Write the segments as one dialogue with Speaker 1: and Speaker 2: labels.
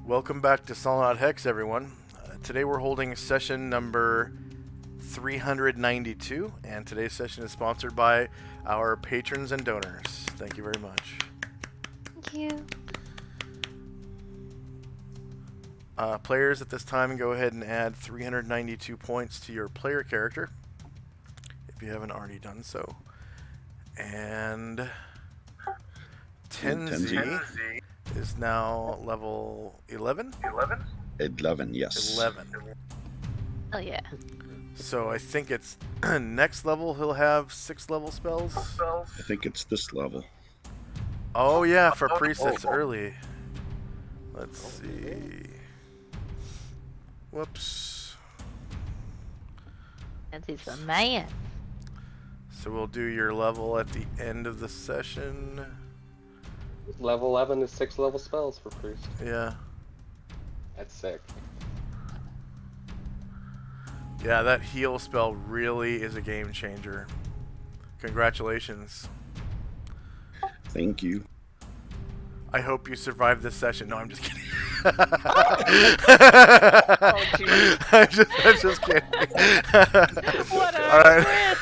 Speaker 1: Welcome back to Solynod Hex, everyone. Today we're holding session number 392, and today's session is sponsored by our patrons and donors. Thank you very much.
Speaker 2: Thank you.
Speaker 1: Players at this time, go ahead and add 392 points to your player character, if you haven't already done so. And Tenzi is now level 11?
Speaker 3: 11, yes.
Speaker 1: 11.
Speaker 2: Oh yeah.
Speaker 1: So I think it's next level he'll have 6 level spells.
Speaker 3: I think it's this level.
Speaker 1: Oh yeah, for priests it's early. Let's see. Whoops.
Speaker 2: And he's the man.
Speaker 1: So we'll do your level at the end of the session.
Speaker 4: Level 11 is 6 level spells for priest.
Speaker 1: Yeah.
Speaker 4: That's sick.
Speaker 1: Yeah, that heal spell really is a game changer. Congratulations.
Speaker 3: Thank you.
Speaker 1: I hope you survive this session. No, I'm just kidding. I'm just kidding.
Speaker 2: What a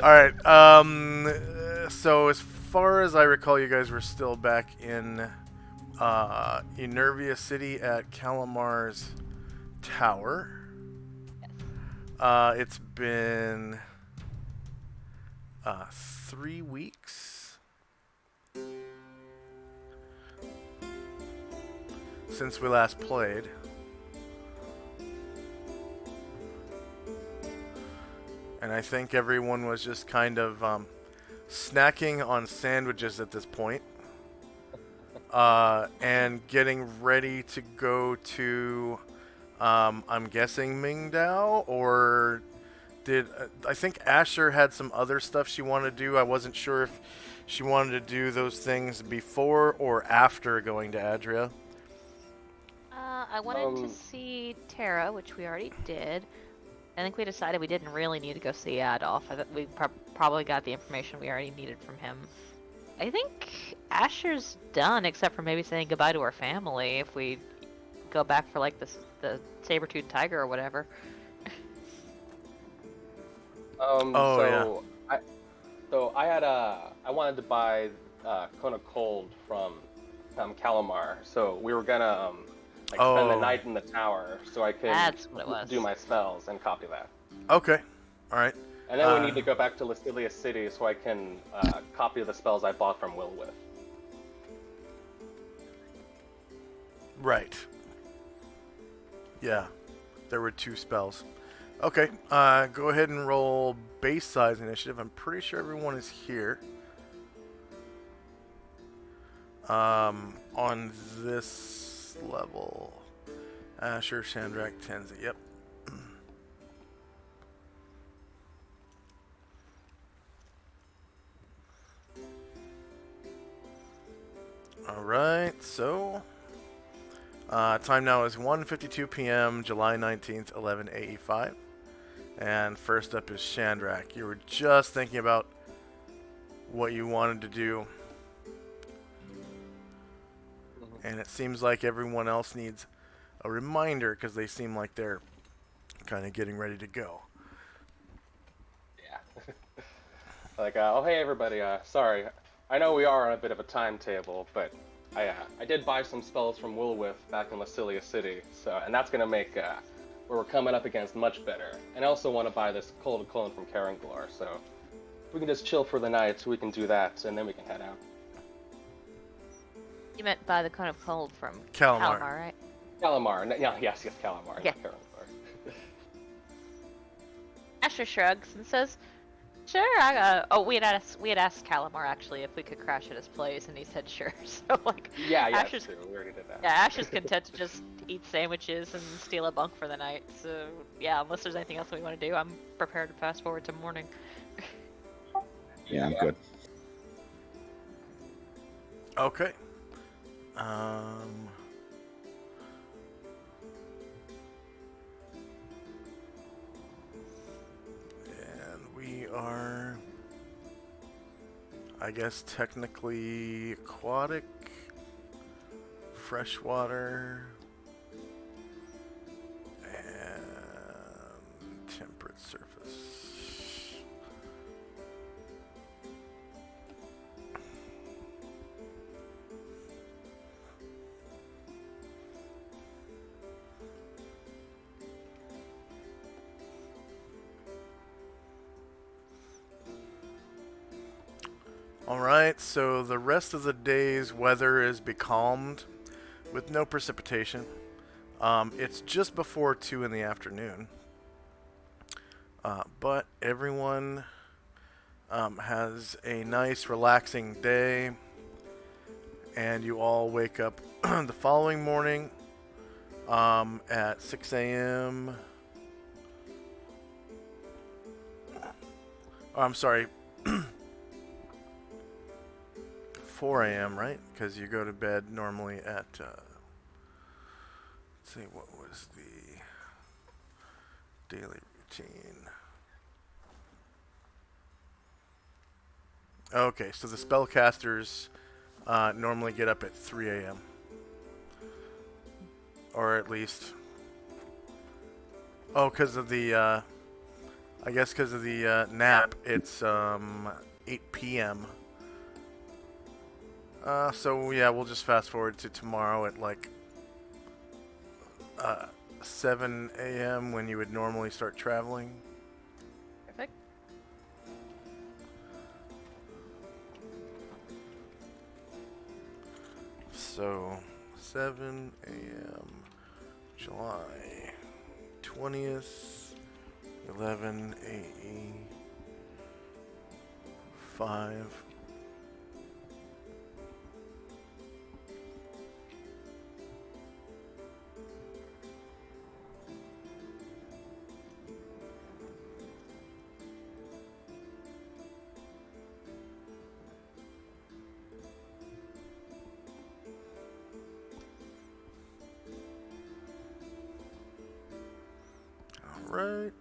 Speaker 1: All right. So as far as I recall, you guys were still back in Enervia City at Calamar's Tower. It's been 3 weeks since we last played. And I think everyone was just kind of snacking on sandwiches at this point. And getting ready to go to, I'm guessing Mingdao, or did, I think Asher had some other stuff she wanted to do. I wasn't sure if she wanted to do those things before or after going to Adria.
Speaker 2: I wanted to see Terra, which we already did. I think we decided we didn't really need to go see Adolf. I think we probably got the information we already needed from him. I think Asher's done, except for maybe saying goodbye to her family if we go back for like the saber-toothed tiger or whatever.
Speaker 4: I wanted to buy Cone of Cold from Calamar, so we were gonna spend the night in the tower so I could do my spells and copy that.
Speaker 1: Okay, all right.
Speaker 4: And then we need to go back to Lycilia City so I can copy the spells I bought from Wilwith.
Speaker 1: Right. Yeah, there were 2 spells. Okay, go ahead and roll base size initiative. I'm pretty sure everyone is here. On this level. Asher, Shandrak, Tenzi. Yep. Alright, so time now is 1:52 p.m. July 19th, 11:85. And first up is Shandrak. You were just thinking about what you wanted to do. And it seems like everyone else needs a reminder because they seem like they're kind of getting ready to go.
Speaker 4: Yeah. Oh hey everybody, sorry. I know we are on a bit of a timetable, but I did buy some spells from Wilwith back in Lycilia City, and that's gonna make what we're coming up against much better. And I also want to buy this Cold Clone from Karanglar, so we can just chill for the night, so we can do that, and then we can head out.
Speaker 2: You meant buy the Cone of Cold from
Speaker 1: Calamar,
Speaker 2: right?
Speaker 4: Calamar, yes, Calamar.
Speaker 2: Yeah.
Speaker 4: Karanglar.
Speaker 2: Asher shrugs and says, "Sure, we had asked Calamar actually if we could crash at his place, and he said sure." So
Speaker 4: Yeah,
Speaker 2: Asher's,
Speaker 4: true. We already did that.
Speaker 2: Yeah, Asher's content to just eat sandwiches and steal a bunk for the night. So yeah, unless there's anything else we want to do, I'm prepared to fast forward to morning.
Speaker 3: Yeah, I'm good.
Speaker 1: Okay. And we are, I guess, technically aquatic fresh water. And temperate surface. Alright, so the rest of the day's weather is becalmed with no precipitation. It's just before 2 in the afternoon. But everyone has a nice, relaxing day. And you all wake up the following morning at 6 a.m. Oh, I'm sorry. 4 a.m., right? Because you go to bed normally at, let's see, what was the daily routine? Okay, so the spellcasters normally get up at 3 a.m. Or at least... Oh, because of the, I guess because of the nap, it's 8 p.m. So yeah, we'll just fast forward to tomorrow at like 7 a.m. when you would normally start traveling.
Speaker 2: Perfect.
Speaker 1: So 7 a.m. July 20th, 11 AE 5. Right.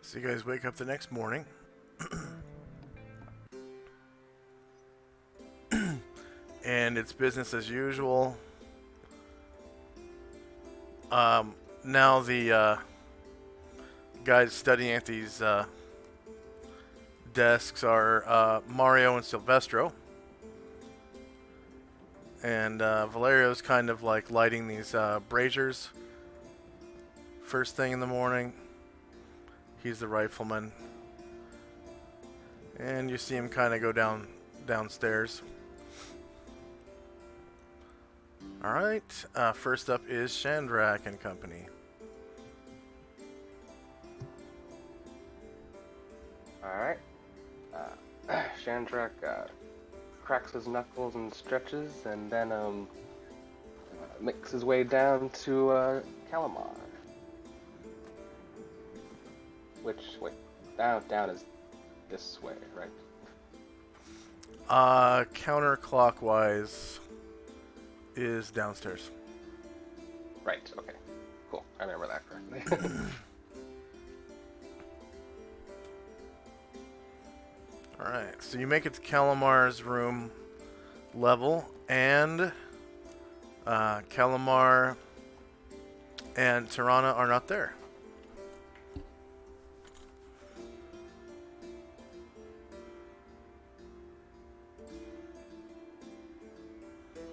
Speaker 1: So you guys wake up the next morning. And it's business as usual. Now the guys studying at these desks are Mario and Silvestro. And Valerio's kind of like lighting these braziers first thing in the morning. He's the rifleman. And you see him kind of go downstairs. Alright, first up is Chandrak and company.
Speaker 4: Alright. Chandrak cracks his knuckles and stretches, and then makes his way down to Calamar. Which, wait, down is this way, right?
Speaker 1: Counterclockwise is downstairs.
Speaker 4: Right, okay. Cool, I remember that correctly.
Speaker 1: Alright, so you make it to Calamar's room level, and Calamar and Tirana are not there.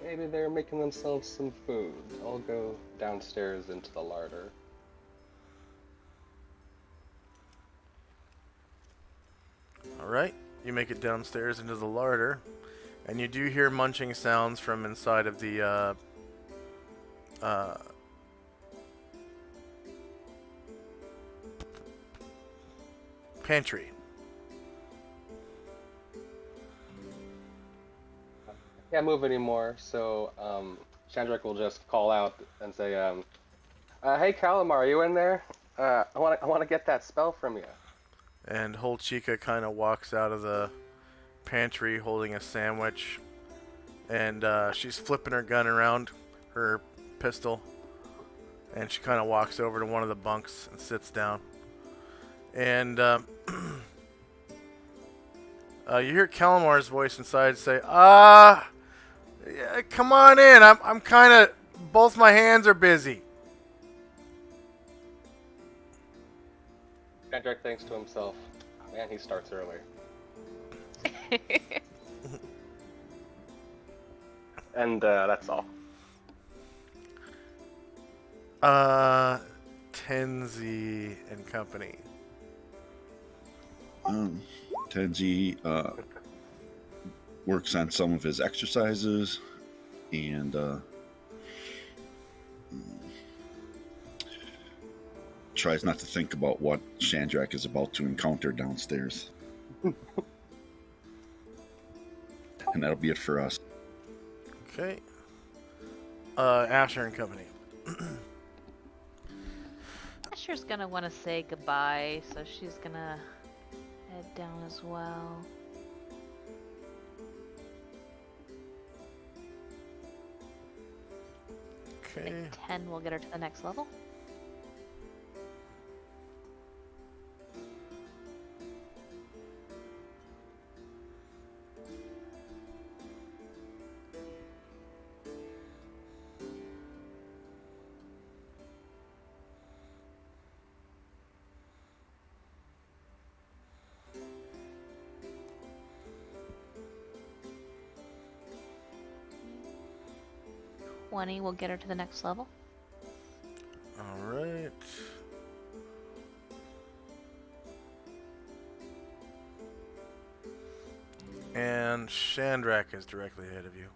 Speaker 4: Maybe they're making themselves some food. I'll go downstairs into the larder.
Speaker 1: Alright, you make it downstairs into the larder, and you do hear munching sounds from inside of the pantry.
Speaker 4: Can't move anymore, so Chandrak will just call out and say, "Hey, Calamar, are you in there? I want to get that spell from you."
Speaker 1: And Holchika kind of walks out of the pantry holding a sandwich, and she's flipping her gun around, her pistol, and she kind of walks over to one of the bunks and sits down. And you hear Calamar's voice inside say, yeah, come on in. I'm kind of, both my hands are busy."
Speaker 4: Chandrak thinks to himself, "Man, he starts early." And that's all.
Speaker 1: Tenzi and company.
Speaker 3: Tenzi works on some of his exercises and tries not to think about what Chandrak is about to encounter downstairs. And that'll be it for us.
Speaker 1: Okay. Asher and company.
Speaker 2: Asher's gonna want to say goodbye, so she's gonna head down as well. I
Speaker 1: Okay.
Speaker 2: think 10 will get her to the next level. Twenty will get her to the next level.
Speaker 1: Alright. And Chandrak is directly ahead of you.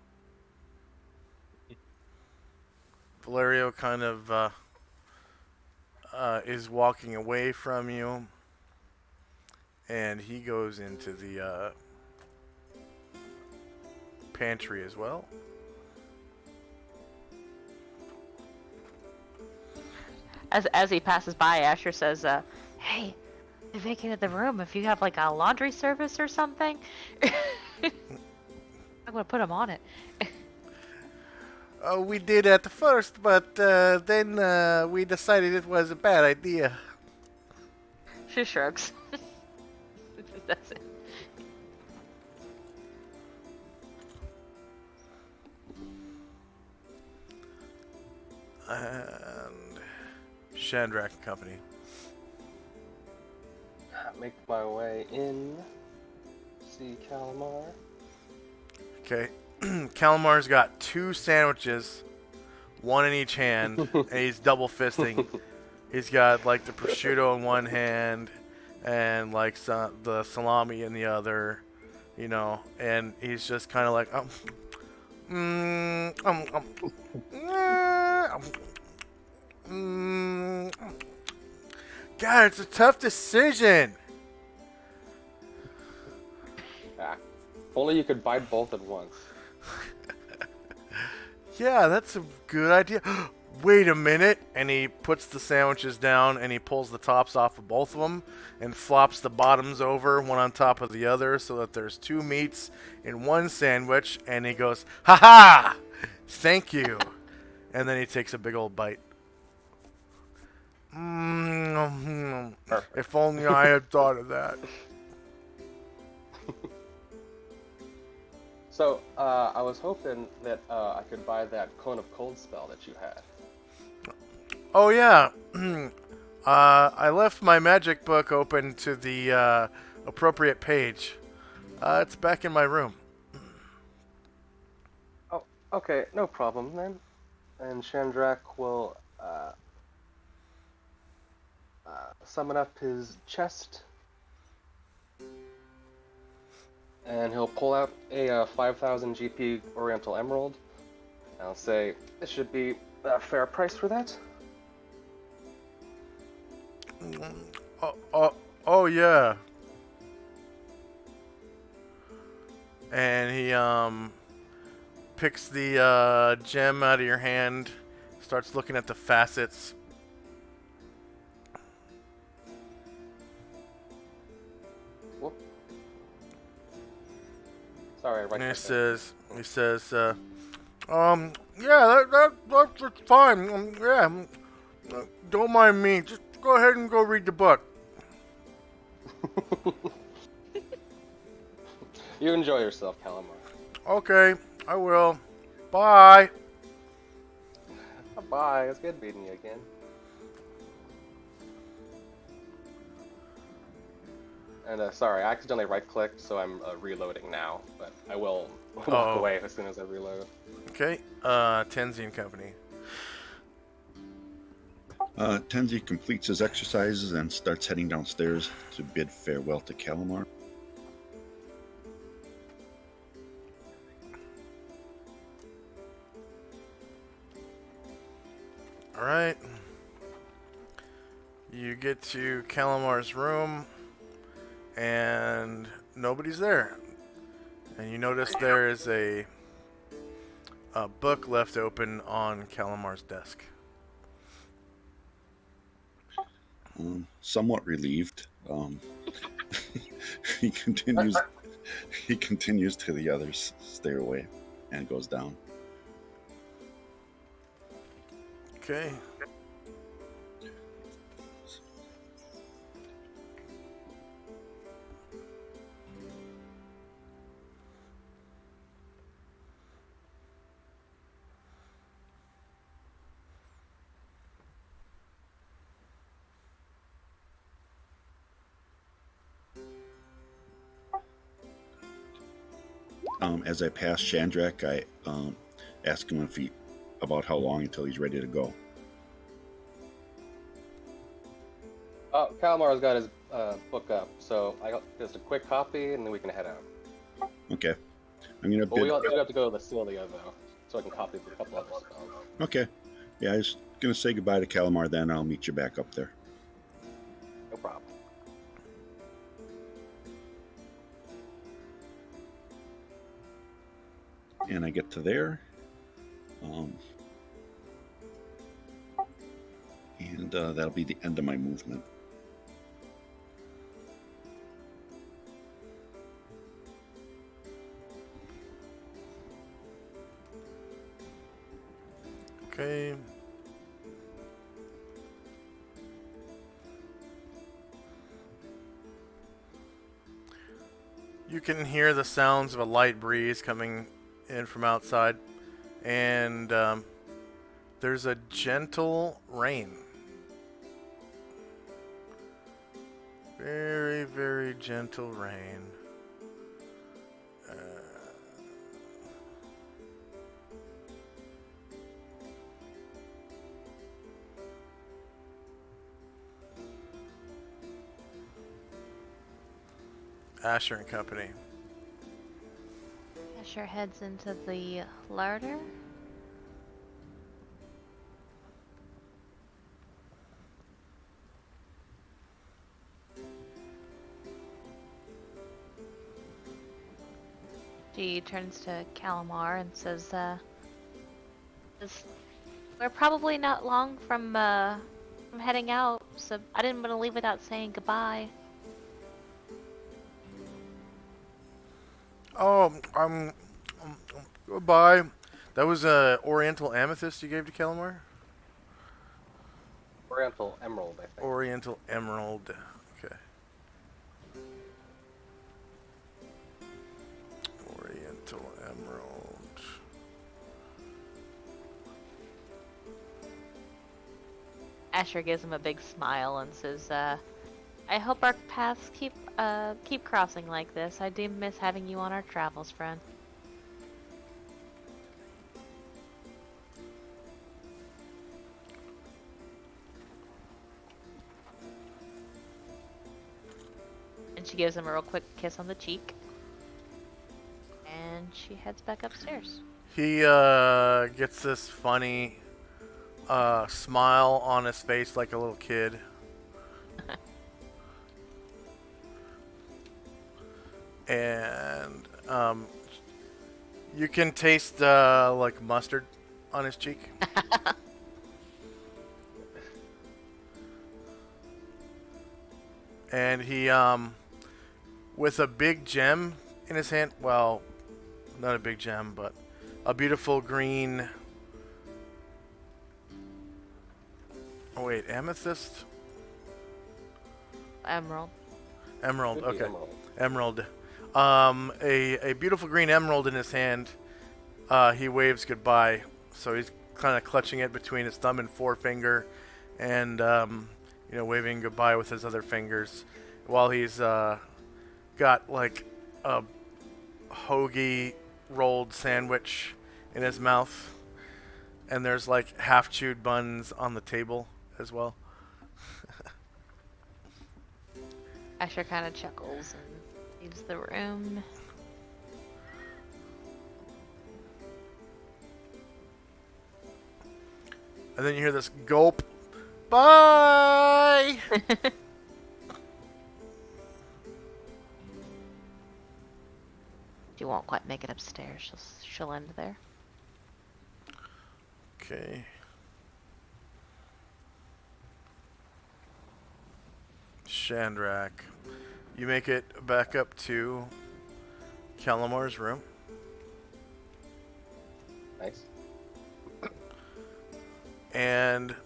Speaker 1: Valerio kind of is walking away from you, and he goes into the pantry as well.
Speaker 2: As he passes by, Asher says, "Hey, they vacated the room. If you have like a laundry service or something, I'm gonna put him on it."
Speaker 1: Oh, we did at first, but then we decided it was a bad idea.
Speaker 2: She shrugs. That's it.
Speaker 1: And Chandrak and company.
Speaker 4: Make my way in. See Calamar.
Speaker 1: Okay. Calamar's got 2 sandwiches, one in each hand, and he's double fisting. He's got like the prosciutto in one hand and like the salami in the other, you know, and he's just kind of like, God, it's a tough decision.
Speaker 4: Ah, only you could bite both at once.
Speaker 1: Yeah, that's a good idea. Wait a minute. And he puts the sandwiches down and he pulls the tops off of both of them and flops the bottoms over one on top of the other so that there's 2 meats in one sandwich. And he goes, "Ha ha! Thank you." And then he takes a big old bite. If only I had thought of that.
Speaker 4: So, I was hoping that I could buy that Cone of Cold spell that you had.
Speaker 1: Oh yeah. I left my magic book open to the appropriate page. It's back in my room.
Speaker 4: Oh, okay, no problem then. And Chandrak will summon up his chest, and he'll pull out a 5,000 GP Oriental Emerald. I'll say, this should be a fair price for that.
Speaker 1: Oh yeah. And he picks the gem out of your hand, starts looking at the facets.
Speaker 4: Whoop. Sorry, right.
Speaker 1: And he says, yeah, that's fine. Yeah, don't mind me. Just go ahead and go read the book.
Speaker 4: You enjoy yourself, Calamar.
Speaker 1: Okay, I will. Bye.
Speaker 4: Bye. It's good meeting you again. And sorry, I accidentally right-clicked, so I'm reloading now. But I will walk away as soon as I reload.
Speaker 1: Okay, Tenzi and Company.
Speaker 3: Tenzi completes his exercises and starts heading downstairs to bid farewell to Calamar.
Speaker 1: Alright. You get to Calamar's room, and nobody's there. And you notice there is a book left open on Calamar's desk.
Speaker 3: Somewhat relieved, he continues. He continues to the other stairway and goes down.
Speaker 1: Okay.
Speaker 3: As I pass Chandrak, I ask him about how long until he's ready to go.
Speaker 4: Calamar's got his book up, so I got just a quick copy, and then we can head out.
Speaker 3: Okay. I'm gonna
Speaker 4: But
Speaker 3: bid.
Speaker 4: we do have to go to Lasilia, though, so I can copy a couple other spells.
Speaker 3: Okay. Yeah, I was gonna say goodbye to Calamar. Then I'll meet you back up there.
Speaker 4: No problem.
Speaker 3: And I get to there. And that'll be the end of my movement.
Speaker 1: Okay. You can hear the sounds of a light breeze coming in from outside, and there's a gentle rain. Very, very gentle rain. Asher and Company.
Speaker 2: Asher heads into the larder. She turns to Calamar and says, we're probably not long from heading out, so I didn't want to leave without saying goodbye.
Speaker 1: Oh, goodbye. That was a Oriental Amethyst you gave to Calamar?
Speaker 4: Oriental Emerald, I think.
Speaker 1: Oriental Emerald. Okay. Elemental Emerald.
Speaker 2: Asher gives him a big smile and says, I hope our paths keep crossing like this. I do miss having you on our travels, friend. And she gives him a real quick kiss on the cheek. And she heads back upstairs.
Speaker 1: He gets this funny smile on his face like a little kid. And you can taste like mustard on his cheek. And he with a big gem in his hand, well, not a big gem, but a beautiful green, oh wait, amethyst?
Speaker 2: Emerald.
Speaker 1: Emerald,
Speaker 4: Could be
Speaker 1: okay.
Speaker 4: emerald.
Speaker 1: Emerald. A beautiful green emerald in his hand. He waves goodbye. So he's kind of clutching it between his thumb and forefinger, and waving goodbye with his other fingers, while he's got like a hoagie rolled sandwich in his mouth, and there's like half chewed buns on the table as well.
Speaker 2: Asher kind of chuckles and leaves the room.
Speaker 1: And then you hear this gulp. Bye!
Speaker 2: She won't quite make it upstairs. She'll end there.
Speaker 1: Okay. Shandrak. You make it back up to Calamar's room.
Speaker 4: Nice.
Speaker 1: And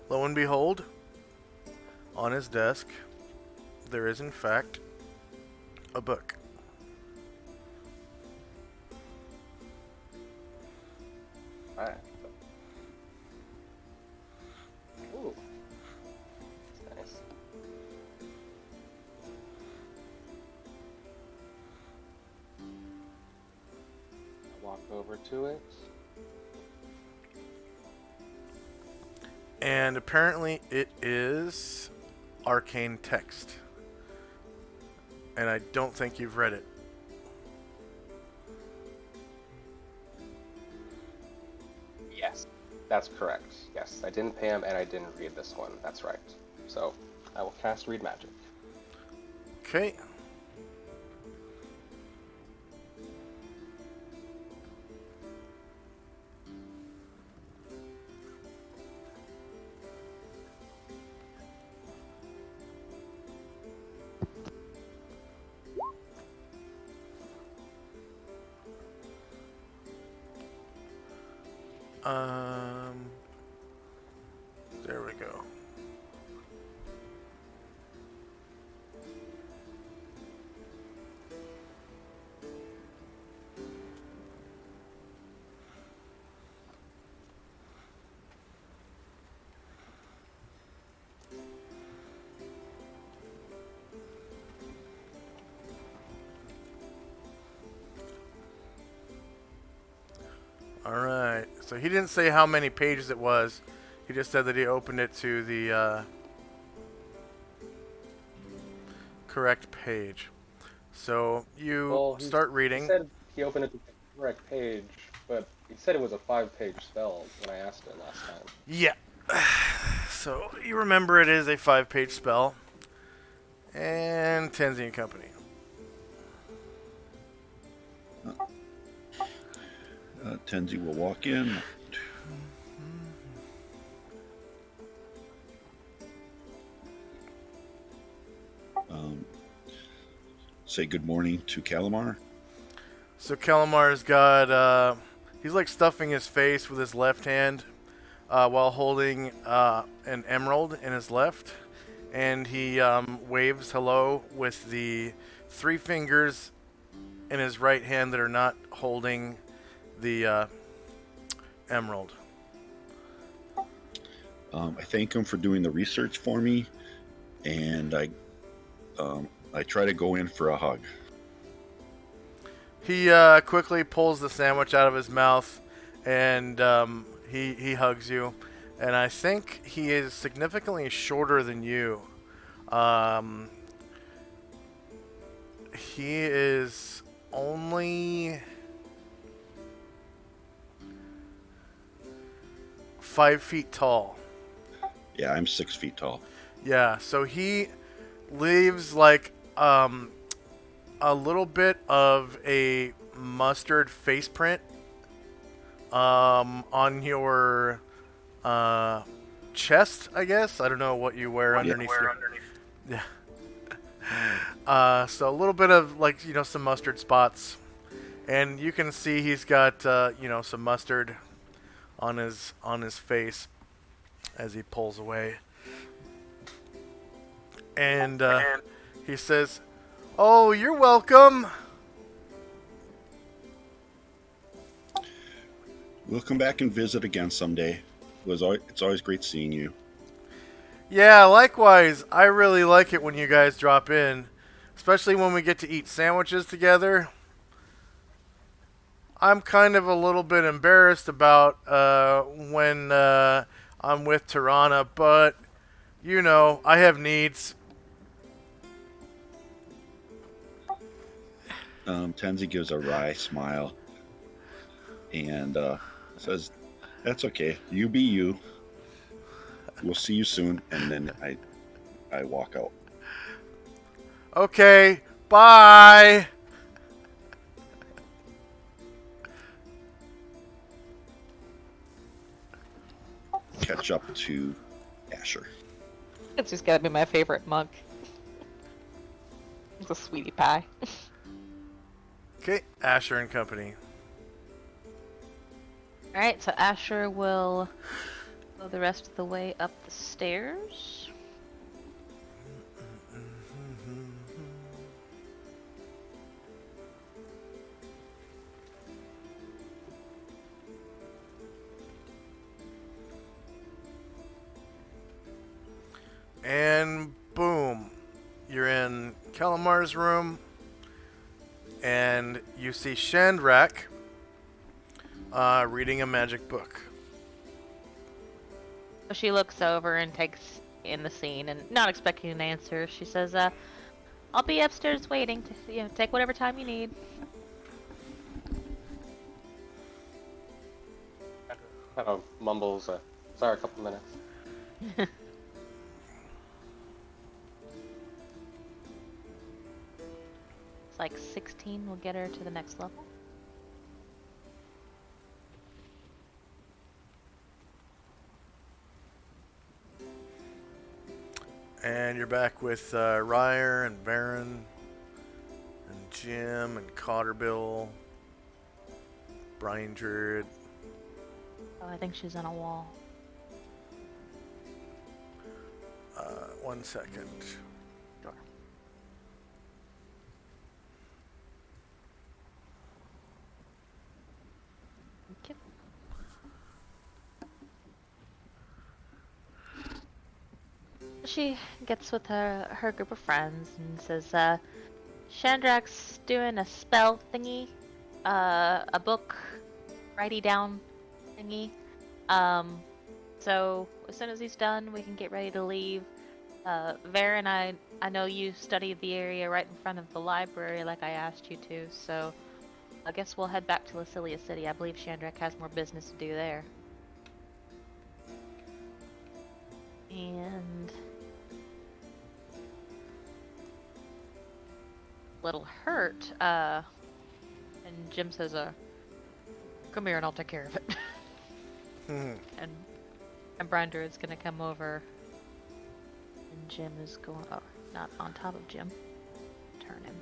Speaker 1: lo and behold, on his desk, there is in fact a book.
Speaker 4: Alright. Ooh. That's nice. I walk over to it.
Speaker 1: And apparently it is arcane text. And I don't think you've read it.
Speaker 4: Yes, that's correct. Yes, I didn't pay him and I didn't read this one. That's right. So, I will cast Read Magic.
Speaker 1: Okay. There we go. Alright, so he didn't say how many pages it was. He just said that he opened it to the correct page. So you
Speaker 4: Well,
Speaker 1: start
Speaker 4: He
Speaker 1: reading.
Speaker 4: said he opened it to the correct page, but he said it was a 5-page spell when I asked him last time.
Speaker 1: Yeah. So you remember it is a 5-page spell. And Tenzi and Company.
Speaker 3: Tenzi will walk in. Say good morning to Calamar.
Speaker 1: So Calamar's got, he's like stuffing his face with his left hand while holding an emerald in his left. And he waves hello with the 3 fingers in his right hand that are not holding the emerald.
Speaker 3: I thank him for doing the research for me, and I try to go in for a hug.
Speaker 1: He quickly pulls the sandwich out of his mouth, and he hugs you. And I think he is significantly shorter than you. He is only 5 feet tall.
Speaker 3: Yeah, I'm 6 feet tall.
Speaker 1: Yeah, so he leaves like a little bit of a mustard face print on your chest, I guess. I don't know what you wear underneath. Yeah. So a little bit of like some mustard spots, and you can see he's got some mustard on his face as he pulls away, and he says, "Oh, you're welcome."
Speaker 3: We'll come back and visit again someday. It's always great seeing you.
Speaker 1: Yeah, likewise. I really like it when you guys drop in, especially when we get to eat sandwiches together. I'm kind of a little bit embarrassed about when I'm with Tirana, but I have needs.
Speaker 3: Tenzi gives a wry smile and says, "That's okay. You be you. We'll see you soon." And then I walk out.
Speaker 1: Okay, bye.
Speaker 3: Catch up to Asher.
Speaker 2: It's just gotta be my favorite monk. It's a sweetie pie.
Speaker 1: Okay, Asher and company.
Speaker 2: Alright, so Asher will go the rest of the way up the stairs.
Speaker 1: And boom, you're in Kalamar's room, and you see Shandrak reading a magic book.
Speaker 2: She looks over and takes in the scene, and not expecting an answer, she says, I'll be upstairs waiting to take whatever time you need.
Speaker 4: Kind of mumbles, sorry, a couple minutes.
Speaker 2: It's like 16 will get her to the next level.
Speaker 1: And you're back with Ryer and Varen and Jim and Cotterbill, Brian Druid.
Speaker 2: Oh, I think she's on a wall.
Speaker 1: 1 second.
Speaker 2: Sure. Thank you. She gets with her group of friends and says, Shandrak's doing a spell thingy, a book writing down thingy. So as soon as he's done, we can get ready to leave. Varen, I know you studied the area right in front of the library like I asked you to, so I guess we'll head back to Lacilia City. I believe Shandrak has more business to do there. And little hurt, and Jim says, come here and I'll take care of it. And Brian Druid's gonna come over, and Jim is going, oh, not on top of Jim. Turn him.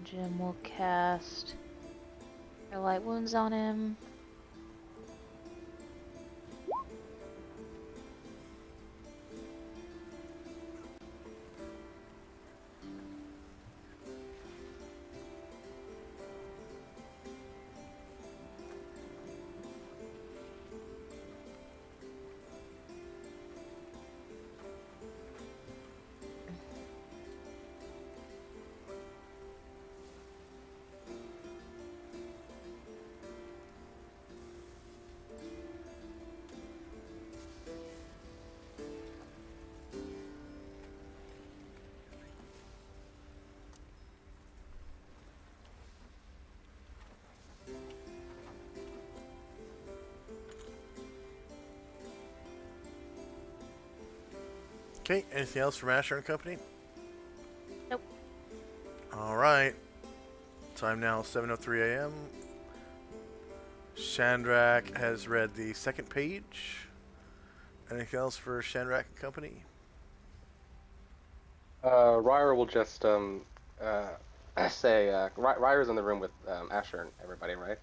Speaker 2: Jim will cast light wounds on him.
Speaker 1: Okay, anything else from Asher and Company?
Speaker 2: Nope.
Speaker 1: Alright. Time now 7:03 a.m. Shandrak has read the second page. Anything else for Shandrak and Company?
Speaker 4: Ryer will just say Ryer's in the room with Asher and everybody, right?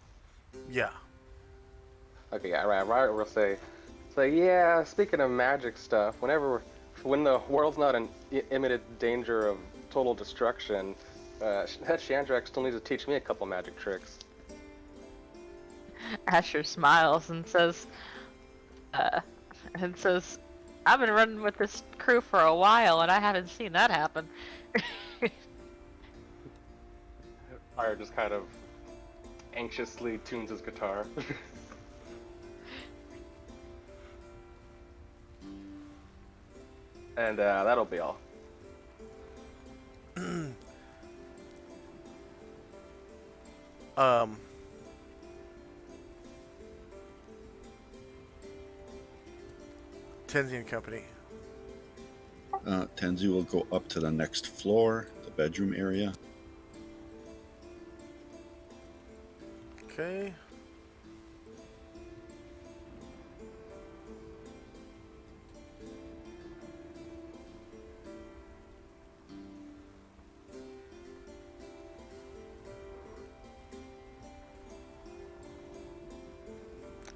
Speaker 1: Yeah.
Speaker 4: Okay, yeah, right. Ryer will say, yeah. Speaking of magic stuff, when the world's not in imminent danger of total destruction, that Shandrak still needs to teach me a couple magic tricks.
Speaker 2: Asher smiles uh, and says, "I've been running with this crew for a while, and I haven't seen that happen."
Speaker 4: Ryer just kind of anxiously tunes his guitar. And that'll be all.
Speaker 1: um. Tenzi and Company.
Speaker 3: Tenzi will go up to the next floor, the bedroom area.
Speaker 1: Okay.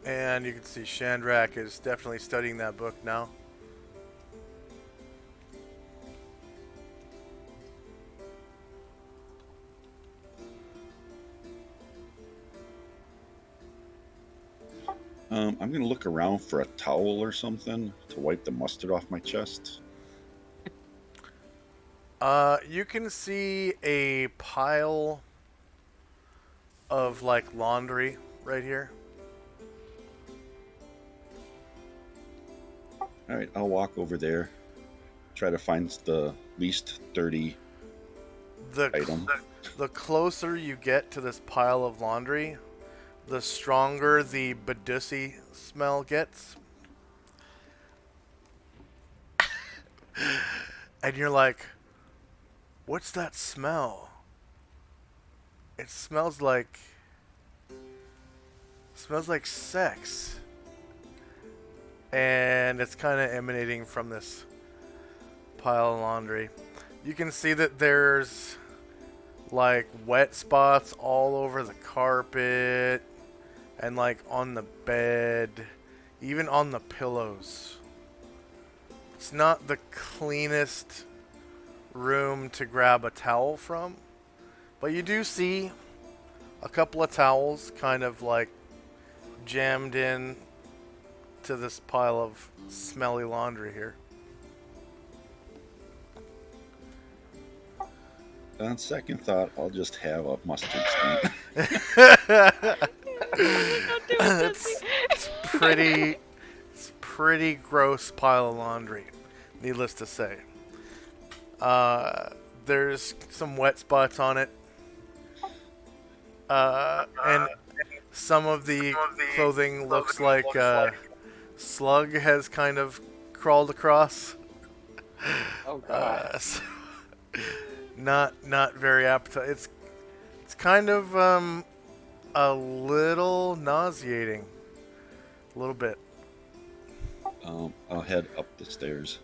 Speaker 1: And you can see Shandrak is definitely studying that book now.
Speaker 3: I'm going to look around for a towel or something to wipe the mustard off my chest.
Speaker 1: You can see a pile of like laundry right here.
Speaker 3: All right, I'll walk over there, try to find the least dirty item.
Speaker 1: The closer you get to this pile of laundry, the stronger the Badusi smell gets. And you're like, what's that smell? It smells like sex. And it's kind of emanating from this pile of laundry. You can see that there's like wet spots all over the carpet and like on the bed, even on the pillows. It's not the cleanest room to grab a towel from, but you do see a couple of towels kind of like jammed in to this pile of smelly laundry here.
Speaker 3: On second thought, I'll just have a mustard stain.
Speaker 1: It's pretty gross pile of laundry, needless to say. There's some wet spots on it. And some of the clothing looks like slug has kind of crawled across.
Speaker 4: Oh god.
Speaker 1: So not very appetizing. It's kind of a little nauseating, a little bit.
Speaker 3: I'll head up the stairs.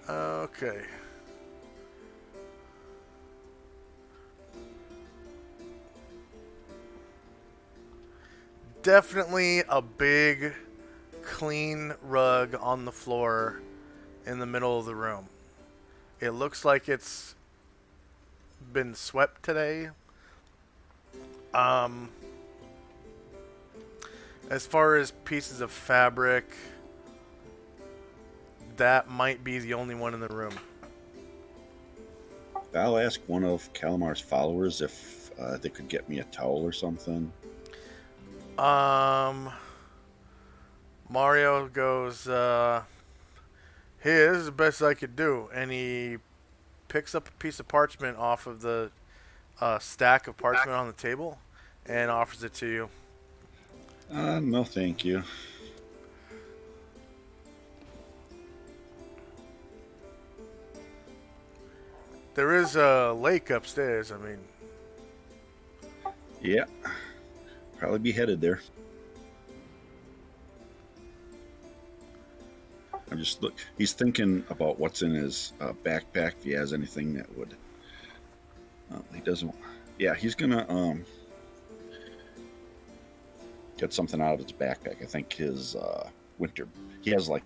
Speaker 1: Okay. Definitely a big, clean rug on the floor in the middle of the room. It looks like it's been swept today. As far as pieces of fabric, that might be the only one in the room.
Speaker 3: I'll ask one of Calamar's followers if they could get me a towel or something.
Speaker 1: Mario goes, hey, this is the best I could do. And he picks up a piece of parchment off of the stack of parchment on the table and offers it to you.
Speaker 3: No, thank you.
Speaker 1: There is a lake upstairs. I mean,
Speaker 3: Yeah, probably be headed there. I'm just look. He's thinking about what's in his backpack. If he has anything that would. He doesn't. Yeah, he's gonna get something out of his backpack. I think his winter. He has like.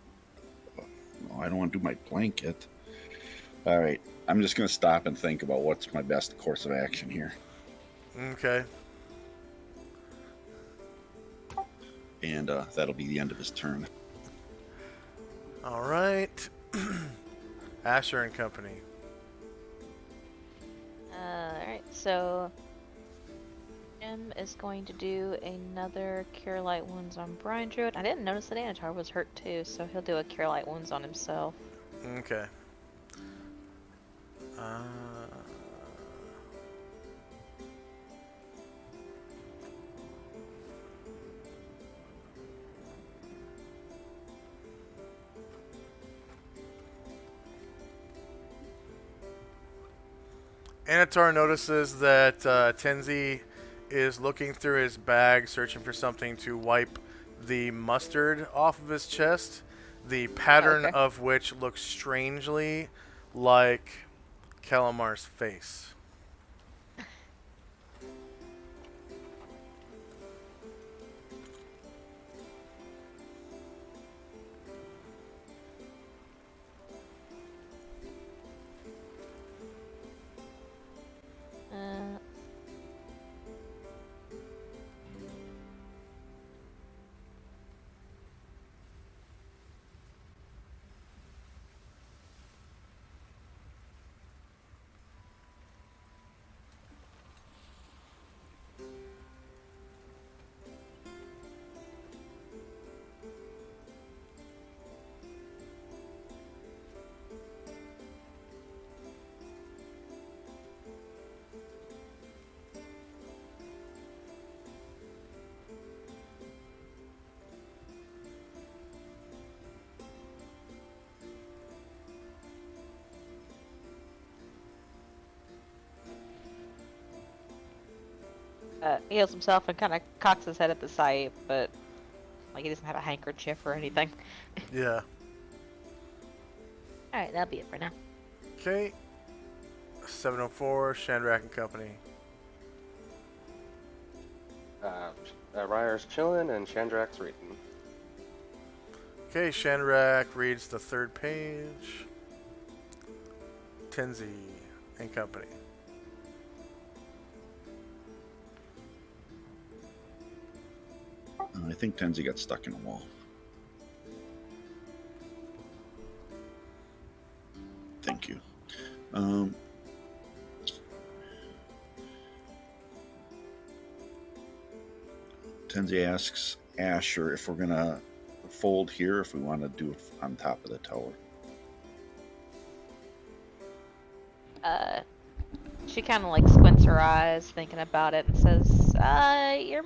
Speaker 3: Oh, I don't want to do my blanket. All right, I'm just gonna stop and think about what's my best course of action here.
Speaker 1: okay.
Speaker 3: And that'll be the end of his turn.
Speaker 1: All right. Asher and Company.
Speaker 2: Alright, so Jim is going to do another Cure Light Wounds on Brian Druid. I didn't notice that Anatar was hurt too, so he'll do a Cure Light Wounds on himself.
Speaker 1: Okay. Anatar notices that Tenzi is looking through his bag, searching for something to wipe the mustard off of his chest, the pattern
Speaker 2: okay.
Speaker 1: of which looks strangely like Calamar's face.
Speaker 2: Uh, heals himself and kind of cocks his head at the sight, but like he doesn't have a handkerchief or anything.
Speaker 1: Yeah.
Speaker 2: Alright, that'll be it for now.
Speaker 1: Okay. 704, Shandrak and Company.
Speaker 4: Ryer's chilling and Chandrak's reading.
Speaker 1: Okay, Shandrak reads the third page. Tenzi and Company.
Speaker 3: I think Tenzi got stuck in a wall. Thank you. Tenzi asks Asher if we're gonna fold here, if we want to do it on top of the tower.
Speaker 2: She kind of like squints her eyes, thinking about it, and says, you're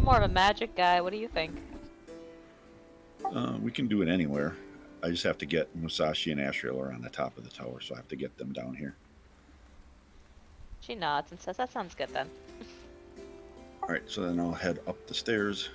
Speaker 2: more of a magic guy. What do you think?"
Speaker 3: We can do it anywhere. I just have to get Musashi and Asriel are on the top of the tower, so I have to get them down here.
Speaker 2: She nods and says, "That sounds good then."
Speaker 3: All right, so then I'll head up the stairs.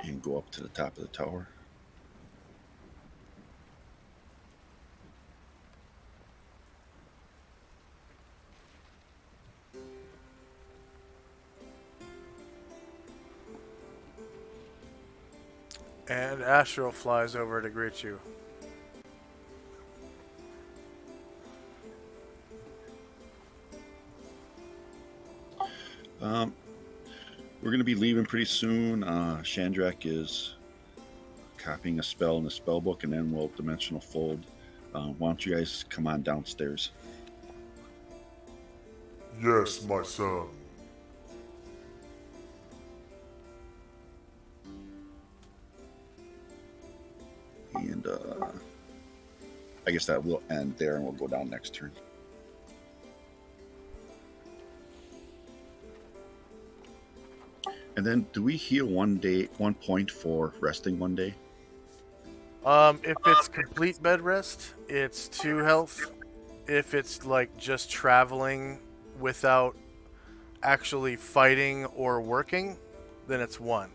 Speaker 3: And go up to the top of the tower.
Speaker 1: And Astral flies over to greet you.
Speaker 3: We're going to be leaving pretty soon. Shandrak is copying a spell in the spell book, and then we'll dimensional fold. Why don't you guys come on downstairs?
Speaker 5: Yes, my son.
Speaker 3: And I guess that will end there, and we'll go down next turn. And then, do we heal 1 point for resting 1 day?
Speaker 1: If it's complete bed rest, it's 2 health. If it's like just traveling without actually fighting or working, then it's 1.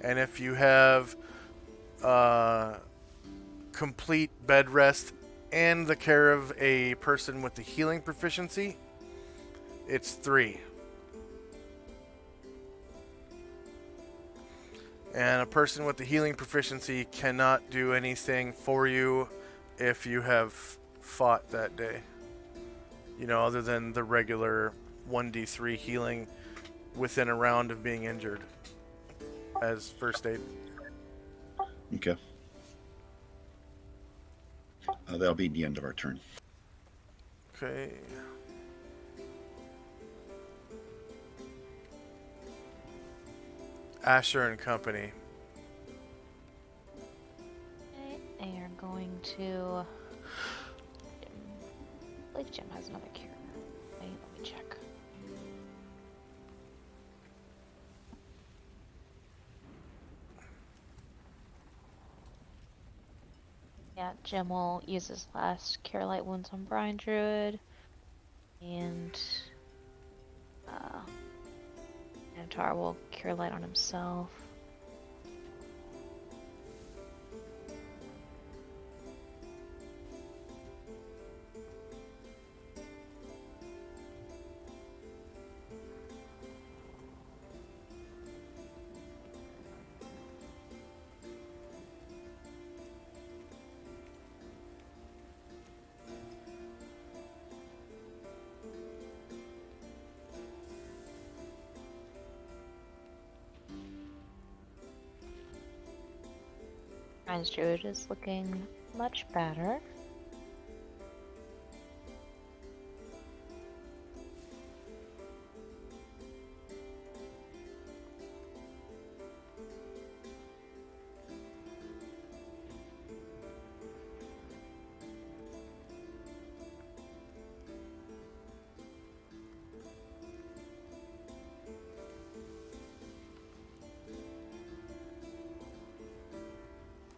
Speaker 1: And if you have complete bed rest and the care of a person with the healing proficiency, it's 3. And a person with the healing proficiency cannot do anything for you if you have fought that day. You know, other than the regular 1d3 healing within a round of being injured as first aid.
Speaker 3: Okay. That'll be the end of our turn.
Speaker 1: Okay. Asher and Company.
Speaker 2: Okay, they are going to. I believe Jim has another cure. Wait, let me check. Yeah, Jim will use his last Cure Light Wounds on Brian Druid. And Antar will Cure Light on himself. Brian's Druid is looking much better.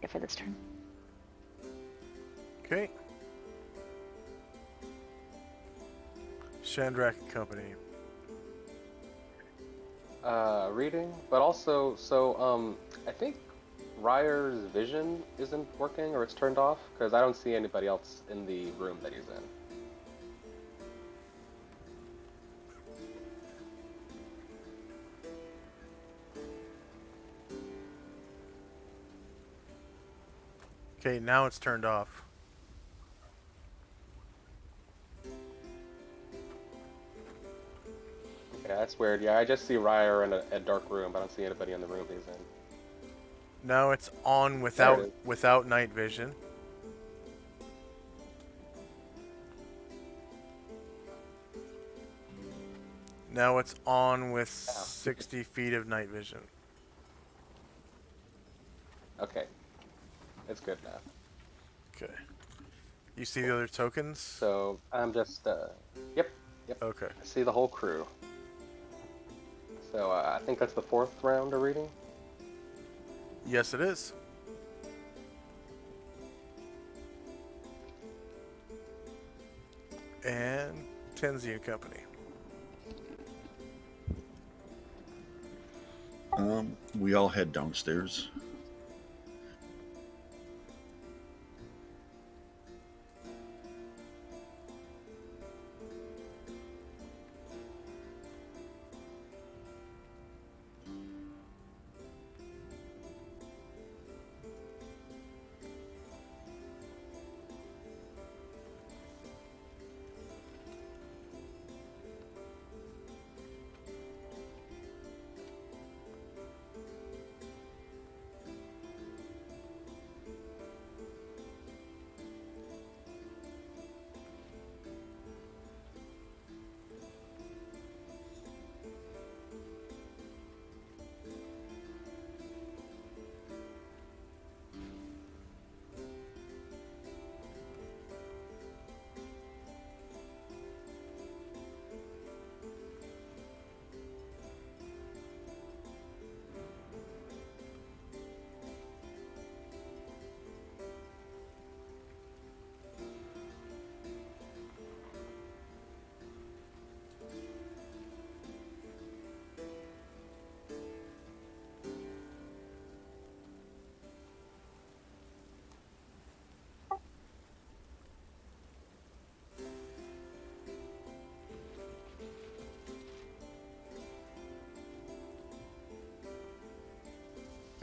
Speaker 2: For this turn.
Speaker 1: Okay. Shandrak and Company.
Speaker 4: Reading, but also, so, I think Ryer's vision isn't working, or it's turned off, because I don't see anybody else in the room that he's in.
Speaker 1: Okay, now it's turned off.
Speaker 4: Yeah, that's weird. Yeah, I just see Ryer in a dark room. I don't see anybody in the room he's in.
Speaker 1: Now it's on
Speaker 4: There
Speaker 1: without
Speaker 4: it is.
Speaker 1: without night vision. Now it's on with 60 feet of night vision.
Speaker 4: Okay. It's good now.
Speaker 1: Okay. You see the other tokens?
Speaker 4: So, I'm just, yep.
Speaker 1: Okay.
Speaker 4: I see the whole crew. So, I think that's the 4th round of reading.
Speaker 1: Yes, it is. And Tenzi and Company.
Speaker 3: We all head downstairs.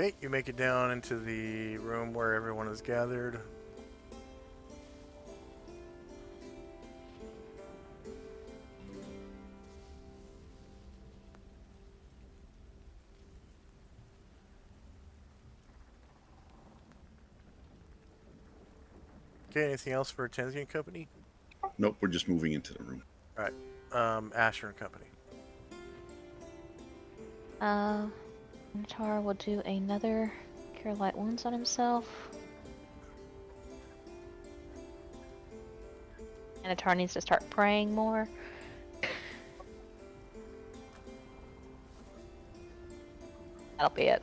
Speaker 1: Okay, you make it down into the room where everyone is gathered. Okay, anything else for Tenzi and Company?
Speaker 3: Nope, we're just moving into the room.
Speaker 1: All right, Asher and Company.
Speaker 2: Minotaur will do another Cure Light Wounds on himself. Minotaur needs to start praying more. That'll be it.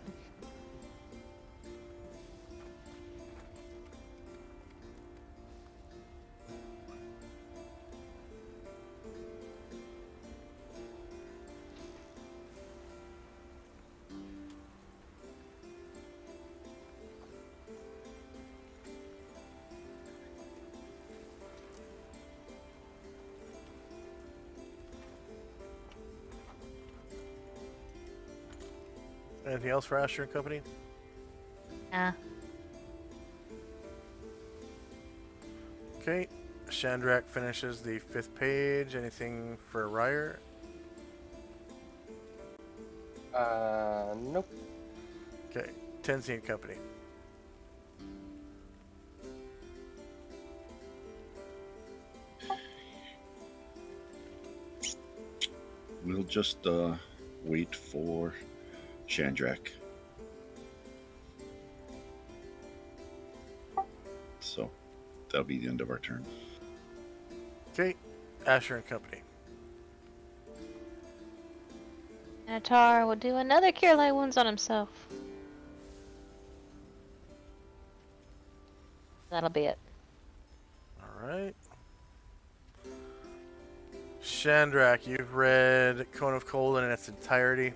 Speaker 1: Anything else for Asher and Company? Okay, Shandrak finishes the 5th page. Anything for Ryer?
Speaker 4: Nope.
Speaker 1: Okay, Tenzi and Company.
Speaker 3: We'll just wait for Shandrak. So that'll be the end of our turn.
Speaker 1: Okay, Asher and Company.
Speaker 2: Minotaur will do another Cure Light Wounds on himself. That'll be it.
Speaker 1: All right. Shandrak, you've read Cone of Cold in its entirety.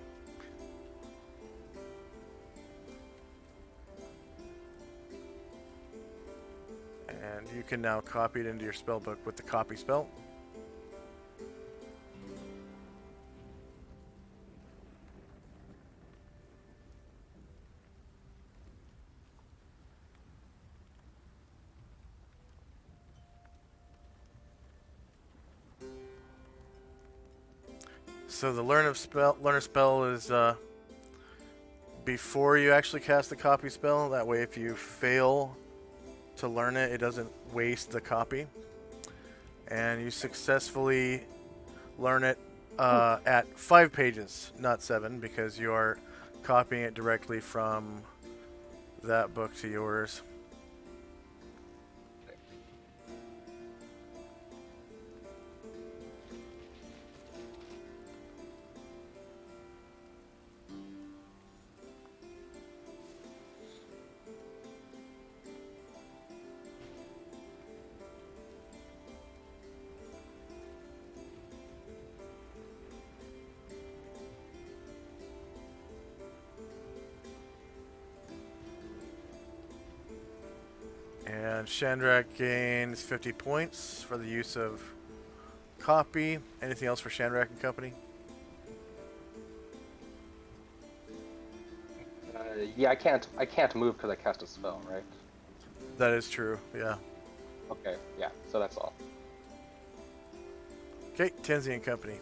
Speaker 1: And you can now copy it into your spellbook with the copy spell. So the learner spell is before you actually cast the copy spell. That way, if you fail to learn it, it doesn't waste the copy. And you successfully learn it at 5 pages, not 7, because you are copying it directly from that book to yours. And Shandrak gains 50 points for the use of copy. Anything else for Shandrak and Company?
Speaker 4: Yeah, I can't move because I cast a spell, right?
Speaker 1: That is true, yeah.
Speaker 4: Okay, yeah. So that's all.
Speaker 1: Okay, Tenzi and Company.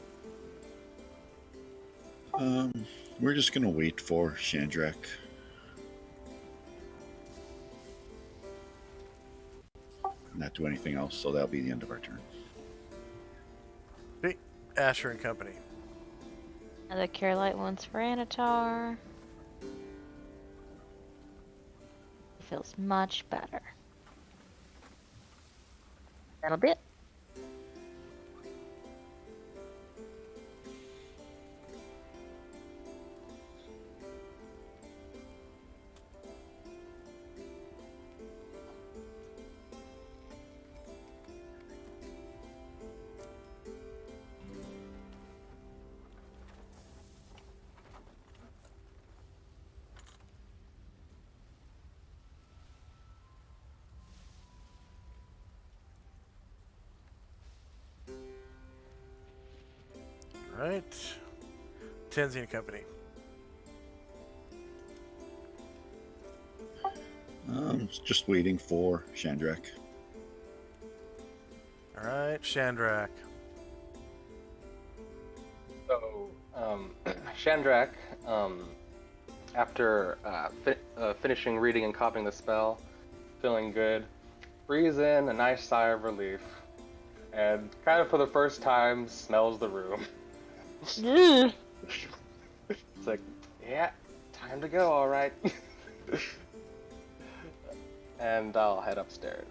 Speaker 3: We're just gonna wait for Shandrak. Not do anything else, so that'll be the end of our turn.
Speaker 1: Okay, Asher and Company.
Speaker 2: Another Cure Light Wounds for Minotaur. He feels much better. That'll be it.
Speaker 1: All right, Tenzi and Company.
Speaker 3: Just waiting for Chandrak.
Speaker 1: All right, Chandrak.
Speaker 4: So, Chandrak, after finishing reading and copying the spell, feeling good, breathes in a nice sigh of relief, and kind of for the first time smells the room. It's like, yeah, time to go, alright. And I'll head upstairs.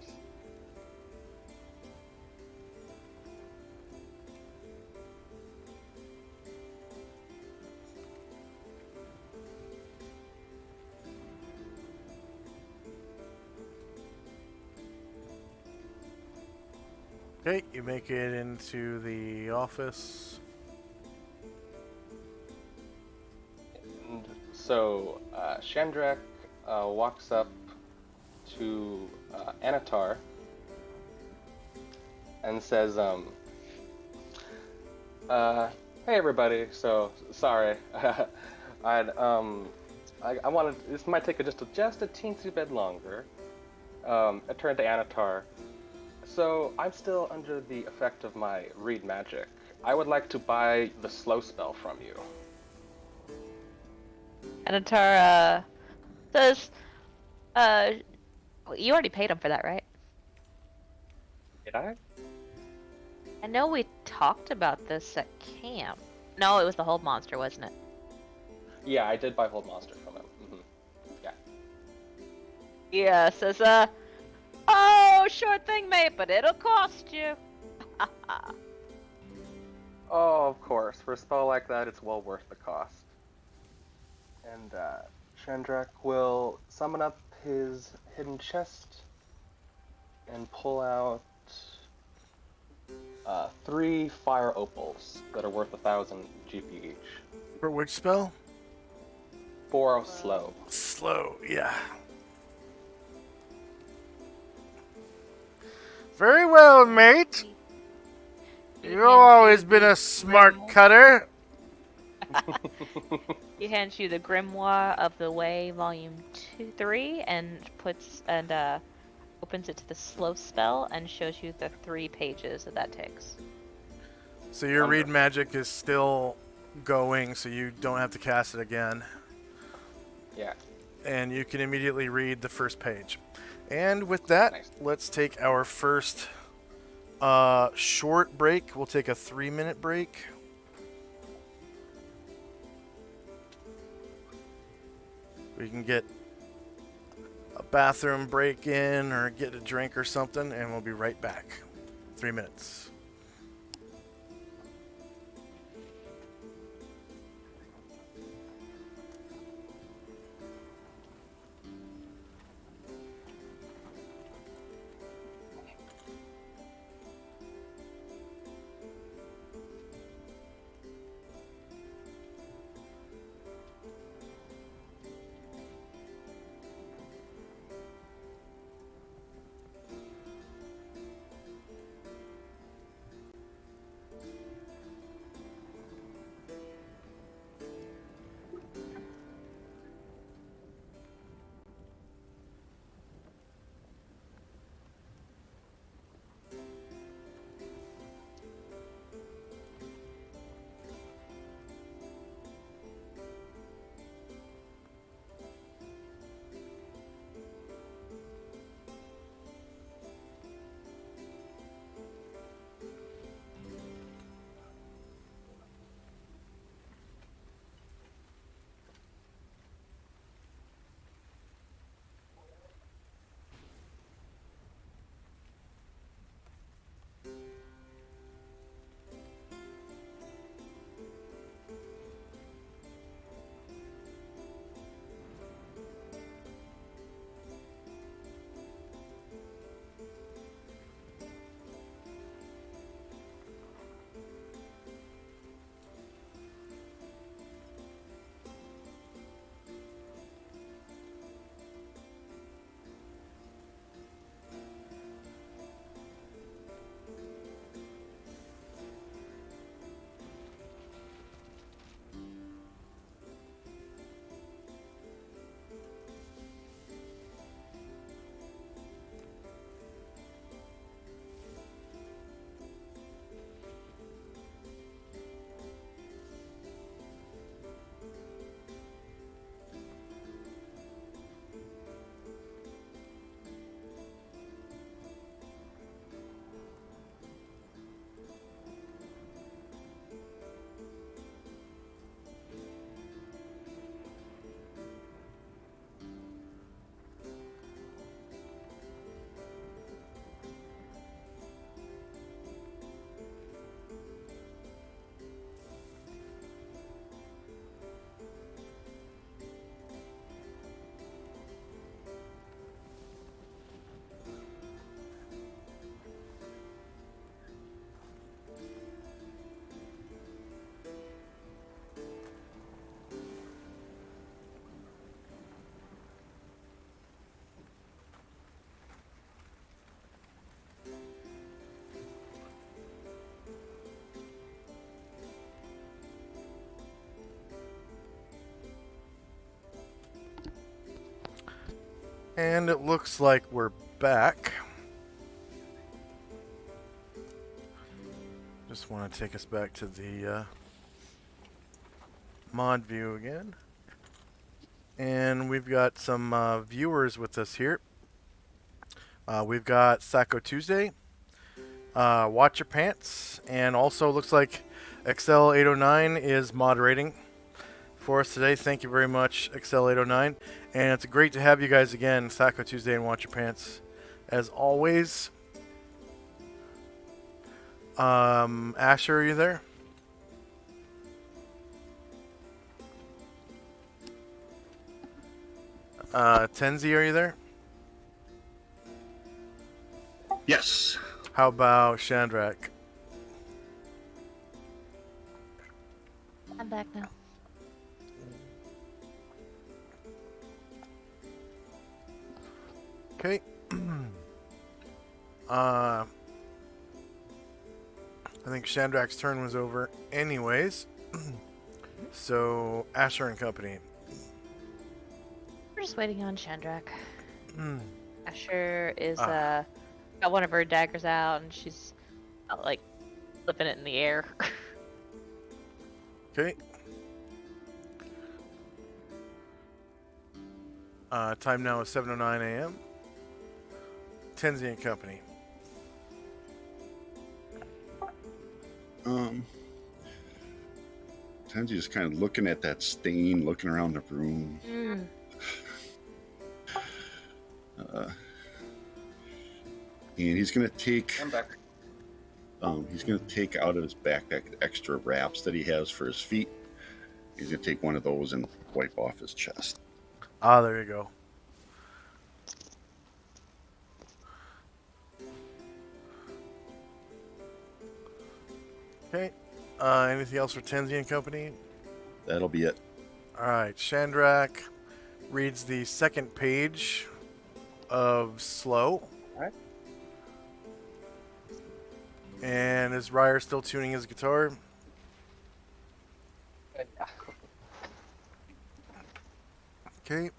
Speaker 1: Okay, you make it into the office.
Speaker 4: And so, Chandrak walks up to Anatar and says, hey everybody, so, sorry, I wanted, this might take just a teensy bit longer. I turned to Anatar. So, I'm still under the effect of my read magic. I would like to buy the slow spell from you.
Speaker 2: Anatar says, you already paid him for that, right?
Speaker 4: Did I?
Speaker 2: I know we talked about this at camp. No, it was the hold monster, wasn't it?
Speaker 4: Yeah, I did buy Hold Monster from him. Yeah.
Speaker 2: Yeah, says, oh, sure thing, mate, but it'll cost you.
Speaker 4: Oh, of course. For a spell like that, it's well worth the cost. And Chandrak will summon up his hidden chest and pull out 3 fire opals that are worth 1,000 GP each.
Speaker 1: For which spell?
Speaker 4: For slow.
Speaker 1: Slow, yeah. Very well, mate. You've always been a smart cutter.
Speaker 2: He hands you the Grimoire of the Way, Volume 3, and opens it to the slow spell and shows you the 3 pages that takes.
Speaker 1: So your read magic is still going, so you don't have to cast it again.
Speaker 4: Yeah.
Speaker 1: And you can immediately read the first page. And with that,
Speaker 4: Nice.
Speaker 1: let's take our first short break. We'll take a 3-minute break. We can get a bathroom break in or get a drink or something, and we'll be right back. 3 minutes. And it looks like we're back. Just want to take us back to the mod view again. And we've got some viewers with us here. We've got Sacco Tuesday, Watch Your Pants, and also looks like Excel809 is moderating for us today. Thank you very much, Excel809. And it's great to have you guys again, Sacco Tuesday and Watch Your Pants, as always. Asher, are you there? Tenzi, are you there?
Speaker 3: Yes.
Speaker 1: How about Shandrak?
Speaker 2: I'm back now.
Speaker 1: Okay. I think Shandrak's turn was over anyways. So, Asher and company.
Speaker 2: We're just waiting on Shandrak.
Speaker 1: Hmm.
Speaker 2: Asher is got one of her daggers out and she's like flipping it in the air.
Speaker 1: Okay. Time now is 7:09 a.m. Tenzi and company.
Speaker 3: Tenzi just kind of looking at that stain, looking around the room. And he's gonna take.
Speaker 4: I'm back.
Speaker 3: He's gonna take out of his backpack extra wraps that he has for his feet. He's gonna take one of those and wipe off his chest.
Speaker 1: Ah, there you go. Okay. Anything else for Tenzi and company?
Speaker 3: That'll be it.
Speaker 1: Alright, Shandrak reads the second page of Slow.
Speaker 4: Alright.
Speaker 1: And is Ryer still tuning his guitar?
Speaker 4: Yeah.
Speaker 1: Okay.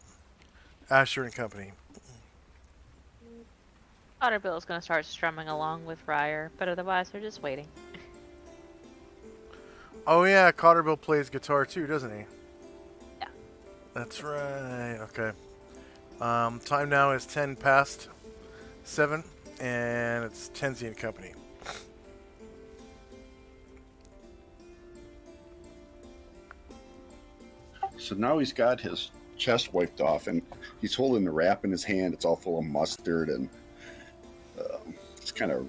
Speaker 1: Asher and company.
Speaker 2: Otterbill's gonna start strumming along with Ryer, but otherwise they're just waiting.
Speaker 1: Oh yeah, Cotterbill plays guitar too, doesn't he?
Speaker 2: Yeah.
Speaker 1: That's right. Okay. Time now is 10 past 7, and it's Tenzi and company.
Speaker 3: So now he's got his chest wiped off, and he's holding the wrap in his hand. It's all full of mustard, and it's kind of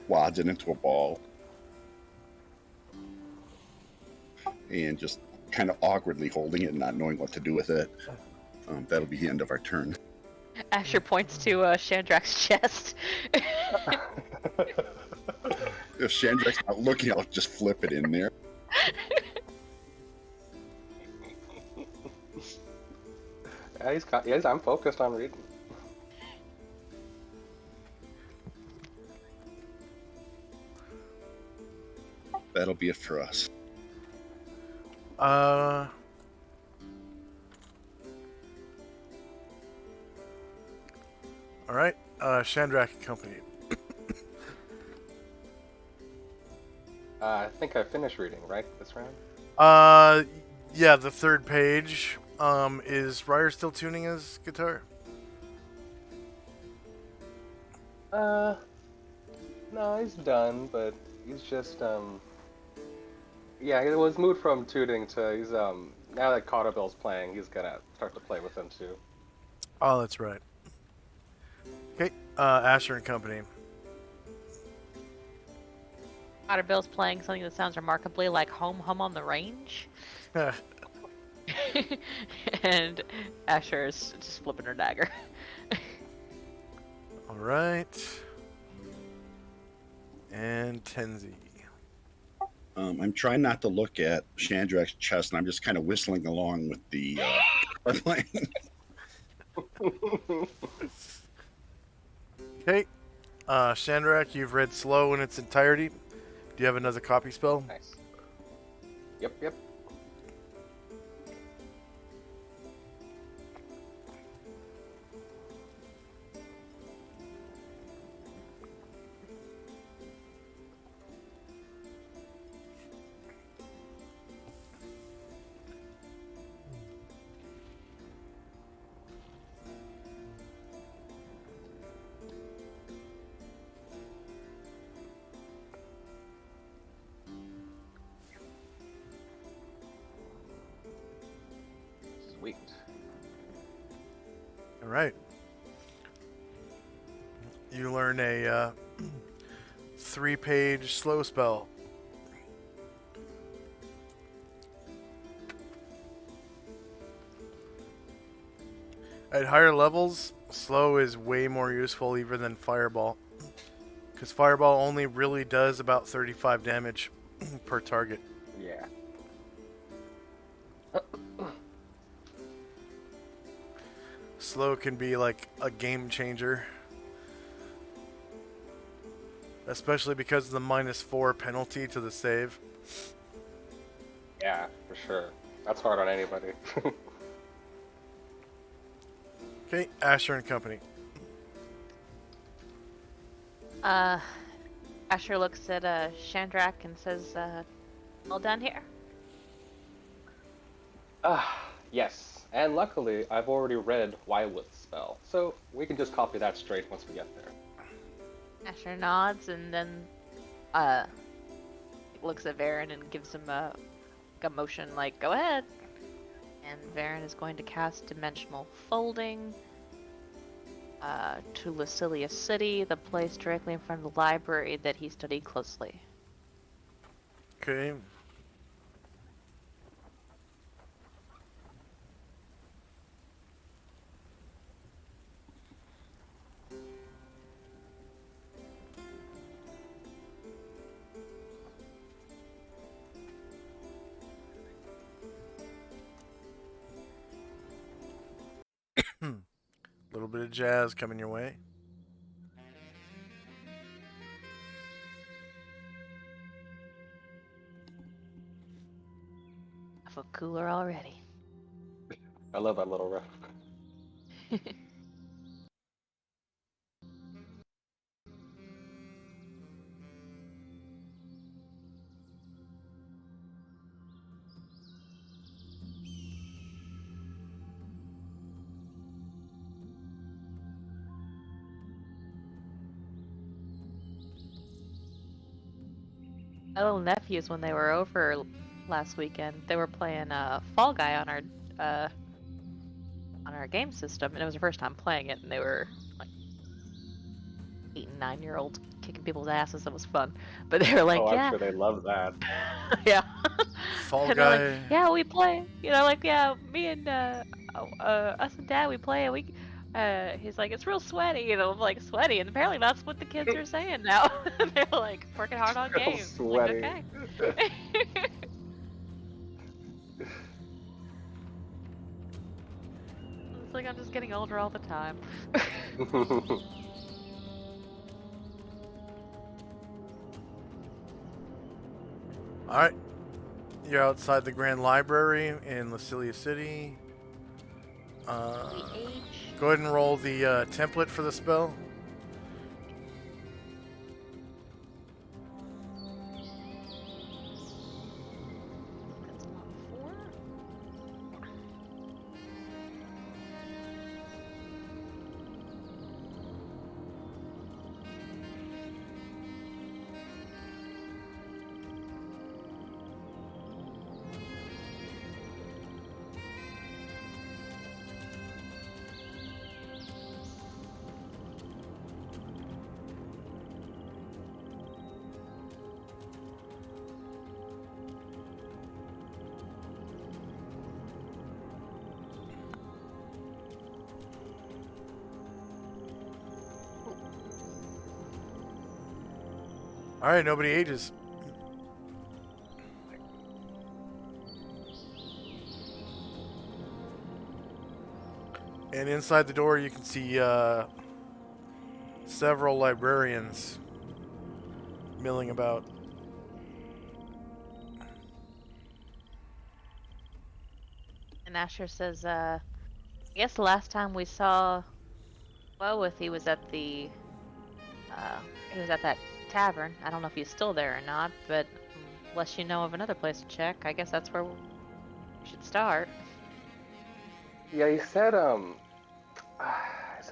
Speaker 3: wads it into a ball, and just kind of awkwardly holding it and not knowing what to do with it. That'll be the end of our turn.
Speaker 2: Asher points to Shandrak's chest.
Speaker 3: If Shandrak's not looking, I'll just flip it in there.
Speaker 4: Yeah, I'm focused on reading.
Speaker 3: That'll be it for us.
Speaker 1: Alright, Shandrak and company.
Speaker 4: I think I finished reading, right, this round?
Speaker 1: Yeah, the third page. Is Ryer still tuning his guitar?
Speaker 4: No, he's done, but he's just, yeah, it was moved from tuning to, he's, now that Cotterbill's playing, he's gonna start to play with him too.
Speaker 1: Oh, that's right. Okay, Asher and company.
Speaker 2: Otterbill's playing something that sounds remarkably like Home on the Range. And Asher's just flipping her dagger.
Speaker 1: Alright. And Tenzi.
Speaker 3: I'm trying not to look at Shandrak's chest, and I'm just kind of whistling along with the playing.
Speaker 1: Okay. Shandrak, you've read Slow in its entirety. Do you have another copy spell?
Speaker 4: Nice. Yep. Sweet.
Speaker 1: All right. You learn a 3-page slow spell. At higher levels, slow is way more useful even than fireball. Because fireball only really does about 35 damage per target.
Speaker 4: Yeah.
Speaker 1: Slow can be like a game changer. Especially because of the -4 penalty to the save.
Speaker 4: Yeah, for sure. That's hard on anybody.
Speaker 1: Okay, Asher and Company.
Speaker 2: Asher looks at Shandrak and says, all done here?
Speaker 4: Yes. And luckily, I've already read Wylith's spell, so we can just copy that straight once we get there.
Speaker 2: Asher nods and then looks at Varen and gives him a motion like, go ahead. And Varen is going to cast Dimensional Folding to Lucilia City, the place directly in front of the library that he studied closely.
Speaker 1: Okay. A little bit of jazz coming your way.
Speaker 2: I feel cooler already.
Speaker 4: I love that little riff.
Speaker 2: My little nephews, when they were over last weekend, they were playing Fall Guy on our game system, and it was their first time playing it, and they were like 8 and 9-year-olds kicking people's asses. It was fun, but they were like,
Speaker 4: Oh, I'm
Speaker 2: yeah,
Speaker 4: sure they love that.
Speaker 2: yeah.
Speaker 1: Fall
Speaker 2: And they're like,
Speaker 1: Guy.
Speaker 2: yeah, we play. You know, like, yeah, me and us and Dad, we play. And he's like, it's real sweaty. You know, I'm like, sweaty, and apparently that's what the kids are saying now. They're like working hard on
Speaker 4: Real
Speaker 2: games. I'm like,
Speaker 4: sweaty.
Speaker 2: okay. It's like I'm just getting older all the time.
Speaker 1: Alright. You're outside the Grand Library in Lucilia City.
Speaker 2: The age.
Speaker 1: Go ahead and roll the template for the spell.
Speaker 2: That's not 4.
Speaker 1: Alright, nobody ages. And inside the door you can see several librarians milling about.
Speaker 2: And Asher says, I guess the last time we saw Lilith, he was at that tavern. I don't know if he's still there or not, but unless you know of another place to check, I guess that's where we should start.
Speaker 4: Yeah, he said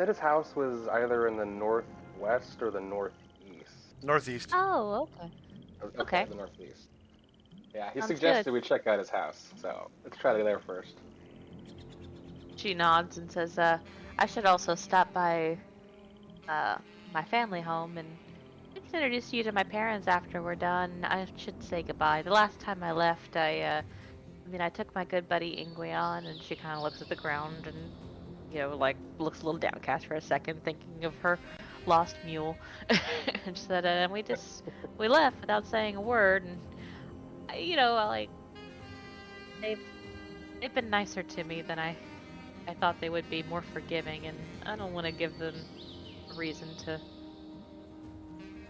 Speaker 4: his house was either in the northwest or the northeast.
Speaker 1: Northeast.
Speaker 2: Oh, okay.
Speaker 4: The northeast. Yeah, he
Speaker 2: Sounds
Speaker 4: suggested
Speaker 2: good.
Speaker 4: we check out his house, so let's try to go there first.
Speaker 2: She nods and says, I should also stop by my family home and introduce you to my parents after we're done. I should say goodbye. The last time I left, I took my good buddy Ingweon, and she kind of looks at the ground and, like, looks a little downcast for a second, thinking of her lost mule. And she said, and we left without saying a word, and, like, they've, they've been nicer to me than I thought they would be, more forgiving, and I don't want to give them a reason to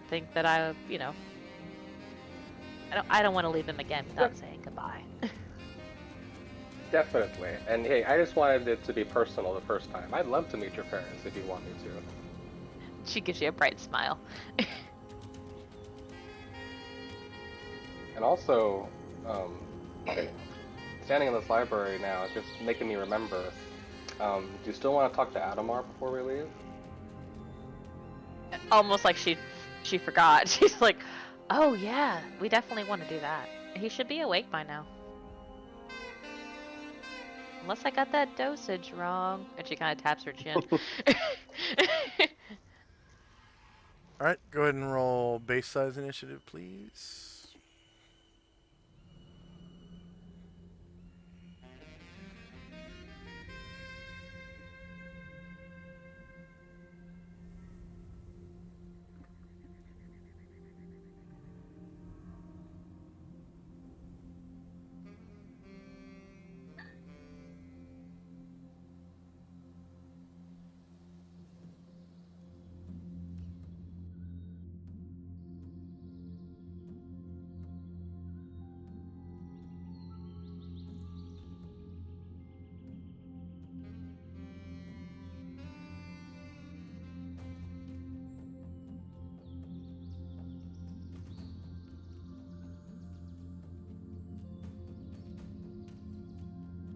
Speaker 2: think that I don't want to leave them again without saying goodbye.
Speaker 4: Definitely. And hey, I just wanted it to be personal the first time. I'd love to meet your parents if you want me to.
Speaker 2: She gives you a bright smile.
Speaker 4: And also, standing in this library now is just making me remember. Do you still want to talk to Adamar before we leave?
Speaker 2: Almost like she forgot. She's like, oh yeah, we definitely want to do that. He should be awake by now. Unless I got that dosage wrong. And she kind of taps her chin.
Speaker 1: Alright, go ahead and roll base size initiative, please.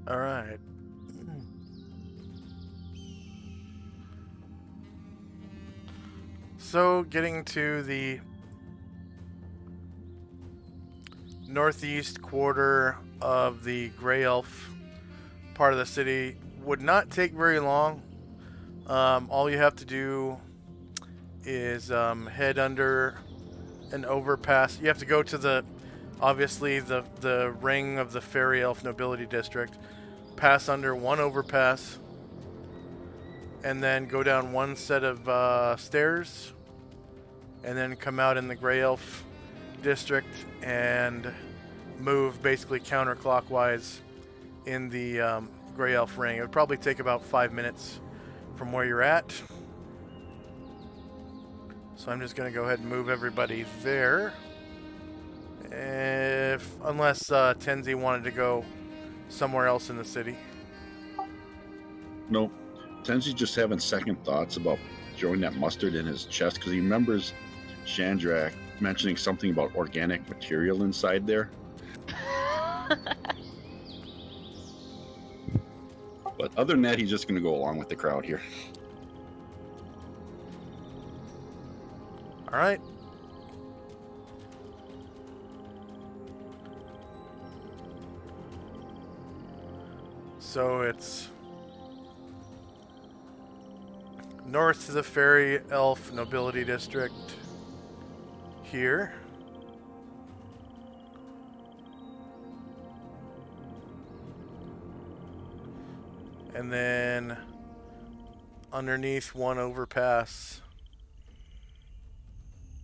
Speaker 1: Alright. So, getting to the northeast quarter of the Grey Elf part of the city would not take very long. All you have to do is head under an overpass. You have to go to obviously the ring of the Fairy Elf Nobility District, pass under one overpass, and then go down one set of stairs, and then come out in the Grey Elf District and move basically counterclockwise in the Grey Elf ring. It would probably take about 5 minutes from where you're at. So I'm just going to go ahead and move everybody there. Unless Tenzi wanted to go somewhere else in the city.
Speaker 3: No, Tenzi's just having second thoughts about throwing that mustard in his chest because he remembers Chandrak mentioning something about organic material inside there. But other than that, he's just going to go along with the crowd here.
Speaker 1: All right. So it's north to the Fairy Elf Nobility District here. And then underneath one overpass,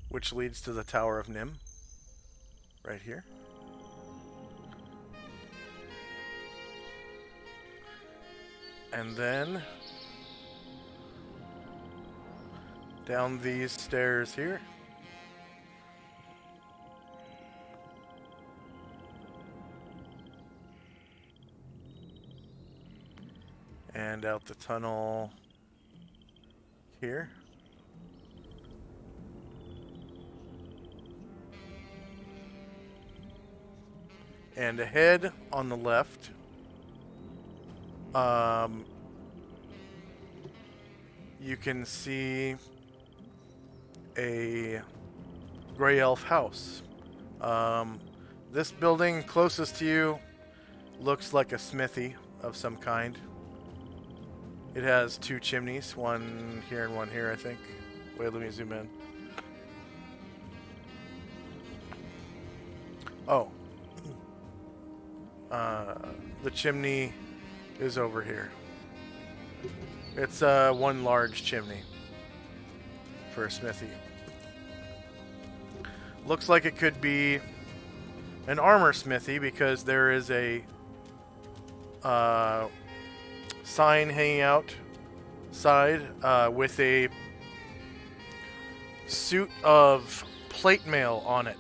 Speaker 1: which leads to the Tower of Nim, right here. And then down these stairs here. And out the tunnel here. And ahead on the left, you can see a Grey Elf house. This building closest to you looks like a smithy of some kind. It has 2 chimneys, one here and one here, I think. Wait, let me zoom in. Oh. The chimney is over here. It's one large chimney for a smithy. Looks like it could be an armor smithy because there is a sign hanging outside with a suit of plate mail on it.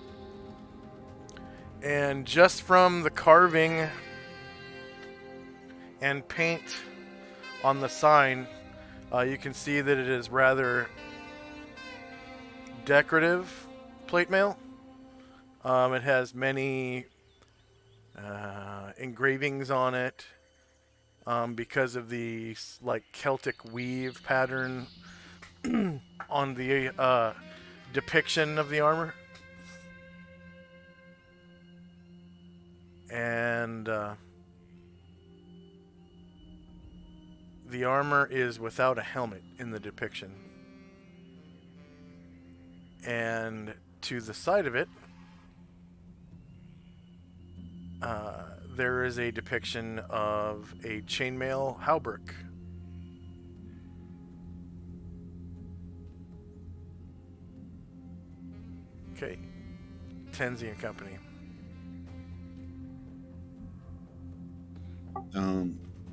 Speaker 1: And just from the carving and paint on the sign, you can see that it is rather decorative plate mail. It has many engravings on it because of the like Celtic weave pattern on the depiction of the armor. And the armor is without a helmet in the depiction. And to the side of it, there is a depiction of a chainmail hauberk. Okay, Tenzi and Company.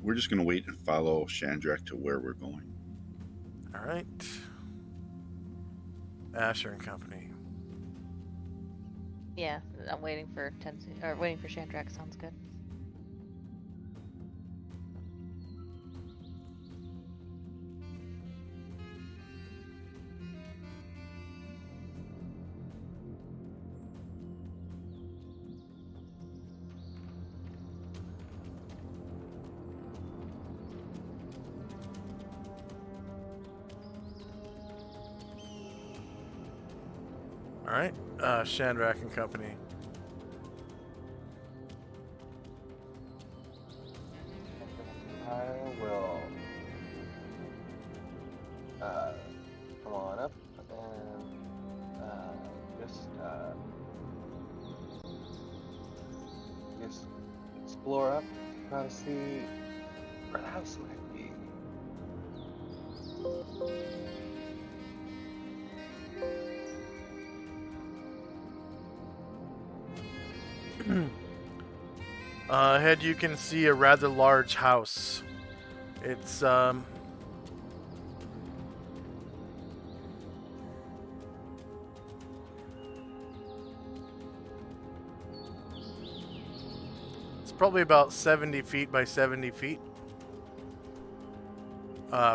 Speaker 3: We're just gonna wait and follow Shandrak to where we're going.
Speaker 1: All right, Asher and Company.
Speaker 2: Yeah, I'm waiting for waiting for Shandrak. Sounds good.
Speaker 1: All right, Shandrak and Company.
Speaker 4: I will come on up and just explore up, try to see where the house might be.
Speaker 1: Ahead you can see a rather large house. It's probably about 70 feet by 70 feet.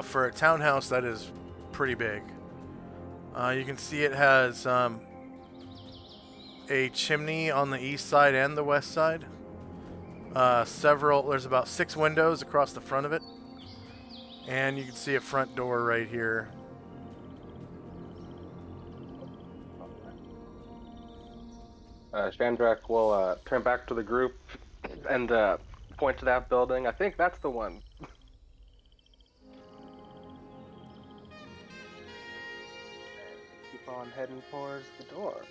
Speaker 1: For a townhouse, that is pretty big. You can see it has a chimney on the east side and the west side. There's about 6 windows across the front of it. And you can see a front door right here.
Speaker 4: Shandrak will turn back to the group and point to that building. I think that's the one. Keep on heading towards the door.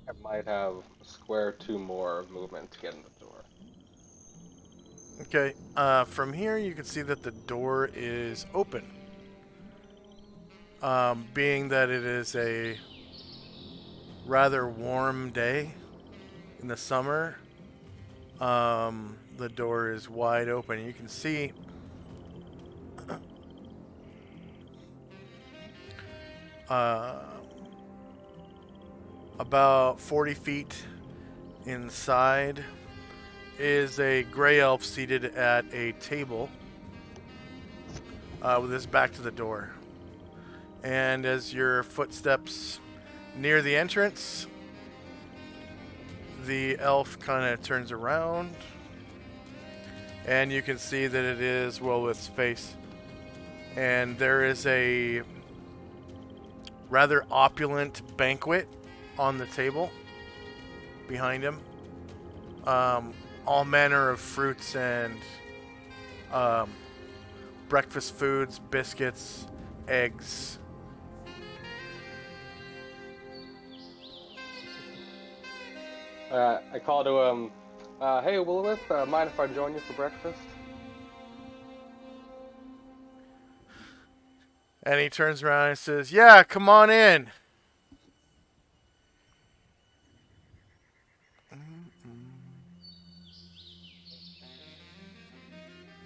Speaker 4: I might have a square 2 more of movement to get in the door.
Speaker 1: Okay, from here you can see that the door is open. Being that it is a rather warm day in the summer, the door is wide open. You can see about 40 feet inside is a gray elf seated at a table with his back to the door. And as your footsteps near the entrance, the elf kind of turns around, and you can see that it is Wilwith's face. and there is a rather opulent banquet on the table behind him. All manner of fruits and breakfast foods, biscuits, eggs.
Speaker 4: I call to him, hey, Woolworth, mind if I join you for breakfast?
Speaker 1: And he turns around and says, "Yeah, come on in."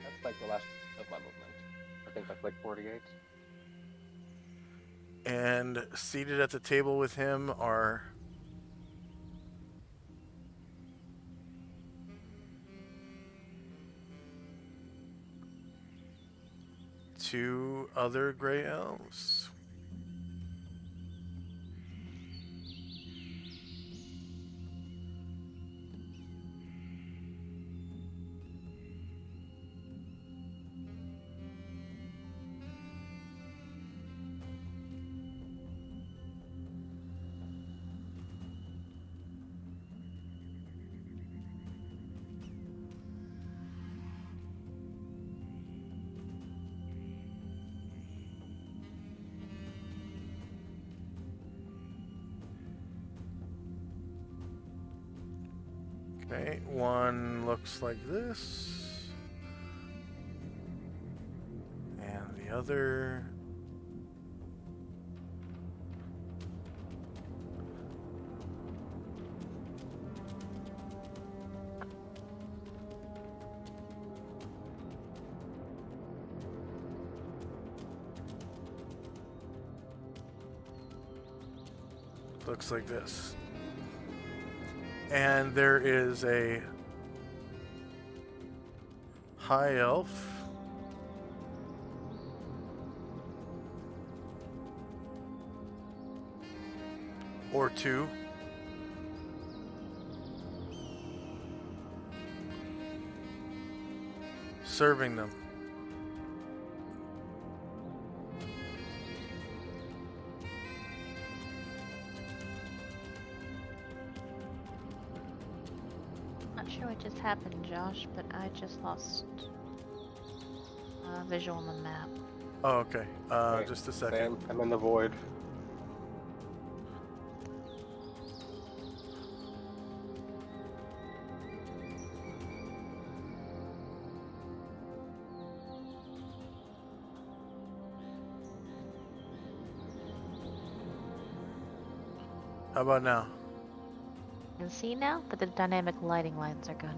Speaker 4: That's like the last of my movement. I think that's like 48.
Speaker 1: And seated at the table with him are two other gray elves. Okay, one looks like this, and the other. Looks like this. And there is a high elf. Or two. Serving them.
Speaker 2: Not sure what just happened, Josh, but I just lost visual on the map.
Speaker 1: Oh, okay. Just a second.
Speaker 4: Same. I'm in the void.
Speaker 1: How about now?
Speaker 2: You can see now, but the dynamic lighting lines are good.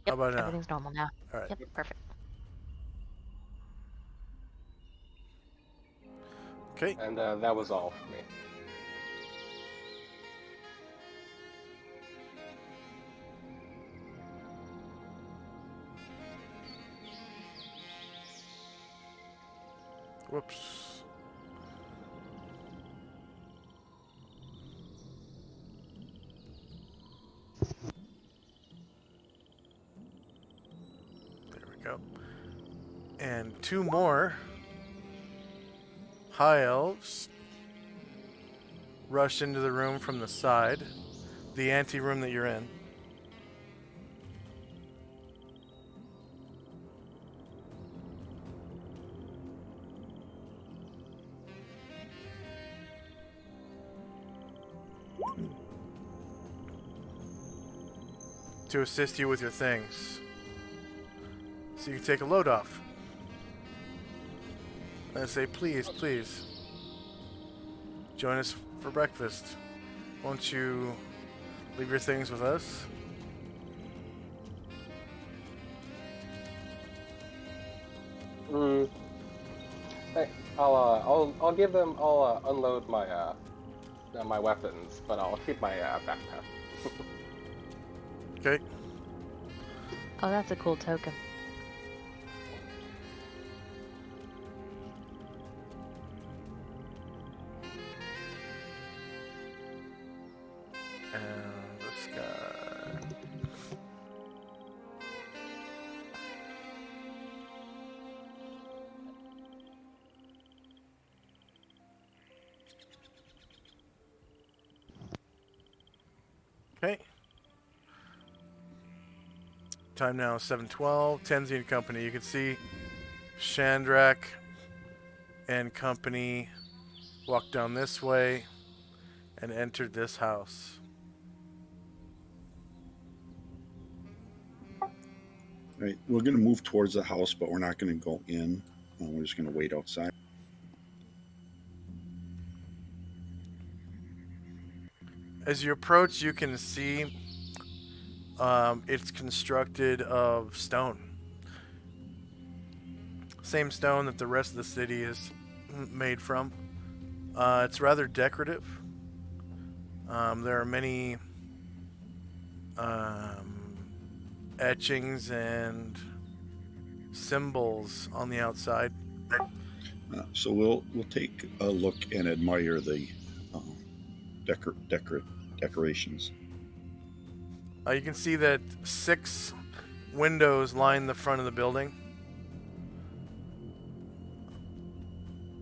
Speaker 1: How about now?
Speaker 2: Everything's normal now.
Speaker 1: All right.
Speaker 2: Yep, perfect.
Speaker 1: Okay.
Speaker 4: And that was all for me.
Speaker 1: Whoops. There we go. And two more high elves rush into the room from the side, the ante-room that you're in. To assist you with your things. So you can take a load off. And I say, please, please, join us for breakfast. Won't you leave your things with us?
Speaker 4: Hey, I'll give them. I'll unload my weapons, but I'll keep my backpack.
Speaker 1: Okay.
Speaker 2: Oh, that's a cool token.
Speaker 1: And this guy. Okay. Time now is 7:12. Tenzi and company. You can see Chandrak and company walked down this way and entered this house.
Speaker 3: Right, we're going to move towards the house, but we're not going to go in. We're just going to wait outside.
Speaker 1: As you approach, you can see it's constructed of stone. Same stone that the rest of the city is made from. It's rather decorative. There are many etchings and symbols on the outside.
Speaker 3: So we'll take a look and admire the decorations.
Speaker 1: You can see that 6 windows line the front of the building.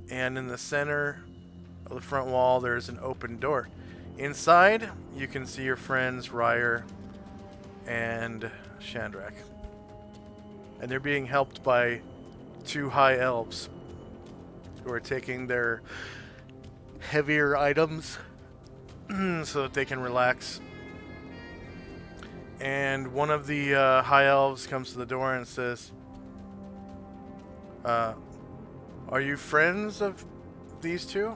Speaker 1: And in the center of the front wall, there's an open door. Inside, you can see your friends Ryer and Chandrak. And they're being helped by 2 high elves who are taking their heavier items so that they can relax. And one of the high elves comes to the door and says, are you friends of these 2?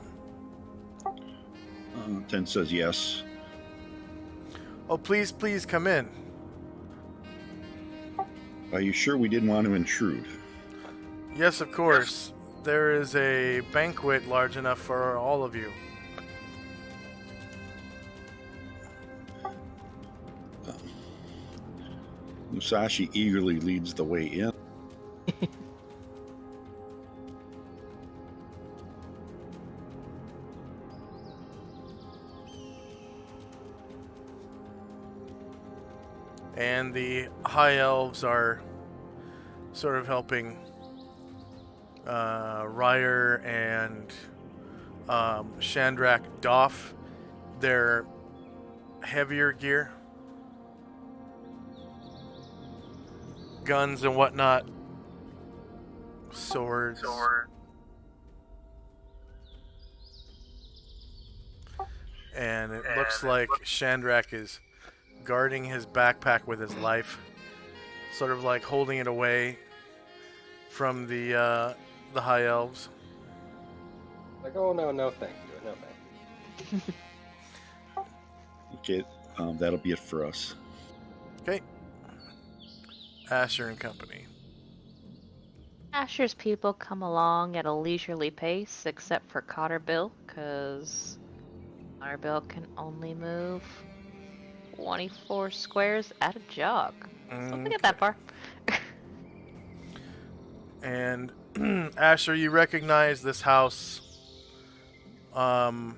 Speaker 3: Ten says yes.
Speaker 1: Oh, please come in.
Speaker 3: Are you sure we didn't want to intrude?
Speaker 1: Yes, of course. There is a banquet large enough for all of you.
Speaker 3: Musashi eagerly leads the way in.
Speaker 1: And the high elves are sort of helping Ryer and Chandrak doff their heavier gear, guns and whatnot, swords. And it looks like Chandrak is guarding his backpack with his life, sort of like holding it away from the high elves.
Speaker 4: Like, oh no, thank you, no thank you.
Speaker 3: Okay, that'll be it for us.
Speaker 1: Okay. Asher and company.
Speaker 2: Asher's people come along at a leisurely pace, except for Cotterbill, because Cotterbill can only move 24 squares at a jog. So we get that far.
Speaker 1: And Asher, you recognize this house as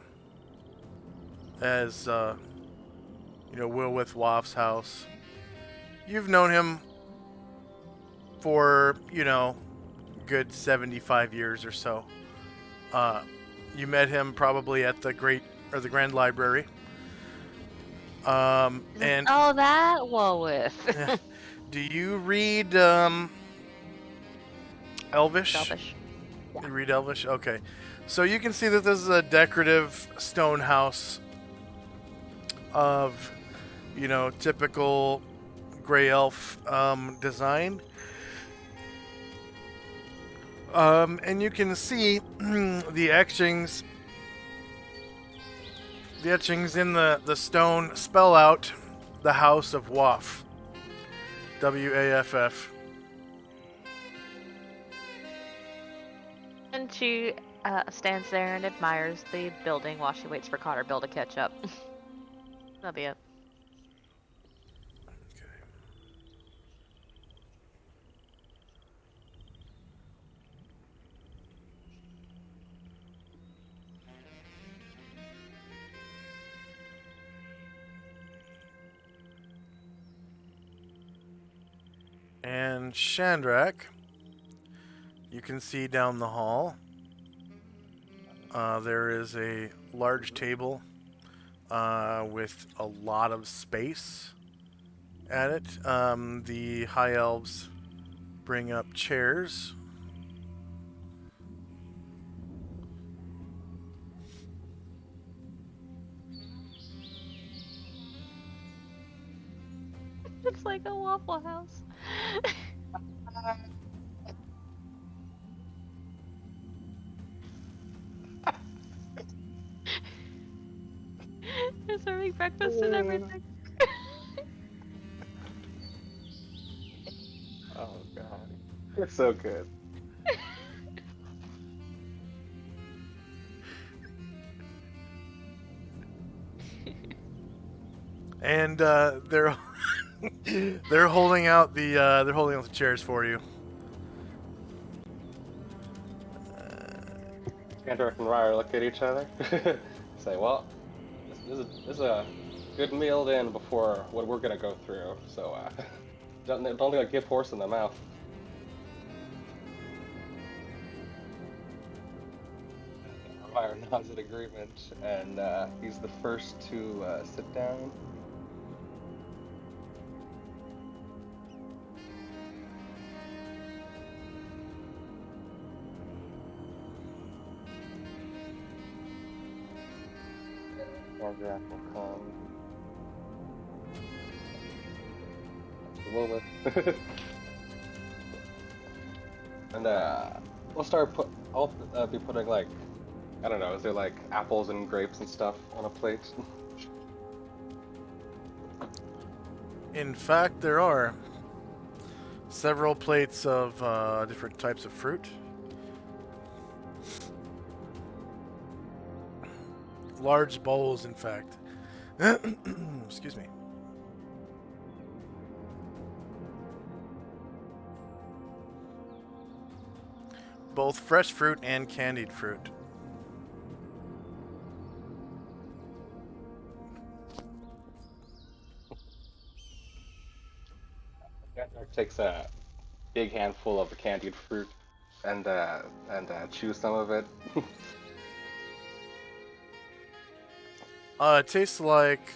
Speaker 1: Wilwith Waff's house. You've known him for, good 75 years or so. You met him probably at the Grand Library. And
Speaker 2: oh, that Woolwith.
Speaker 1: do you read Elvish?
Speaker 2: Selfish. Yeah.
Speaker 1: You read Elvish? Okay. So you can see that this is a decorative stone house of, typical gray elf design. And you can see the etchings. The etchings in the stone spell out the House of Waff. W-A-F-F.
Speaker 2: And she stands there and admires the building while she waits for Cotterbill to catch up. That'll be it.
Speaker 1: And Chandrak, you can see down the hall, there is a large table with a lot of space at it. The high elves bring up chairs.
Speaker 2: It's like a Waffle House. They're serving breakfast and everything.
Speaker 4: Oh god, it's so good.
Speaker 1: And they're they're holding out the chairs for you.
Speaker 4: Shandrak and Ryder look at each other. Say, well, this is a good meal in before what we're gonna go through. So don't like give horse in the mouth. Ryder nods in agreement, and he's the first to sit down. Shandrak will come. Lilith. And we'll start I'll be putting like, I don't know, is there like apples and grapes and stuff on a plate?
Speaker 1: In fact, there are several plates of different types of fruit. Large bowls, in fact. Excuse me. Both fresh fruit and candied fruit.
Speaker 4: Shandrak takes a big handful of the candied fruit and chews some of it.
Speaker 1: It tastes like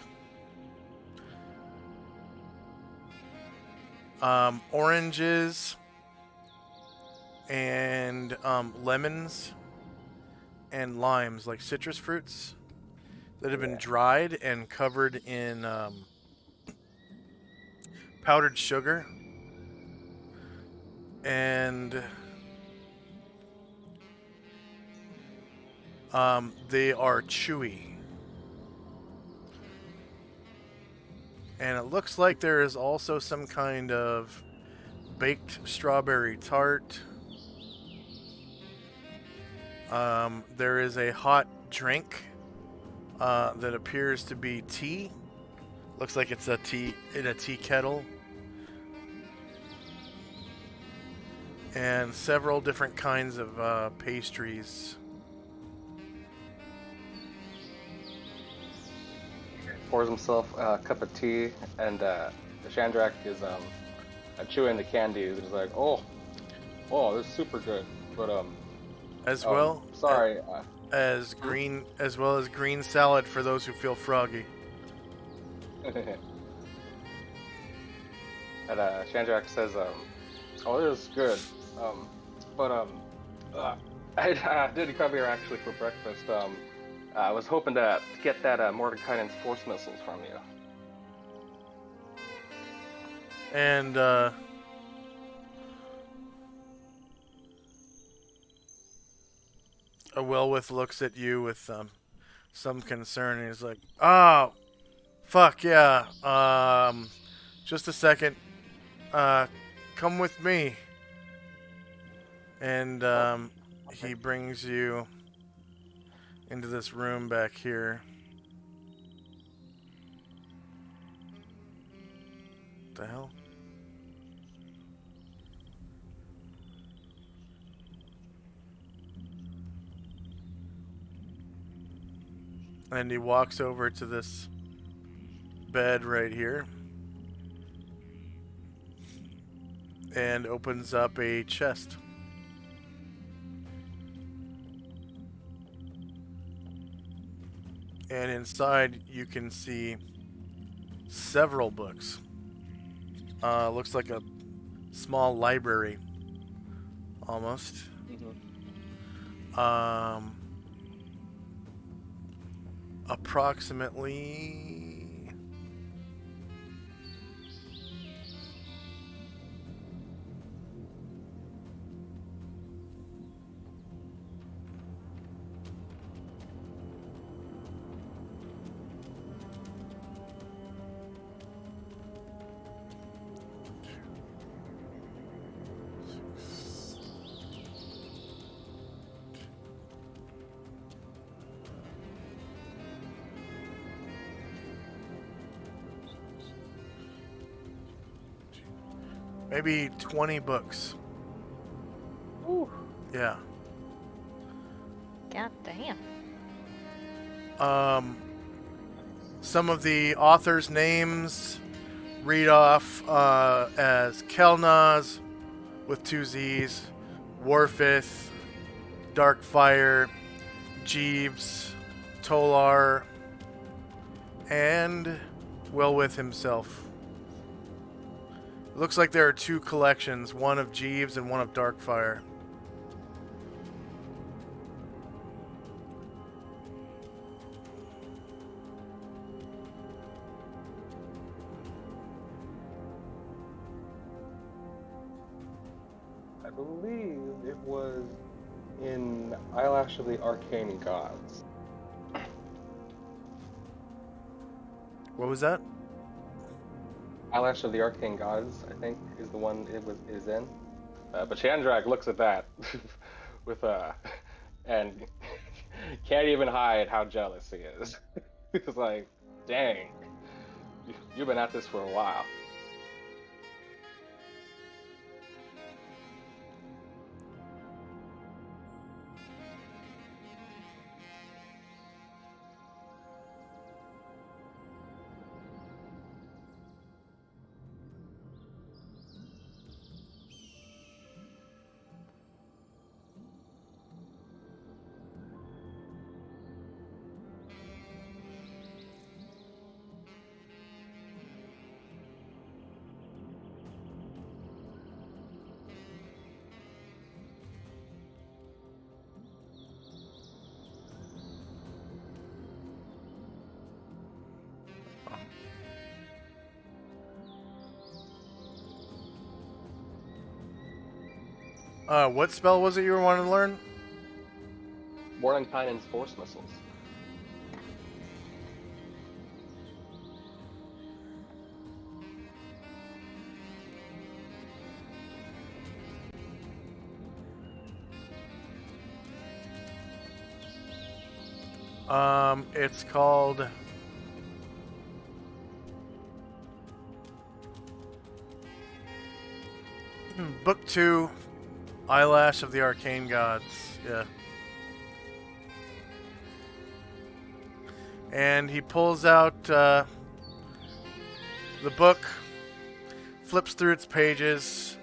Speaker 1: oranges and lemons and limes, like citrus fruits that have been dried and covered in powdered sugar. And they are chewy. And it looks like there is also some kind of baked strawberry tart. There is a hot drink that appears to be tea. Looks like it's a tea in a tea kettle. And several different kinds of pastries.
Speaker 4: Pours himself a cup of tea, and the Shandrak is chewing the candies. He's like, oh, this is super good. But
Speaker 1: As well,
Speaker 4: sorry.
Speaker 1: as green salad for those who feel froggy.
Speaker 4: And Shandrak says, oh, this is good. But I didn't come here actually for breakfast. I was hoping to get that Mordenkainen's force missiles from you.
Speaker 1: And a Wellwith looks at you with some concern, and he's like, "Oh, fuck yeah! Just a second. Come with me." And he brings you into this room back here. What the hell? And he walks over to this bed right here and opens up a chest. and inside you can see several books. Looks like a small library, almost. Um, approximately. Maybe 20 books.
Speaker 4: Ooh.
Speaker 1: Yeah.
Speaker 2: God damn.
Speaker 1: Some of the authors' names read off as Kelnaz with 2 Z's, Warfith, Darkfire, Jeeves, Tolar, and Wellwith himself. It looks like there are 2 collections, one of Jeeves and one of Darkfire.
Speaker 4: I believe it was in Eyelash of the Arcane Gods.
Speaker 1: What was that?
Speaker 4: Eyelash of the Arcane Gods, I think, is the one is in. But Chandrak looks at that with and can't even hide how jealous he is. He's like, "Dang, you've been at this for a while."
Speaker 1: What spell was it you were wanting to learn?
Speaker 4: Mordenkainen's Force Missiles.
Speaker 1: It's called Book 2, Eyelash of the Arcane Gods. Yeah. And he pulls out the book, flips through its pages,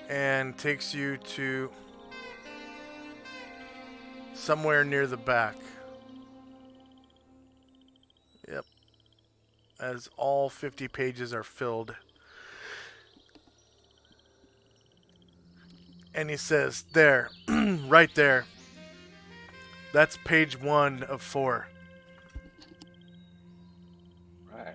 Speaker 1: and takes you to somewhere near the back. Yep. As all 50 pages are filled. And he says, there, right there. That's page 1 of 4.
Speaker 4: Right.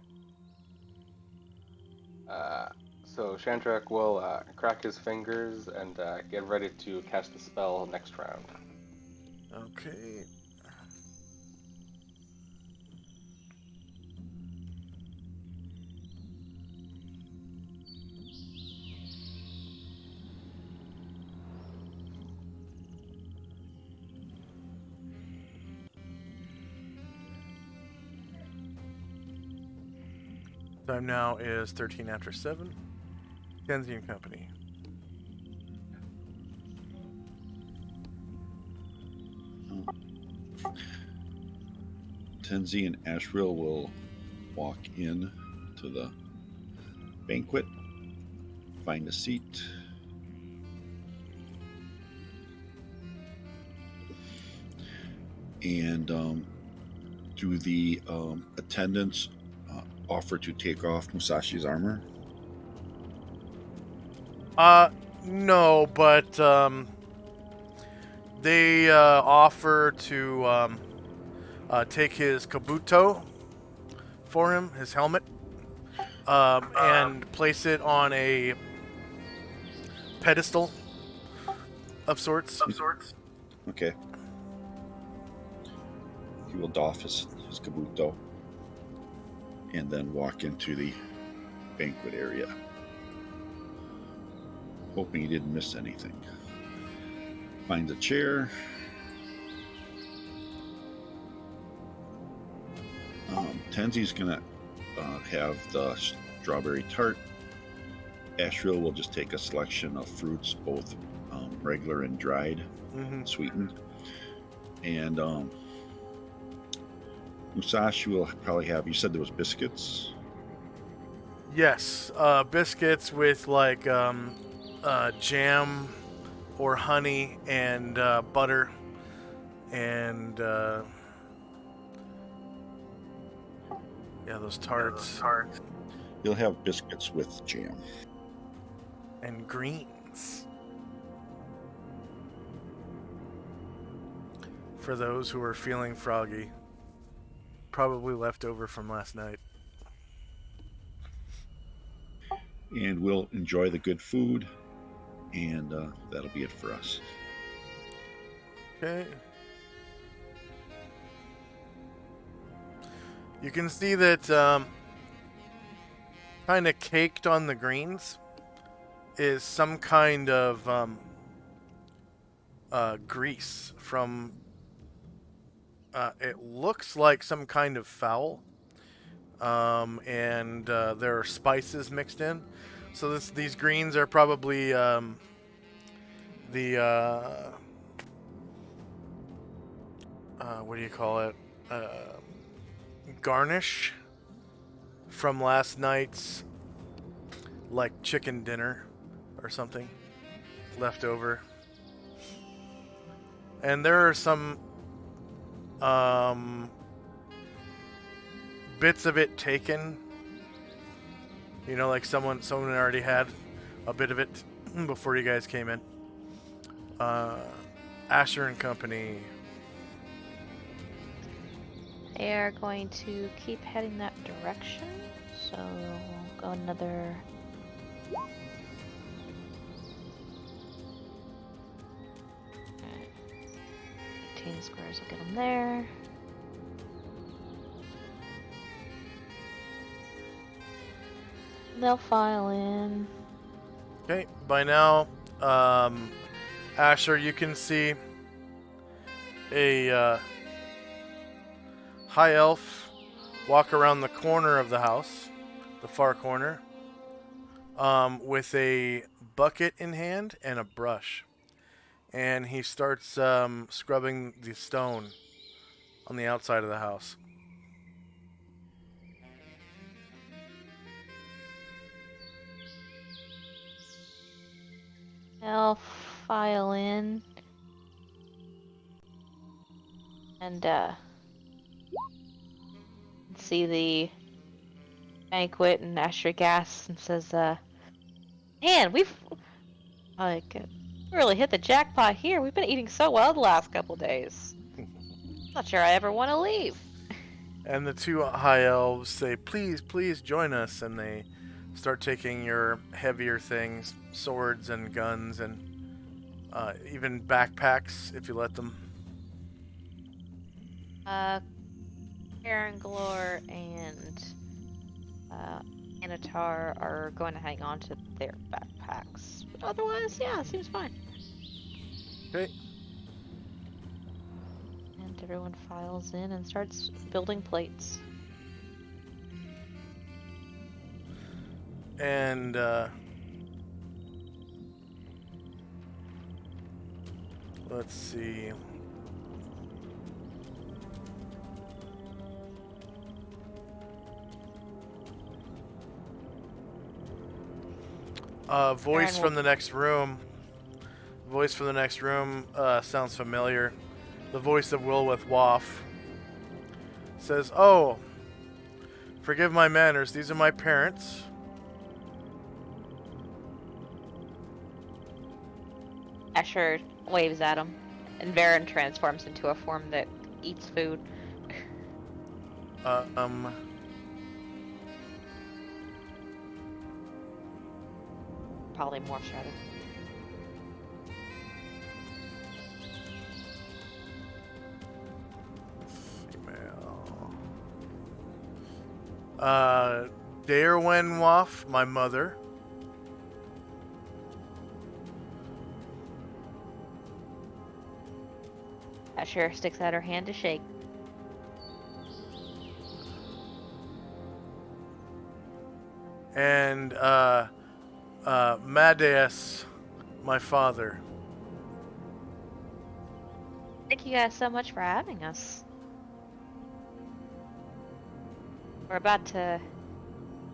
Speaker 4: So Chandrak will crack his fingers and get ready to cast the spell next round.
Speaker 1: Okay. Time now is 13 after 7. Kenzie and Company.
Speaker 3: Tenzi and Asriel will walk in to the banquet, find a seat, and Do the attendants offer to take off Musashi's armor?
Speaker 1: No, but they offer to take his kabuto for him, his helmet, and place it on a pedestal of sorts.
Speaker 3: Okay. He will doff his kabuto and then walk into the banquet area, hoping he didn't miss anything. Finds a chair. Tenzi's gonna have the strawberry tart. Asriel will just take a selection of fruits, both regular and dried, sweetened. And Musashi will probably have, you said there was biscuits?
Speaker 1: Yes, biscuits with like jam or honey and butter and yeah, those tarts.
Speaker 3: He'll have biscuits with jam.
Speaker 1: And greens. For those who are feeling froggy. Probably left over from last night.
Speaker 3: And we'll enjoy the good food, and that'll be it for us.
Speaker 1: Okay. You can see that kind of caked on the greens is some kind of grease from it looks like some kind of fowl, and there are spices mixed in. So these greens are probably the what do you call it? Garnish from last night's like chicken dinner or something left over. And there are some bits of it taken. You know, like someone already had a bit of it before you guys came in. Asher and Company.
Speaker 2: They are going to keep heading that direction, so we'll go another... Okay. 18 squares will get them there. They'll file in.
Speaker 1: Okay, by now, Asher, you can see a high elf walk around the corner of the house, the far corner, with a bucket in hand and a brush. And he starts scrubbing the stone on the outside of the house.
Speaker 2: They'll file in. And, see the banquet, and Asher gasps and says, man, we've, really hit the jackpot here. We've been eating so well the last couple days. Not sure I ever want to leave.
Speaker 1: And the two high elves say, please, please join us. And they start taking your heavier things, swords and guns, and even backpacks, if you let them.
Speaker 2: Karen Glor and Anatar are going to hang on to their backpacks. But otherwise, yeah, it seems fine.
Speaker 1: Okay.
Speaker 2: And everyone files in and starts building plates.
Speaker 1: And let's see. Voice from the next room. Voice from the next room sounds familiar. The voice of Wilwith Waff Says, "Oh, forgive my manners. These are my parents."
Speaker 2: Asher waves at him, and Varen transforms into a form that eats food.
Speaker 1: Um,
Speaker 2: Probably more shredder.
Speaker 1: female. Daerwenwaf, my mother.
Speaker 2: Asher sticks out her hand to shake.
Speaker 1: And Madeus, my father.
Speaker 2: Thank you guys so much for having us. We're about to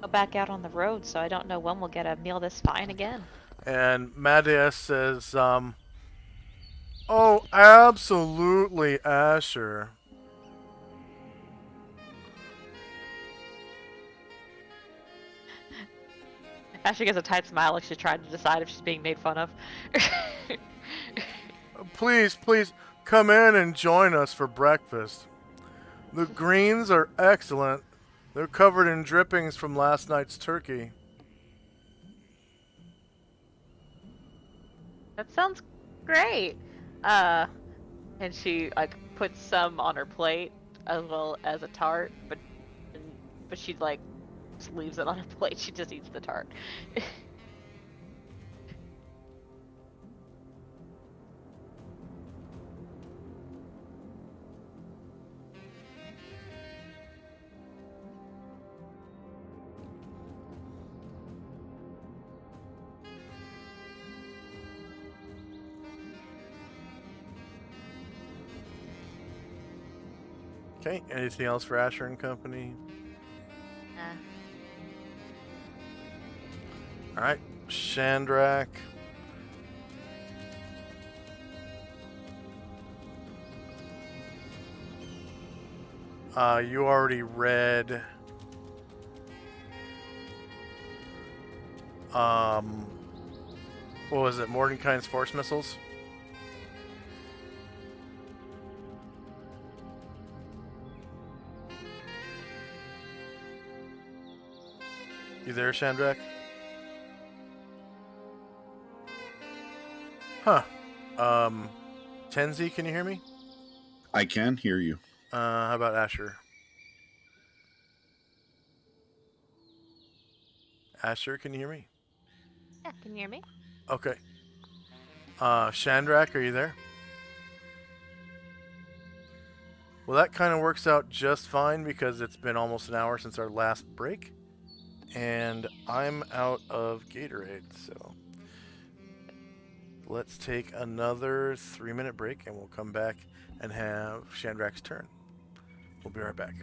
Speaker 2: go back out on the road, so I don't know when we'll get a meal this fine again.
Speaker 1: And Madeus says, "Oh, absolutely, Asher."
Speaker 2: Asher gets a tight smile like she's trying to decide if she's being made fun of.
Speaker 1: Please, please, come in and join us for breakfast. The greens are excellent. They're covered in drippings from last night's turkey.
Speaker 2: That sounds great. And she like puts some on her plate as well as a tart, but she like just leaves it on her plate. She just eats the tart.
Speaker 1: Okay, anything else for Asher and company? Alright, Shandrak. You already read what was it, Mordenkainen's force missiles? You there, Shandrak? Huh. Tenzi, can you hear me?
Speaker 3: I can hear you.
Speaker 1: How about Asher? Asher, can you hear me?
Speaker 2: Yeah, can you hear me?
Speaker 1: Okay. Shandrak, are you there? Well, that kind of works out just fine because it's been almost an hour since our last break. And I'm out of Gatorade, so let's take another 3-minute break and we'll come back and have Shandrak's turn. We'll be right back.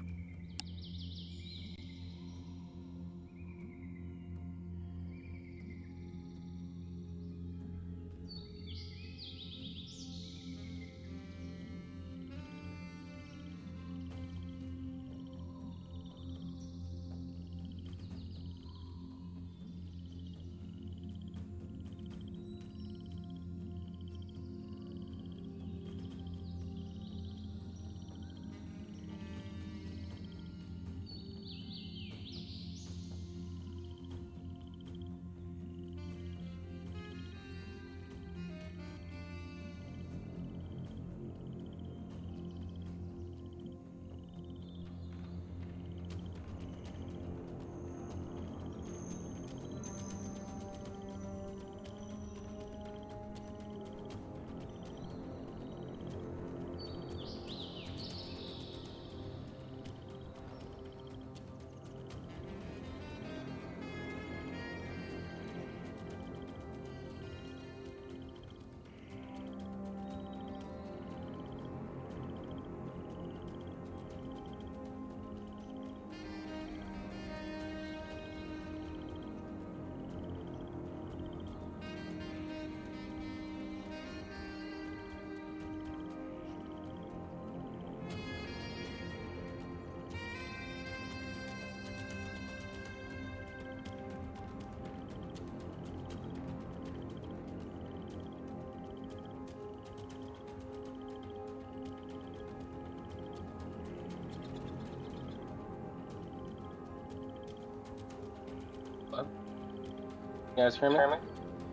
Speaker 4: You guys hear me?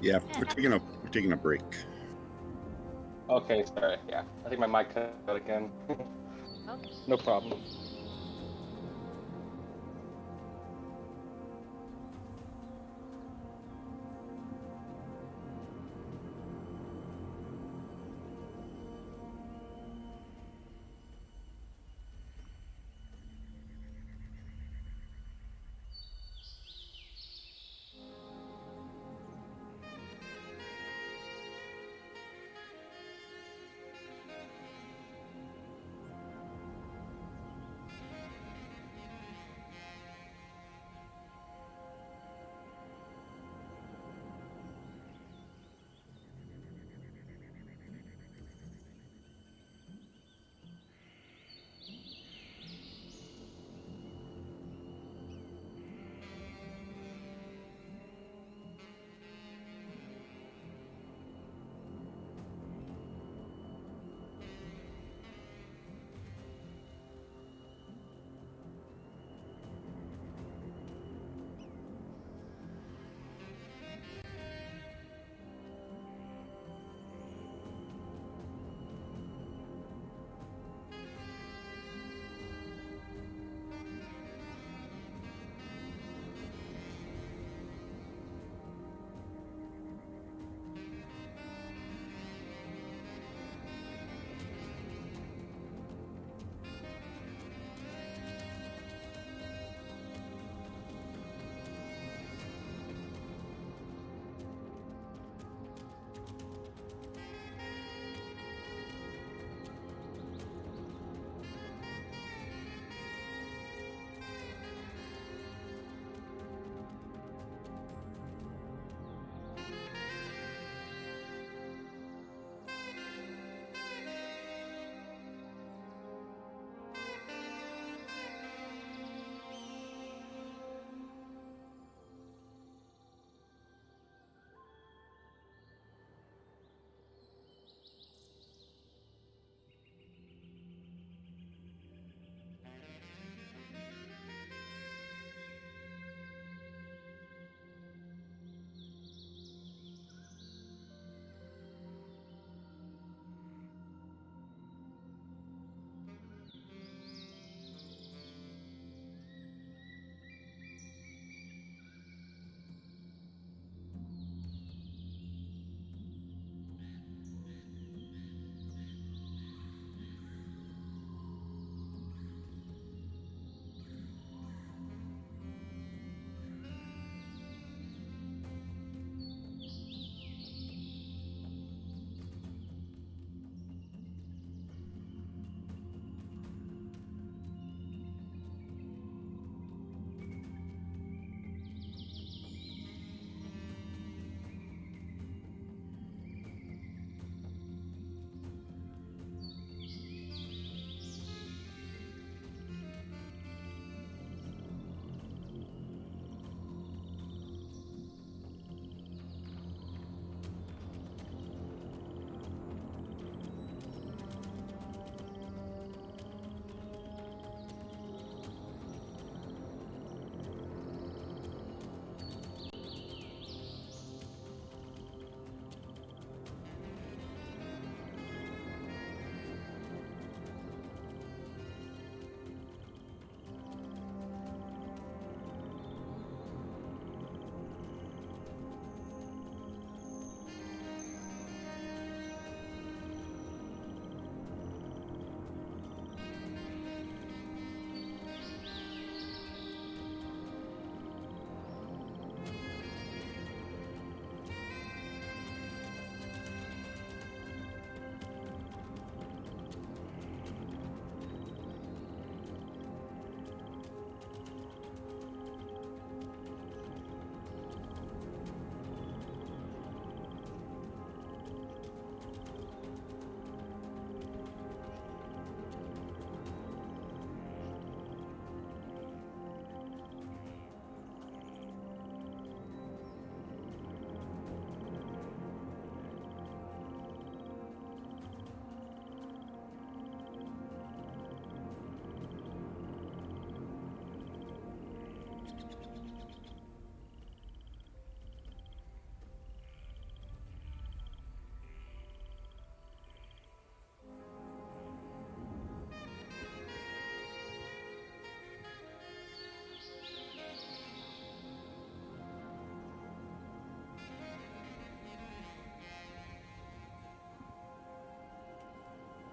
Speaker 3: Yeah,
Speaker 2: Yeah.
Speaker 3: we're taking a break.
Speaker 4: Okay, sorry. Yeah, I think my mic cut out again.
Speaker 2: Oops.
Speaker 4: No problem.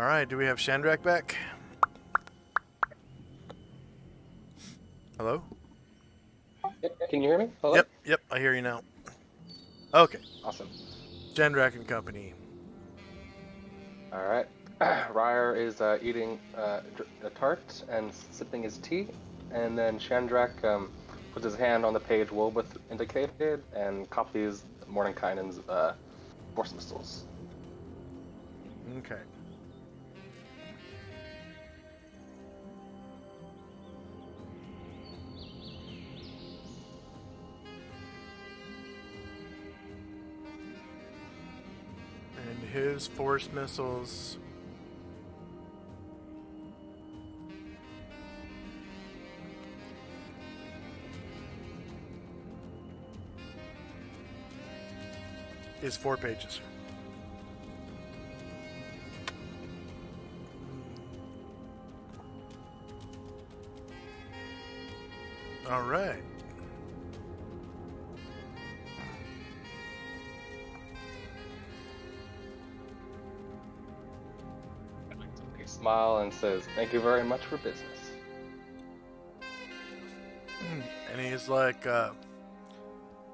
Speaker 1: All right, do we have Shandrak back? Hello?
Speaker 4: Yep, can you hear me? Hello?
Speaker 1: Yep, I hear you now. Okay,
Speaker 4: Awesome.
Speaker 1: Shandrak and Company.
Speaker 4: All right. Ryer is eating a tart and sipping his tea, and then Chandrak puts his hand on the page Wilbeth indicated and copies Mordenkainen's force missiles.
Speaker 1: Okay. And his force missiles. Is 4 pages. All right.
Speaker 4: He smiles and says, "Thank you very much for business."
Speaker 1: And he's like,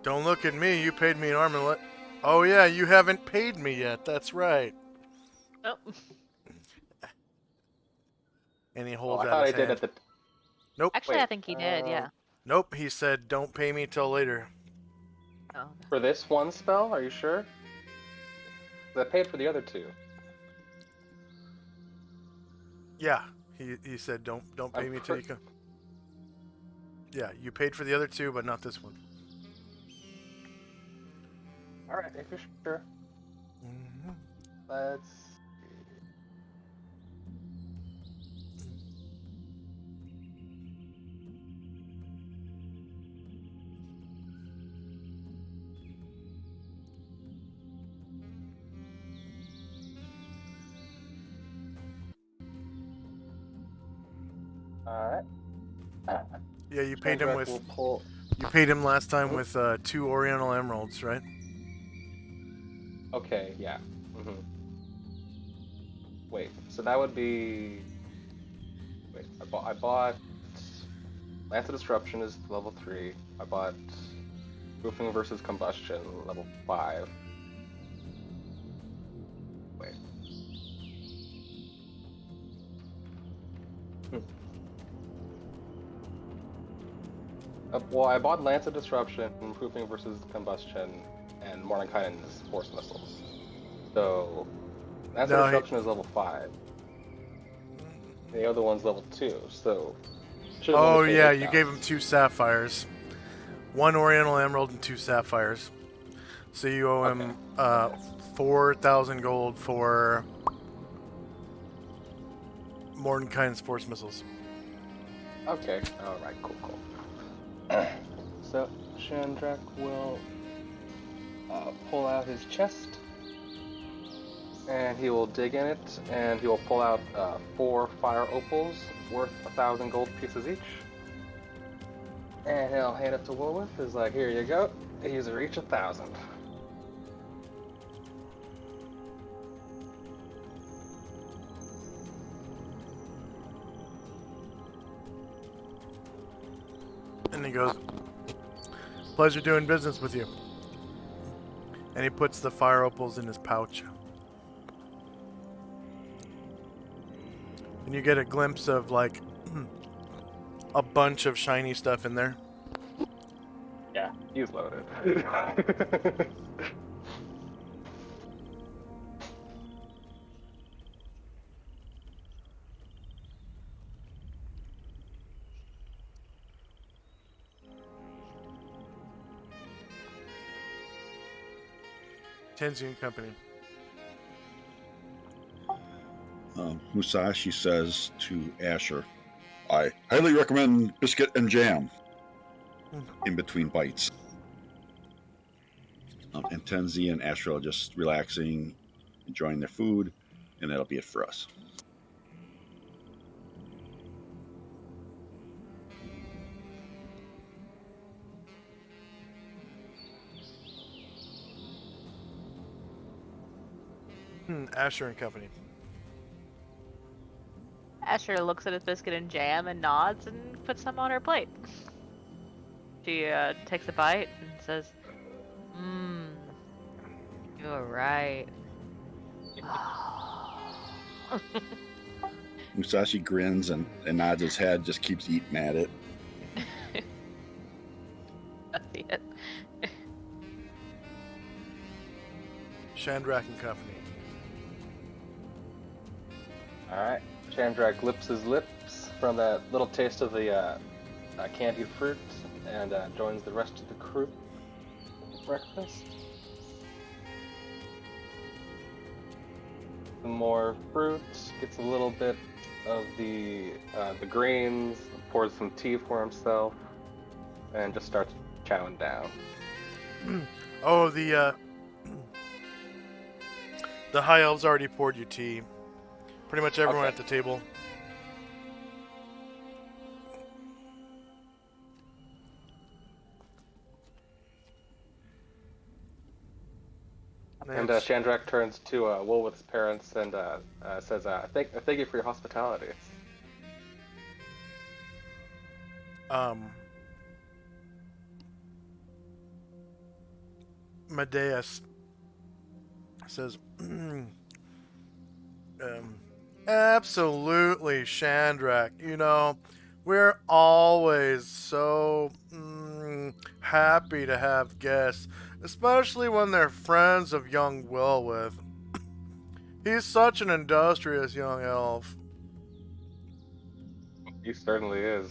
Speaker 1: don't look at me. You paid me an arm and let. Oh, yeah, you haven't paid me yet. That's right.
Speaker 2: Oh.
Speaker 1: And he
Speaker 4: Oh,
Speaker 1: holds
Speaker 4: I
Speaker 1: out
Speaker 4: thought I
Speaker 1: his
Speaker 4: did
Speaker 1: hand.
Speaker 4: at the.
Speaker 1: Nope.
Speaker 2: Actually, I
Speaker 4: Wait,
Speaker 2: think he did. Yeah.
Speaker 1: Nope. He said, don't pay me till later.
Speaker 2: Oh.
Speaker 4: For this one spell, are you sure? I paid for the other two.
Speaker 1: Yeah. He said, don't pay me till you come. Yeah, you paid for the other 2, but not this one.
Speaker 4: All right, if you're sure.
Speaker 1: Mm-hmm.
Speaker 4: Let's. All right.
Speaker 1: Yeah, you paid him with.
Speaker 4: Will pull.
Speaker 1: You paid him last time with 2 Oriental Emeralds, right?
Speaker 4: Okay, yeah. Wait, so that would be. Wait, I bought. Lance of Disruption is level 3. I bought Roofing versus Combustion, level 5. Wait. Well, I bought Lance of Disruption, Roofing versus Combustion, and Mordenkainen's Force Missiles. So, Lance of Disruption is level 5. The other one's level 2, so...
Speaker 1: Oh, yeah, you gave him 2 sapphires. 1 Oriental Emerald and 2 sapphires. So you owe him 4,000 gold for Mordenkainen's Force Missiles.
Speaker 4: Okay, alright, cool. So, Chandrak will pull out his chest, and he will dig in it, and he will pull out 4 fire opals worth 1,000 gold pieces each. And he'll hand it to Woolworth. He's like, here you go. These are each 1,000.
Speaker 1: And he goes, pleasure doing business with you. And he puts the fire opals in his pouch. And you get a glimpse of, like, a bunch of shiny stuff in there.
Speaker 4: Yeah, he's loaded.
Speaker 1: Tenzi and Company.
Speaker 3: Musashi says to Asher, I highly recommend biscuit and jam in between bites. And Tenzi and Asher are just relaxing, enjoying their food, and that'll be it for us.
Speaker 1: Asher and Company.
Speaker 2: Asher looks at his biscuit and jam and nods and puts some on her plate. She takes a bite and says, "Mmm, you're right."
Speaker 3: Musashi grins and nods his head, just keeps eating at it.
Speaker 2: That's it.
Speaker 1: Shandrak and Company.
Speaker 4: Alright. Chandrak lips his lips from that little taste of the candied fruit and joins the rest of the crew for breakfast. Some more fruit, gets a little bit of the greens, pours some tea for himself, and just starts chowing down.
Speaker 1: Oh, the high elves already poured you tea. Pretty much everyone
Speaker 4: Okay.
Speaker 1: at the table.
Speaker 4: And
Speaker 1: Nice.
Speaker 4: Chandrak turns to Woolwith's parents and says, thank you for your hospitality.
Speaker 1: Medeus says, absolutely, Shandrak. You know, we're always so happy to have guests, especially when they're friends of young Wilwith. He's such an industrious young elf.
Speaker 4: He certainly is.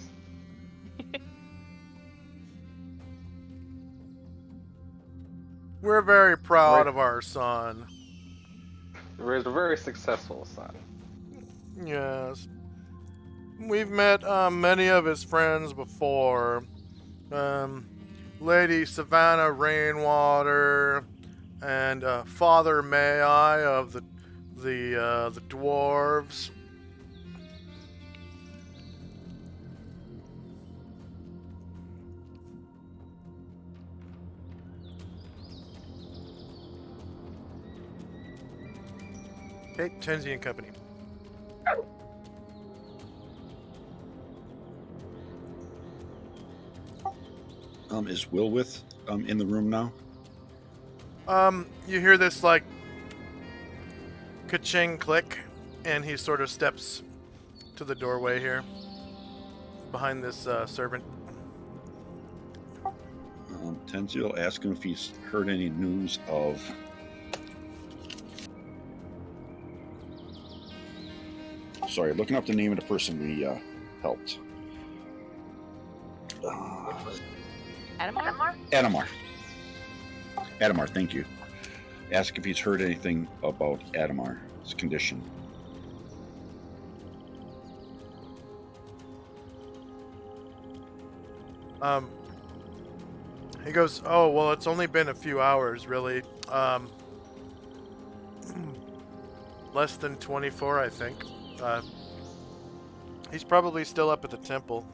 Speaker 1: We're very proud of our son.
Speaker 4: Raised a very successful son.
Speaker 1: Yes. We've met many of his friends before. Lady Savannah Rainwater and Father May I of the dwarves. Okay, Tenzi and Company.
Speaker 3: Is Wilwith in the room now?
Speaker 1: You hear this like ka-ching click, and he sort of steps to the doorway here behind this servant.
Speaker 3: Tenzi will ask him if he's heard any news of looking up the name of the person we helped.
Speaker 2: Adamar?
Speaker 3: Adamar, thank you. Ask if he's heard anything about Adamar's condition.
Speaker 1: He goes, oh, well, it's only been a few hours, really. Less than 24, I think. He's probably still up at the temple.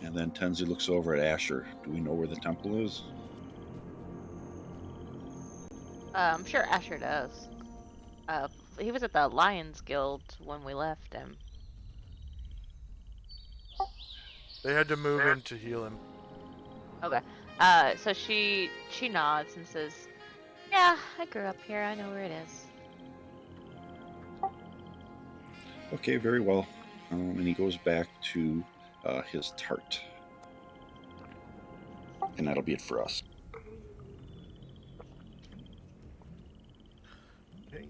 Speaker 3: And then Tenzi looks over at Asher. Do we know where the temple is?
Speaker 2: I'm sure Asher does. He was at the Lions Guild when we left him.
Speaker 1: They had to move in to heal him.
Speaker 2: Okay. So she nods and says, "Yeah, I grew up here. I know where it is."
Speaker 3: Okay, very well. And he goes back to his tart. And that'll be it for us.
Speaker 1: Okay.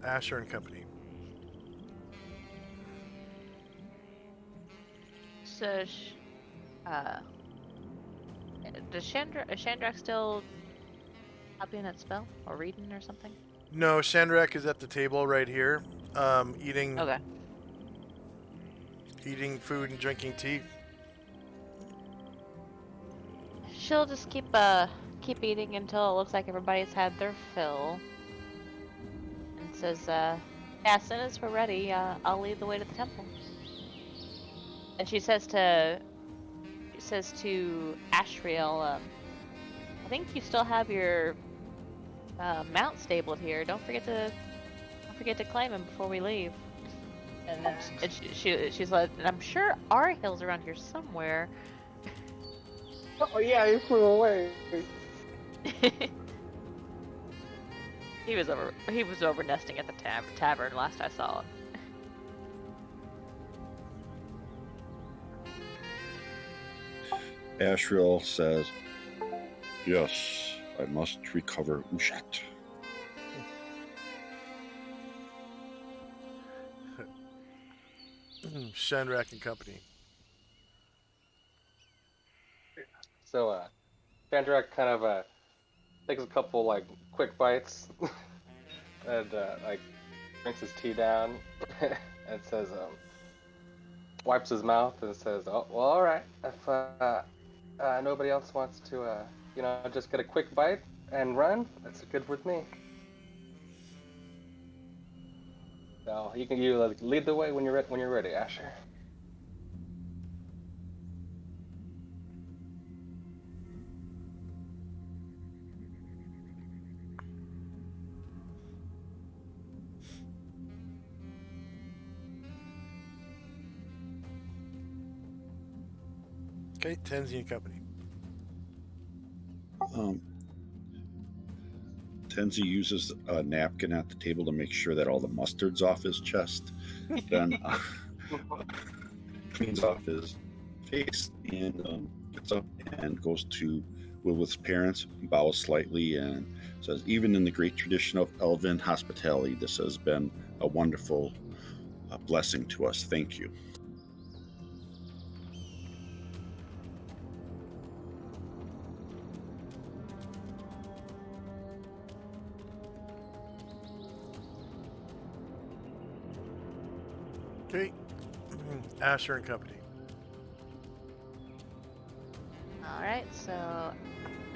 Speaker 1: Asher and Company.
Speaker 2: So, does Shandrak still copying that spell or reading or something?
Speaker 1: No, Shandrak is at the table right here, eating
Speaker 2: Okay.
Speaker 1: eating food and drinking tea.
Speaker 2: She'll just keep eating until it looks like everybody's had their fill. And says, "Yeah, as soon as we're ready, I'll lead the way to the temple." And she says to says to Ashriel, I think you still have your mount stabled here. Don't forget to claim him before we leave. And then she's like, and I'm sure Arhill's around here somewhere.
Speaker 4: Oh yeah, he flew away.
Speaker 2: He was over nesting at the tavern last I saw him.
Speaker 3: Ashriel says, "Yes, I must recover Ushat."
Speaker 1: Shandrak and Company.
Speaker 4: So, Sandrak kind of takes a couple like quick bites and like drinks his tea down and says, wipes his mouth and says, "Oh, well, all right. If nobody else wants to, just get a quick bite and run, that's good with me." So you lead the way when you're ready, Asher.
Speaker 1: Okay, Tenzi and Company.
Speaker 3: Tenzi uses a napkin at the table to make sure that all the mustard's off his chest. Then cleans off his face and gets up and goes to Wilwith's parents, bows slightly, and says, "Even in the great tradition of elven hospitality, this has been a wonderful blessing to us. Thank you."
Speaker 1: Okay, Asher and Company.
Speaker 2: Alright, so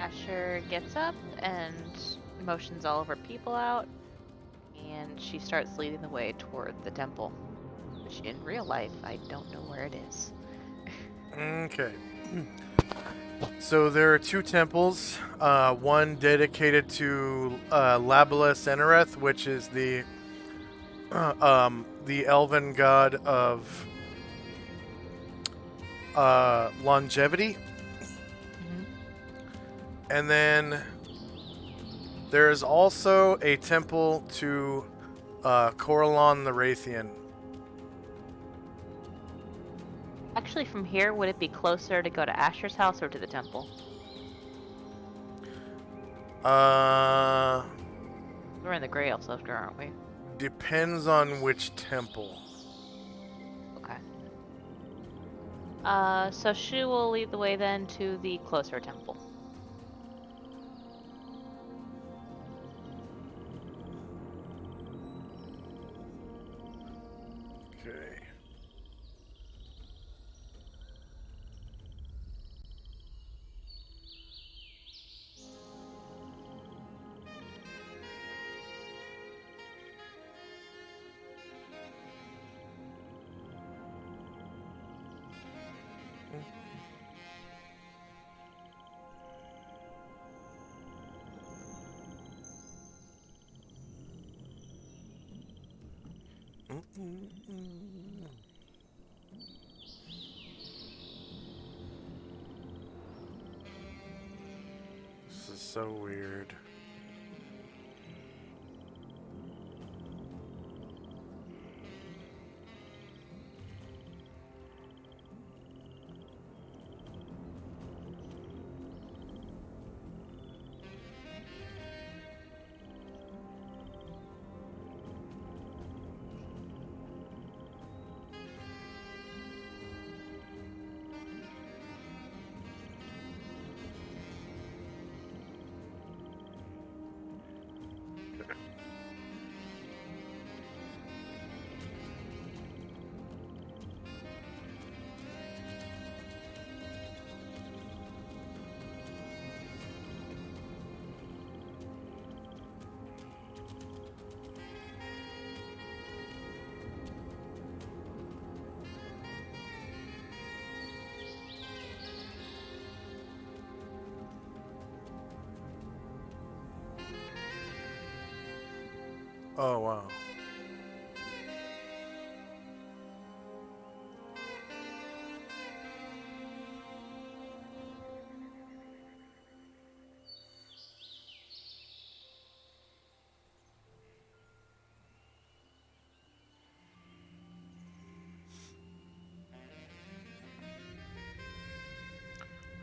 Speaker 2: Asher gets up and motions all of her people out, and she starts leading the way toward the temple. Which in real life, I don't know where it is.
Speaker 1: Okay. So there are two temples, one dedicated to Labala Senereth, which is the elven god of longevity. And then there is also a temple to Coralon the Raytheon.
Speaker 2: Actually, from here, would it be closer to go to Asher's house or to the temple? We're in the Grey Elf Sector, aren't we?
Speaker 1: Depends on which temple.
Speaker 2: Okay. So she will lead the way then to the closer temple.
Speaker 1: Okay. This is so weird. Oh, wow.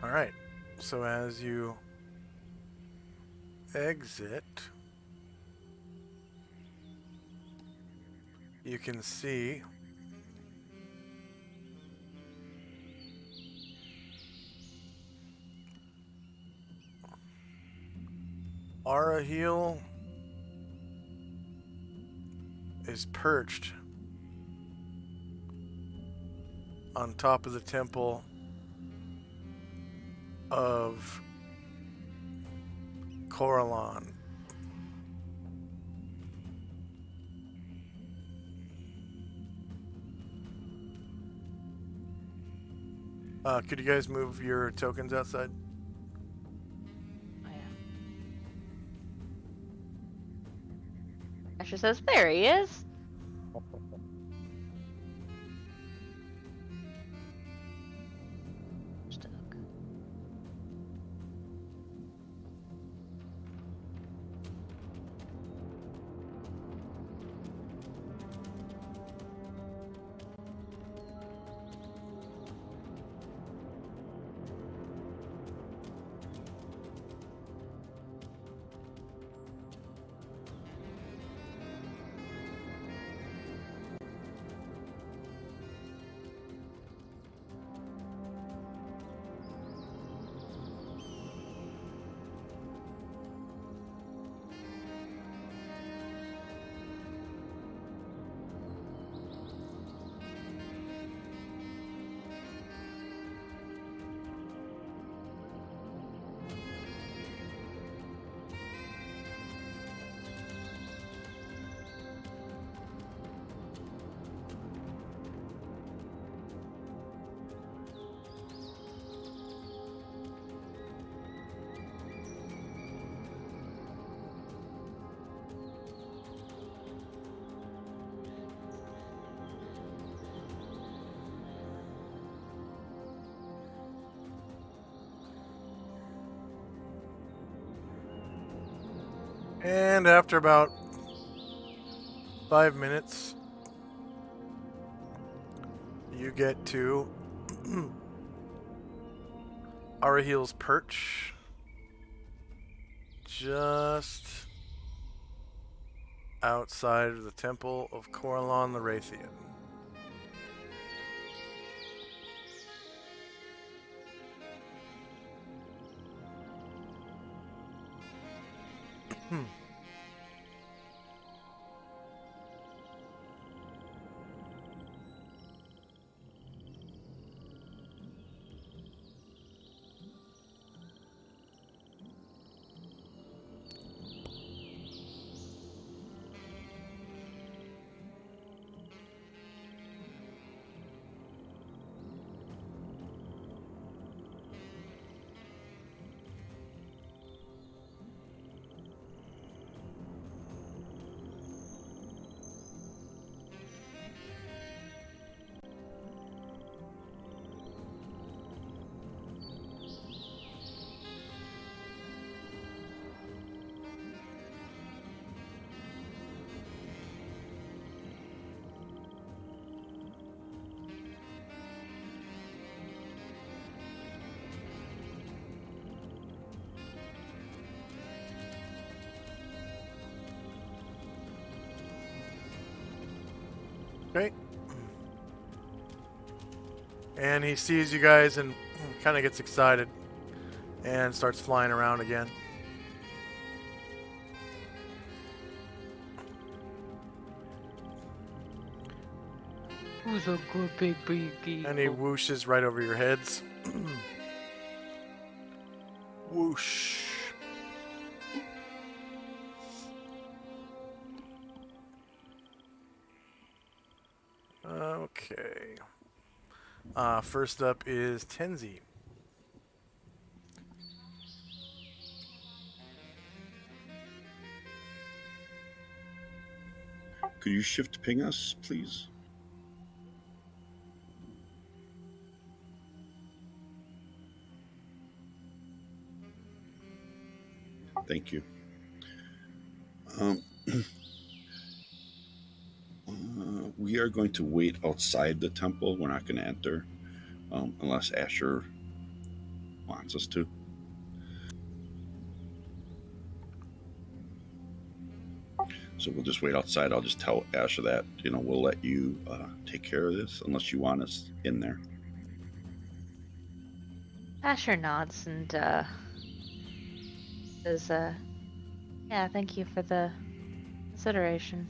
Speaker 1: All right. So as you exit, you can see Arahil is perched on top of the temple of Coralon. Could you guys move your tokens outside?
Speaker 2: Oh, yeah. Asher says, there he is. Stuck.
Speaker 1: And after about 5 minutes, you get to Arahil's perch, just outside of the temple of Coralon the Raythean. Okay. And he sees you guys and kind of gets excited and starts flying around again.
Speaker 2: Who's a good big big
Speaker 1: And he whooshes right over your heads. Whoosh. Okay. First up is Tenzi.
Speaker 3: Could you shift ping us, please? Thank you. We are going to wait outside the temple. We're not going to enter unless Asher wants us to. So we'll just wait outside. I'll just tell Asher that, we'll let you take care of this unless you want us in there.
Speaker 2: Asher nods and says, yeah, thank you for the consideration.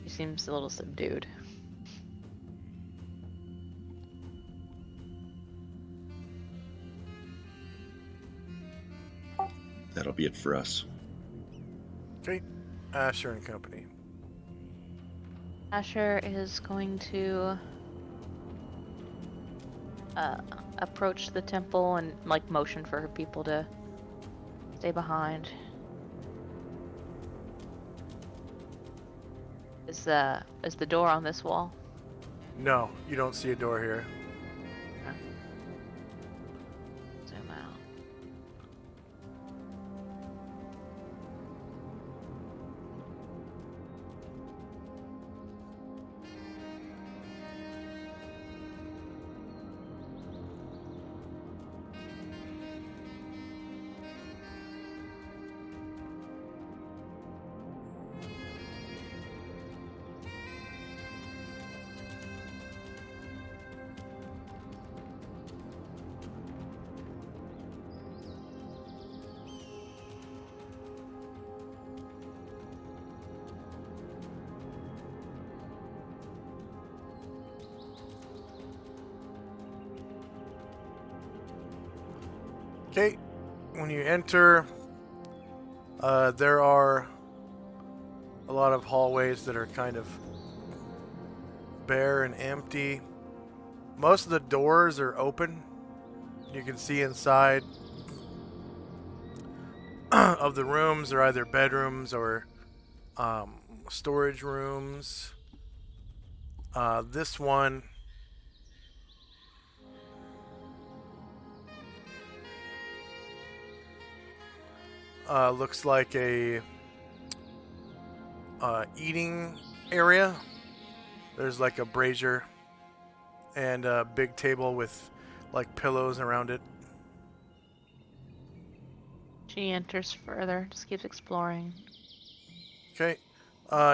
Speaker 2: He seems a little subdued.
Speaker 3: That'll be it for us.
Speaker 1: Okay, Asher and company.
Speaker 2: Asher is going to approach the temple and motion for her people to stay behind. Is the door on this wall?
Speaker 1: No, you don't see a door here.
Speaker 2: No. Zoom out.
Speaker 1: Okay, when you enter, there are a lot of hallways that are kind of bare and empty. Most of the doors are open. You can see inside of the rooms are either bedrooms or storage rooms. This one looks like a eating area. There's like a brazier and a big table with pillows around it.
Speaker 2: She enters further, just keeps exploring.
Speaker 1: Okay.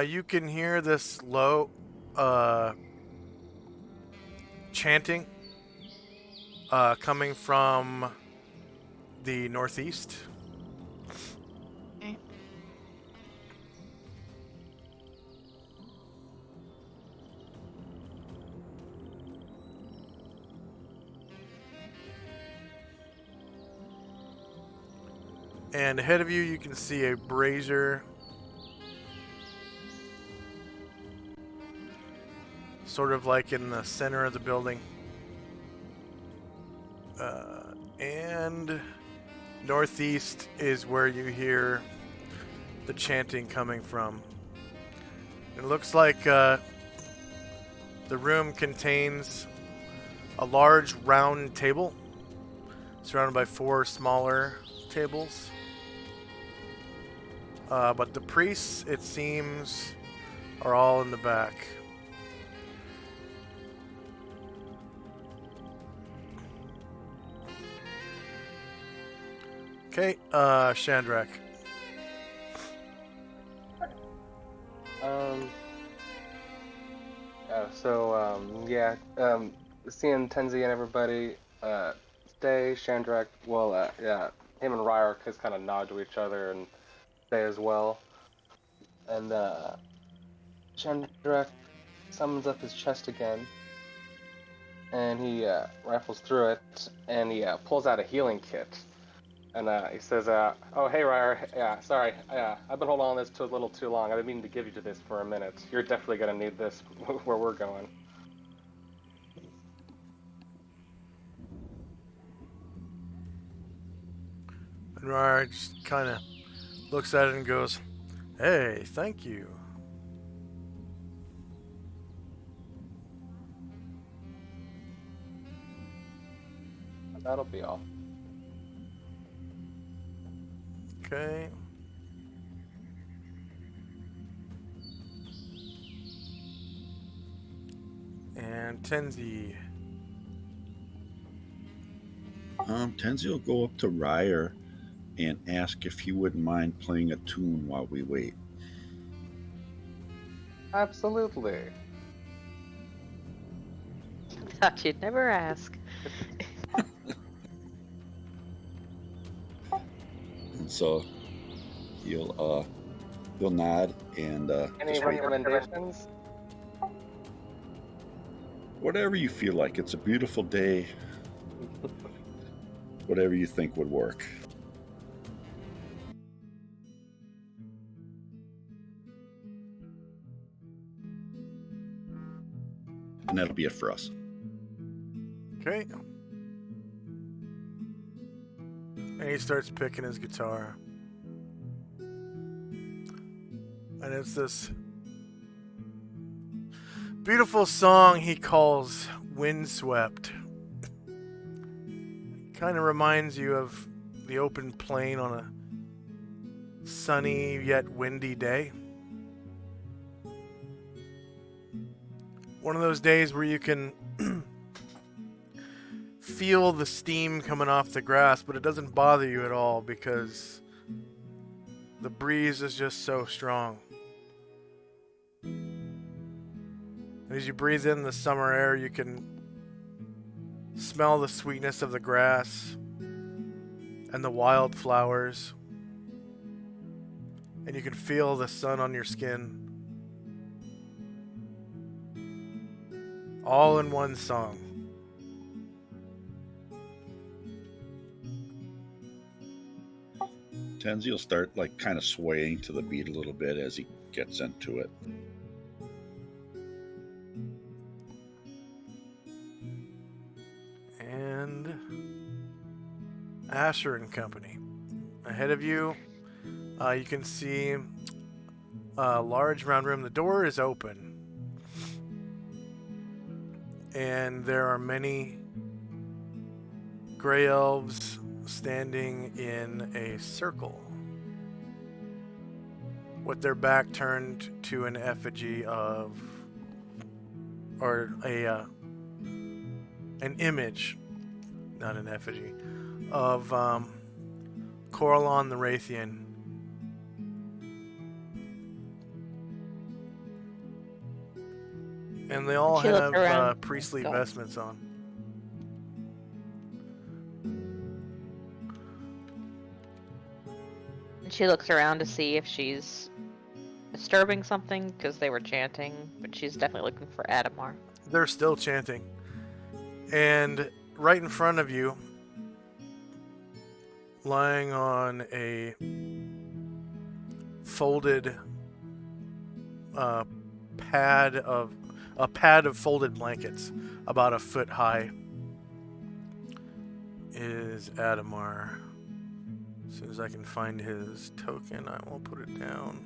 Speaker 1: You can hear this low chanting coming from the northeast.
Speaker 2: Okay.
Speaker 1: And ahead of you, you can see a brazier. Sort of like in the center of the building. And northeast is where you hear the chanting coming from. It looks like the room contains a large round table surrounded by 4 smaller tables. But the priests, it seems, are all in the back. Okay, Shandrak.
Speaker 4: Seeing Tenzi and everybody stay, Shandrak, him and Ryark has kind of nod to each other and stay as well. And Shandrak summons up his chest again, and he rifles through it, and he pulls out a healing kit. And he says, oh, hey, Ryar, sorry, I've been holding on to this a little too long. I've been meaning to give you to this for a minute. You're definitely going to need this where we're going.
Speaker 1: And Ryar just kind of looks at it and goes, Hey, thank you.
Speaker 4: That'll be all.
Speaker 1: Okay. And Tenzi.
Speaker 3: Tenzi will go up to Ryer and ask if he wouldn't mind playing a tune while we wait.
Speaker 4: Absolutely.
Speaker 2: Thought you'd never ask.
Speaker 3: And so he'll nod and
Speaker 4: Any
Speaker 3: just wait.
Speaker 4: recommendations?
Speaker 3: Whatever you feel like. It's a beautiful day. Whatever you think would work. And that'll be it for us.
Speaker 1: Okay. And he starts picking his guitar. And it's this beautiful song he calls Windswept. Kind of reminds you of the open plain on a sunny yet windy day. One of those days where you can feel the steam coming off the grass, but it doesn't bother you at all because the breeze is just so strong. As you breathe in the summer air, you can smell the sweetness of the grass and the wildflowers, and you can feel the sun on your skin. All in one song.
Speaker 3: Tenzi will start like kind of swaying to the beat a little bit as he gets into it.
Speaker 1: And Asher and company. Ahead of you, you can see a large round room. The door is open. And there are many gray elves standing in a circle with their back turned to an effigy of, or an image, not an effigy, of Coralon the Raytheon. And they all
Speaker 2: She looks
Speaker 1: have
Speaker 2: around.
Speaker 1: priestly
Speaker 2: Go on.
Speaker 1: vestments on.
Speaker 2: And she looks around to see if she's disturbing something because they were chanting, but she's definitely looking for Adamar.
Speaker 1: They're still chanting. And right in front of you, lying on a folded pad of folded blankets about a foot high, is Adamar. As soon as I can find his token, I will put it down.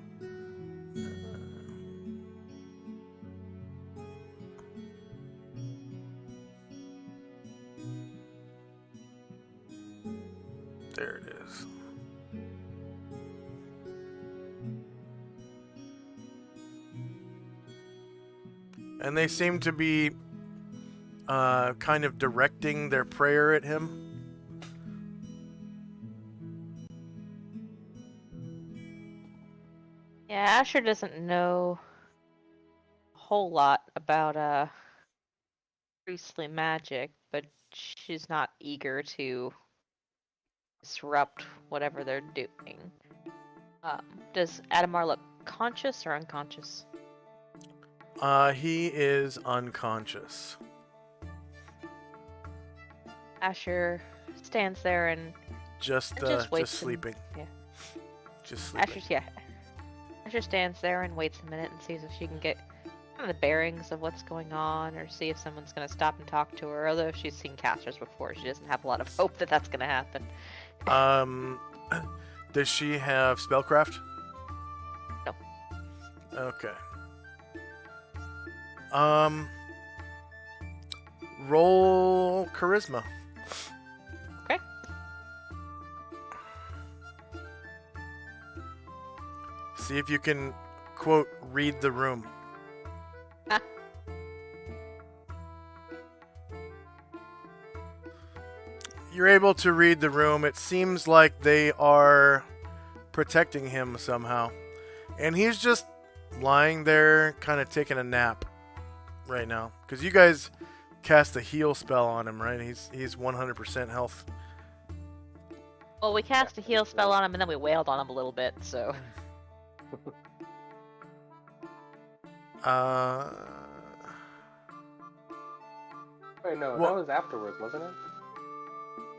Speaker 1: There it is. And they seem to be kind of directing their prayer at him.
Speaker 2: Yeah, Asher doesn't know a whole lot about priestly magic, but she's not eager to disrupt whatever they're doing. Does Adamar look conscious or unconscious?
Speaker 1: He is unconscious.
Speaker 2: Asher stands there and
Speaker 1: Just
Speaker 2: just waits
Speaker 1: sleeping.
Speaker 2: yeah.
Speaker 1: Just sleeping.
Speaker 2: Asher stands there and waits a minute and sees if she can get kind of the bearings of what's going on, or see if someone's going to stop and talk to her. Although she's seen casters before, she doesn't have a lot of hope that that's going to happen.
Speaker 1: Does she have spellcraft?
Speaker 2: No.
Speaker 1: Okay. Roll charisma.
Speaker 2: Okay.
Speaker 1: See if you can, quote, read the room.
Speaker 2: Ah.
Speaker 1: You're able to read the room. It seems like they are protecting him somehow. And he's just lying there, kind of taking a nap right now. Because you guys cast a heal spell on him, right? He's 100% health.
Speaker 2: Well, we cast a heal spell on him, and then we wailed on him a little bit, so...
Speaker 4: Wait, no,
Speaker 1: Well-
Speaker 4: that was afterwards, wasn't it?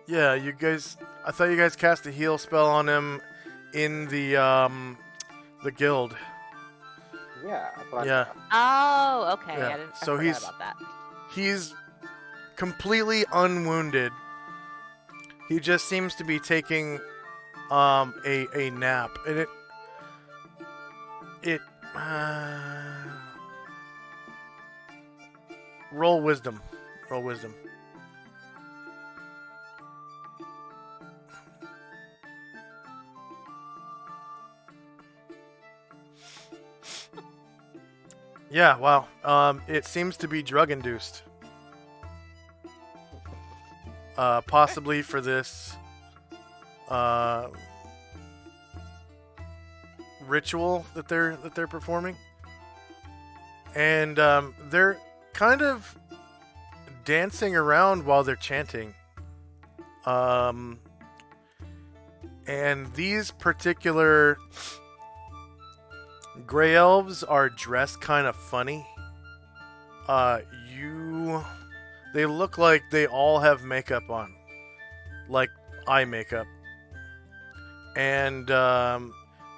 Speaker 1: Yeah, you guys. I thought you guys cast a heal spell on him in the guild.
Speaker 4: Yeah, that's what
Speaker 1: Yeah.
Speaker 2: Oh, okay.
Speaker 1: Yeah,
Speaker 2: I
Speaker 1: so
Speaker 2: forgot
Speaker 1: he's-
Speaker 2: about that.
Speaker 1: He's completely unwounded. He just seems to be taking a nap, and it roll wisdom. Roll wisdom. Yeah, wow. It seems to be drug induced. Possibly for this ritual that they're performing, and they're kind of dancing around while they're chanting. And these particular gray elves are dressed kind of funny. They look like they all have makeup on, like eye makeup, and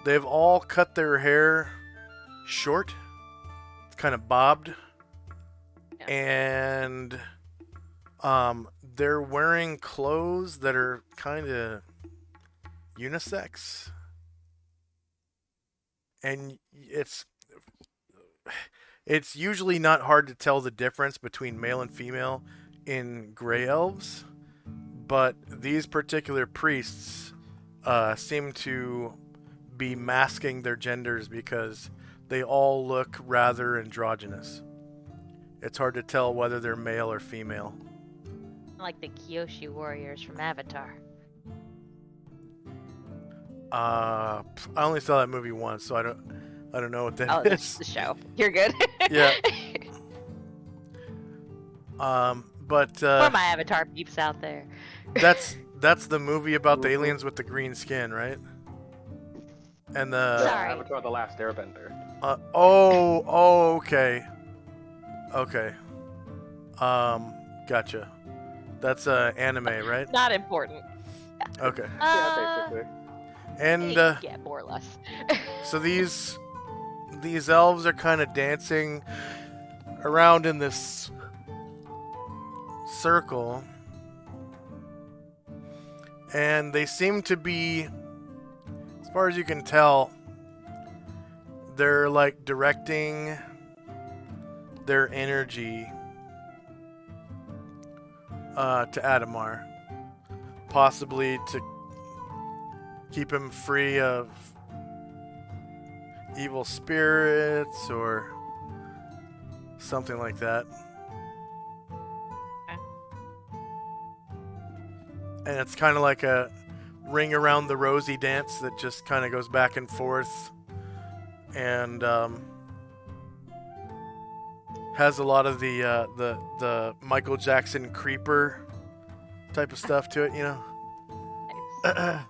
Speaker 1: they've all cut their hair short. It's kind of bobbed,
Speaker 2: Yeah.
Speaker 1: and they're wearing clothes that are kind of unisex, and it's usually not hard to tell the difference between male and female in gray elves, but these particular priests seem to be masking their genders because they all look rather androgynous. It's hard to tell whether they're male or female.
Speaker 2: Like the Kyoshi warriors from Avatar.
Speaker 1: I only saw that movie once, so I don't know what that
Speaker 2: Oh,
Speaker 1: is.
Speaker 2: that's the show. You're good.
Speaker 1: Yeah. But
Speaker 2: For my Avatar peeps out there.
Speaker 1: that's the movie about the aliens with the green skin, right? And the
Speaker 2: Sorry.
Speaker 4: Avatar: The Last Airbender.
Speaker 1: okay. Gotcha. That's anime, right?
Speaker 2: Not important.
Speaker 1: Okay.
Speaker 4: Yeah, basically.
Speaker 1: And
Speaker 2: yeah, more or less.
Speaker 1: so these elves are kind of dancing around in this circle, and they seem to be, as far as you can tell, they're like directing their energy to Adamar, possibly to keep him free of evil spirits or something like that.
Speaker 2: Okay.
Speaker 1: And it's kind of like a ring around the rosy dance that just kind of goes back and forth, and has a lot of the Michael Jackson creeper type of stuff to it, you know.
Speaker 2: Nice.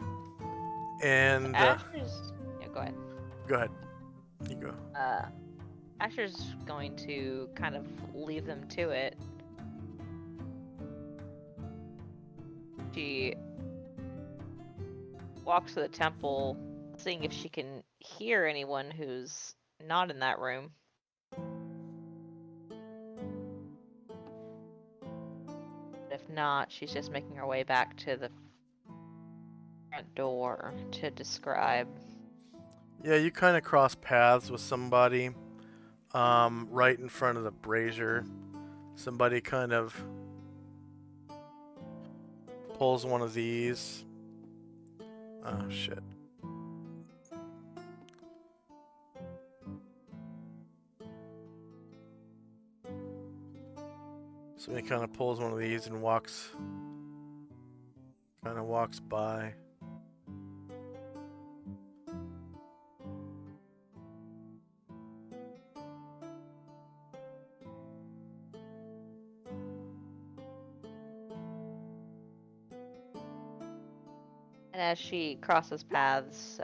Speaker 1: And
Speaker 2: Asher's... Yeah, go ahead.
Speaker 1: go ahead, you go.
Speaker 2: Asher's going to kind of leave them to it. She walks to the temple, seeing if she can hear anyone who's not in that room. If not, she's just making her way back to the front door to describe.
Speaker 1: Yeah, you kind of cross paths with somebody right in front of the brazier. Somebody kind of pulls one of these. Oh, shit. Somebody kind of pulls one of these and walks by.
Speaker 2: And as she crosses paths,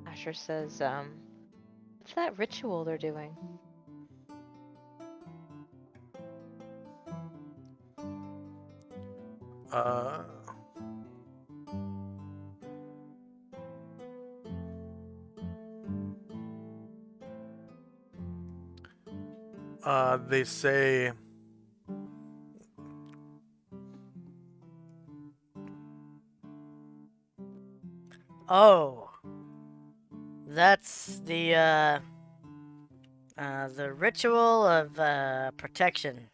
Speaker 2: Asher says, what's that ritual they're doing?
Speaker 1: Uh, they say
Speaker 6: Oh, that's the ritual of protection.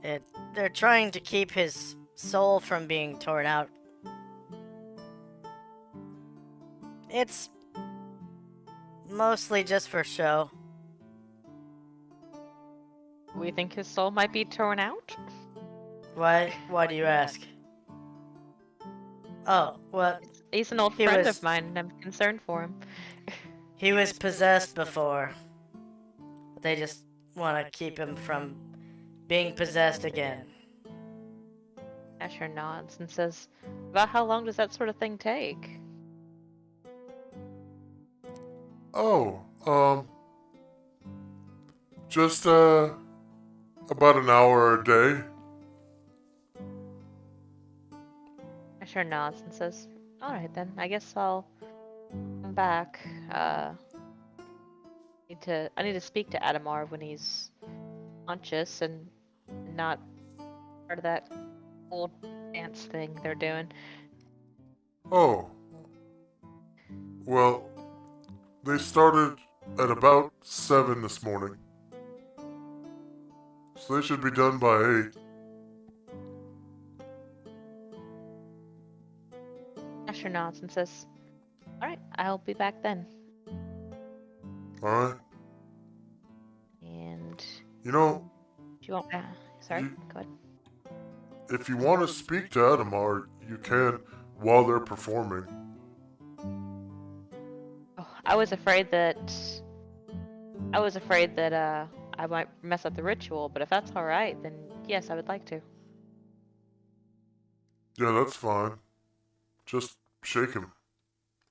Speaker 6: They're trying to keep his soul from being torn out. It's mostly just for show.
Speaker 2: We think his soul might be torn out?
Speaker 6: Why do you ask? Oh, well,
Speaker 2: He's an old
Speaker 6: He
Speaker 2: friend
Speaker 6: was-
Speaker 2: of mine, and I'm concerned for him.
Speaker 6: he was possessed before. They just want to keep him from being possessed again.
Speaker 2: Asher nods and says, about how long does that sort of thing take?
Speaker 5: Oh, just about an hour a day.
Speaker 2: Asher nods and says, alright then, I guess I'll come back. I need to speak to Adamar when he's conscious and not part of that old dance thing they're doing.
Speaker 5: Oh. Well, they started at about 7 this morning. So they should be done by 8.
Speaker 2: Asher nods and says, alright, I'll be back then.
Speaker 5: Alright?
Speaker 2: And
Speaker 5: You know,
Speaker 2: do you want sorry,
Speaker 5: You-
Speaker 2: go ahead.
Speaker 5: if you want to speak to Adamar, you can while they're performing.
Speaker 2: Oh, I was afraid that I might mess up the ritual, but if that's alright, then yes, I would like to.
Speaker 5: Yeah, that's fine. Just shake him.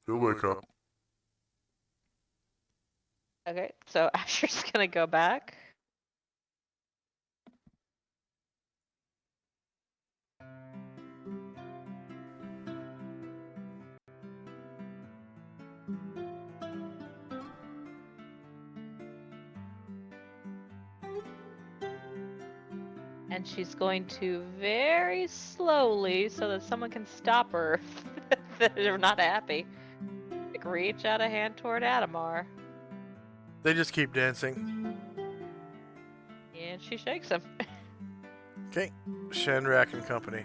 Speaker 5: He'll wake up.
Speaker 2: Okay, so Asher's gonna go back. And she's going to very slowly, so that someone can stop her if they're not happy, like reach out a hand toward Adamar.
Speaker 1: they just keep dancing.
Speaker 2: And she shakes him.
Speaker 1: Okay, Shandrak and company.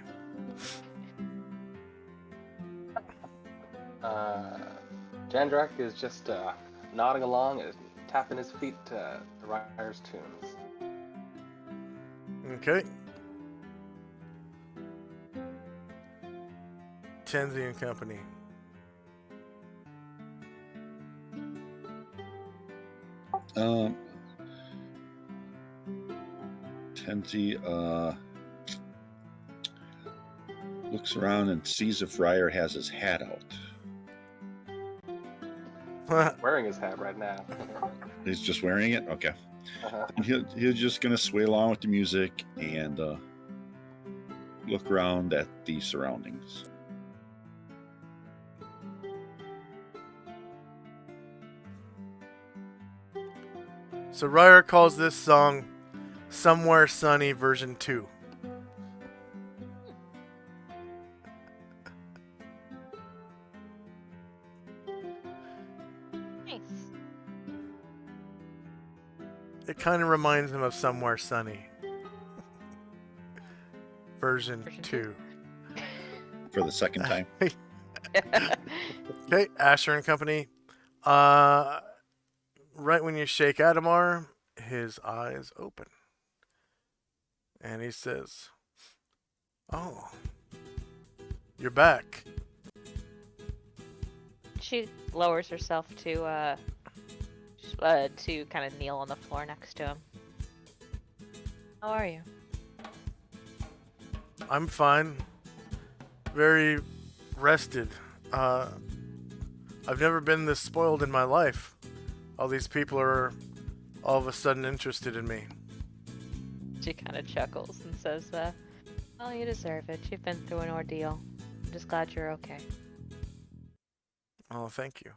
Speaker 4: Jandrak is just nodding along and tapping his feet to the Ryer's tunes.
Speaker 1: Okay. Tenzi and company.
Speaker 3: Tenzi looks around and sees if Ryer has his hat out.
Speaker 4: Wearing his hat right now.
Speaker 3: He's just wearing it? Okay.
Speaker 4: Uh-huh.
Speaker 3: He's just going to sway along with the music and look around at the surroundings.
Speaker 1: So Ryer calls this song Somewhere Sunny version 2. It kind of reminds him of Somewhere Sunny. Version
Speaker 2: Version
Speaker 1: 2.
Speaker 3: For the second time.
Speaker 1: Okay, Asher and Company. Right when you shake Adamar, his eyes open. And he says, "Oh, you're back."
Speaker 2: She lowers herself to kind of kneel on the floor next to him. How are you?
Speaker 1: I'm fine. Very rested. I've never been this spoiled in my life. All these people are all of a sudden interested in me.
Speaker 2: She kind of chuckles and says, well, you deserve it. You've been through an ordeal. I'm just glad you're okay.
Speaker 1: Oh, thank you.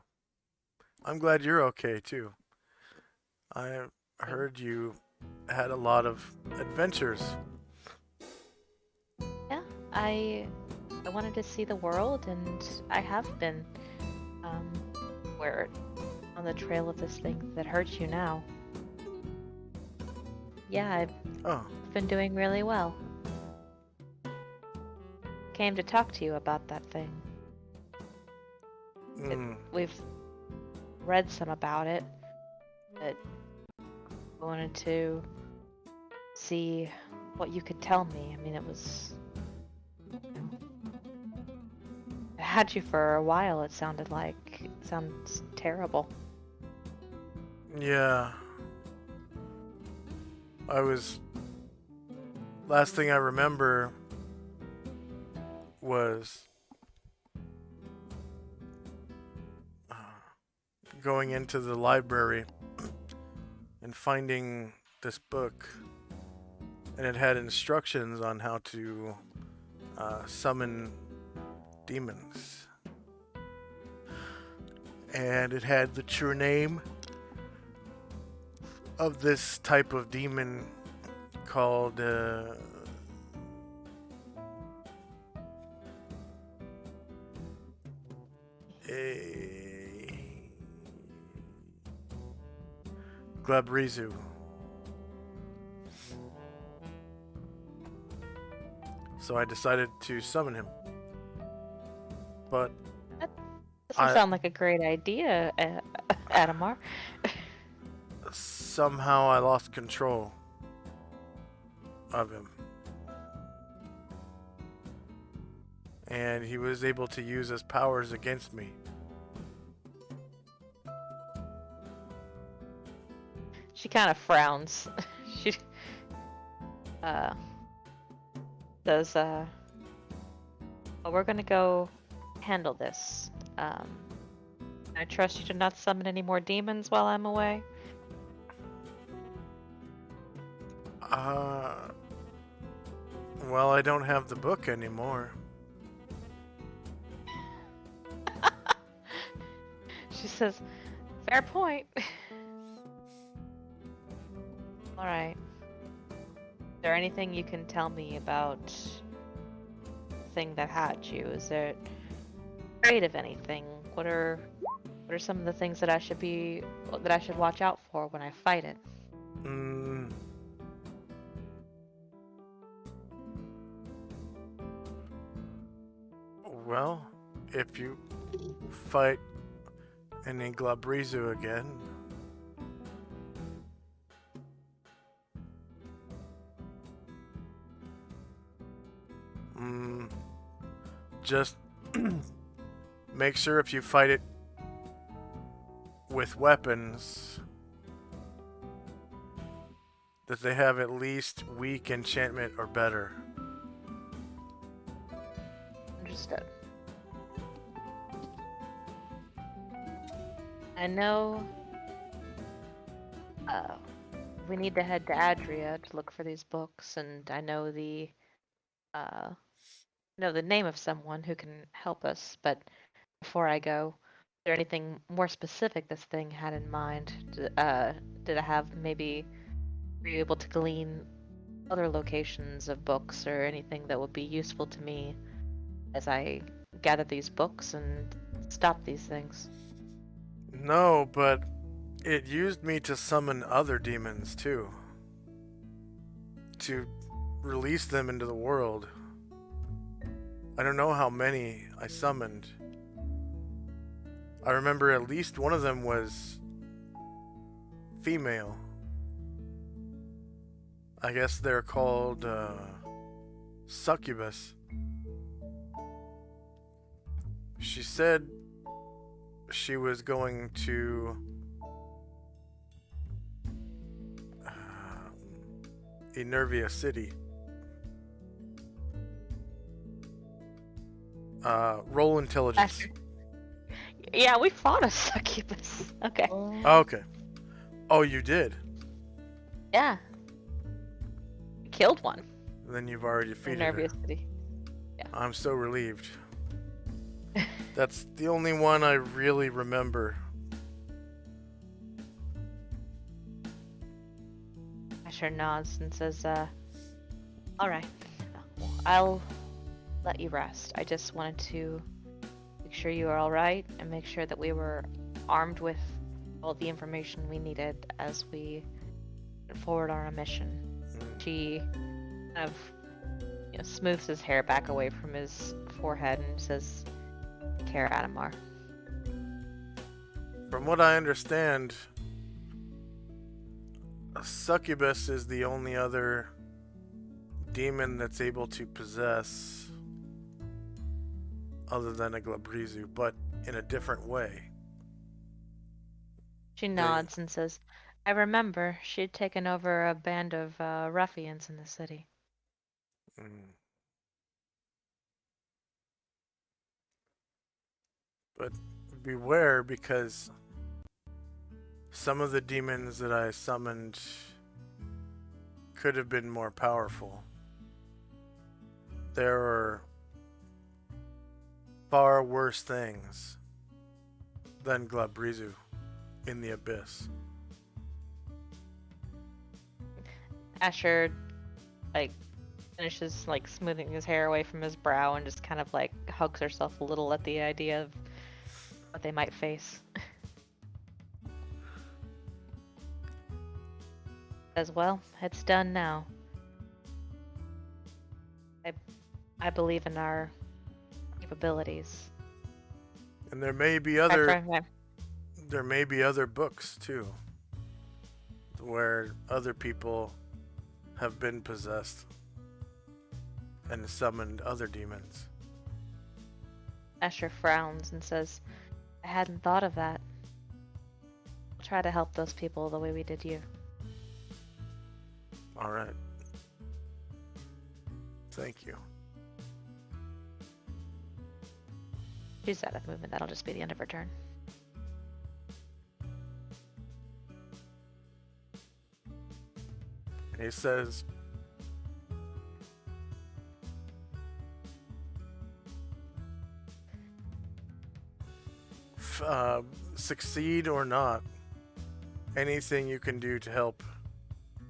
Speaker 1: I'm glad you're okay, too. I heard you had a lot of adventures.
Speaker 2: Yeah, I wanted to see the world, and I have been. We're on the trail of this thing that hurts you now. Yeah, I've been doing really well. Came to talk to you about that thing. We've read some about it, but I wanted to see what you could tell me. I mean, it was... I had you for a while, it sounded like. It sounds terrible.
Speaker 1: Yeah. Last thing I remember was going into the library and finding this book, and it had instructions on how to summon demons, and it had the true name of this type of demon called Glabrizu. So I decided to summon him. But
Speaker 2: That doesn't sound like a great idea, Adamar.
Speaker 1: Somehow I lost control of him. And he was able to use his powers against me.
Speaker 2: She kind of frowns. She says, well, we're gonna go handle this. I trust you to not summon any more demons while I'm away.
Speaker 1: Well, I don't have the book anymore.
Speaker 2: She says, fair point. Alright. Is there anything you can tell me about the thing that had you? Is there afraid of anything? What are some of the things that I should watch out for when I fight it?
Speaker 1: Well, if you fight any Glabrizu again, just make sure if you fight it with weapons that they have at least weak enchantment or better.
Speaker 2: Understood. I know we need to head to Adria to look for these books, and I know the name of someone who can help us, but before I go, is there anything more specific this thing had in mind? Did I have maybe, were you able to glean other locations of books or anything that would be useful to me as I gather these books and stop these things?
Speaker 1: No, but It used me to summon other demons too. To release them into the world. I don't know how many I summoned. I remember at least one of them was female. I guess they're called succubus. She said she was going to Enervia City. Roll intelligence.
Speaker 2: Yeah, we fought a succubus. Okay.
Speaker 1: Okay. Oh, you did?
Speaker 2: Yeah. We killed one.
Speaker 1: Then you've already
Speaker 2: In
Speaker 1: defeated her.
Speaker 2: Nervia City.
Speaker 1: I'm so relieved. That's the only one I really remember.
Speaker 2: Asher nods and says, alright. I'll let you rest. I just wanted to make sure you are alright and make sure that we were armed with all the information we needed as we went forward on our mission. She kind of smooths his hair back away from his forehead and says, "Take care, Adamar."
Speaker 1: From what I understand, a succubus is the only other demon that's able to possess other than a Glabrizu, but in a different way.
Speaker 2: She nods and says, "I remember she'd taken over a band of ruffians in the city."
Speaker 1: But beware, because some of the demons that I summoned could have been more powerful. There are far worse things than Glabrizu in the abyss.
Speaker 2: Asher, finishes, smoothing his hair away from his brow and just kind of, hugs herself a little at the idea of what they might face. As well, it's done now. I believe in our capabilities.
Speaker 1: And there may be other books too, where other people have been possessed and summoned other demons.
Speaker 2: Asher frowns and says, "I hadn't thought of that. I'll try to help those people the way we did you."
Speaker 1: All right. Thank you.
Speaker 2: She's out of movement. That'll just be the end of her turn.
Speaker 1: He says, succeed or not, anything you can do to help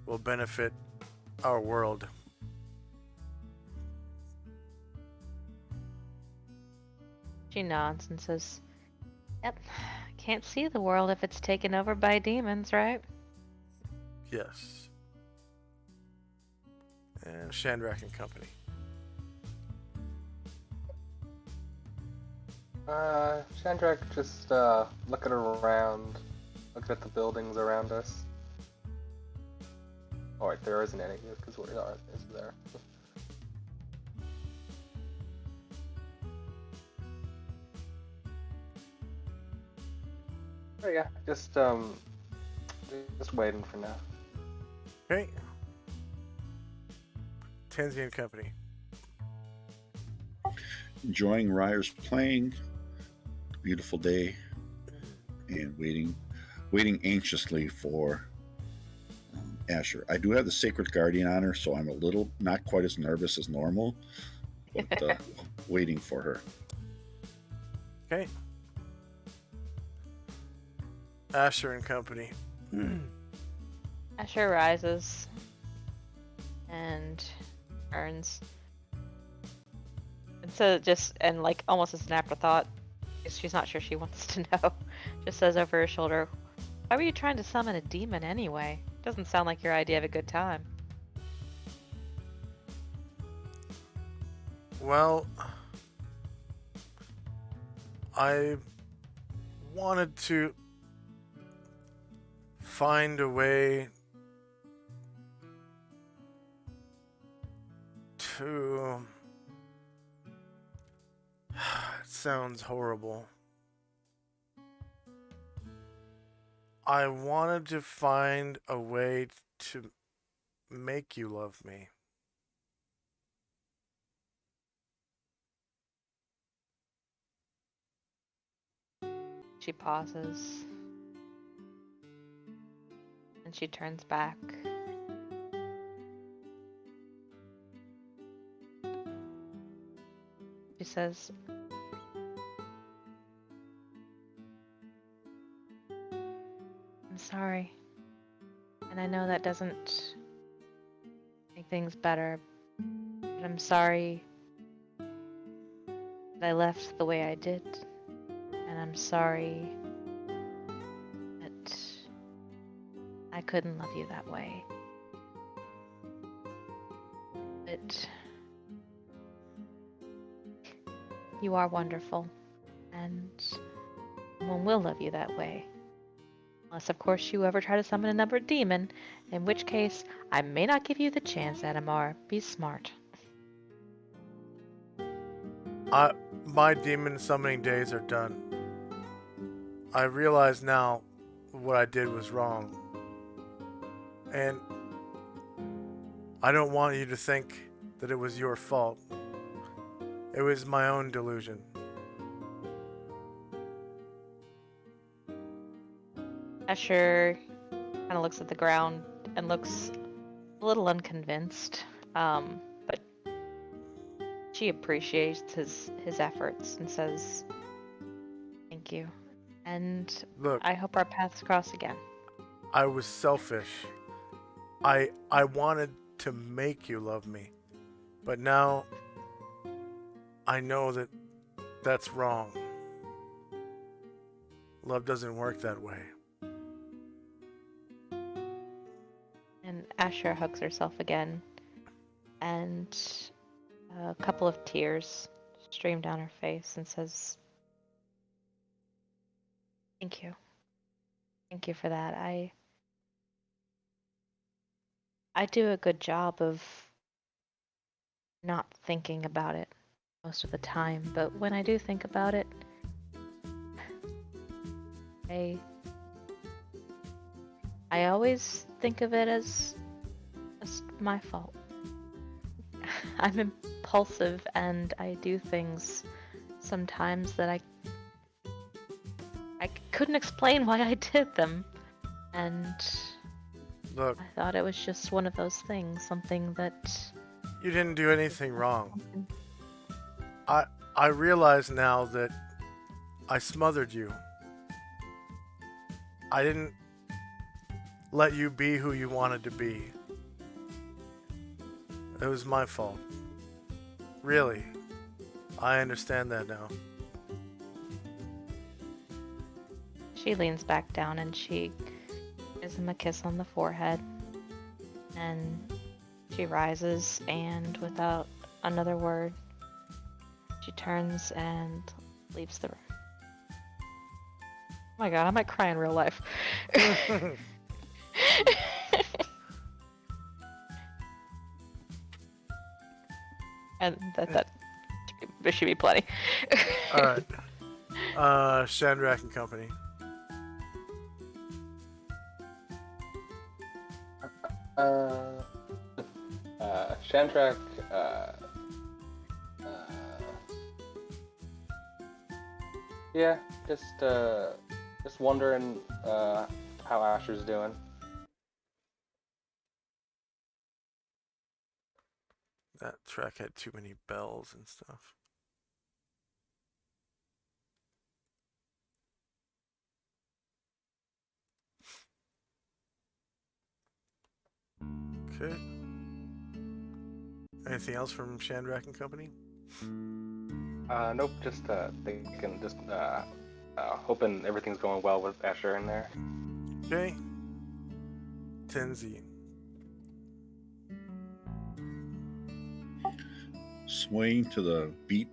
Speaker 1: will benefit our world.
Speaker 2: She nods and says, "Yep, can't see the world if it's taken over by demons, right?"
Speaker 1: Yes. And Shandrak and Company.
Speaker 4: Shandrak just looking around, looking at the buildings around us. Alright, there isn't any because we are is there. Oh yeah, just waiting for now.
Speaker 1: Okay. Tenzi and Company.
Speaker 3: Enjoying Ryer's playing. Beautiful day. And waiting anxiously for Asher. I do have the Sacred Guardian on her, so I'm a little not quite as nervous as normal. But waiting for her.
Speaker 1: Okay. Asher and Company.
Speaker 2: Asher rises and turns. And so almost as an afterthought, because she's not sure she wants to know, just says over her shoulder, Why were you trying to summon a demon anyway? Doesn't sound like your idea of a good time.
Speaker 1: Well, I wanted to find a way to... It sounds horrible. I wanted to find a way to make you love me.
Speaker 2: She pauses. And she turns back. She says, I'm sorry. And I know that doesn't make things better, but I'm sorry that I left the way I did. And I'm sorry that I couldn't love you that way. But you are wonderful, and someone will love you that way. Unless, of course, you ever try to summon another demon, in which case, I may not give you the chance, Adamar. Be smart.
Speaker 1: My demon summoning days are done. I realize now what I did was wrong. And I don't want you to think that it was your fault. It was my own delusion.
Speaker 2: Asher kind of looks at the ground and looks a little unconvinced, but she appreciates his efforts and says, "Thank you, and
Speaker 1: Look,
Speaker 2: I hope our paths cross again."
Speaker 1: I was selfish. I wanted to make you love me. But now I know that that's wrong. Love doesn't work that way.
Speaker 2: And Asher hugs herself again, and a couple of tears stream down her face and says, "Thank you. Thank you for that. I do a good job of not thinking about it most of the time, but when I do think about it, I always think of it as my fault. I'm impulsive and I do things sometimes that I couldn't explain why I did them. And
Speaker 1: Look,
Speaker 2: I thought it was just one of those things, something that...
Speaker 1: you didn't do anything wrong. I realize now that I smothered you. I didn't let you be who you wanted to be. It was my fault. Really. I understand that now.
Speaker 2: She leans back down and she gives him a kiss on the forehead. And she rises, and without another word, she turns and leaves the room. Oh my god, I might cry in real life. And that should be plenty.
Speaker 1: Alright. Shandrak and Company.
Speaker 4: Shandrak, yeah, just wondering, how Asher's doing.
Speaker 1: That track had too many bells and stuff. Okay. Anything else from Shandrak and Company?
Speaker 4: Nope, just, thinking, just, hoping everything's going well with Asher in there.
Speaker 1: Okay. Tenzi.
Speaker 3: Swaying to the beat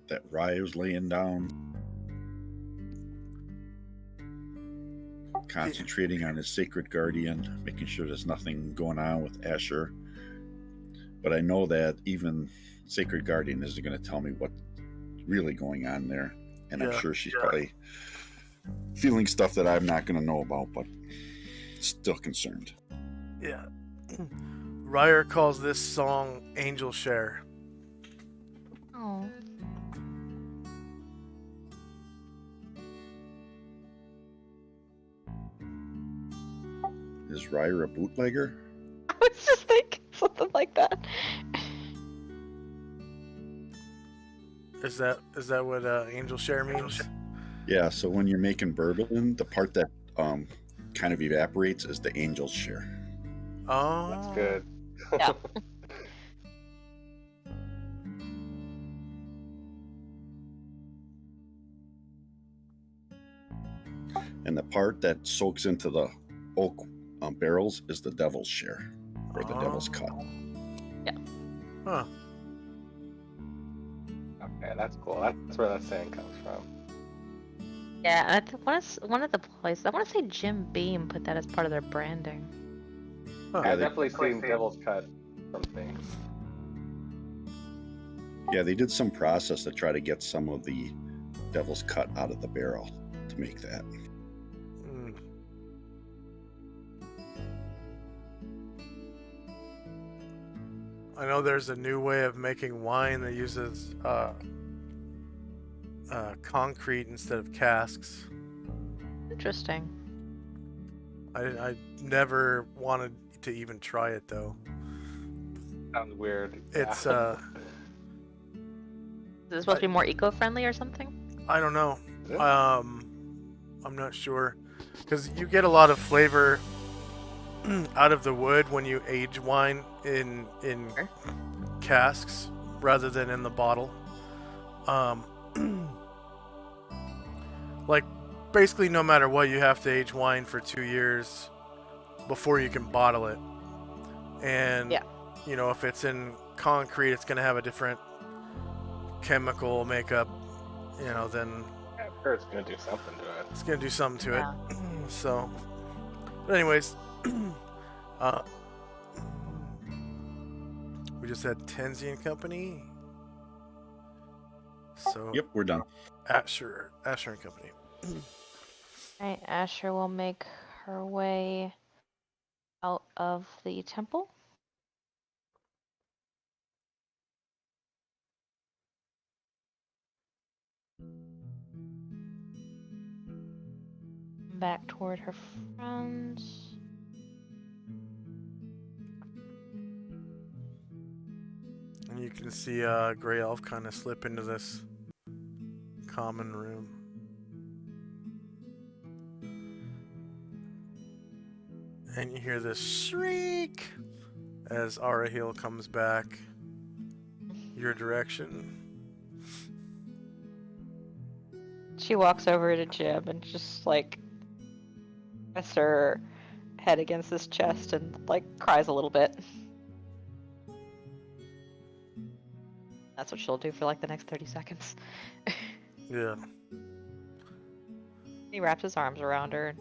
Speaker 3: that Rye was laying down, concentrating on his sacred guardian, making sure there's nothing going on with Asher. But I know that even sacred guardian isn't going to tell me what's really going on there, and I'm sure she's probably feeling stuff that I'm not going to know about, but still concerned.
Speaker 1: Yeah. Ryer calls this song Angel Share.
Speaker 2: Oh.
Speaker 3: Is Ryer a bootlegger?
Speaker 2: I was just thinking something like that.
Speaker 1: Is that what Angel Share means?
Speaker 3: Yeah, so when you're making bourbon, the part that kind of evaporates is the angel's share.
Speaker 1: Oh.
Speaker 4: That's good.
Speaker 2: Yeah.
Speaker 3: And the part that soaks into the oak barrels is the devil's share, or the devil's cut.
Speaker 1: Huh.
Speaker 4: Okay, that's cool. That's where that saying comes from.
Speaker 2: Yeah, and I think one of the places, I want to say Jim Beam put that as part of their branding.
Speaker 1: Huh.
Speaker 4: I've definitely seen Devil's Cut from things.
Speaker 3: Yeah, they did some process to try to get some of the devil's cut out of the barrel to make that.
Speaker 1: Mm. I know there's a new way of making wine that uses concrete instead of casks.
Speaker 2: Interesting.
Speaker 1: I never wanted to even try it though.
Speaker 4: Sounds weird.
Speaker 1: It's
Speaker 2: Is it supposed to be more eco-friendly or something?
Speaker 1: I don't know.
Speaker 4: Is it?
Speaker 1: I'm not sure because you get a lot of flavor out of the wood when you age wine in
Speaker 2: Sure.
Speaker 1: casks rather than in the bottle. Like basically no matter what, you have to age wine for 2 years before you can bottle it. And
Speaker 2: Yeah.
Speaker 1: you know, if it's in concrete, it's gonna have a different chemical makeup, you know, then
Speaker 4: I'm sure it's gonna do something to it.
Speaker 1: it's gonna do something to
Speaker 2: Yeah.
Speaker 1: it. So, but anyways, we just had Tenzi and Company. So
Speaker 3: Yep, we're done.
Speaker 1: Asher and Company.
Speaker 2: Alright, Asher will make her way out of the temple. Back toward her friends.
Speaker 1: And you can see Grey Elf kind of slip into this common room. And you hear this shriek as Arahil comes back your direction.
Speaker 2: She walks over to Jim and just like rests her head against his chest and like cries a little bit. That's what she'll do for like the next 30 seconds.
Speaker 1: Yeah.
Speaker 2: He wraps his arms around her.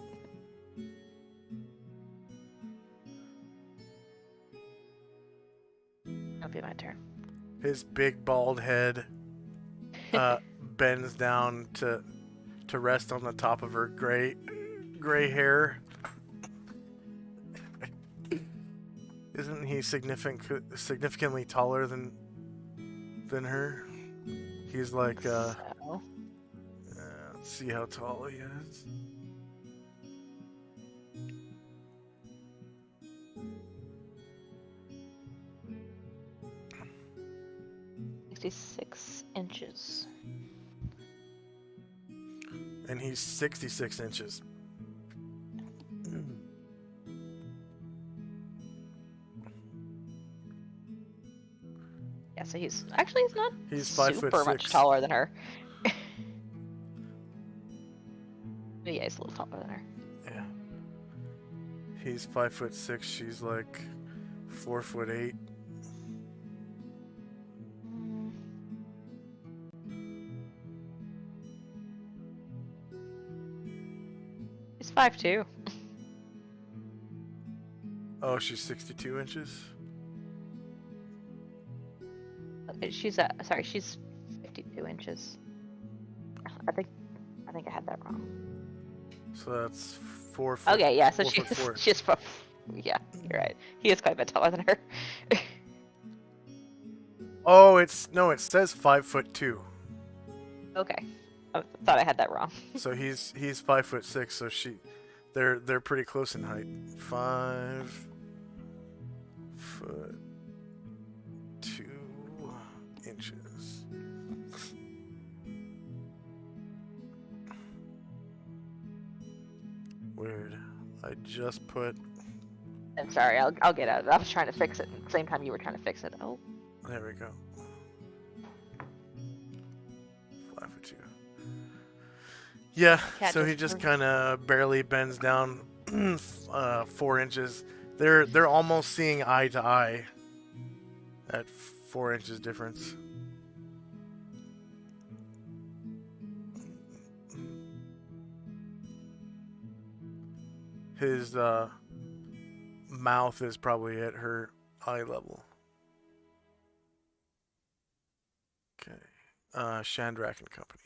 Speaker 2: It'll be my turn.
Speaker 1: His big bald head bends down to rest on the top of her gray hair. Isn't he significantly taller than her? He's like
Speaker 2: So,
Speaker 1: let's see how tall he is.
Speaker 2: "66 inches."
Speaker 1: And he's 66 inches.
Speaker 2: Yeah, so he's not
Speaker 1: He's
Speaker 2: super
Speaker 1: 5'6".
Speaker 2: much taller than her. But yeah, he's a little taller than her.
Speaker 1: Yeah. He's 5'6". She's like 4'8".
Speaker 2: Mm. She's 5'2".
Speaker 1: Oh, she's 62 inches.
Speaker 2: She's sorry, she's 52 inches. I think I had that wrong.
Speaker 1: So that's 4 foot.
Speaker 2: Okay, yeah. So
Speaker 1: 4'4".
Speaker 2: she's yeah, you're right. He is quite a bit taller than her.
Speaker 1: Oh, it says 5'2".
Speaker 2: Okay, I thought I had that wrong.
Speaker 1: So he's 5'6". So they're pretty close in height. 5'2". Weird. I just put.
Speaker 2: I'm sorry. I'll get out of it. I was trying to fix it at the same time you were trying to fix it. Oh.
Speaker 1: There we go. 5'2". Yeah.
Speaker 2: Cat
Speaker 1: So
Speaker 2: just
Speaker 1: he just
Speaker 2: moved.
Speaker 1: kind of barely bends down 4 inches. They're almost seeing eye to eye. At 4 inches difference. His mouth is probably at her eye level. Okay. Shandrak and Company.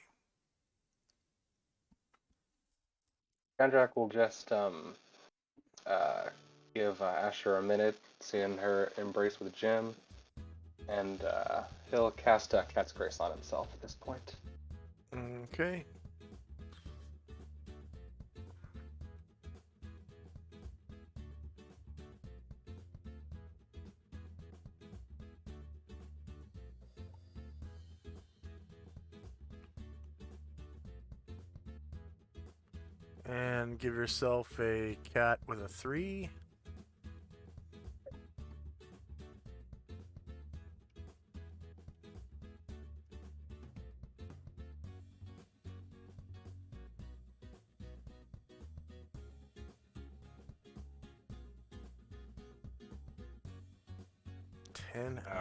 Speaker 4: Chandrak will just give Asher a minute, seeing her embrace with Jim, and he'll cast Cat's Grace on himself at this point.
Speaker 1: Okay. And give yourself a cat with a 3.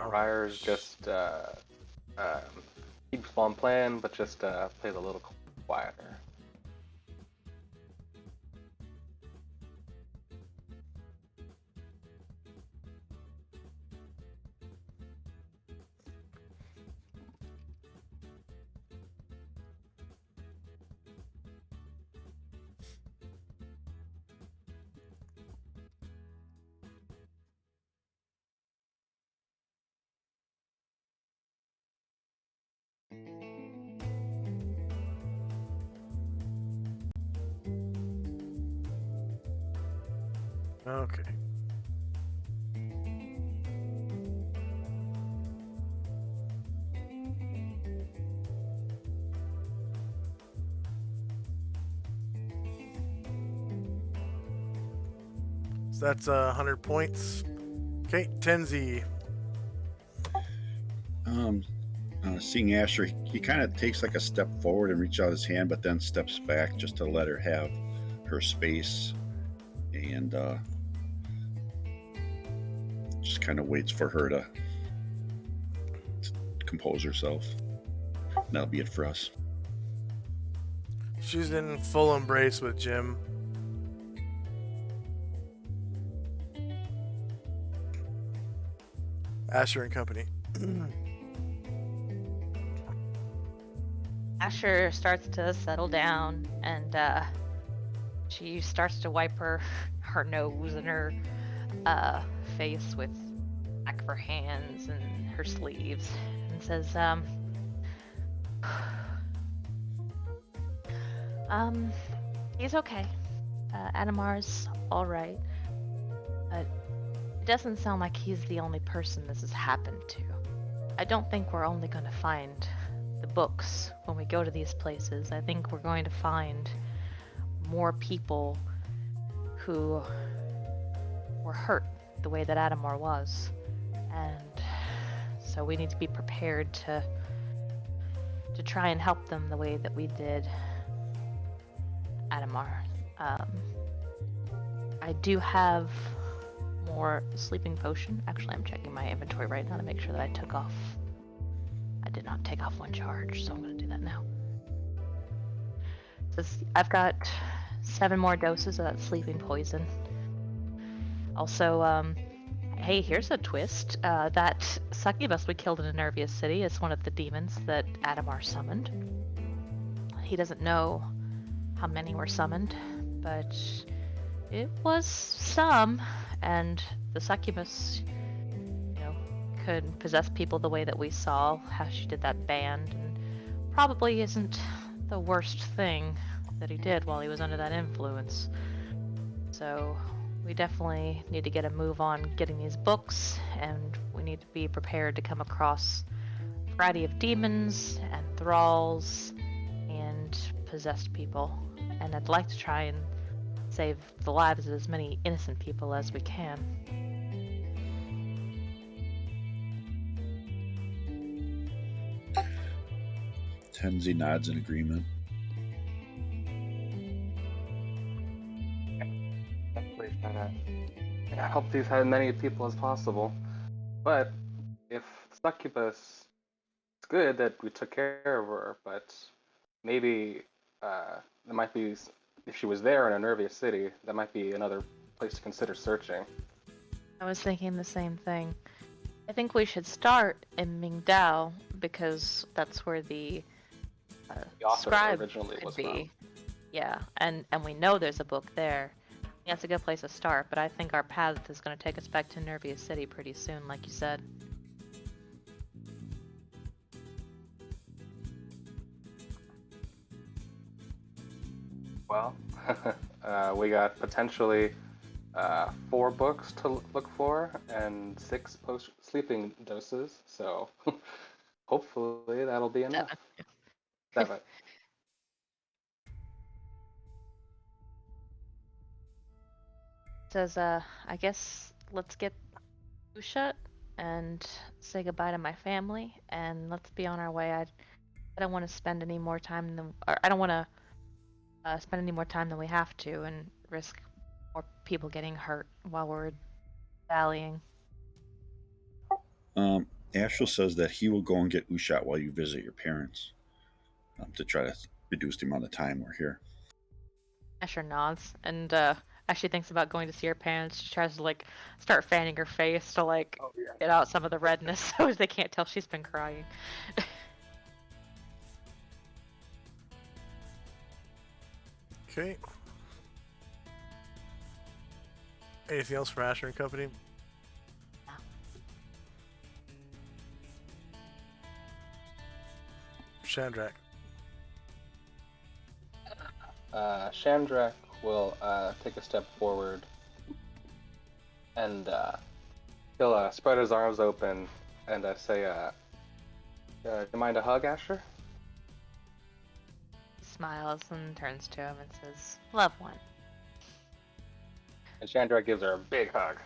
Speaker 4: Ryer's just keeps on playing, but just plays a little quieter.
Speaker 1: Okay. So that's 100 points. Okay, Tenzi.
Speaker 3: Seeing Asher, he kind of takes like a step forward and reaches out his hand, but then steps back just to let her have her space, and just kind of waits for her to compose herself. And that'll be it for us.
Speaker 1: She's in full embrace with Jim. Asher and Company.
Speaker 2: Asher starts to settle down, and she starts to wipe her nose and her face with back of her hands and her sleeves, and says, he's okay. Adamar's all right, but it doesn't sound like he's the only person this has happened to. I don't think we're only going to find the books when we go to these places. I think we're going to find more people who were hurt the way that Adamar was, and so we need to be prepared to try and help them the way that we did Adamar. I do have more sleeping potion. Actually, I'm checking my inventory right now to make sure that I took off. I did not take off one charge, so I'm going to do that now. I've got 7 more doses of that sleeping poison. Also, hey, here's a twist. That succubus we killed in Nervius City is one of the demons that Adamar summoned. He doesn't know how many were summoned, but it was some, and the succubus, could possess people the way that we saw how she did that band, and probably isn't the worst thing that he did while he was under that influence. So we definitely need to get a move on getting these books, and we need to be prepared to come across a variety of demons and thralls and possessed people. And I'd like to try and save the lives of as many innocent people as we can.
Speaker 3: Tenzi nods in agreement.
Speaker 4: Definitely trying to help these as many people as possible. But if Succubus, it's good that we took care of her, but maybe there might be, if she was there in a Nervia city, that might be another place to consider searching.
Speaker 2: I was thinking the same thing. I think we should start in Mingdao because that's where the
Speaker 4: author
Speaker 2: scribe
Speaker 4: originally
Speaker 2: could
Speaker 4: was
Speaker 2: be.
Speaker 4: from.
Speaker 2: Yeah, and we know there's a book there. Yeah, it's a good place to start, but I think our path is going to take us back to Nervia City pretty soon, like you said.
Speaker 4: Well, we got potentially 4 books to look for and 6 sleeping doses, so hopefully that'll be enough. 7.
Speaker 2: Says, I guess let's get Usha and say goodbye to my family, and let's be on our way. I don't want to spend any more time than, or I don't want to spend any more time than we have to, and risk more people getting hurt while we're dallying.
Speaker 3: Astral says that he will go and get Ushat while you visit your parents to try to reduce the amount of time we're here.
Speaker 2: Asher nods, and as she thinks about going to see her parents, she tries to start fanning her face to get out some of the redness so they can't tell she's been crying.
Speaker 1: Okay. Anything else from Asher and Company? Shandrak.
Speaker 4: Shandrak will take a step forward and he'll spread his arms open and say, do you mind a hug, Asher?
Speaker 2: He smiles and turns to him and says, "Love one."
Speaker 4: And Shandrak gives her a big hug.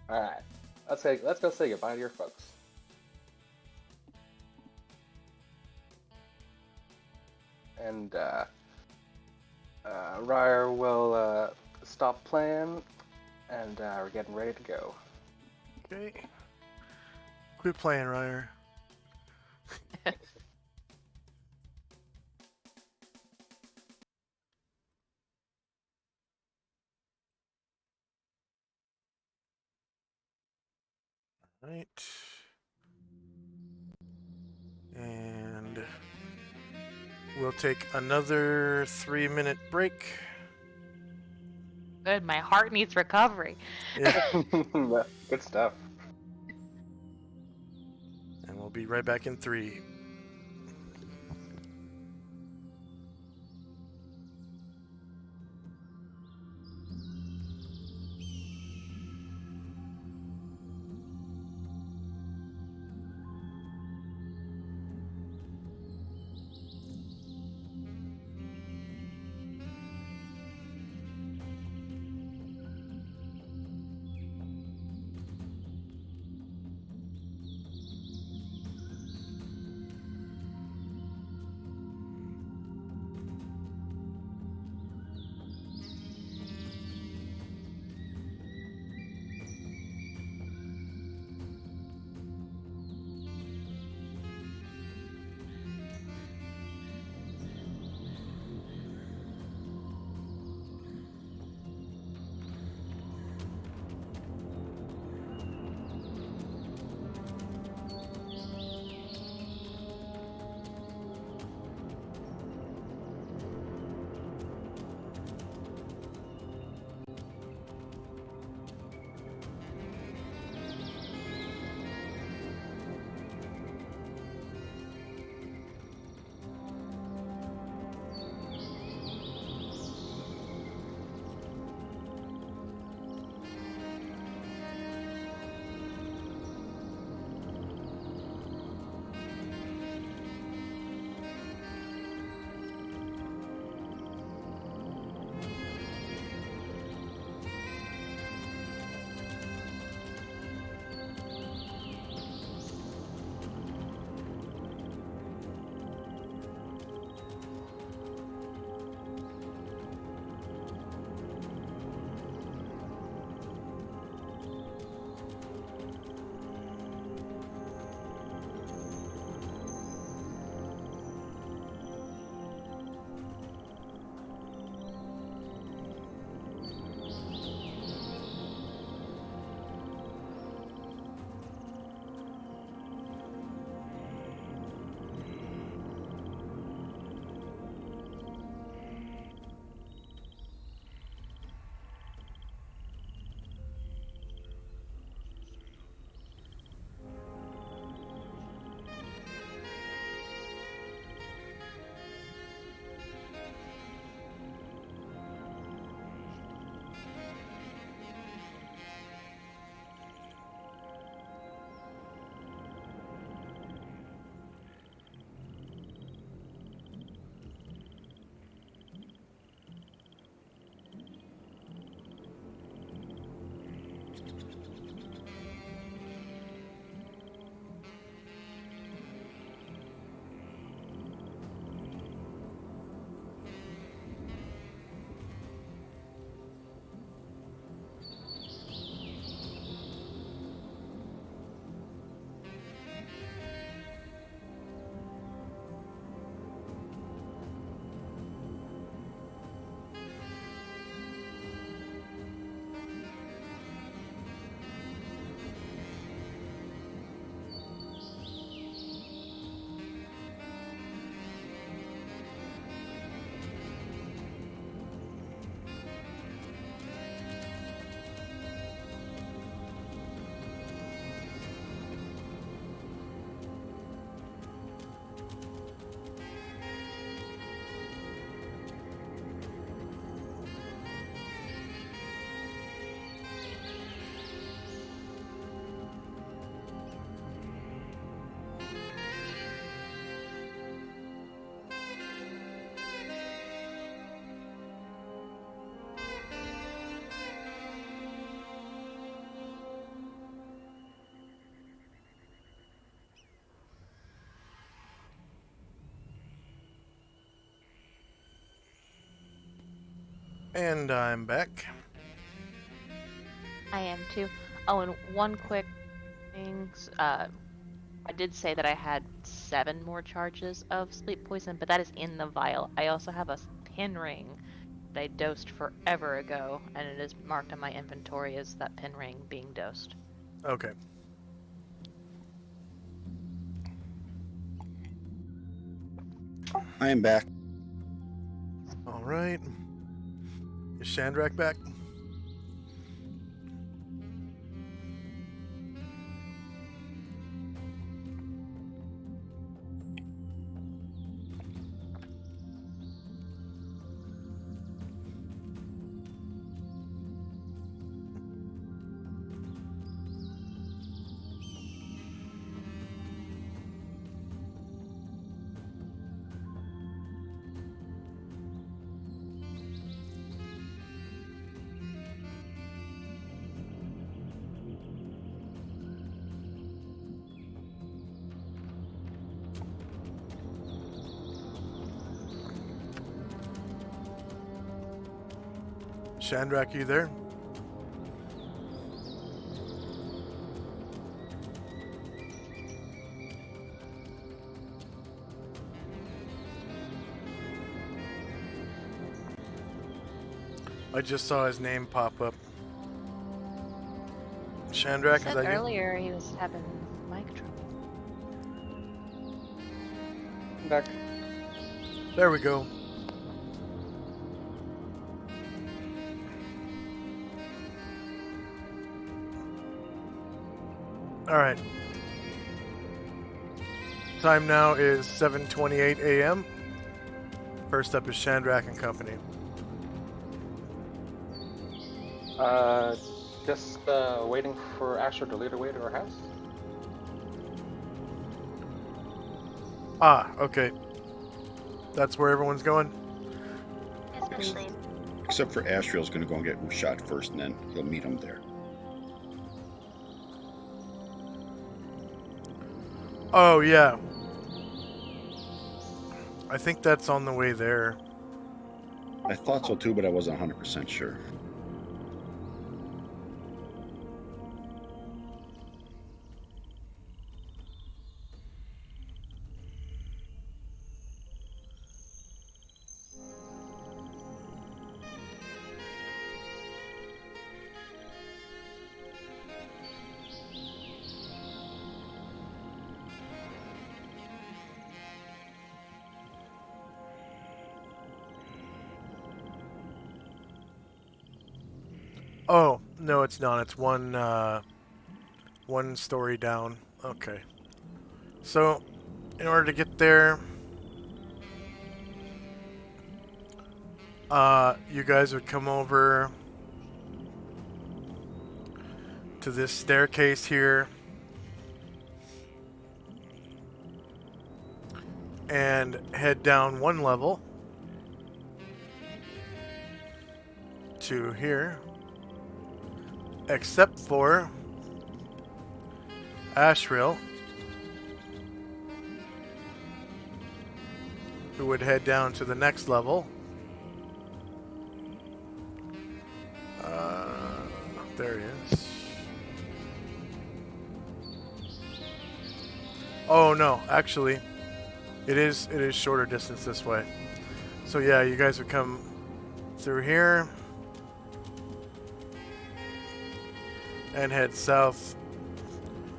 Speaker 4: Alright, let's go say goodbye to your folks. And Ryer will stop playing, and we're getting ready to go.
Speaker 1: Okay. Quit playing, Ryer. Right. And we'll take another 3-minute break.
Speaker 2: Good, my heart needs recovery.
Speaker 1: Yeah.
Speaker 4: Good stuff.
Speaker 1: And we'll be right back in 3. And I'm back.
Speaker 2: I am too. Oh, and one quick thing. I did say that I had 7 more charges of sleep poison, but that is in the vial. I also have a pin ring that I dosed forever ago, and it is marked on my inventory as that pin ring being dosed.
Speaker 1: Okay.
Speaker 3: I am back.
Speaker 1: All right. Is Shandrak back? Shandrak, you there? I just saw his name pop up. Shandrak,
Speaker 2: He
Speaker 1: is
Speaker 2: said
Speaker 1: that you?
Speaker 2: earlier he was having mic trouble.
Speaker 4: I'm back.
Speaker 1: There we go. All right. Time now is 7:28 a.m. First up is Shandrak and Company.
Speaker 4: Just waiting for Asher to lead her way to her house.
Speaker 1: Ah, okay. That's where everyone's going?
Speaker 2: Yes, please.
Speaker 3: Except for Astriel's going to go and get shot first, and then he'll meet him there.
Speaker 1: Oh, yeah. I think that's on the way there.
Speaker 3: I thought so too, but I wasn't 100% sure.
Speaker 1: Oh, no, it's not. It's one story down. Okay. So, in order to get there, you guys would come over to this staircase here and head down one level to here, except for Ashriel, who would head down to the next level. There he is. Oh no, actually, it is shorter distance this way. So yeah, you guys would come through here and head south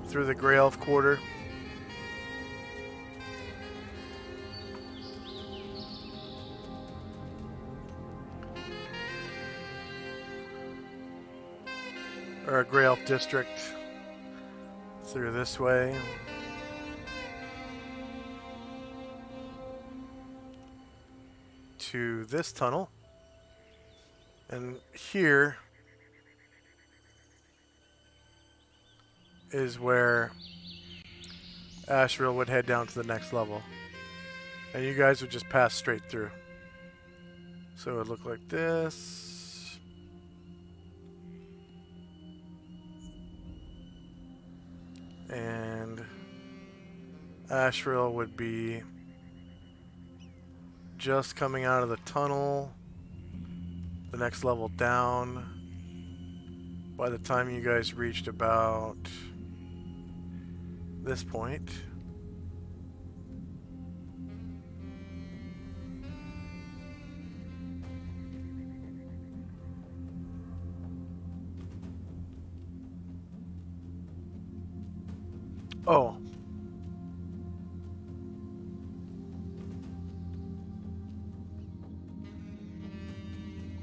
Speaker 1: through the Grey Elf Quarter. Or Grey Elf District through this way. To this tunnel. And here is where Ashriel would head down to the next level. And you guys would just pass straight through. So it would look like this. And Ashriel would be just coming out of the tunnel the next level down. By the time you guys reached about this point, oh,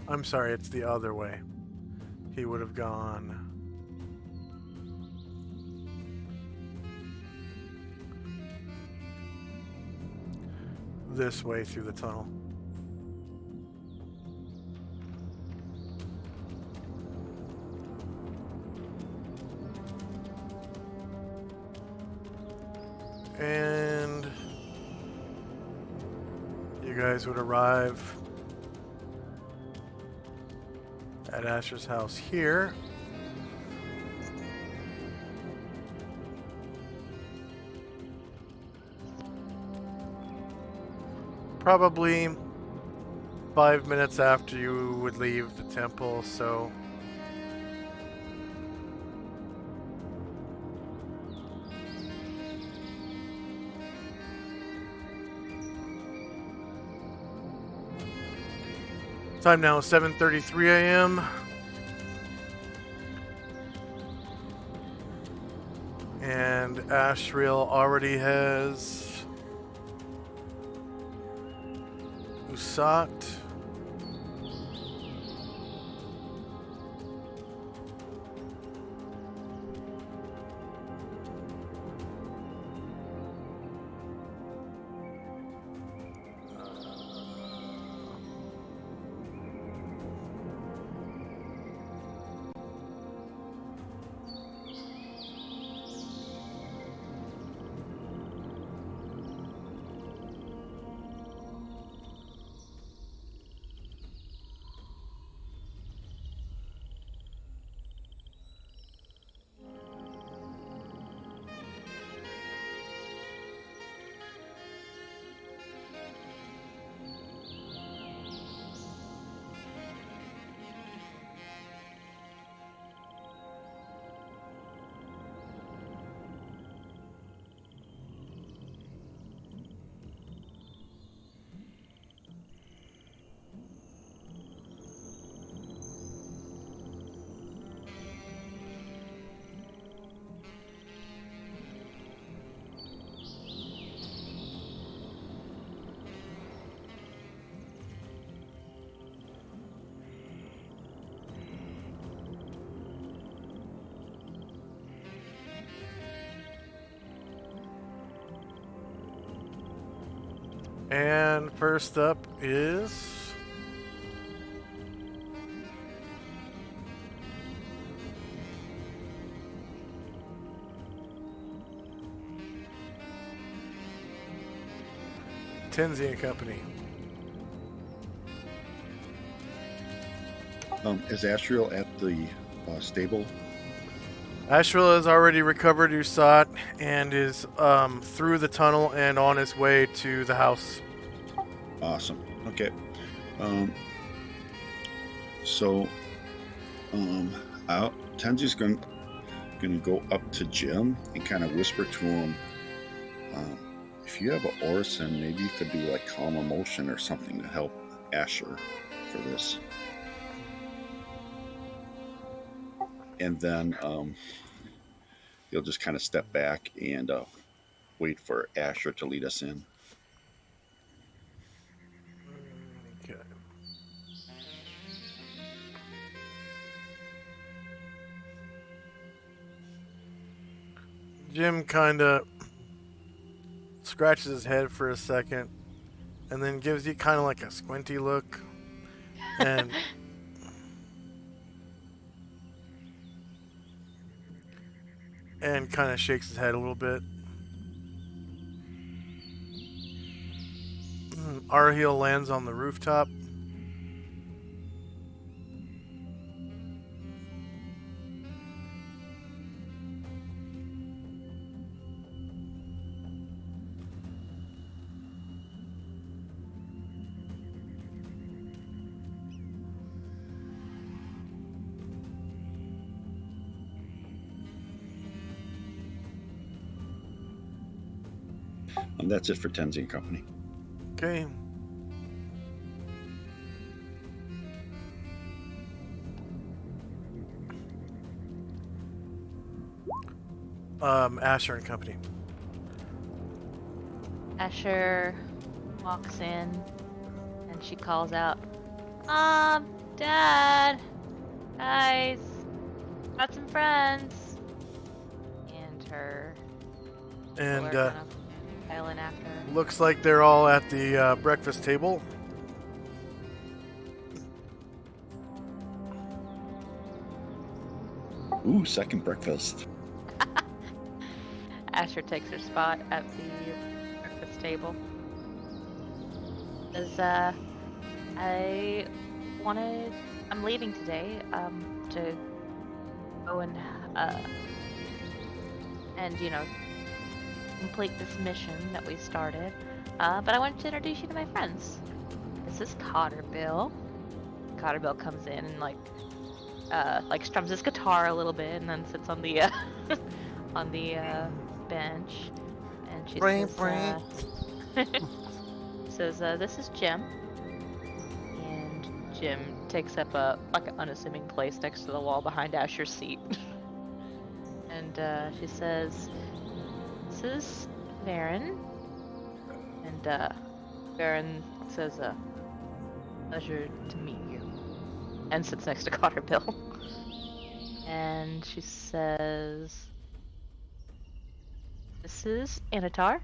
Speaker 1: I'm sorry, it's the other way. He would have gone this way through the tunnel. And you guys would arrive at Asher's house here. Probably 5 minutes after you would leave the temple, so time now is 7:33 a.m. And Ashriel already has Usat. And first up is Tenzi and Company.
Speaker 3: Is Astriel at the stable?
Speaker 1: Ashriel has already recovered Usat and is through the tunnel and on his way to the house.
Speaker 3: Awesome. Okay. So, Tenzi's gonna go up to Jim and kind of whisper to him, if you have an Orison, maybe you could do like calm emotion or something to help Asher for this. And then you'll just kind of step back and wait for Asher to lead us in.
Speaker 1: Okay. Jim kind of scratches his head for a second and then gives you kind of like a squinty look and kind of shakes his head a little bit. Arheel lands on the rooftop.
Speaker 3: And that's it for Tenzi and Company.
Speaker 1: Okay. Asher and Company.
Speaker 2: Asher walks in and she calls out, Dad, guys, got some friends. And her
Speaker 1: And
Speaker 2: people are gonna pile in after her.
Speaker 1: looks like they're all at the breakfast table.
Speaker 3: Ooh, second breakfast.
Speaker 2: Asher takes her spot at the breakfast table. Says, I'm leaving today, to go and, you know, complete this mission that we started. But I wanted to introduce you to my friends. This is Cotterbill. Cotterbill comes in and like strums his guitar a little bit and then sits on the on the bench. And she says, this is Jim. And Jim takes up an unassuming place next to the wall behind Asher's seat. And she says, this is Varen. And Varen says, pleasure to meet you. And sits next to Cotterbill. And she says, this is Anatar.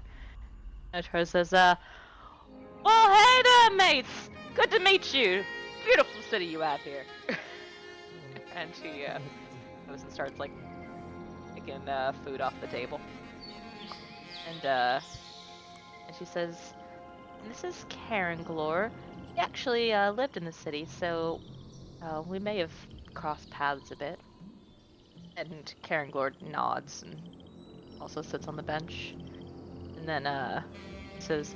Speaker 2: Anatar says, well, hey there, mates! Good to meet you! Beautiful city you have here. And she goes and starts, like, taking food off the table. And she says, this is Karen Glor. We actually lived in the city, so we may have crossed paths a bit. And Karen Glor nods and also sits on the bench. And then says,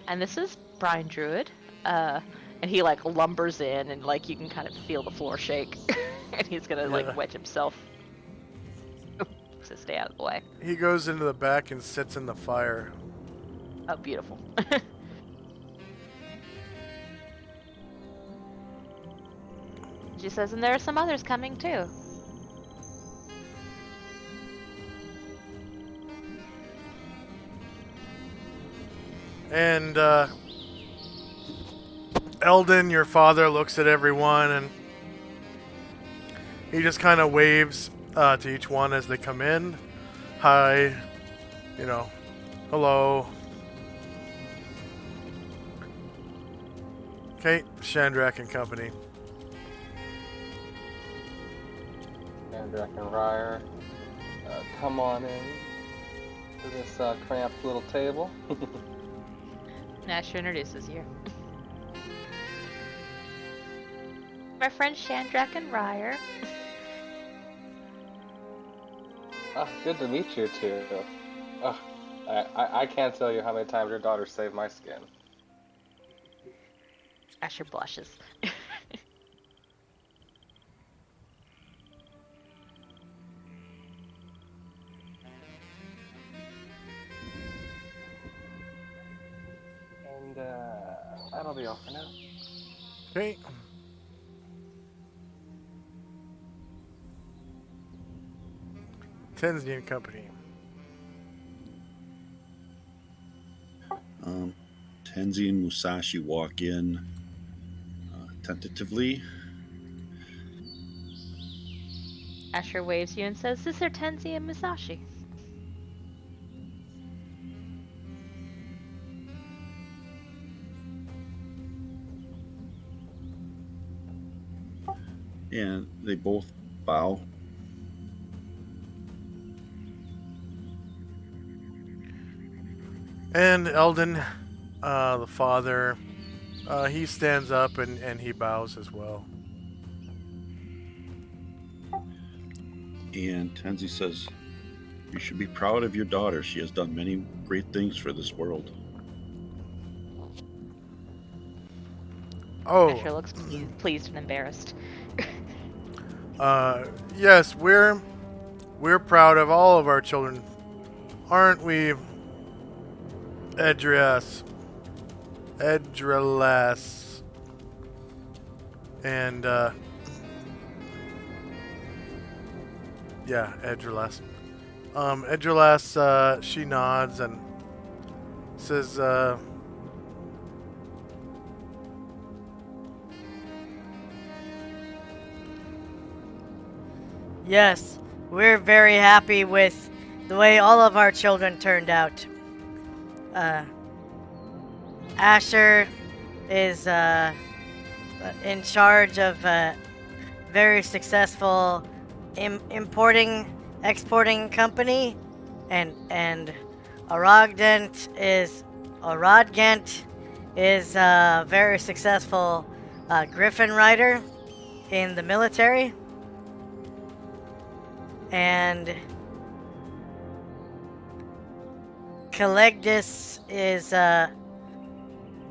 Speaker 2: and this is Brian Druid. And he like lumbers in and like you can kind of feel the floor shake. And he's gonna like wedge himself to stay out of the way.
Speaker 1: He goes into the back and sits in the fire.
Speaker 2: Oh, beautiful. She says, and there are some others coming too.
Speaker 1: And Eldon, your father, looks at everyone and he just kind of waves to each one as they come in. Hi, you know, hello. Okay, Shandrak and Company.
Speaker 4: Shandrak and Ryer, come on in to this cramped little table.
Speaker 2: Asher introduces you. My friends Shandrak and Ryer.
Speaker 4: Good to meet you too. I can't tell you how many times your daughter saved my skin.
Speaker 2: Asher blushes.
Speaker 4: And that'll be all for now.
Speaker 1: Okay. Tenzi and Company.
Speaker 3: Tenzi and Musashi walk in tentatively.
Speaker 2: Asher waves you and says, this are Tenzi and Musashi.
Speaker 3: And they both bow.
Speaker 1: And Eldon, the father, he stands up and he bows as well.
Speaker 3: And Tenzi says, you should be proud of your daughter. She has done many great things for this world.
Speaker 1: Oh.
Speaker 2: Asher looks pleased and embarrassed.
Speaker 1: Yes, we're proud of all of our children, aren't we, Edras. Edralas. And, yeah, Edralas. Edralas, she nods and says,
Speaker 6: Yes, we're very happy with the way all of our children turned out. Asher is in charge of a very successful exporting company, and Aradgant is a very successful griffin rider in the military, and Calegdis is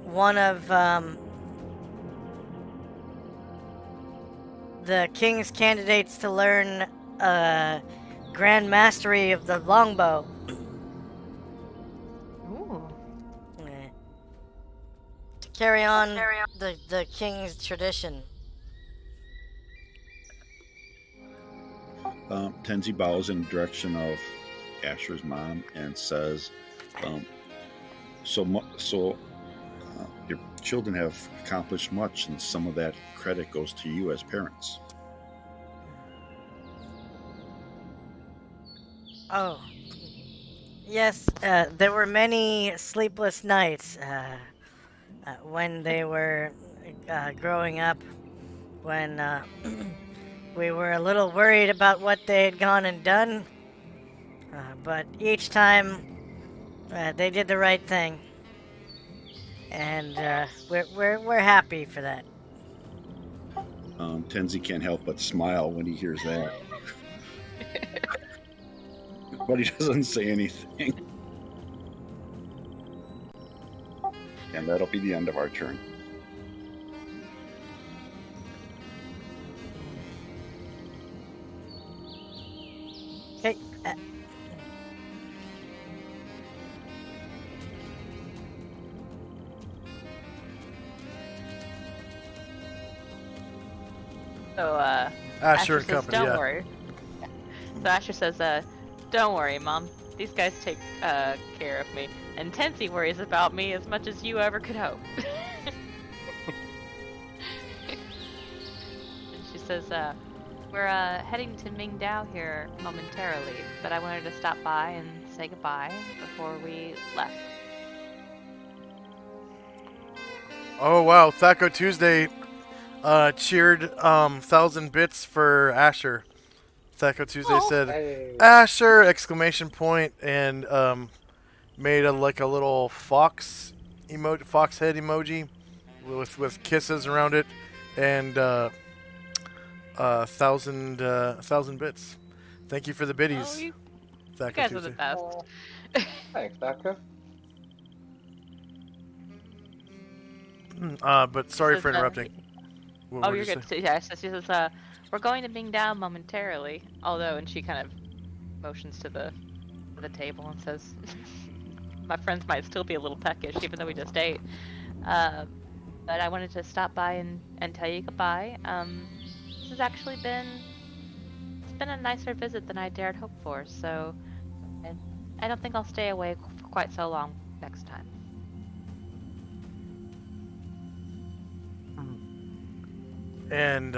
Speaker 6: one of the king's candidates to learn grand mastery of the longbow.
Speaker 2: Ooh.
Speaker 6: To carry on the king's tradition.
Speaker 3: Tenzi bows in the direction of Asher's mom and says, your children have accomplished much, and some of that credit goes to you as parents.
Speaker 6: Oh, yes, there were many sleepless nights when they were growing up, when we were a little worried about what they had gone and done, but each time they did the right thing, and we're happy for that.
Speaker 3: Tenzi can't help but smile when he hears that. But he doesn't say anything. And that'll be the end of our turn.
Speaker 6: Okay.
Speaker 2: So,
Speaker 1: Asher and
Speaker 2: says,
Speaker 1: company,
Speaker 2: don't
Speaker 1: yeah.
Speaker 2: worry. So Asher says, don't worry, Mom. These guys take care of me. And Tensi worries about me as much as you ever could hope. And she says, we're heading to Mingdao here momentarily, but I wanted to stop by and say goodbye before we left.
Speaker 1: Oh, wow. Thaco Tuesday cheered 1,000 bits for Asher. Thaco Tuesday said,
Speaker 4: Hey.
Speaker 1: Asher! Exclamation point, and made a little fox head emoji with kisses around it, and 1,000 bits. Thank you for the biddies.
Speaker 2: Oh, you
Speaker 1: Thaco
Speaker 2: guys are
Speaker 1: Tuesday.
Speaker 2: the best.
Speaker 4: Oh, thanks, Daka.
Speaker 1: But sorry
Speaker 2: Says,
Speaker 1: for interrupting. What
Speaker 2: Oh,
Speaker 1: would
Speaker 2: you're
Speaker 1: you
Speaker 2: good.
Speaker 1: say?
Speaker 2: So, yeah, so she says, we're going to Mingdao momentarily. Although, and she kind of motions to the table and says, my friends might still be a little peckish, even though we just ate. But I wanted to stop by and tell you goodbye. This has actually been a nicer visit than I dared hope for. So, I don't think I'll stay away for quite so long next time.
Speaker 1: And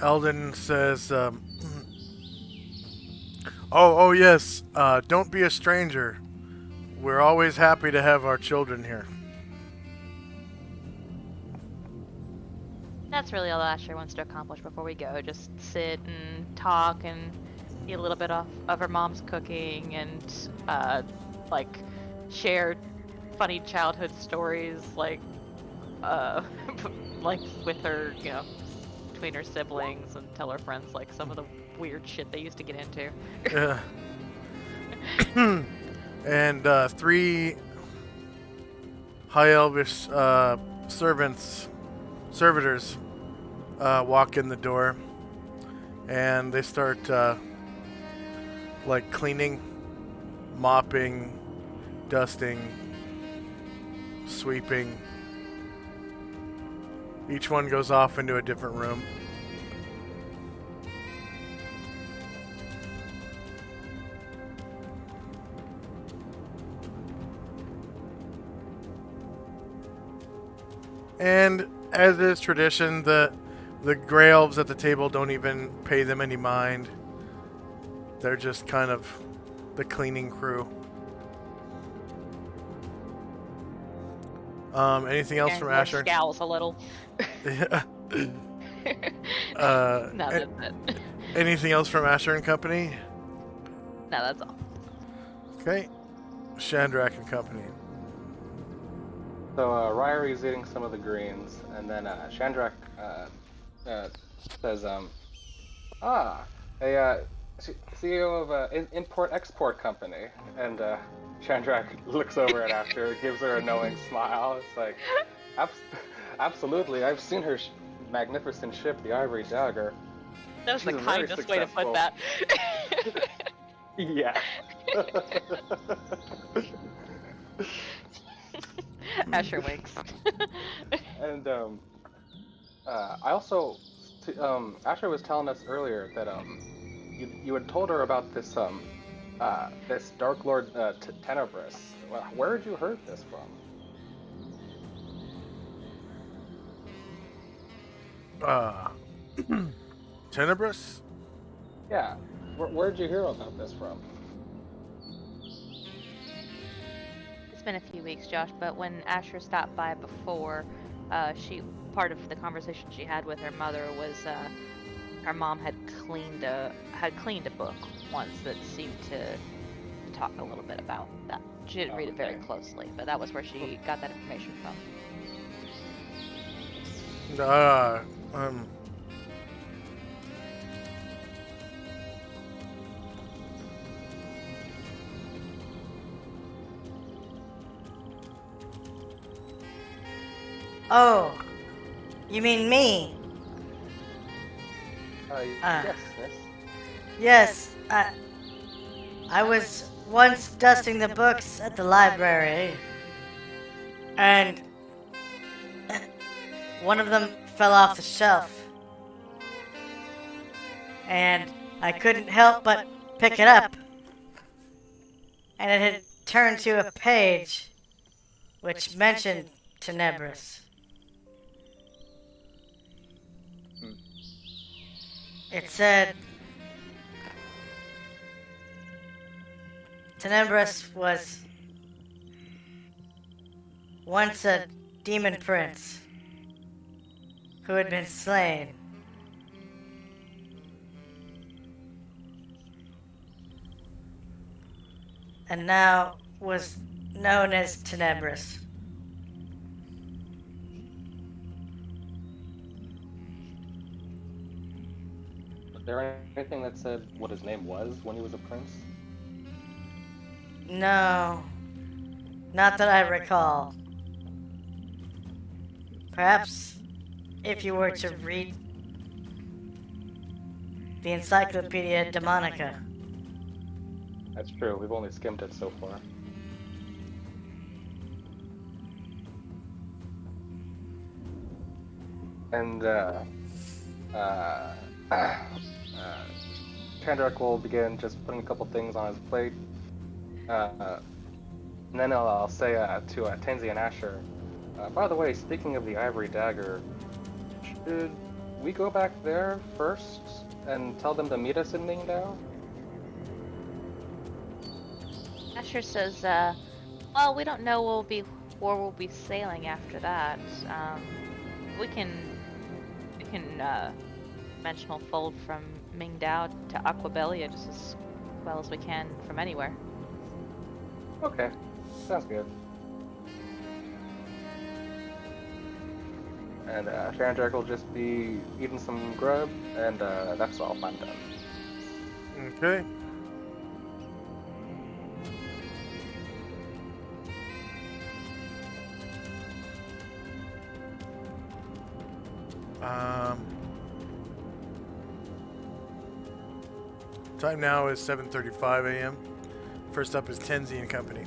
Speaker 1: Eldon says, oh yes, don't be a stranger. We're always happy to have our children here.
Speaker 2: That's really all Asher wants to accomplish before we go. Just sit and talk and eat a little bit of her mom's cooking and like share funny childhood stories like like with her, between her siblings, and tell her friends like some of the weird shit they used to get into.
Speaker 1: Yeah. And 3 high elvish servitors walk in the door, and they start cleaning mopping, dusting, sweeping. Each one goes off into a different room. And as is tradition, the Grey Elves at the table don't even pay them any mind. They're just kind of the cleaning crew. Anything else from Asher?
Speaker 2: Scowls a little.
Speaker 1: Yeah.
Speaker 2: No, that's it.
Speaker 1: Anything else from Asher and Company?
Speaker 2: No, that's all.
Speaker 1: Okay. Shandrak and Company.
Speaker 4: So Ryrie is eating some of the greens, and then Shandrak says, CEO of an import-export company. And Shandrak looks over at Asher, gives her a knowing smile. It's like, absolutely, I've seen her magnificent ship, the Ivory Dagger.
Speaker 2: That was
Speaker 4: She's
Speaker 2: the
Speaker 4: a very
Speaker 2: kindest way to put that.
Speaker 4: Yeah.
Speaker 2: Asher winks.
Speaker 4: And I also, Asher was telling us earlier that you had told her about this this Dark Lord Tenebris. Where had you heard this from?
Speaker 1: Tenebris?
Speaker 4: Yeah. Where did you hear about this from?
Speaker 2: It's been a few weeks, Josh, but when Asher stopped by before, part of the conversation she had with her mother was her mom had cleaned a book once that seemed to talk a little bit about that. She didn't read it very closely, but that was where she got that information from.
Speaker 6: Oh, you mean me?
Speaker 4: Yes, miss.
Speaker 6: Yes, I was once dusting the books at the library, and one of them fell off the shelf. And I couldn't help but pick it up. And it had turned to a page which mentioned Tenebris. It said, Tenebris was once a demon prince who had been slain. And now was known as Tenebris.
Speaker 4: Was there anything that said what his name was when he was a prince?
Speaker 6: No, not that I recall. Perhaps if you were to read the Encyclopedia Demonica.
Speaker 4: That's true, we've only skimmed it so far. And Chandrak will begin just putting a couple things on his plate. And then I'll say to Tenzi and Asher, by the way, speaking of the Ivory Dagger, should we go back there first and tell them to meet us in Mingdao?
Speaker 2: Asher says, well, we don't know where we'll be sailing after that. We can dimensional fold from Mingdao to Aquabelia just as well as we can from anywhere.
Speaker 4: Okay, sounds good. And Shandrak will just be eating some grub, and that's all. I'm done.
Speaker 1: Okay. Time now is 7:35 a.m. First up is Tenzi and Company.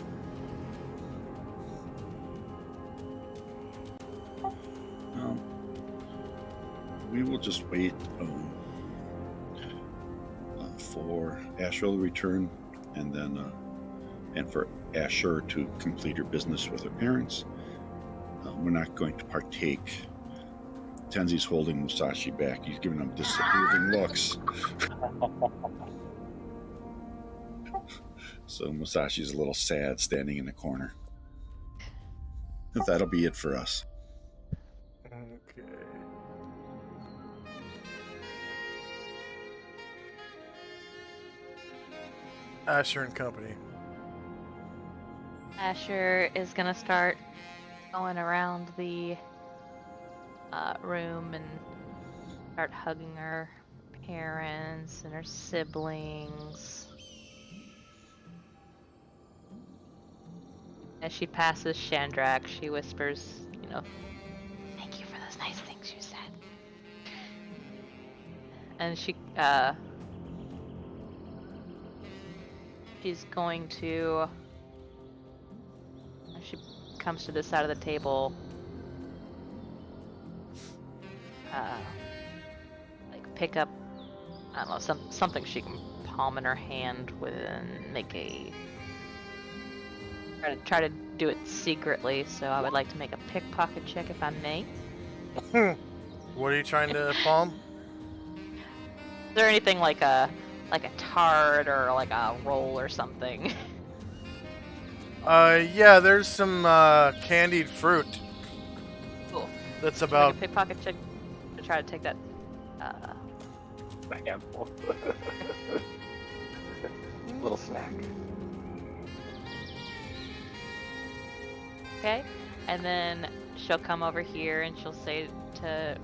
Speaker 3: We will just wait for Asher to return, and then and for Asher to complete her business with her parents. We're not going to partake. Tenzi's holding Musashi back. He's giving them disapproving looks. So Musashi's a little sad, standing in the corner. And that'll be it for us.
Speaker 1: Okay. Asher and Company.
Speaker 2: Asher is gonna start going around the room and start hugging her parents and her siblings. As she passes Shandrak, she whispers, you know, "Thank you for those nice things you said." And she's going to, as she comes to this side of the table, like pick up, I don't know, something she can palm in her hand with and make a try to do it secretly. So I would like to make a pickpocket check if I may.
Speaker 1: What are you trying to palm?
Speaker 2: Is there anything like a tart or like a roll or something?
Speaker 1: Yeah, there's some candied fruit.
Speaker 2: Cool.
Speaker 1: That's
Speaker 2: Make
Speaker 1: about
Speaker 2: a pickpocket check to try to take that.
Speaker 4: A handful. Little snack.
Speaker 2: Okay, and then she'll come over here and she'll say to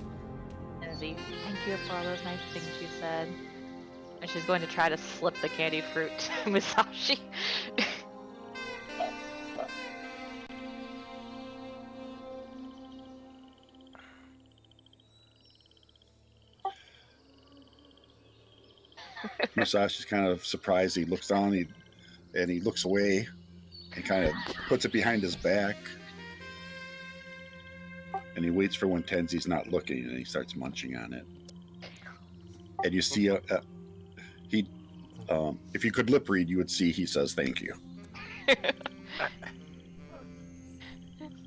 Speaker 2: Enzi, "Thank you for all those nice things you said." And she's going to try to slip the candied fruit to Musashi.
Speaker 3: Musashi's kind of surprised. He looks down and he looks away and kind of puts it behind his back. And he waits for when Tenzi's not looking, and he starts munching on it. And you see, if you could lip read, you would see he says thank you.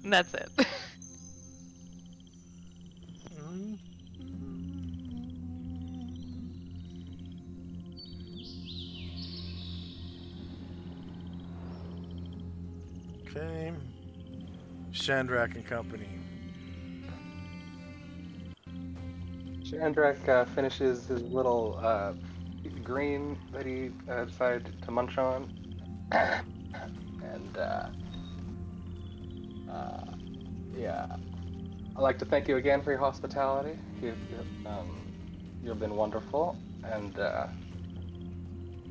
Speaker 2: And that's it.
Speaker 1: okay. Shandrak and Company.
Speaker 4: Shandrak finishes his little green that he decided to munch on. And yeah, I'd like to thank you again for your hospitality. You've been wonderful, and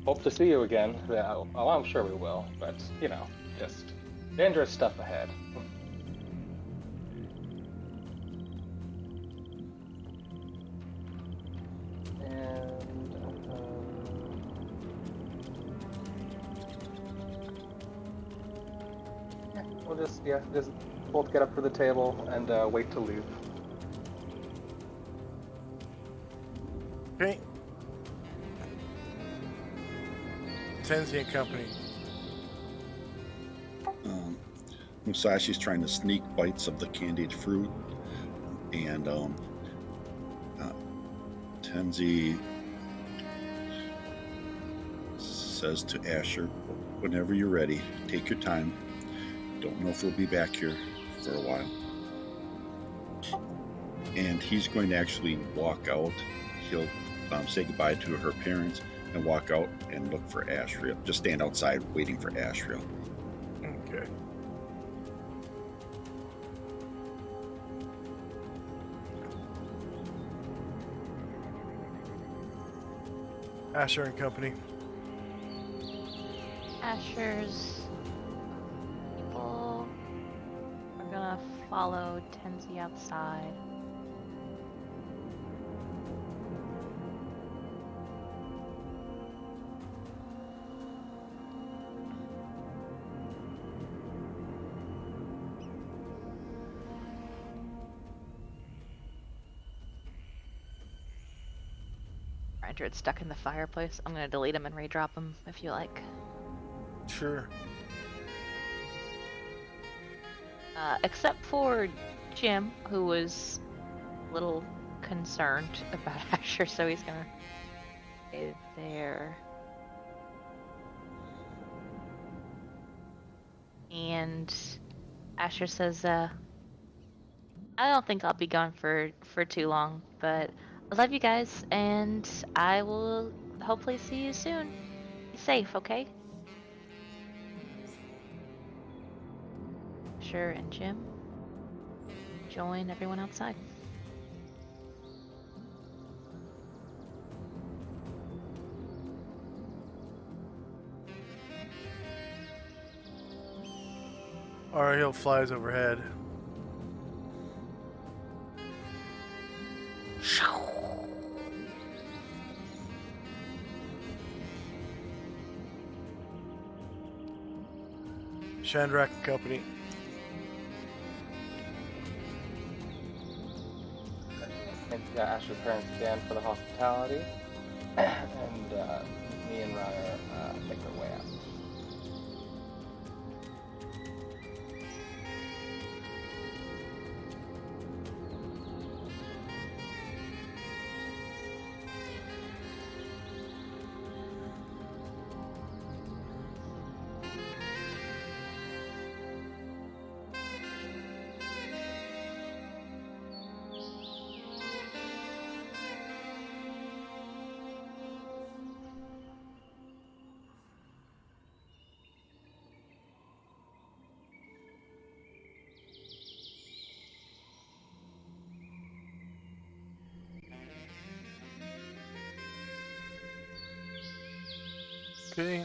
Speaker 4: hope to see you again. Well, I'm sure we will, but you know, just dangerous stuff ahead. We'll just both get up for the table and wait to leave.
Speaker 1: Okay. Tenzi and Company.
Speaker 3: Musashi's trying to sneak bites of the candied fruit, and Tenzi says to Asher, "Whenever you're ready, take your time. Don't know if we'll be back here for a while." And he's going to actually walk out. He'll say goodbye to her parents and walk out and look for Ashriel. Just stand outside waiting for Ashriel.
Speaker 1: Okay. Asher and Company.
Speaker 2: Asher's people are gonna follow Tenzi outside. Android stuck in the fireplace. I'm gonna delete him and redrop him if you like.
Speaker 1: Sure.
Speaker 2: Except for Jim, who was a little concerned about Asher, so he's gonna stay there. And Asher says, I don't think I'll be gone for too long, but I love you guys, and I will hopefully see you soon. Be safe, okay? Asher and Jim join everyone outside.
Speaker 1: Ariel flies overhead. Shandrak and Company.
Speaker 4: Thank Asher's parents again for the hospitality. And me and Ryer make our way out.
Speaker 1: Okay.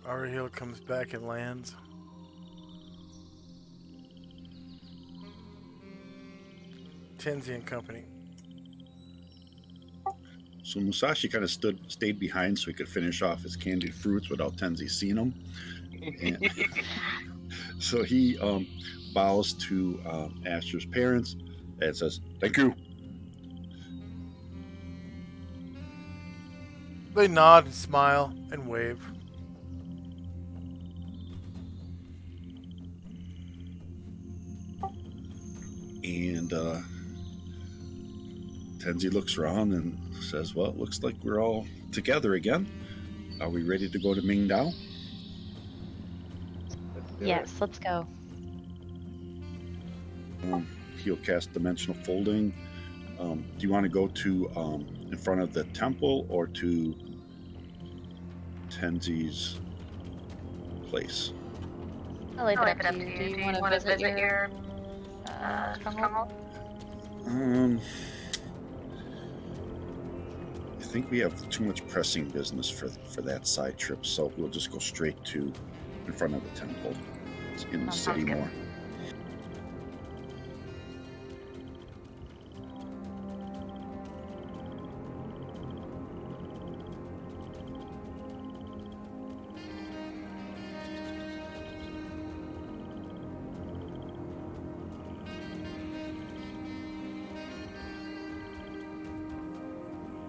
Speaker 1: Ariel comes back and lands. Tenzi and Company.
Speaker 3: So Musashi kind of stayed behind so he could finish off his candied fruits without Tenzi seeing him. And so he bows to Asher's parents and says, "Thank you."
Speaker 1: They nod and smile and wave.
Speaker 3: And Tenzi looks around and says, "Well, it looks like we're all together again. Are we ready to go to Mingdao?"
Speaker 2: Yes, let's go.
Speaker 3: He'll cast Dimensional Folding. Do you want to go to in front of the temple or to Tenzi's place?
Speaker 2: I'll leave it up to you. Do you want to visit your stronghold?
Speaker 3: I think we have too much pressing business for that side trip, so we'll just go straight to in front of the temple. It's in the city more.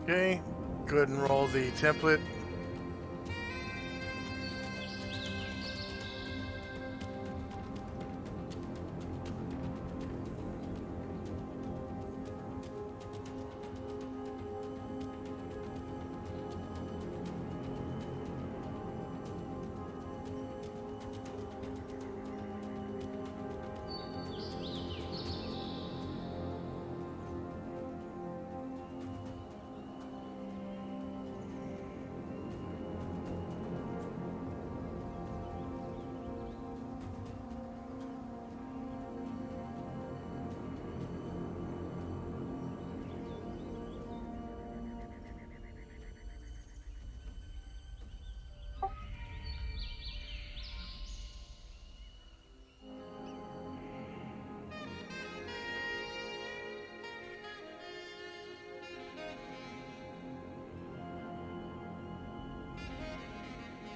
Speaker 1: Okay. Go ahead and roll the template.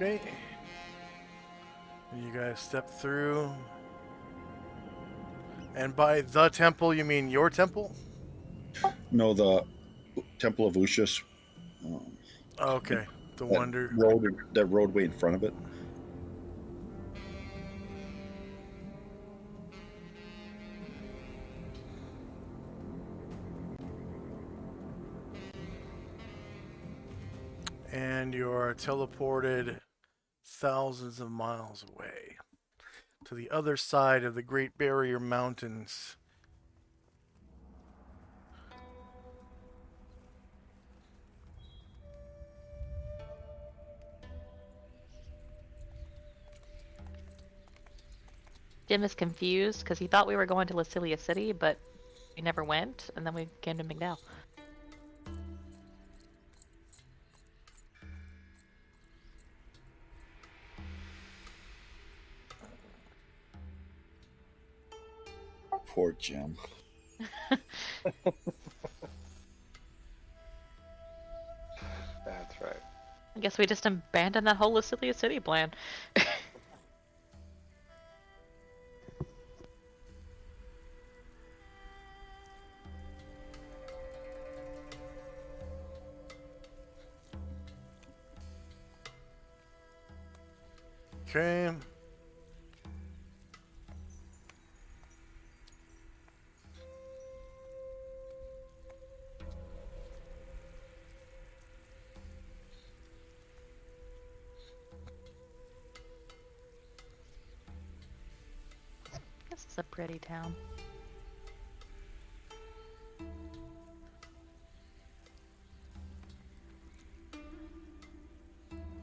Speaker 1: Okay. You guys step through. And by the temple, you mean your temple?
Speaker 3: No, the Temple of Ushas. Um,
Speaker 1: Okay, the
Speaker 3: that
Speaker 1: wonder.
Speaker 3: that roadway in front of it.
Speaker 1: And you're teleported thousands of miles away to the other side of the Great Barrier Mountains.
Speaker 2: Jim is confused because he thought we were going to Lacilia City, but we never went, and then we came to Mingdao.
Speaker 3: Poor Jim.
Speaker 4: That's right.
Speaker 2: I guess we just abandoned that whole Lacilia City plan.
Speaker 1: Okay.
Speaker 2: This is a pretty town.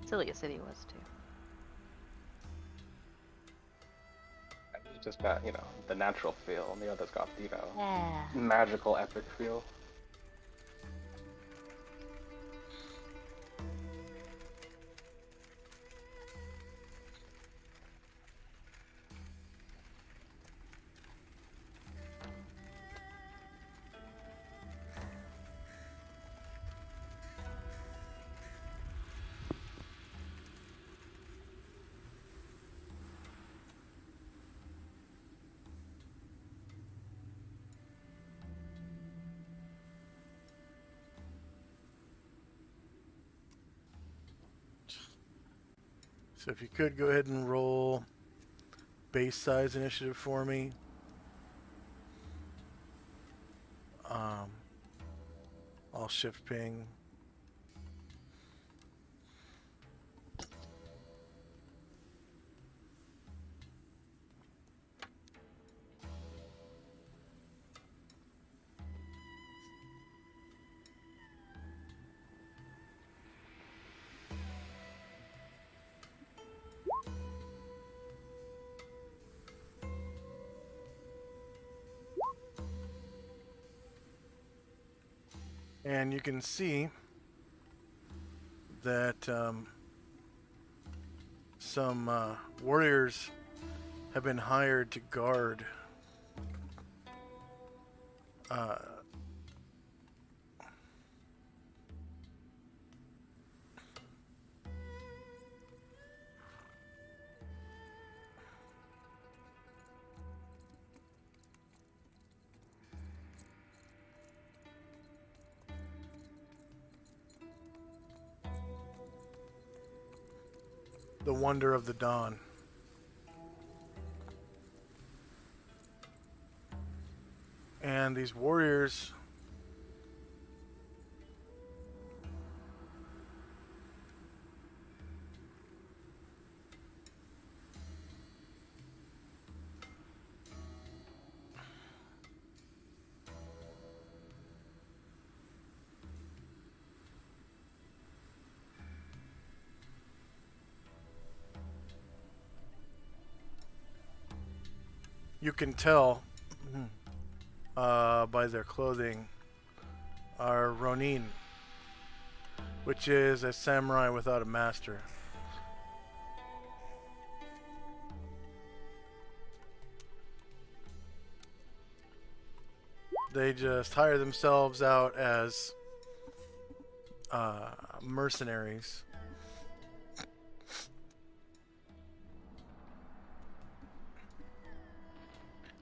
Speaker 2: Lacilia City was too.
Speaker 4: It's just got, the natural feel, and the other's got,
Speaker 2: Yeah.
Speaker 4: magical epic feel.
Speaker 1: So if you could go ahead and roll base size initiative for me. I'll shift ping. And you can see that some warriors have been hired to guard the wonder of the dawn. And these warriors you can tell by their clothing are Ronin, which is a samurai without a master. They just hire themselves out as mercenaries.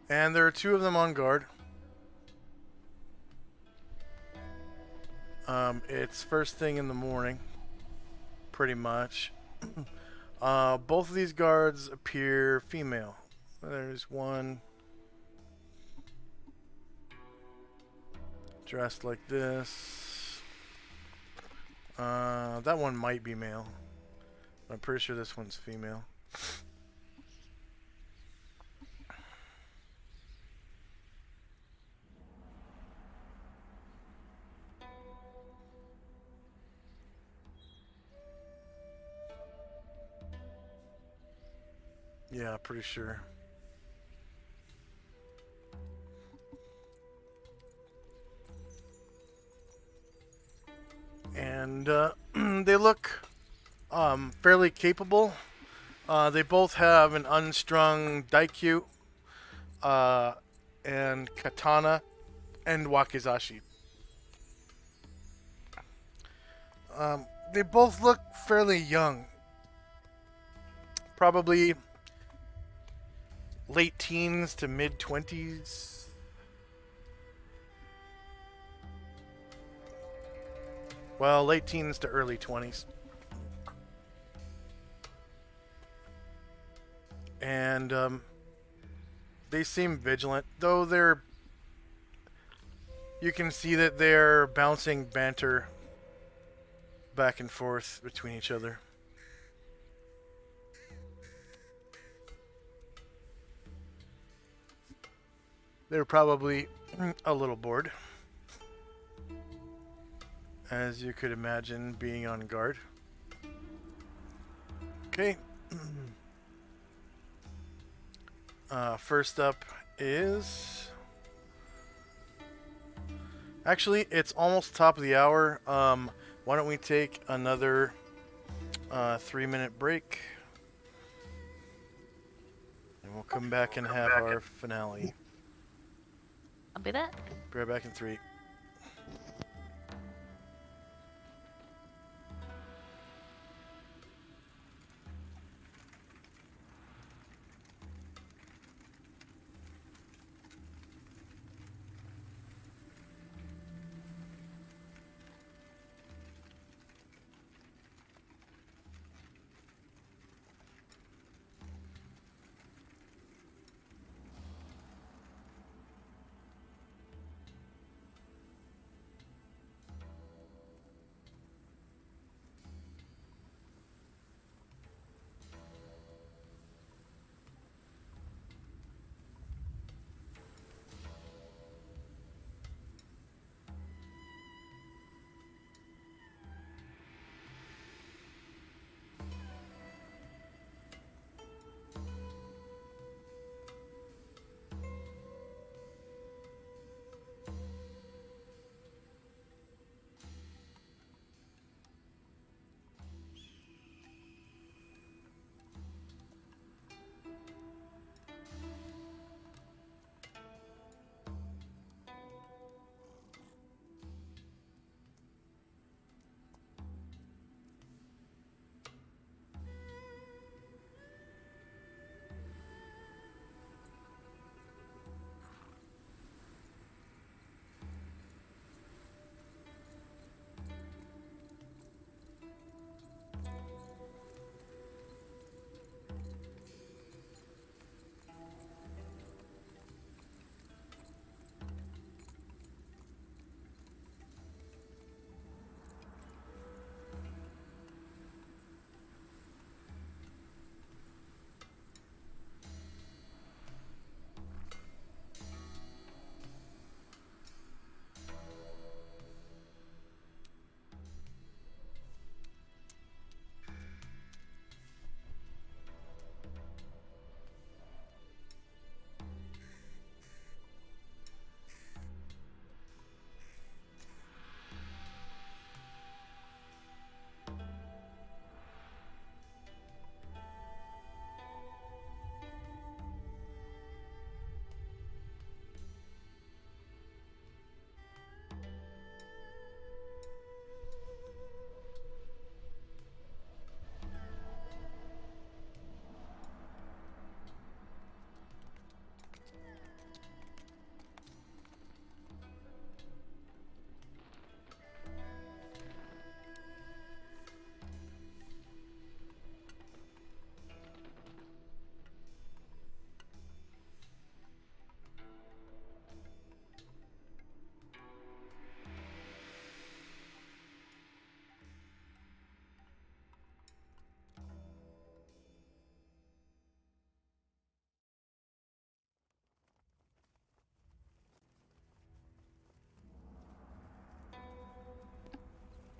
Speaker 1: And there are two of them on guard. It's first thing in the morning, pretty much. Both of these guards appear female. There's one dressed like this. That one might be male. I'm pretty sure this one's female. Yeah, pretty sure. And they look fairly capable. They both have an unstrung daikyu, and katana, and wakizashi. They both look fairly young. Probably late teens to mid 20s. Well, late teens to early 20s. And they seem vigilant, though you can see that they're bouncing banter back and forth between each other. They're probably a little bored, as you could imagine being on guard. Okay. First up is... Actually, it's almost top of the hour. Why don't we take another 3-minute break? And we'll come back and have our finale.
Speaker 2: I'll be that.
Speaker 1: Be right back in 3.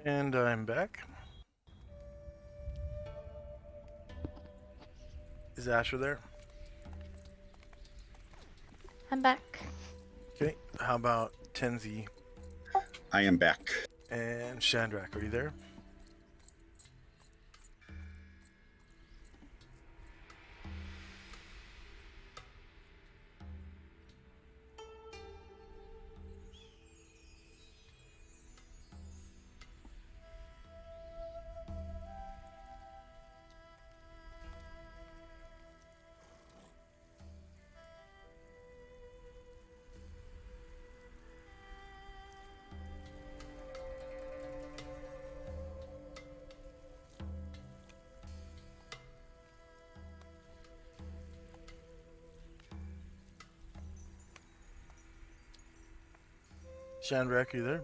Speaker 1: And I'm back. Is Asher there?
Speaker 2: I'm back.
Speaker 1: Okay. How about Tenzi
Speaker 3: I am back.
Speaker 1: and Shandrak? Are you there? Shandrak, are you there?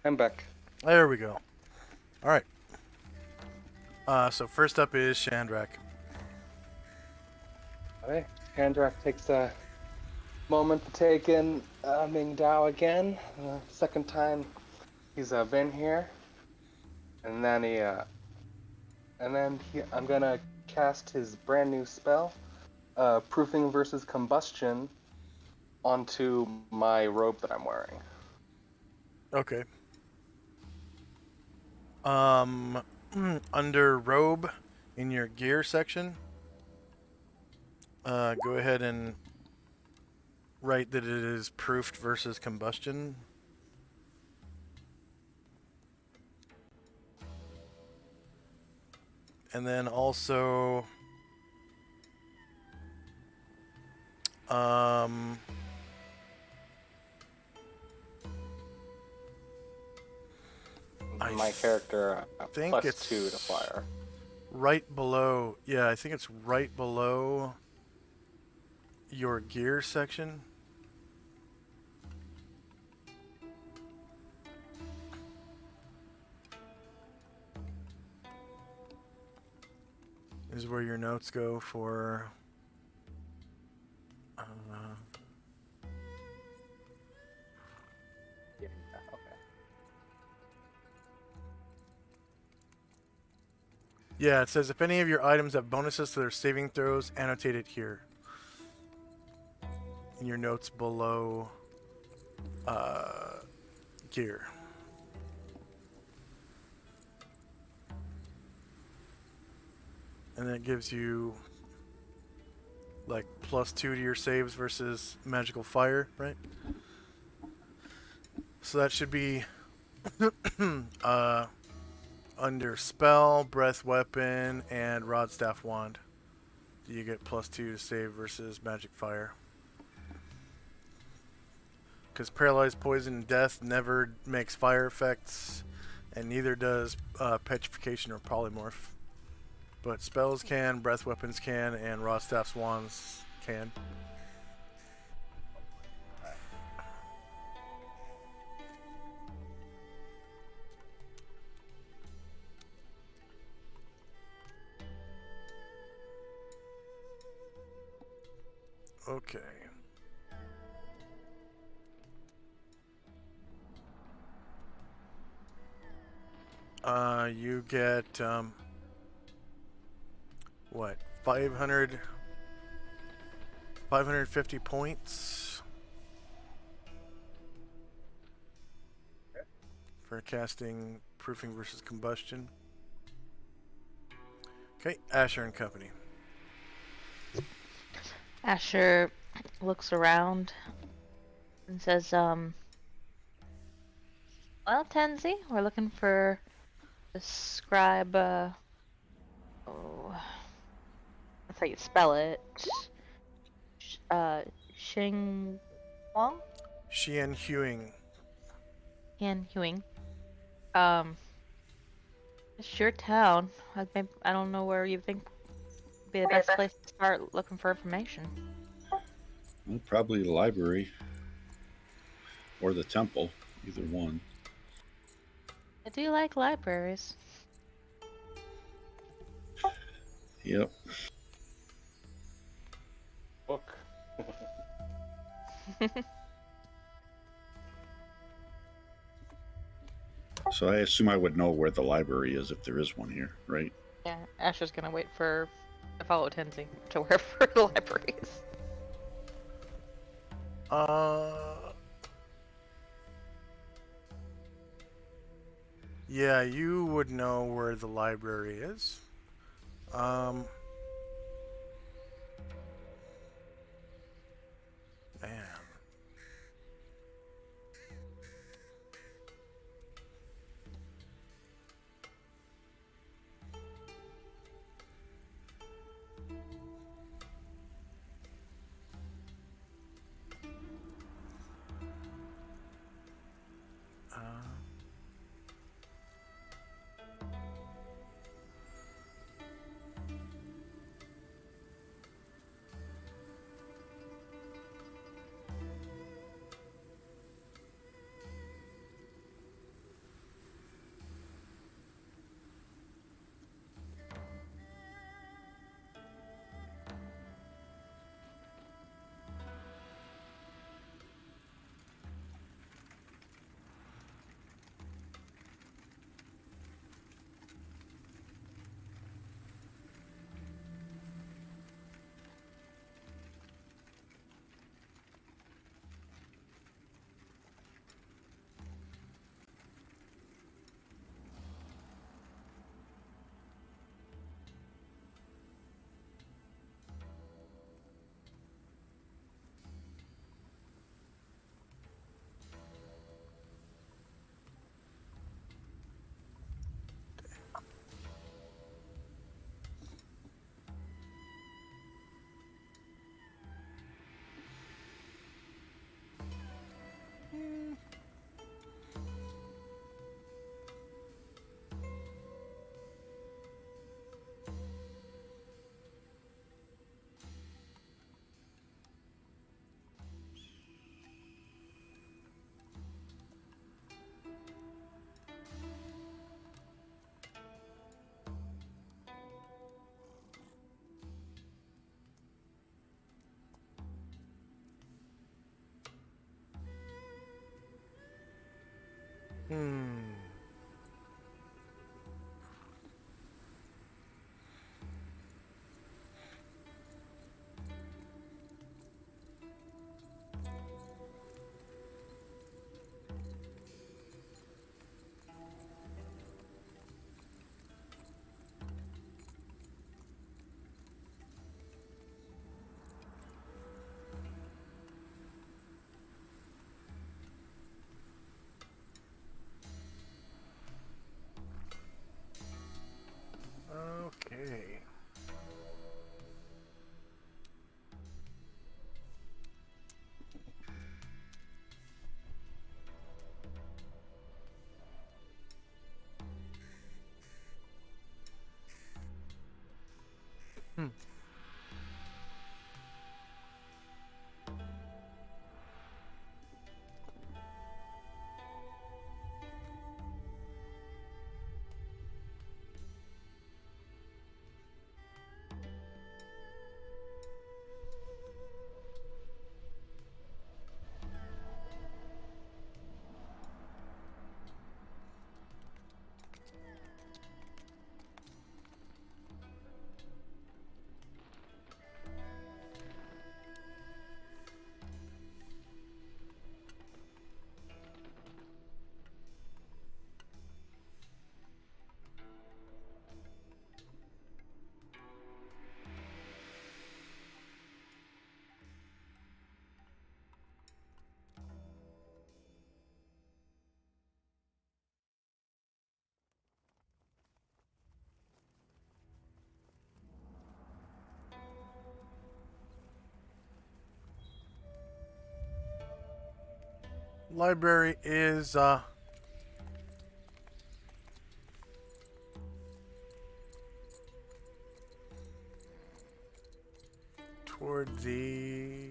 Speaker 4: I'm back.
Speaker 1: There we go. All right. So first up is Shandrak.
Speaker 4: Okay. Handrak takes a moment to take in Ming Dao again. Second time he's been here, and then I'm gonna cast his brand new spell, Proofing versus Combustion, onto my robe that I'm wearing.
Speaker 1: Okay. Under robe in your gear section, go ahead and write that it is proofed versus combustion. And then also,
Speaker 4: My character
Speaker 1: think
Speaker 4: plus
Speaker 1: it's
Speaker 4: 2 to fire.
Speaker 1: right below. Yeah, I think it's right below your gear section. Is where your notes go for.
Speaker 4: Yeah, okay.
Speaker 1: Yeah, it says if any of your items have bonuses to their saving throws, annotate it here. In your notes below gear. And then it gives you like +2 to your saves versus magical fire, right? So that should be under spell, breath weapon, and rod staff wand. You get +2 to save versus magic fire. Because paralyzed, poison, and death never makes fire effects, and neither does petrification or polymorph. But spells can, breath weapons can, and rod staffs wands can. Okay. You get what? 550 points for casting Proofing versus Combustion. Okay, Asher and Company.
Speaker 2: Asher looks around and says, well, Tenzi, we're looking for the scribe, that's how you spell it. Xing Huang?
Speaker 1: Xian Huing.
Speaker 2: Yan Huing. Um, it's your town. I don't know where you think would be the best place to start looking for information.
Speaker 3: Well, probably the library or the temple, either one.
Speaker 2: I do like libraries.
Speaker 3: Yep.
Speaker 4: Book.
Speaker 3: So I assume I would know where the library is if there is one here, right?
Speaker 2: Yeah, Asher's gonna wait for to follow Tenzi to wherever the library is.
Speaker 1: Yeah, you would know where the library is. Man. Hmm. Okay. Hmm. library is toward the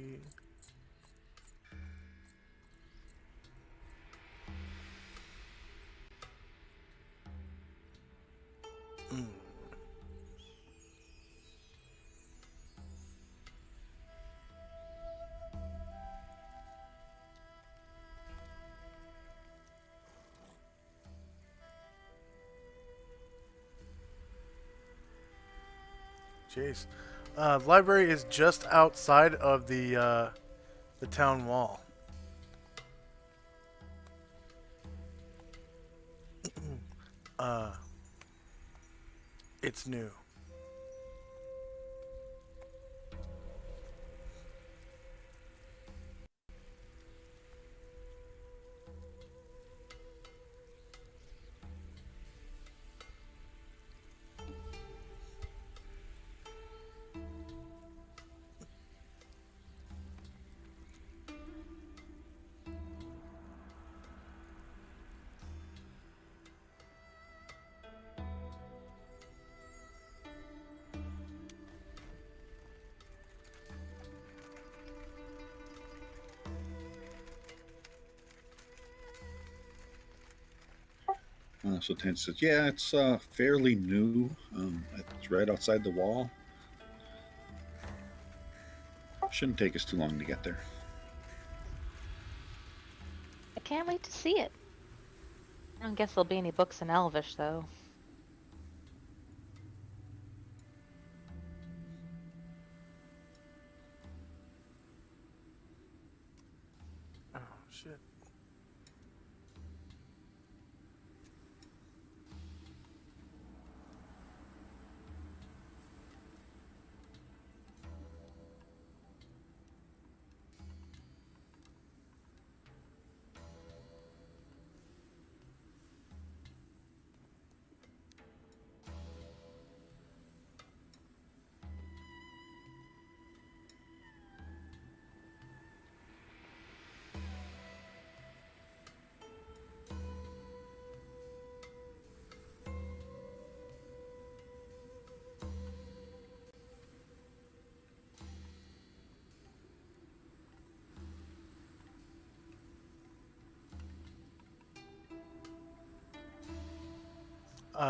Speaker 1: Jeez. Library is just outside of the town wall. uh, it's new.
Speaker 3: So Tan says, yeah, it's fairly new. It's right outside the wall. Shouldn't take us too long to get there.
Speaker 2: I can't wait to see it. I don't guess there'll be any books in Elvish, though.
Speaker 1: Oh shit.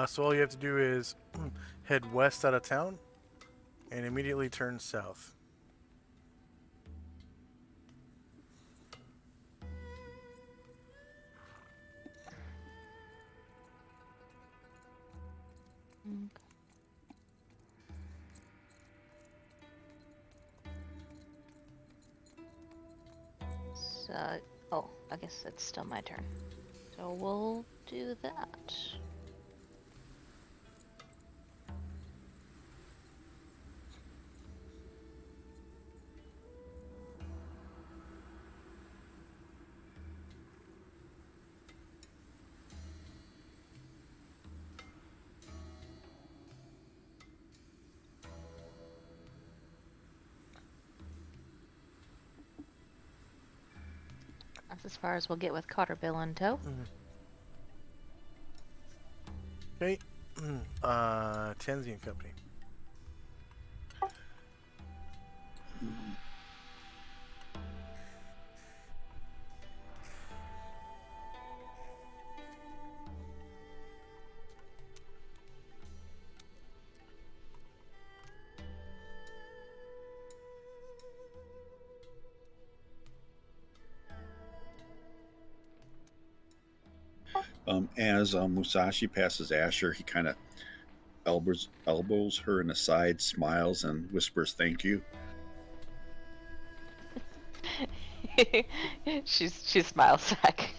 Speaker 1: So all you have to do is head west out of town and immediately turn south.
Speaker 2: So, oh, I guess it's still my turn. So we'll do that. That's as far as we'll get with Cotterbill in tow.
Speaker 1: Okay. Tenzi and Company.
Speaker 3: As Musashi passes Asher, he kind of elbows her in the side, smiles, and whispers, "Thank you."
Speaker 2: she smiles back.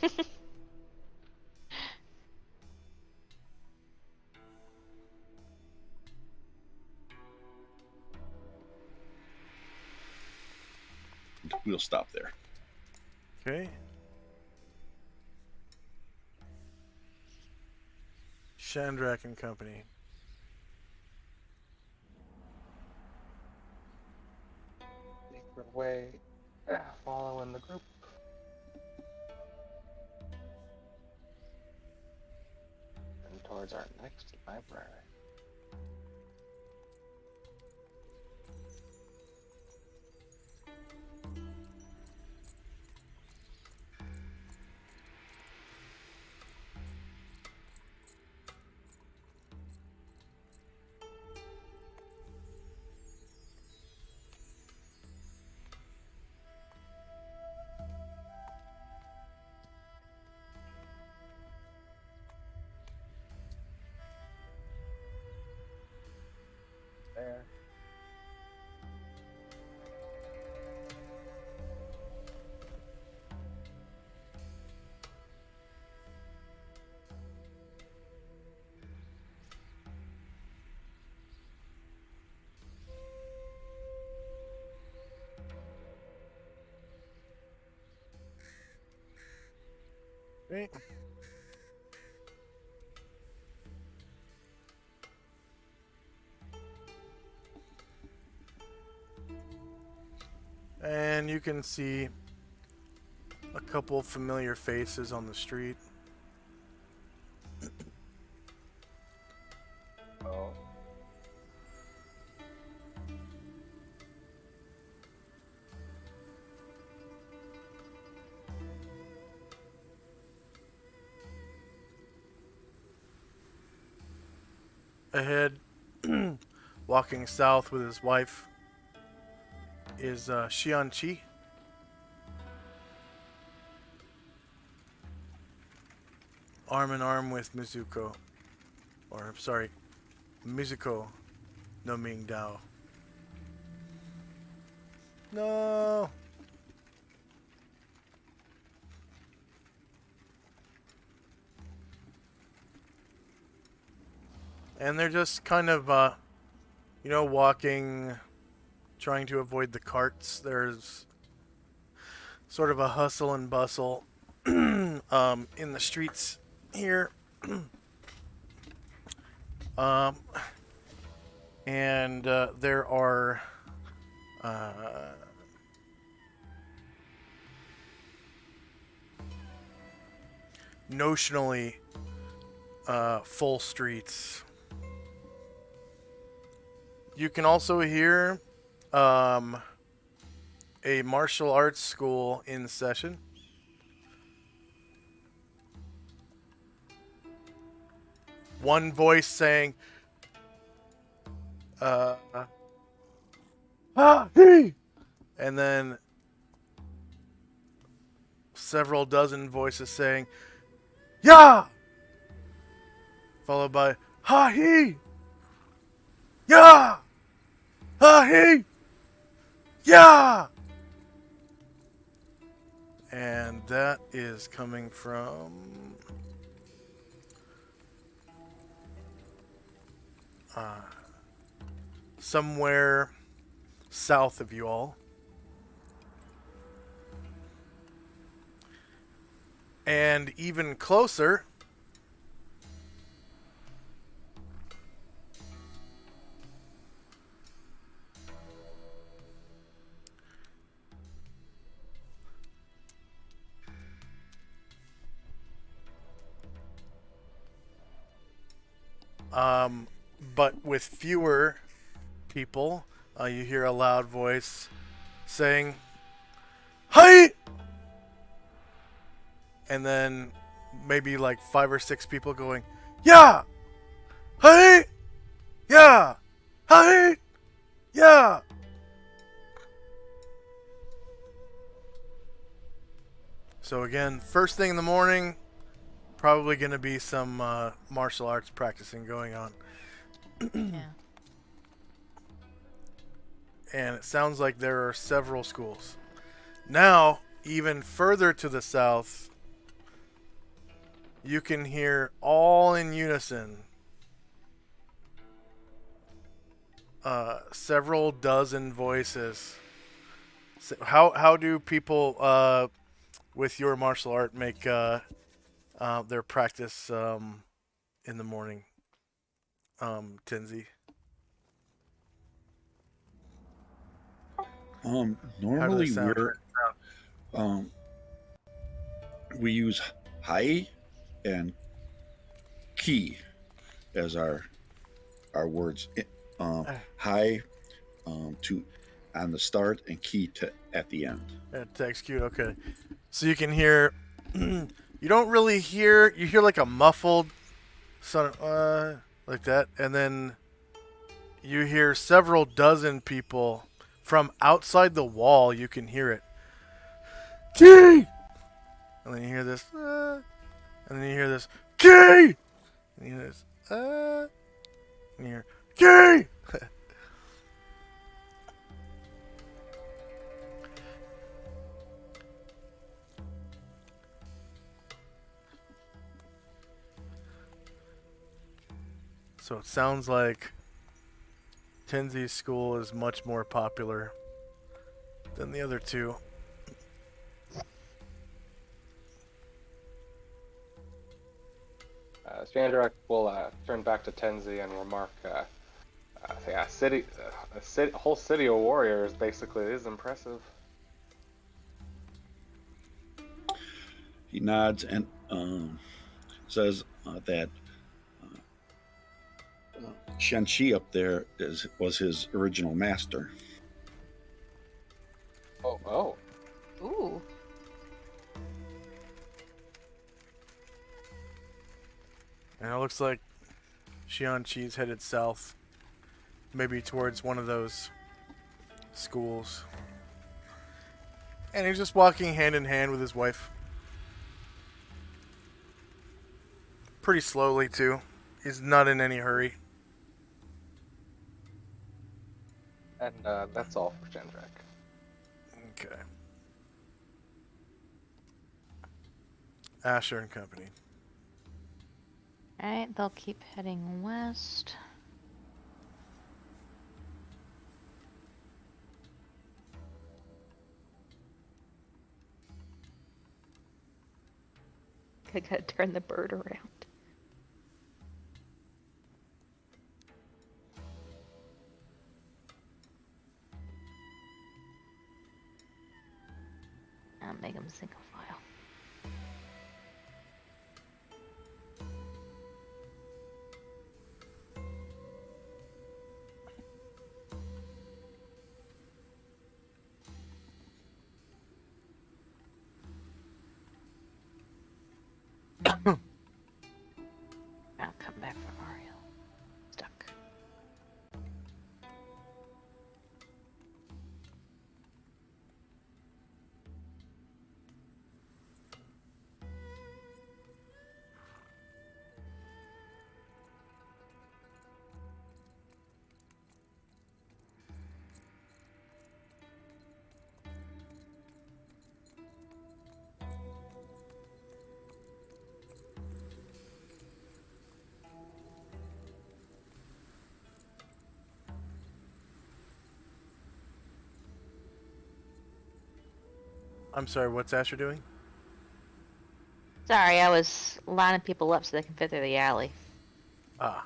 Speaker 3: We'll stop there.
Speaker 1: Okay. Shandrak and Company.
Speaker 4: Secret way, following the group. towards our next library. There.
Speaker 1: Okay. And you can see a couple familiar faces on the street.
Speaker 4: Oh.
Speaker 1: Ahead, walking south with his wife, is Xian-Chi. Arm in arm with Mizuko. Or, sorry, Mizuko no Mingdao. No! And they're just kind of, walking, trying to avoid the carts. There's sort of a hustle and bustle in the streets here. And there are notionally full streets. You can also hear a martial arts school in session. One voice saying, he! And then several dozen voices saying, yeah! Followed by, ha he! Yeah! Ha he! Yeah! And that is coming from somewhere south of you all. And even closer, but with fewer people, you hear a loud voice saying, "Hi!" And then maybe like 5 or 6 people going, "Yeah! Hi! Yeah! Hi! Yeah!" So again, first thing in the morning, probably going to be some martial arts practicing going on.
Speaker 2: Yeah.
Speaker 1: And it sounds like there are several schools. Now, even further to the south, you can hear all in unison several dozen voices. So how do people with your martial art make their practice in the morning, Tenzi?
Speaker 3: Normally
Speaker 1: sound?
Speaker 3: we use hai and ki. as our words high to on the start and key to at the end.
Speaker 1: To execute, okay. So you can hear. You don't really hear. You hear like a muffled, like that, and then you hear several dozen people from outside the wall. You can hear it. Key! And then you hear this. And then you hear this. Key! And you hear this. And you hear key! So it sounds like Tenzi's school is much more popular than the other two.
Speaker 4: Strandrak will turn back to Tenzi and remark, yeah, a whole city of warriors basically is impressive.
Speaker 3: He nods and says that Shanxi up there was his original master.
Speaker 4: Oh.
Speaker 2: Ooh.
Speaker 1: And it looks like Xianqi's headed south. Maybe towards one of those schools. And he's just walking hand in hand with his wife. Pretty slowly, too. He's not in any hurry.
Speaker 4: And that's all for Strandrak.
Speaker 1: Okay. Asher and company.
Speaker 2: Alright, they'll keep heading west. I gotta turn the bird around. I'll make them single file. I'll come back for Ariel. Stuck.
Speaker 1: I'm sorry, what's Asher doing?
Speaker 2: Sorry, I was lining people up so they can fit through the alley.
Speaker 1: Ah.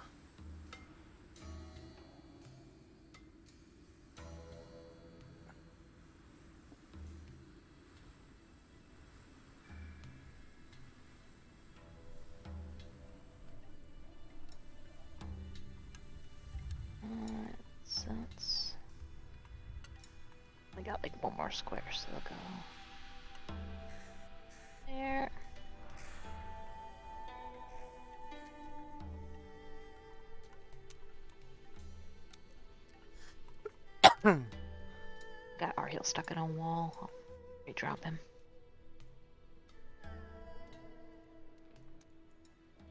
Speaker 2: So that's... I got like one more square, so they'll go there. Got Ariel stuck in a wall. I'll re-drop him.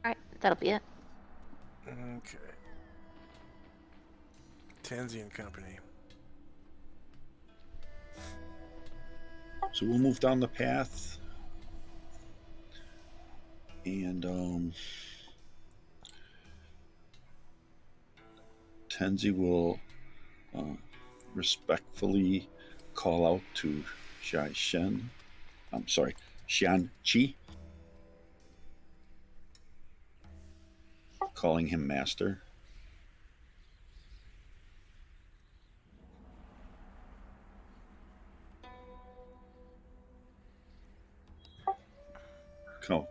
Speaker 2: Alright, that'll be it.
Speaker 1: Okay. Tenzi and company.
Speaker 3: So we'll move down the path, and Tenzi will respectfully call out to Xian Chi, calling him master.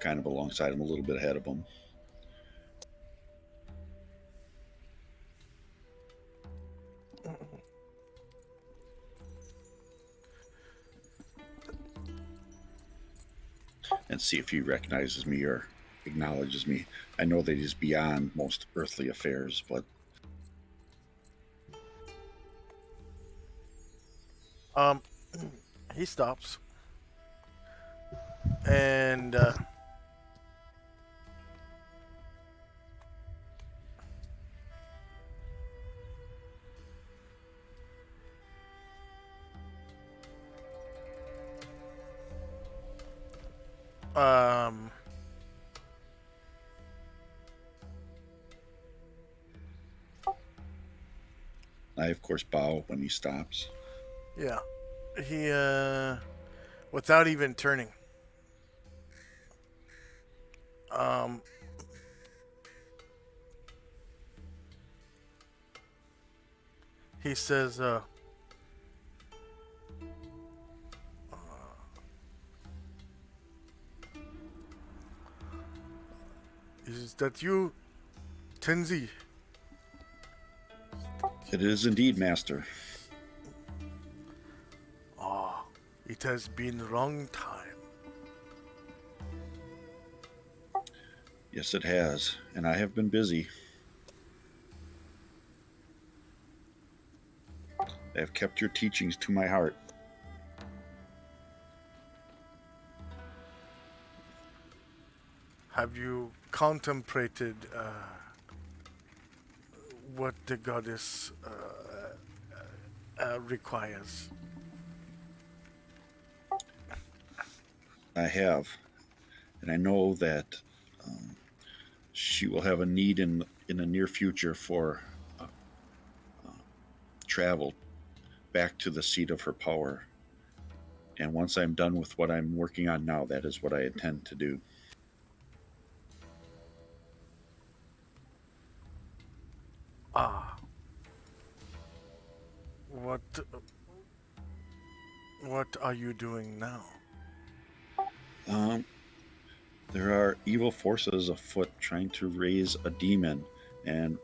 Speaker 3: Kind of alongside him, a little bit ahead of him. and see if he recognizes me or acknowledges me. I know that he's beyond most earthly affairs, but
Speaker 1: Um, he stops. And um
Speaker 3: I, of course, bow when he stops.
Speaker 1: yeah. He without even turning. Um he says is that you, Tenzi?
Speaker 3: It is indeed, Master.
Speaker 1: Ah, it has been a long time.
Speaker 3: Yes, it has, and I have been busy. I have kept your teachings to my heart.
Speaker 1: Have you contemplated what the goddess requires?
Speaker 3: I have, and I know that she will have a need in the near future for travel back to the seat of her power. And once I'm done with what I'm working on now, that is what I intend to do.
Speaker 1: Ah, what what are you doing now?
Speaker 3: Um, there are evil forces afoot trying to raise a demon, and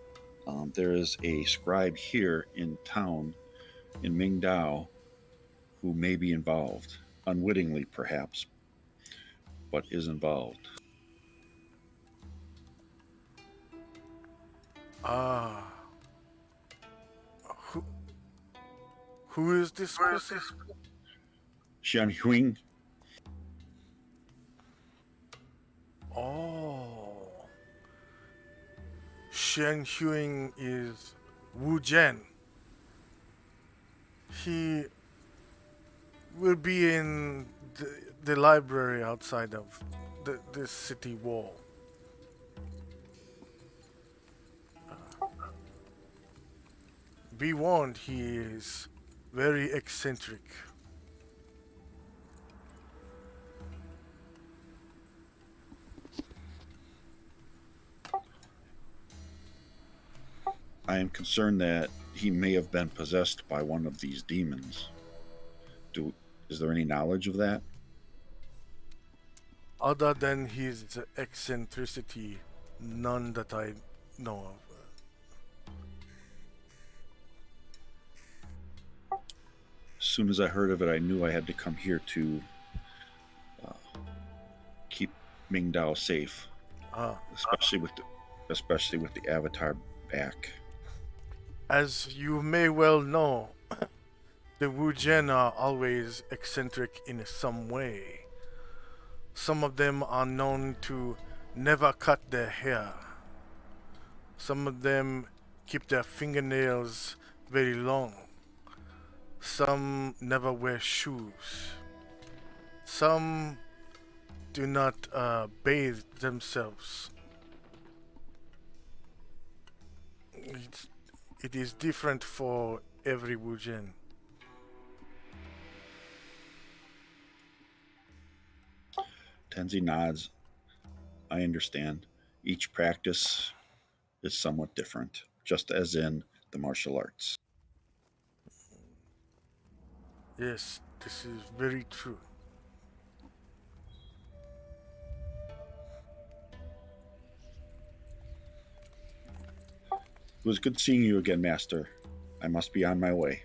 Speaker 3: there is a scribe here in town, in Mingdao, who may be involved, unwittingly perhaps, but is involved.
Speaker 1: Ah, who who is this person?
Speaker 3: Xian Huing,
Speaker 1: Oh, Shen Huing is Wu Zhen. He will be in the library outside of this city wall. Be warned, he is very eccentric.
Speaker 3: I am concerned that he may have been possessed by one of these demons. Is there any knowledge of that?
Speaker 1: Other than his eccentricity, none that I know of.
Speaker 3: As soon as I heard of it, I knew I had to come here to keep Mingdao safe,
Speaker 1: Ah,
Speaker 3: especially with the Avatar back.
Speaker 1: as you may well know, the Wu Zhen are always eccentric in some way. Some of them are known to never cut their hair. Some of them keep their fingernails very long. Some never wear shoes. Some do not bathe themselves. It is different for every Wu Zhen.
Speaker 3: Tenzi nods. I understand. Each practice is somewhat different, just as in the martial arts.
Speaker 1: Yes, this is very true.
Speaker 3: It was good seeing you again, Master. I must be on my way.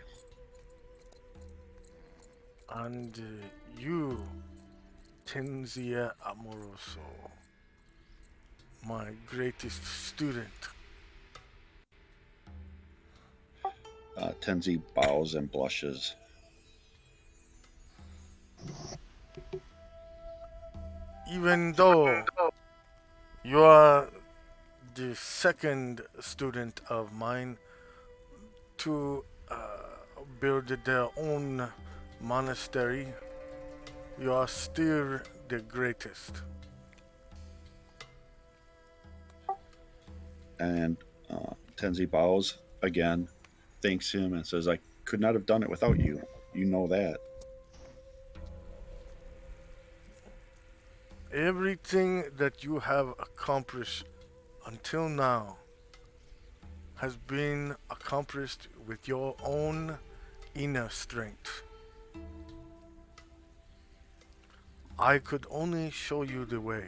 Speaker 1: And you, Tenzia Amoroso, my greatest student.
Speaker 3: Tenzi bows and blushes.
Speaker 1: Even though you are the second student of mine to build their own monastery, you are still the greatest.
Speaker 3: And Tenzi bows again, thanks him, and says, I could not have done it without you. You know that.
Speaker 1: Everything that you have accomplished until now has been accomplished with your own inner strength. I could only show you the way.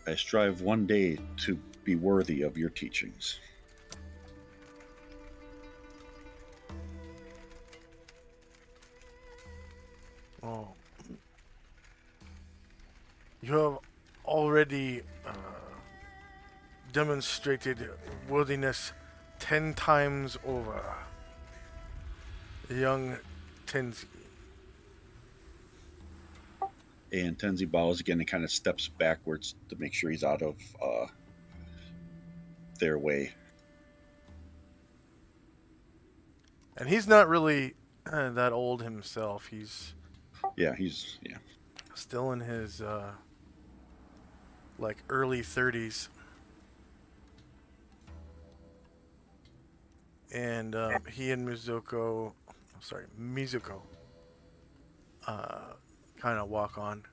Speaker 3: I strive one day to be worthy of your teachings.
Speaker 1: Oh. You have already demonstrated worthiness 10 times over, young Tenzi.
Speaker 3: And Tenzi bows again and kind of steps backwards to make sure he's out of their way.
Speaker 1: And he's not really that old himself. He's
Speaker 3: He's
Speaker 1: still in his like early 30s. And he and Mizuko kind of walk on.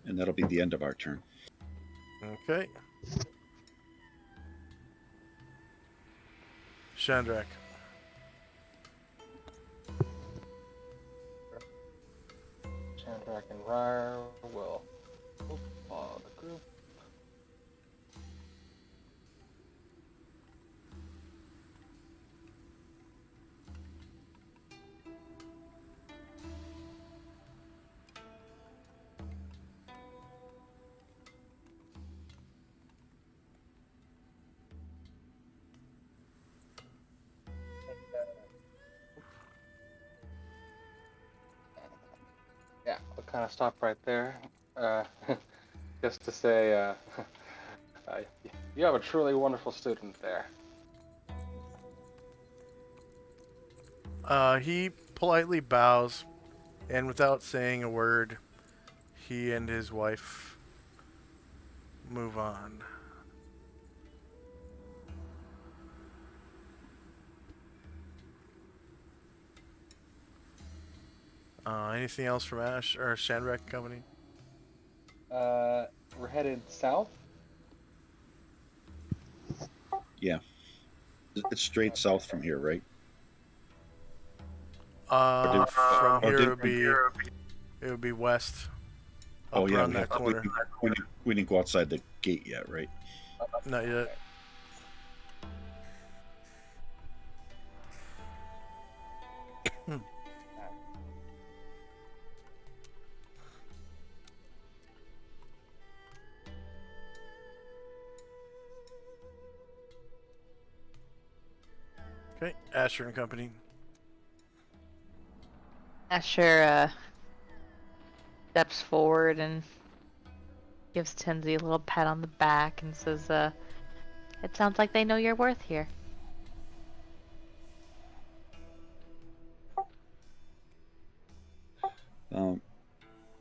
Speaker 3: And that'll be the end of our turn.
Speaker 1: Okay. Shandrak.
Speaker 4: Chandrak and Ryre will follow the group. Yeah, we'll kind of stop right there. Just to say, you have a truly wonderful student there.
Speaker 1: He politely bows, and without saying a word, he and his wife move on. Anything else from Ash or Shandrak Company?
Speaker 4: We're headed south.
Speaker 3: Yeah. It's straight south from here, right?
Speaker 1: From
Speaker 3: or
Speaker 1: here
Speaker 3: did-
Speaker 1: it would be west.
Speaker 3: Oh
Speaker 1: Up
Speaker 3: yeah,
Speaker 1: around that corner.
Speaker 3: we didn't go outside the gate yet, right?
Speaker 1: Not yet. Okay, Asher and Company.
Speaker 2: Asher steps forward and gives Tenzi a little pat on the back and says, it sounds like they know your worth here.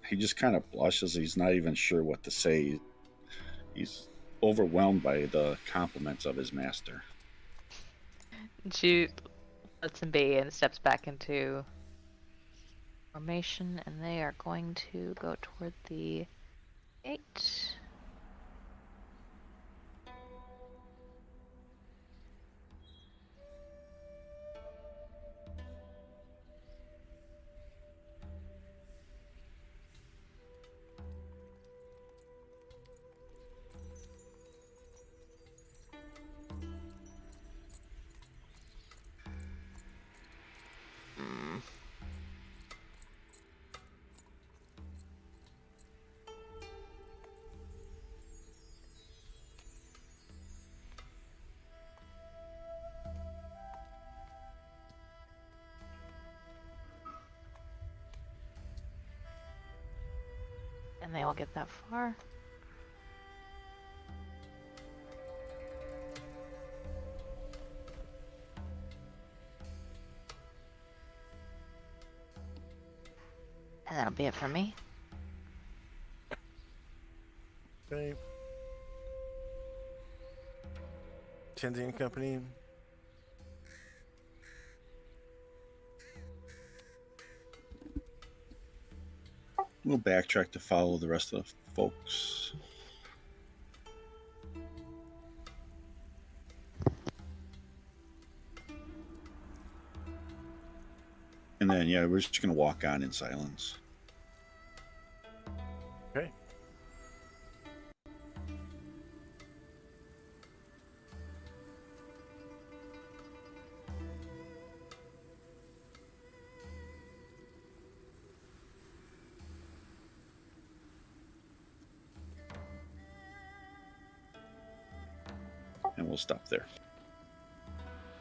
Speaker 3: He just kind of blushes. He's not even sure what to say. He's overwhelmed by the compliments of his master.
Speaker 2: She lets him be and steps back into formation, and they are going to go toward the gate. Can they all get that far? And that'll be it for me.
Speaker 1: Okay. Tenzi and Company.
Speaker 3: We'll backtrack to follow the rest of the folks. And then, yeah, we're just going to walk on in silence.
Speaker 1: Okay.
Speaker 3: And we'll stop there.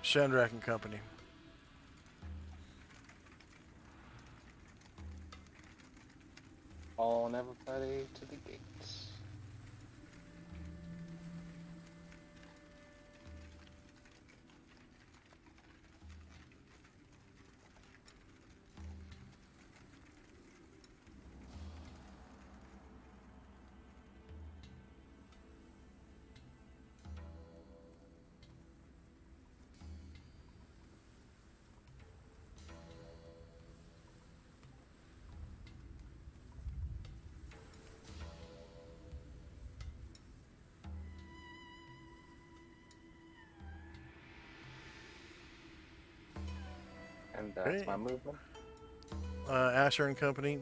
Speaker 1: Shandrak and Company.
Speaker 4: On everybody to the gates. And that's
Speaker 1: Okay.
Speaker 4: my movement.
Speaker 1: Asher and Company.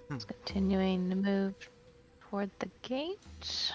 Speaker 2: Continuing to move toward the gate.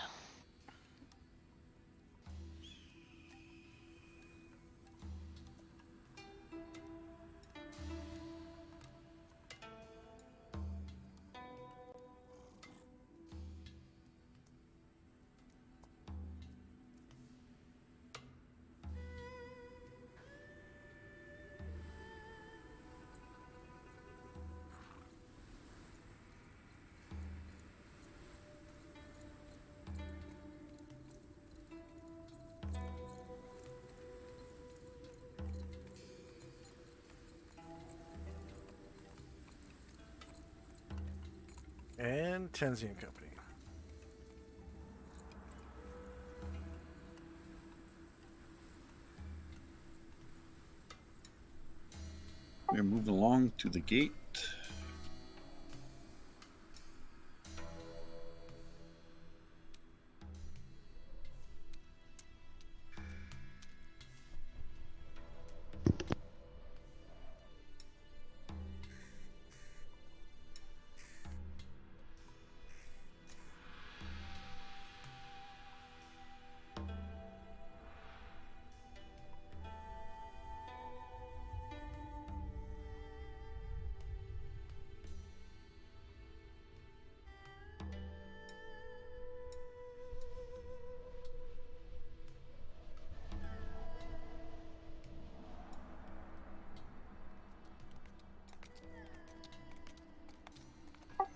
Speaker 1: And Tenzi and Company.
Speaker 3: We're moving along to the gate.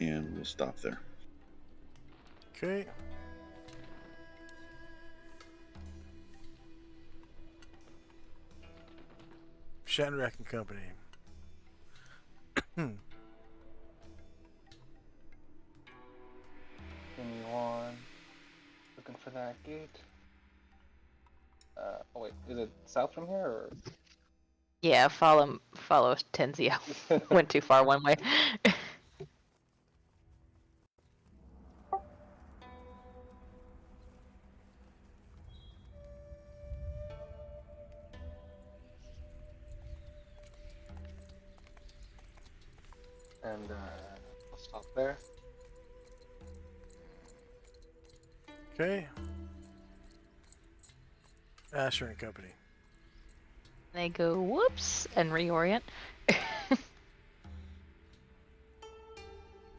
Speaker 3: And we'll stop there.
Speaker 1: Okay. Shandrak and Company.
Speaker 4: Continue on. Looking for that gate. Oh wait, is it south from here or?
Speaker 2: Yeah, follow Tenzio. Went too far one way.
Speaker 4: And I'll stop there.
Speaker 1: Okay. Asher and Company.
Speaker 2: They go whoops and reorient.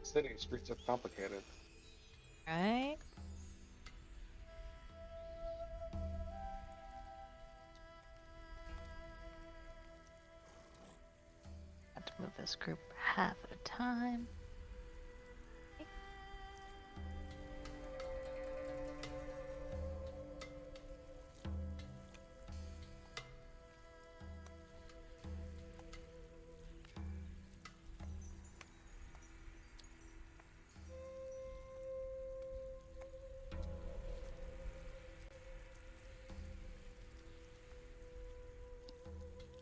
Speaker 4: City streets are complicated.
Speaker 2: Right. Have to move this group half at a time.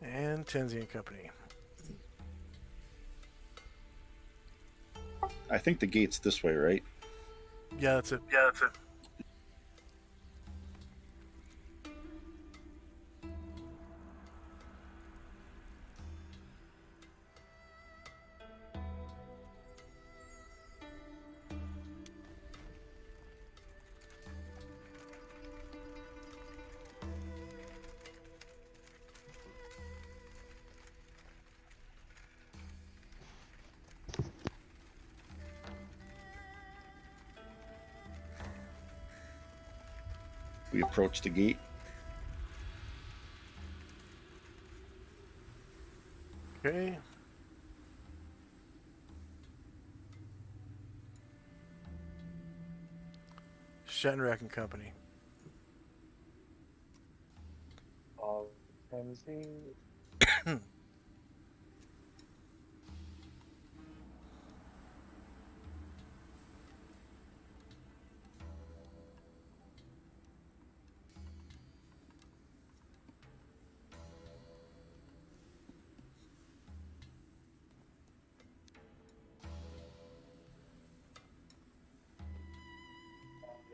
Speaker 1: And Tenzi and Company.
Speaker 3: I think the gate's this way, right?
Speaker 1: Yeah, that's it.
Speaker 3: We approach the gate.
Speaker 1: Okay. Shenrak and Company.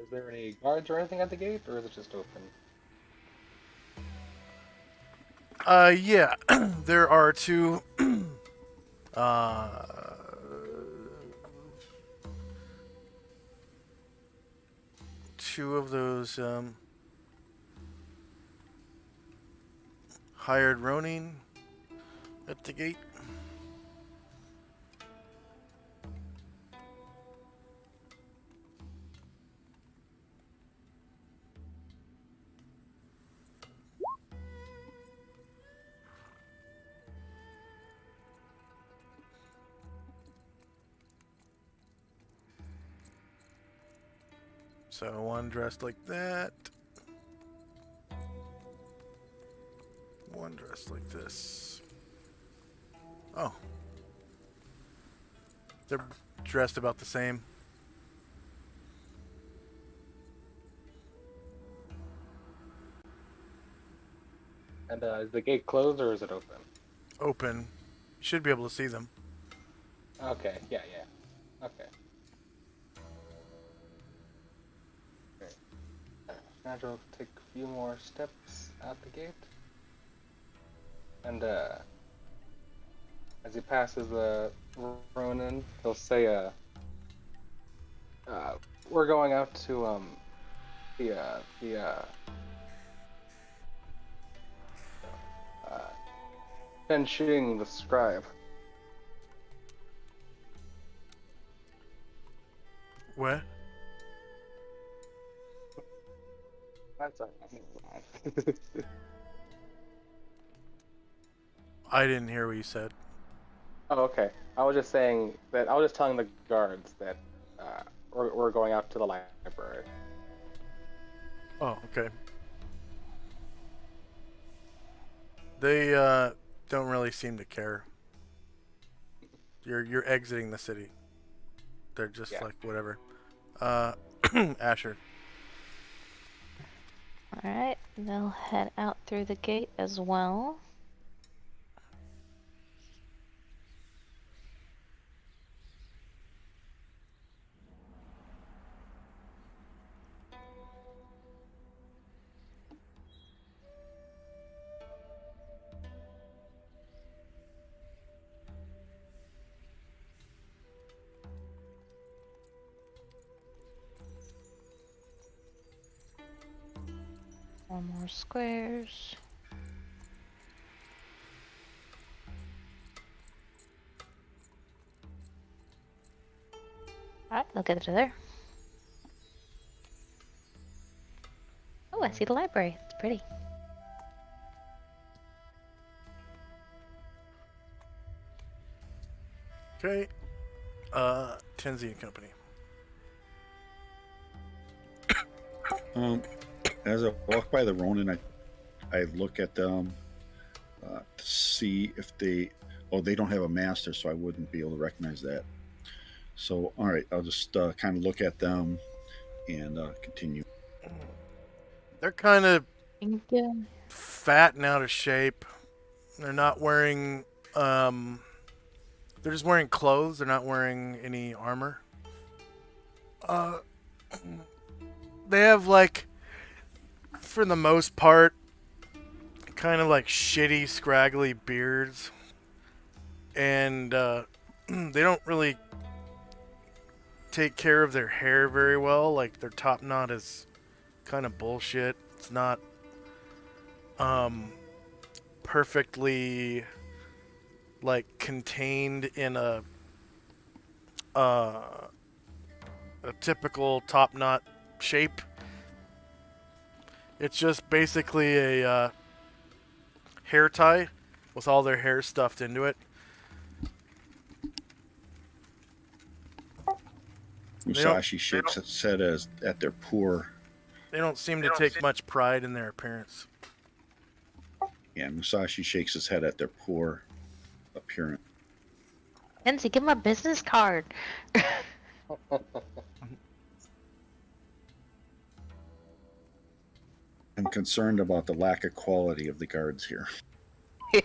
Speaker 4: Is there any guards or anything at the gate, or is it just open?
Speaker 1: Yeah, there are two. uh, Two of those hired Ronin at the gate. So one dressed like that. One dressed like this. Oh. They're dressed about the same.
Speaker 4: And is the gate closed or is it open?
Speaker 1: Open. Should be able to see them.
Speaker 4: Okay, yeah. Okay. Nigel will take a few more steps out the gate. And as he passes the Ronin, he'll say, we're going out to Fen Xing, the scribe.
Speaker 1: What?
Speaker 4: That's all right.
Speaker 1: I didn't hear what you said.
Speaker 4: Oh, okay. I was just saying that I was just telling the guards that we're going out to the library.
Speaker 1: Oh, okay. They don't really seem to care. You're exiting the city. They're just like whatever. Asher.
Speaker 2: Alright, they'll head out through the gate as well. One more squares. Alright, they'll get to there. Oh, I see the library. It's pretty.
Speaker 1: Okay. Tenzi and Company.
Speaker 3: As I walk by the Ronin, I look at them to see if they. Oh, they don't have a master, so I wouldn't be able to recognize that. So, all right, I'll just kind of look at them and continue.
Speaker 1: They're kind of
Speaker 2: Yeah.
Speaker 1: fat and out of shape. They're not wearing. They're just wearing clothes. They're not wearing any armor. Uh, they have like, for the most part, kind of like shitty, scraggly beards, and they don't really take care of their hair very well. Like their top knot is kind of bullshit. It's not perfectly like contained in uh, a typical top knot shape. It's just basically a hair tie with all their hair stuffed into it.
Speaker 3: Musashi shakes its head as at their poor.
Speaker 1: They don't seem to take much pride in their appearance.
Speaker 3: Yeah, Musashi shakes his head at their poor appearance.
Speaker 2: Kenzie, give him a business card.
Speaker 3: I'm concerned about the lack of quality of the guards here.
Speaker 4: There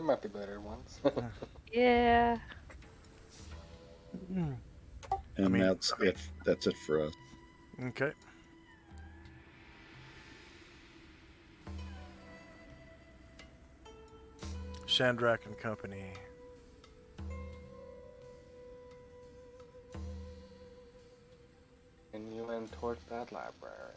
Speaker 4: might be better ones.
Speaker 2: Yeah.
Speaker 3: And that's it. That's it for us.
Speaker 1: Okay. Shandrak and Company.
Speaker 4: And you went towards that library.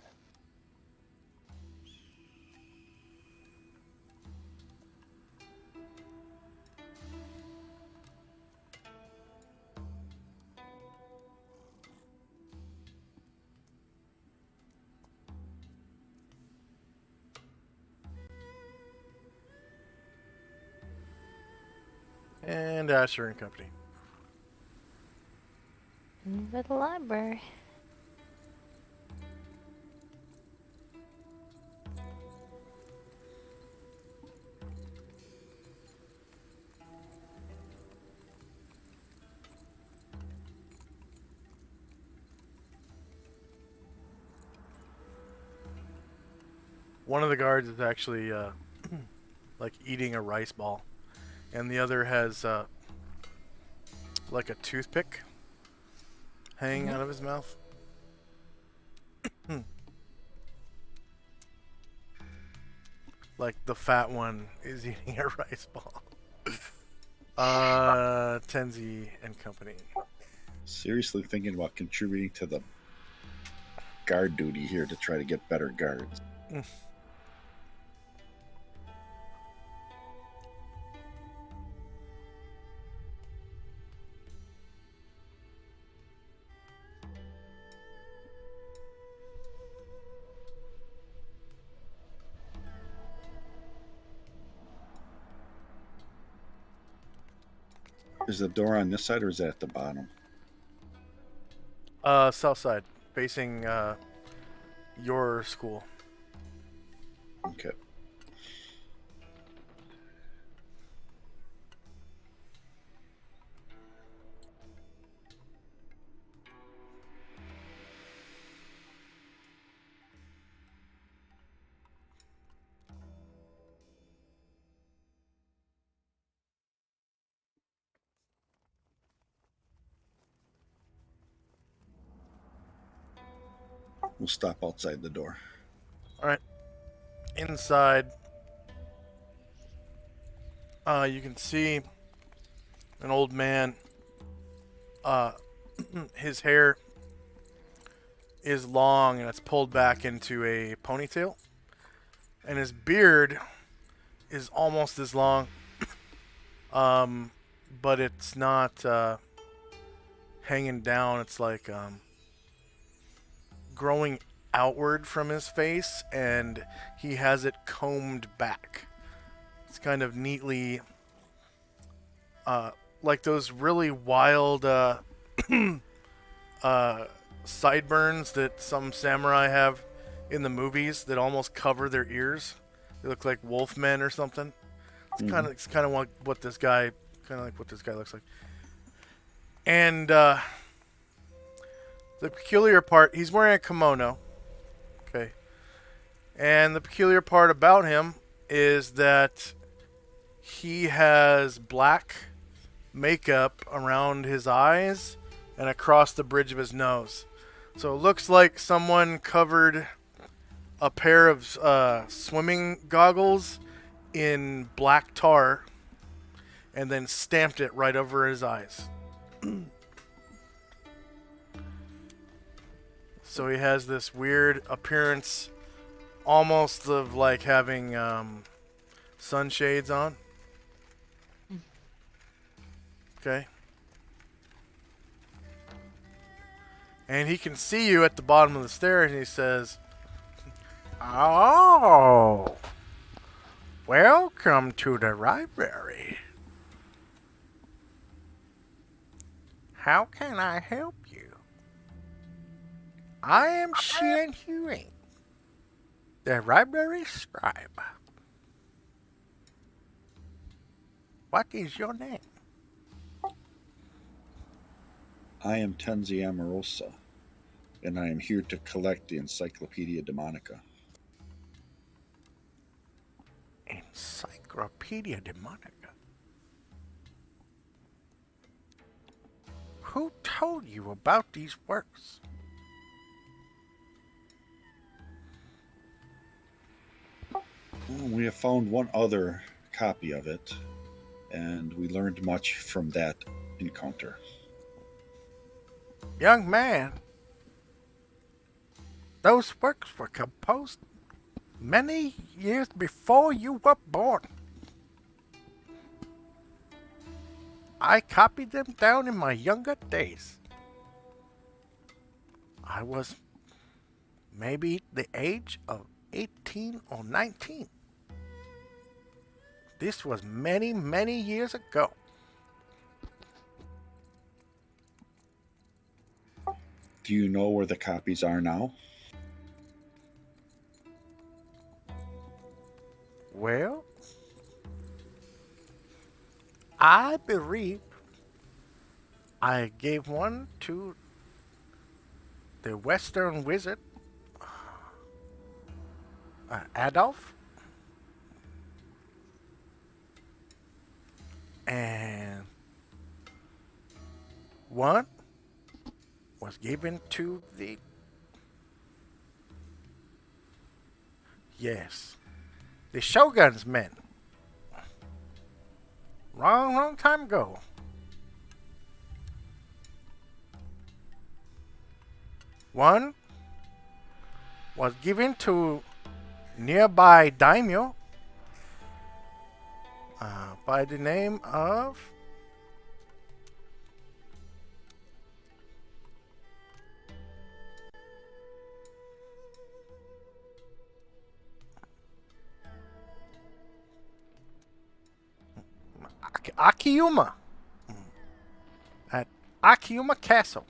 Speaker 1: And Asher and Company.
Speaker 2: Over the library.
Speaker 1: One of the guards is actually like eating a rice ball, and the other has like a toothpick hanging out of his mouth. Like the fat one is eating a rice ball. Tenzi and Company.
Speaker 3: Seriously thinking about contributing to the guard duty here to try to get better guards. Is the door on this side or is it at the bottom?
Speaker 1: South side, facing your school.
Speaker 3: Okay. We'll stop outside the door.
Speaker 1: All right. Inside, you can see an old man. His hair is long and it's pulled back into a ponytail, and his beard is almost as long, but it's not hanging down. It's like growing outward from his face, and he has it combed back. It's kind of neatly like those really wild sideburns that some samurai have in the movies that almost cover their ears. They look like wolfmen or something. It's kind of what this guy looks like. And the peculiar part, he's wearing a kimono. Okay. And the peculiar part about him is that he has black makeup around his eyes and across the bridge of his nose. So it looks like someone covered a pair of swimming goggles in black tar and then stamped it right over his eyes. So he has this weird appearance, almost of like having sunshades on. Okay. And he can see you at the bottom of the stairs, and he says, "Oh, welcome to the library. How can I help you? I am Xian Huing, the library scribe. What is your name?"
Speaker 3: I am Tenzi Amorosa, and I am here to collect the Encyclopedia Demonica.
Speaker 1: Encyclopedia Demonica? Who told you about these works?
Speaker 3: We have found one other copy of it, and we learned much from that encounter.
Speaker 1: Young man, those works were composed many years before you were born. I copied them down in my younger days. I was maybe the age of 18 or 19. This was many, many years ago.
Speaker 3: Do you know where the copies are now?
Speaker 1: Well, I believe I gave one to the Western Wizard, Adolf, and one was given to the... Yes, the Shogun's men. Long time ago. One was given to nearby daimyo by the name of Akiyuma at Akiyuma Castle.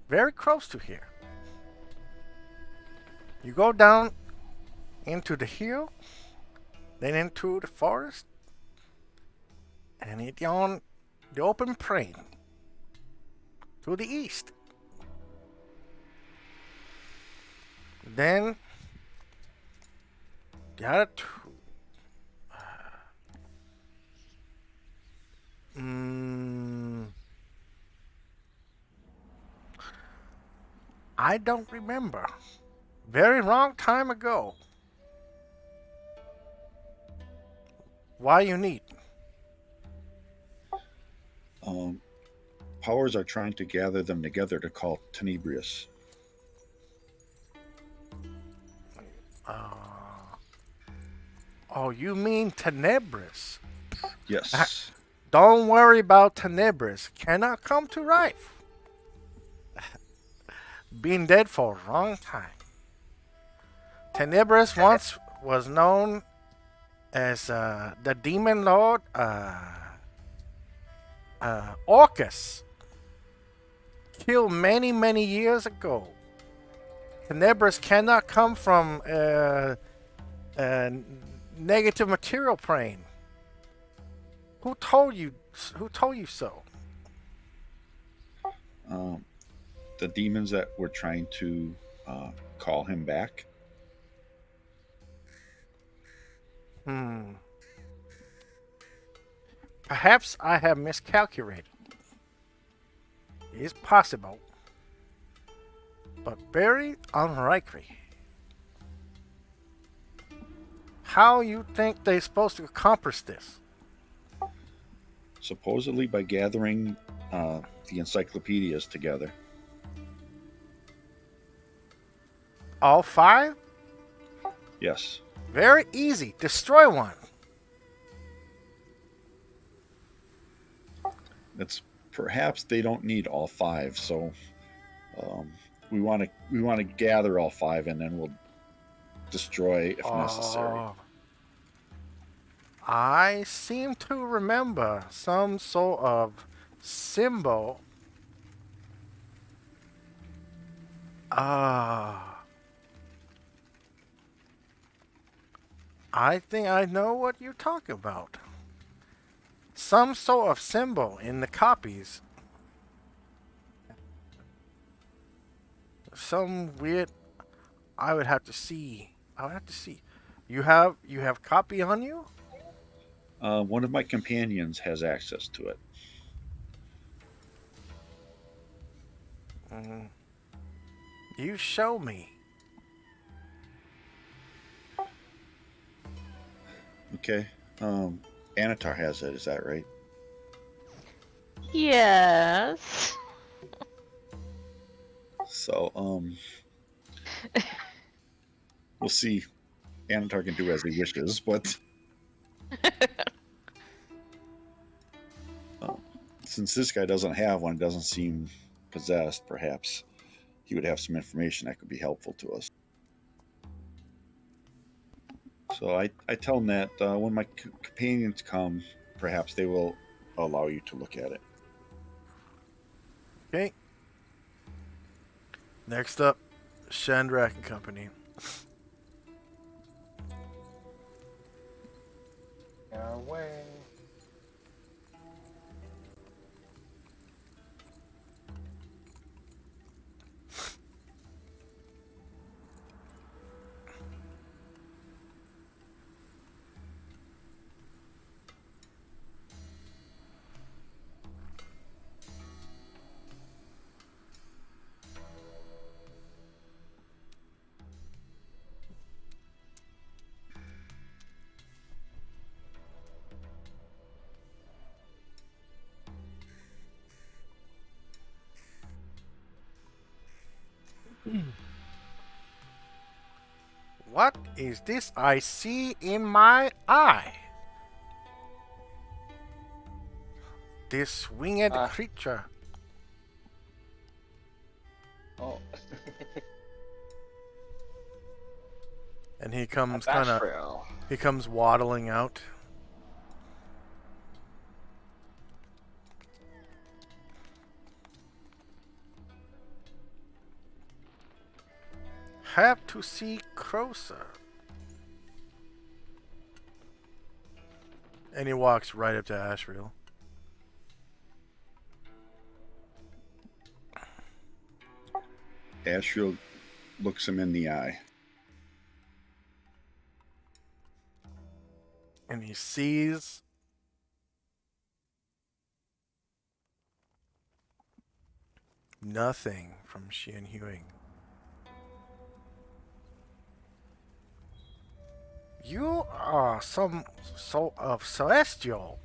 Speaker 1: Very close to here. You go down into the hill, then into the forest, and it's on the open plain to the east. Then the other two. I don't remember. Very long time ago. Why you need?
Speaker 3: Powers are trying to gather them together to call Tenebrius.
Speaker 1: Oh, you mean Tenebris?
Speaker 3: Yes.
Speaker 1: Don't worry about Tenebris. Cannot come to life. Been dead for a long time. Tenebris once was known as the Demon Lord Orcus killed many, many years ago. Tenebris cannot come from a negative material plane. Who told you? Who told you so?
Speaker 3: The demons that were trying to call him back.
Speaker 1: Perhaps I have miscalculated. It's possible, but very unlikely. How you think they're supposed to accomplish this?
Speaker 3: Supposedly by gathering the encyclopedias together.
Speaker 1: All 5?
Speaker 3: Yes.
Speaker 1: Very easy. Destroy one.
Speaker 3: It's perhaps they don't need all 5, so we want to gather all 5 and then we'll destroy if necessary.
Speaker 1: I seem to remember some sort of symbol. I think I know what you're talking about. Some sort of symbol in the copies. Some weird. I would have to see. You have copy on you?
Speaker 3: One of my companions has access to it.
Speaker 1: You show me.
Speaker 3: Okay. Anatar has it, is that right?
Speaker 2: Yes.
Speaker 3: So, we'll see. Anatar can do as he wishes, but since this guy doesn't have one, doesn't seem possessed, perhaps he would have some information that could be helpful to us. So I tell him that when my companions come, perhaps they will allow you to look at it.
Speaker 1: Okay. Next up, Shandrak and Company.
Speaker 4: Away.
Speaker 1: What is this I see in my eye? This winged creature.
Speaker 4: Oh.
Speaker 1: And he comes
Speaker 4: Ashrael.
Speaker 1: he comes waddling out. Have to see closer. And he walks right up to Ashrael.
Speaker 3: Ashrael looks him in the eye.
Speaker 1: And he sees nothing from Xian Huing. You are some sort of celestial.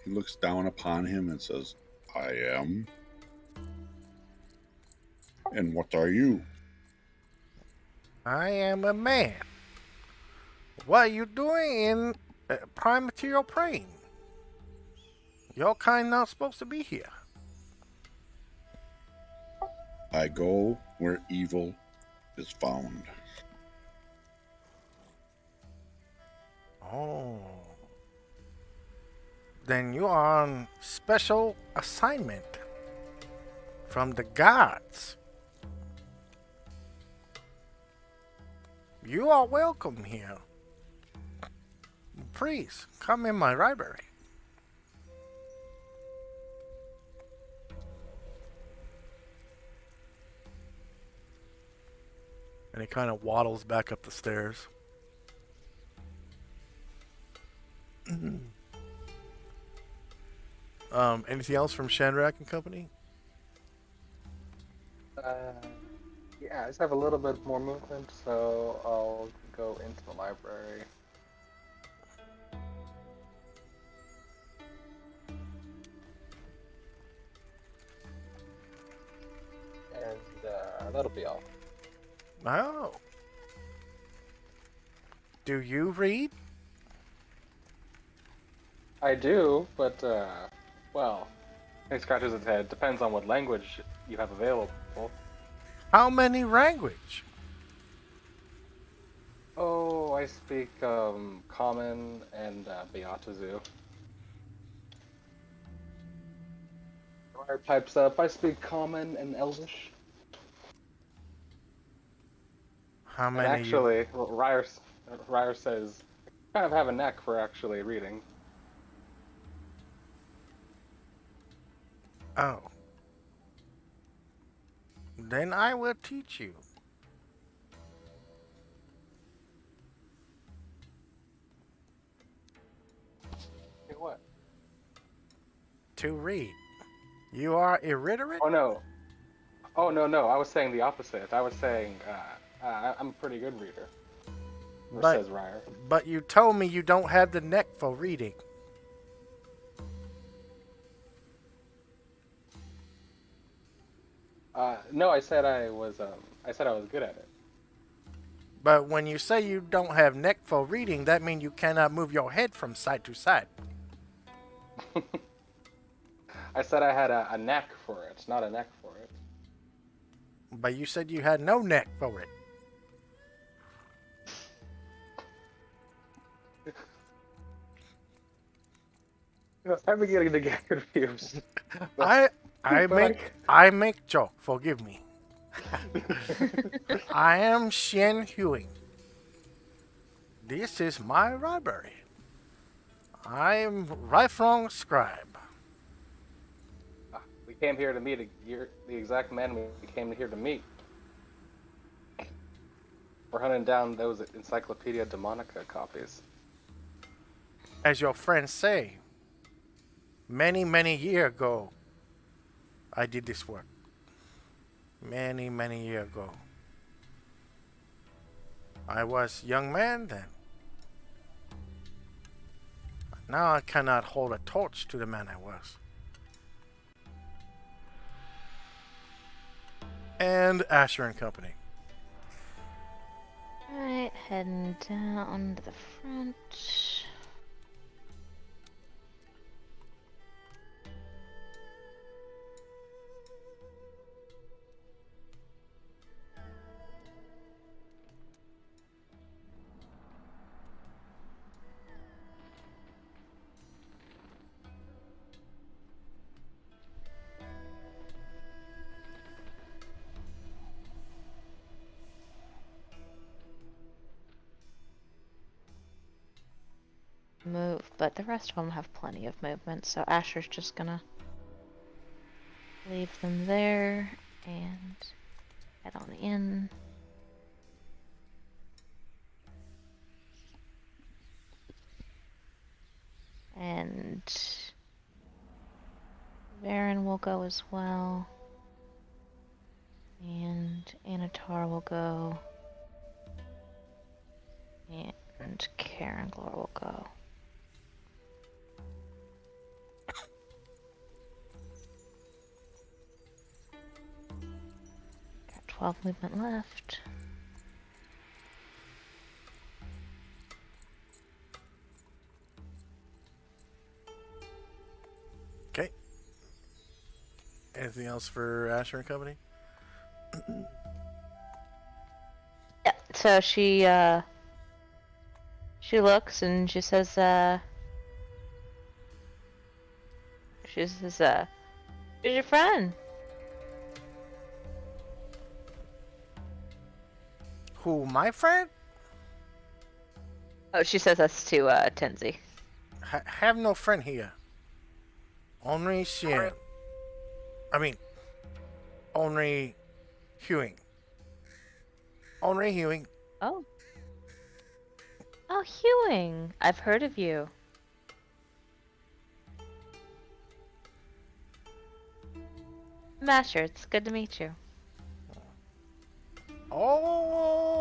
Speaker 3: He looks down upon him and says, I am. And what are you?
Speaker 1: I am a man. What are you doing in prime material plane? Your kind not supposed to be here.
Speaker 3: I go where evil is found.
Speaker 1: Oh. Then you are on special assignment from the gods. You are welcome here. Please, come in my library. And he kind of waddles back up the stairs. Anything else from Shandrak and Company?
Speaker 4: Yeah, I just have a little bit more movement, so I'll go into the library. And that'll be all.
Speaker 1: Oh. Do you read?
Speaker 4: I do, but, well, he scratches his head. Depends on what language you have available.
Speaker 1: How many language?
Speaker 4: Oh, I speak, Common and, Beatazu. Ryder pipes up, I speak Common and Elvish.
Speaker 1: How
Speaker 4: And
Speaker 1: many?
Speaker 4: actually, well, Ryder says, I kind of have a knack for actually reading.
Speaker 1: Oh. Then I will teach you.
Speaker 4: Hey, what?
Speaker 1: To read. You are illiterate?
Speaker 4: Oh, no. Oh, no, I was saying the opposite. I was saying, I'm a pretty good reader. Says Ryder.
Speaker 1: But you told me you don't have the neck for reading.
Speaker 4: No, I said I was good at it.
Speaker 1: But when you say you don't have neck for reading, that means you cannot move your head from side to side.
Speaker 4: I said I had a knack for it, not a neck for it.
Speaker 1: But you said you had no neck for it.
Speaker 4: I'm beginning to get confused.
Speaker 1: I make joke. Forgive me. I am Shen Huing. This is my library. I am lifelong scribe.
Speaker 4: We came here to meet the exact man we came here to meet. We're hunting down those Encyclopedia Demonica copies.
Speaker 1: As your friends say, many, many years ago, I did this work. Many, many years ago. I was young man then. Now I cannot hold a torch to the man I was. And Asher and Company.
Speaker 2: Alright, heading down to the front. Move, but the rest of them have plenty of movement, so Asher's just gonna leave them there and head on in. And Varen will go as well. And Anatar will go. And Karenglor will go. Got 12 movement left.
Speaker 1: Okay. Anything else for Asher and Company?
Speaker 2: Yeah, so she She looks and she says, who's your friend?
Speaker 1: Who, my friend?
Speaker 2: Oh, she says that's to, Tenzi.
Speaker 1: Have no friend here. Only Xian. I mean, only Hewing. Only Hewing.
Speaker 2: Oh. Oh, Hewing. I've heard of you. Masher, it's good to meet you.
Speaker 1: Oh,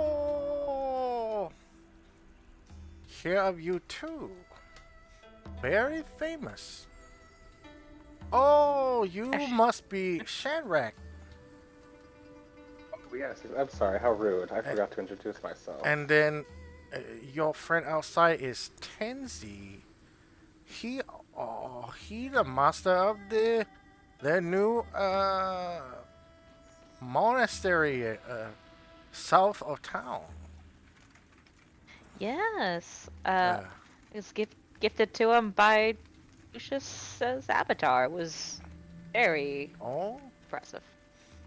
Speaker 1: hear of you too. Very famous. Oh, you must be Shanrak.
Speaker 4: Oh, yes. I'm sorry. How rude. I forgot to introduce myself.
Speaker 1: And then your friend outside is Tenzi. He the master of the new monastery south of town.
Speaker 2: Yes. It's gifted to him by Lucius's avatar. It was very
Speaker 1: Oh,
Speaker 2: impressive.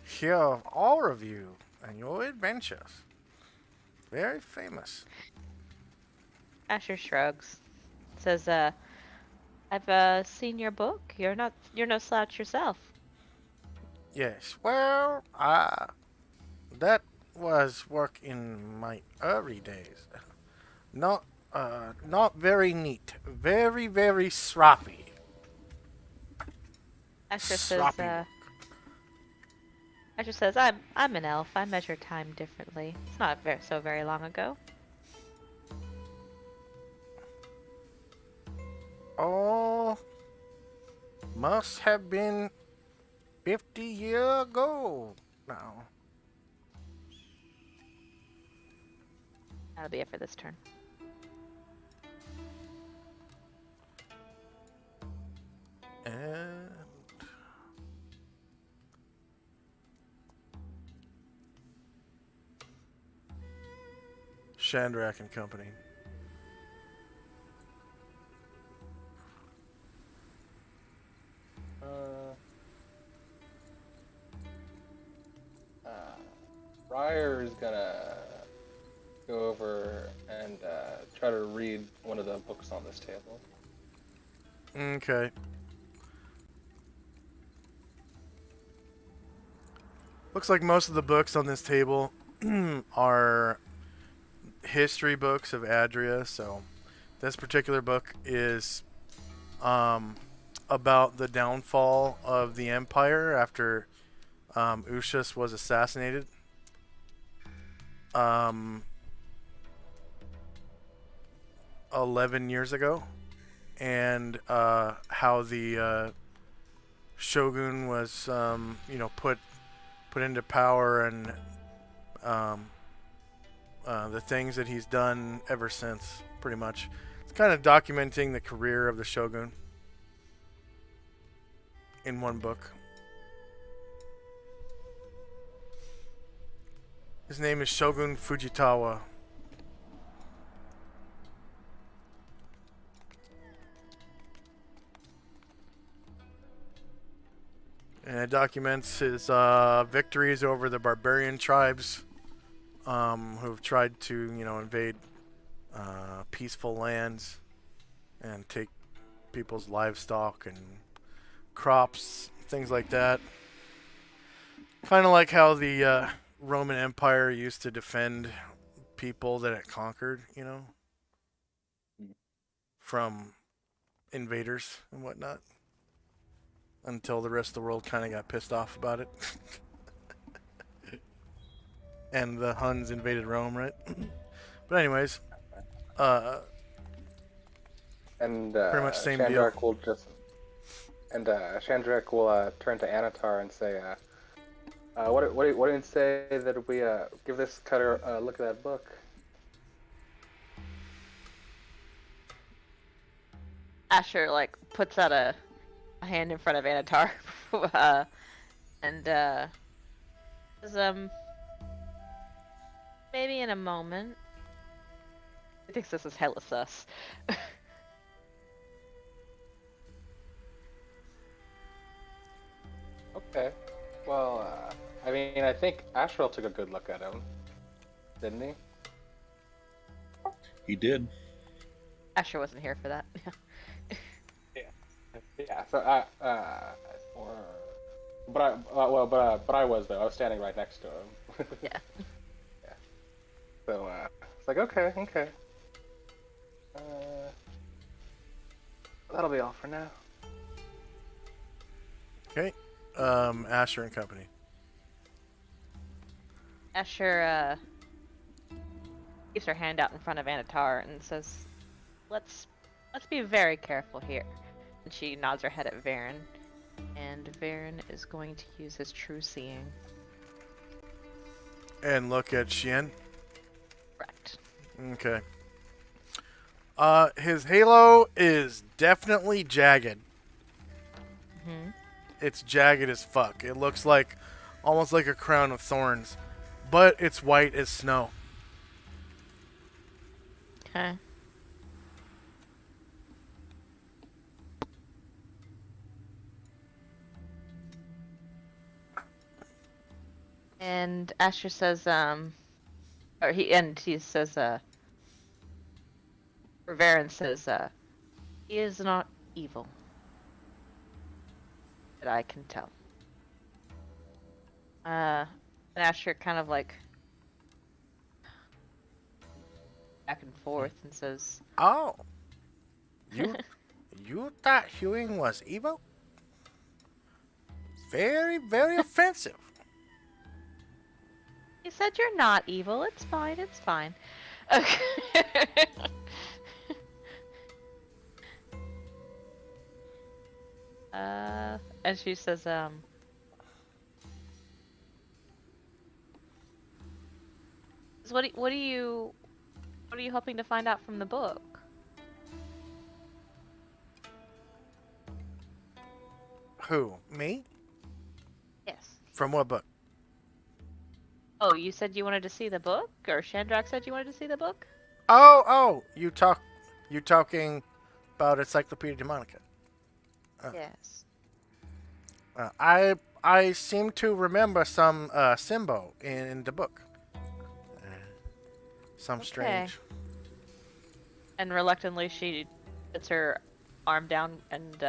Speaker 1: hear of all of you and your adventures. Very famous.
Speaker 2: Asher shrugs. Says, I've seen your book. You're no slouch yourself.
Speaker 1: Yes. Well, that was work in my early days. Not very neat. Very, very sloppy.
Speaker 2: Asher
Speaker 1: Sloppy
Speaker 2: says,
Speaker 1: work.
Speaker 2: Asher says, I'm an elf. I measure time differently. It's not so very long ago.
Speaker 1: Oh, must have been 50 years ago now.
Speaker 2: That'll be it for this turn.
Speaker 1: And Shandrak and Company.
Speaker 4: Ryer's gonna go over and try to read one of the books on this table.
Speaker 1: Okay. Looks like most of the books on this table are history books of Adria. So this particular book is about the downfall of the Empire after Ushas was assassinated. 11 years ago, and how the shogun was, put into power, and the things that he's done ever since. Pretty much, it's kind of documenting the career of the shogun in one book. His name is Shogun Fujitawa. And it documents his victories over the barbarian tribes who've tried to, invade peaceful lands and take people's livestock and crops, things like that. Kind of like how the Roman Empire used to defend people that it conquered, from invaders and whatnot. Until the rest of the world kind of got pissed off about it. And the Huns invaded Rome, right? But anyways,
Speaker 4: And
Speaker 1: pretty much same
Speaker 4: Shandrak
Speaker 1: deal.
Speaker 4: will just Shandrak will turn to Anatar and say, what do you say that we give this cutter a look at that book?
Speaker 2: Asher puts out a hand in front of Anatar, and says, maybe in a moment. He thinks this is hella sus.
Speaker 4: Okay. Well, I mean, I think Ashrel took a good look at him, didn't he?
Speaker 3: He did.
Speaker 2: Asher wasn't here for that.
Speaker 4: Yeah. So but I was though. I was standing right next to him.
Speaker 2: Yeah.
Speaker 4: Yeah. So it's like okay. That'll be all for now.
Speaker 1: Okay. Asher and company.
Speaker 2: Asher keeps her hand out in front of Anatar and says, Let's be very careful here." And she nods her head at Varen. And Varen is going to use his true seeing.
Speaker 1: And look at Shien.
Speaker 2: Correct.
Speaker 1: Okay. His halo is definitely jagged.
Speaker 2: Mm-hmm.
Speaker 1: It's jagged as fuck. It looks like almost like a crown of thorns, but it's white as snow.
Speaker 2: Okay. And Asher says, he says, or Varen says, he is not evil. That I can tell. And Asher kind of like back and forth and says,
Speaker 1: Oh, you thought Hewing was evil? Very, very offensive.
Speaker 2: "He said you're not evil. It's fine. It's fine." Okay. And she says, "So what are you hoping to find out from the book?"
Speaker 1: Who? Me?
Speaker 2: Yes.
Speaker 1: From what book?
Speaker 2: Oh, you said you wanted to see the book, or Shandrak said you wanted to see the book?
Speaker 1: Oh, you talking about Encyclopedia Demonica.
Speaker 2: Yes.
Speaker 1: I seem to remember some symbol in the book. Some strange.
Speaker 2: And reluctantly, she puts her arm down and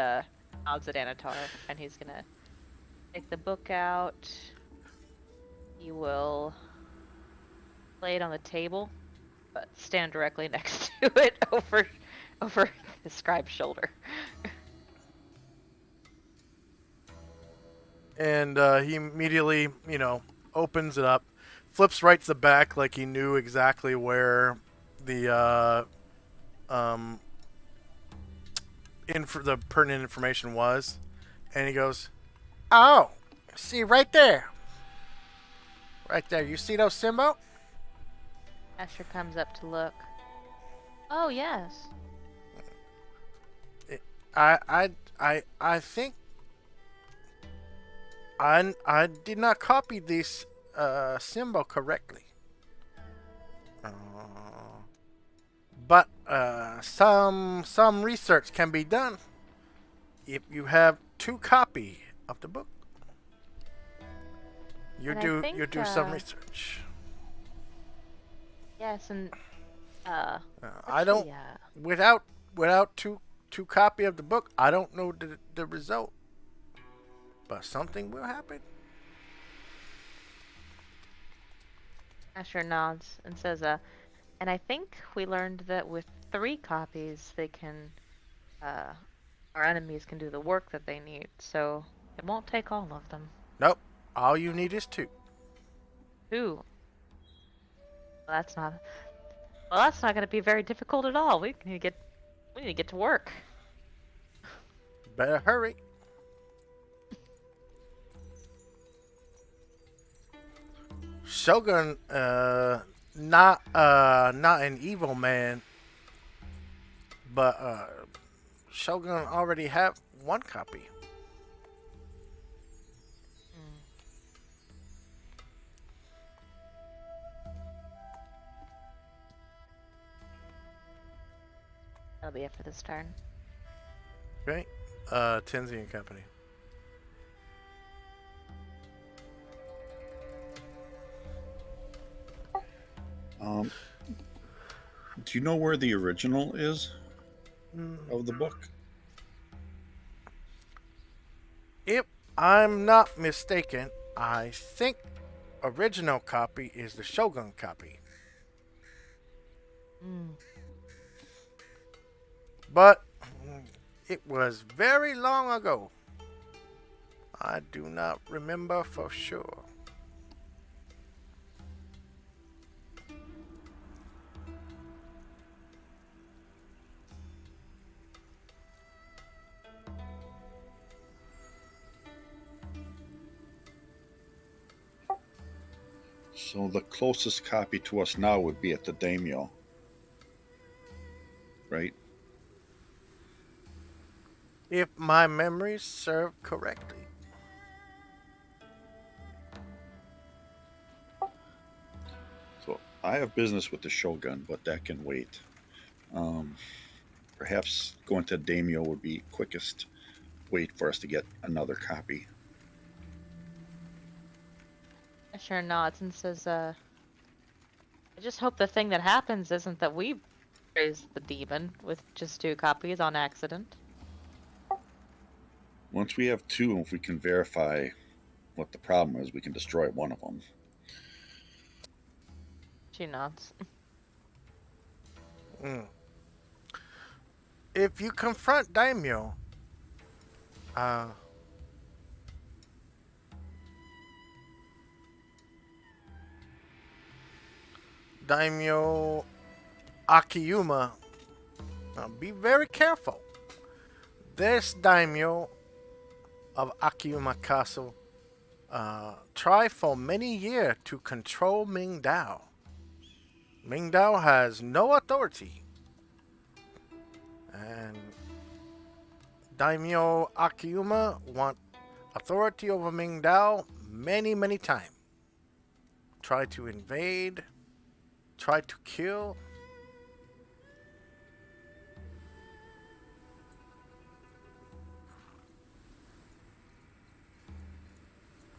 Speaker 2: nods at Anatar, and he's gonna take the book out. He will lay it on the table, but stand directly next to it over the scribe's shoulder.
Speaker 1: And he immediately, opens it up, flips right to the back like he knew exactly where the the pertinent information was, and he goes, "Oh, see right there, right there. You see those symbol?"
Speaker 2: Asher comes up to look. "Oh yes."
Speaker 1: I think I did not copy this symbol correctly. But some research can be done if you have 2 copy of the book. You
Speaker 2: And
Speaker 1: do some research.
Speaker 2: Yes, and
Speaker 1: I don't without two copy of the book. I don't know the result, but something will happen.
Speaker 2: Asher nods and says, and I think we learned that with 3 copies, they can, our enemies can do the work that they need, so it won't take all of them."
Speaker 1: Nope. All you need is 2.
Speaker 2: 2. Well, that's not going to be very difficult at all. We need to get to work.
Speaker 1: Better hurry. Shogun, not an evil man, but Shogun already have 1 copy.
Speaker 2: that'll be it for this turn.
Speaker 1: Okay. Tenzi and Company.
Speaker 3: Do you know where the original is of the book?
Speaker 1: If I'm not mistaken, I think original copy is the Shogun copy. But it was very long ago. I do not remember for sure.
Speaker 3: So the closest copy to us now would be at the daimyo, right?
Speaker 1: If my memories serve correctly.
Speaker 3: So I have business with the shogun, but that can wait. Perhaps going to daimyo would be quickest wait for us to get another copy.
Speaker 2: Asher nods and says, I just hope the thing that happens isn't that we raise the demon with just 2 copies on accident.
Speaker 3: Once we have 2, if we can verify what the problem is, we can destroy one of them.
Speaker 2: She nods.
Speaker 1: If you confront Daimyo, Daimyo Akiyuma, be very careful. This Daimyo of Akiyuma Castle tried for many years to control Mingdao. Mingdao has no authority. And Daimyo Akiyuma want authority over Mingdao many, many times. Try to invade, try to kill.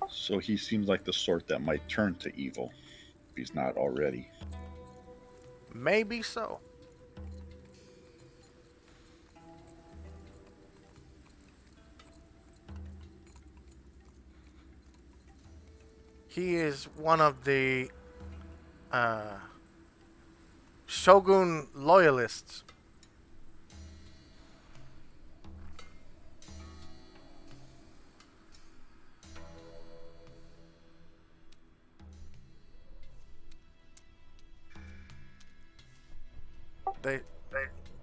Speaker 3: So he seems like the sort that might turn to evil if he's not already.
Speaker 1: Maybe so. He is one of the Shogun loyalists.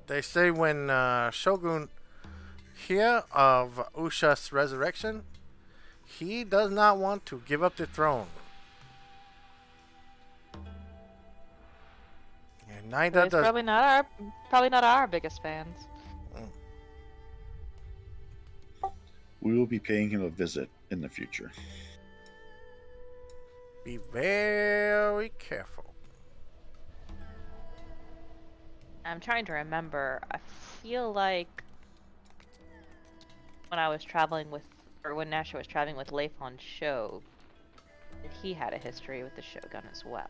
Speaker 1: They say when Shogun hear of Usha's resurrection, he does not want to give up the throne. And neither
Speaker 2: He's
Speaker 1: does.
Speaker 2: probably not our biggest fans.
Speaker 3: We will be paying him a visit in the future.
Speaker 1: Be very careful.
Speaker 2: I'm trying to remember. I feel like when I was traveling with, or when Nasher was traveling with Leifon Sho, that he had a history with the Shogun as well.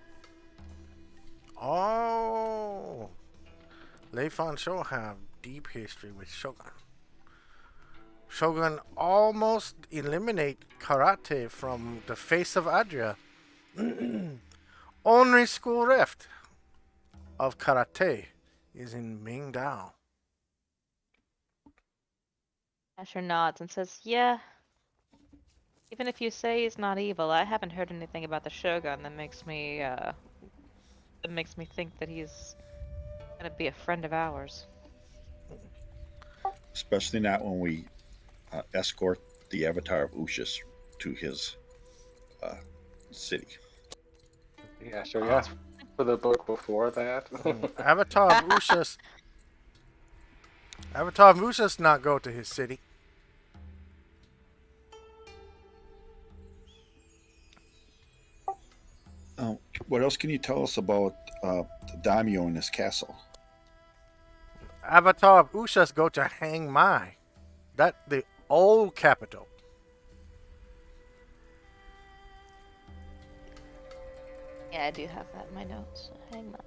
Speaker 1: Oh, Leifon Sho have deep history with Shogun. Shogun almost eliminate karate from the face of Adria. Only school left of karate is in Mingdao.
Speaker 2: Asher nods and says, yeah. Even if you say he's not evil, I haven't heard anything about the Shogun that makes me think that he's gonna be a friend of ours.
Speaker 3: Especially not when we escort the avatar of Ushas to his city.
Speaker 4: Yeah, should we ask for the book before that?
Speaker 1: Avatar of Ushas. Avatar of Ushas not go to his city.
Speaker 3: What else can you tell us about the daimyo in his castle?
Speaker 1: Avatar of Ushas go to Hang Mai. That the old capital.
Speaker 2: Yeah, I do have that in my notes. Hang on.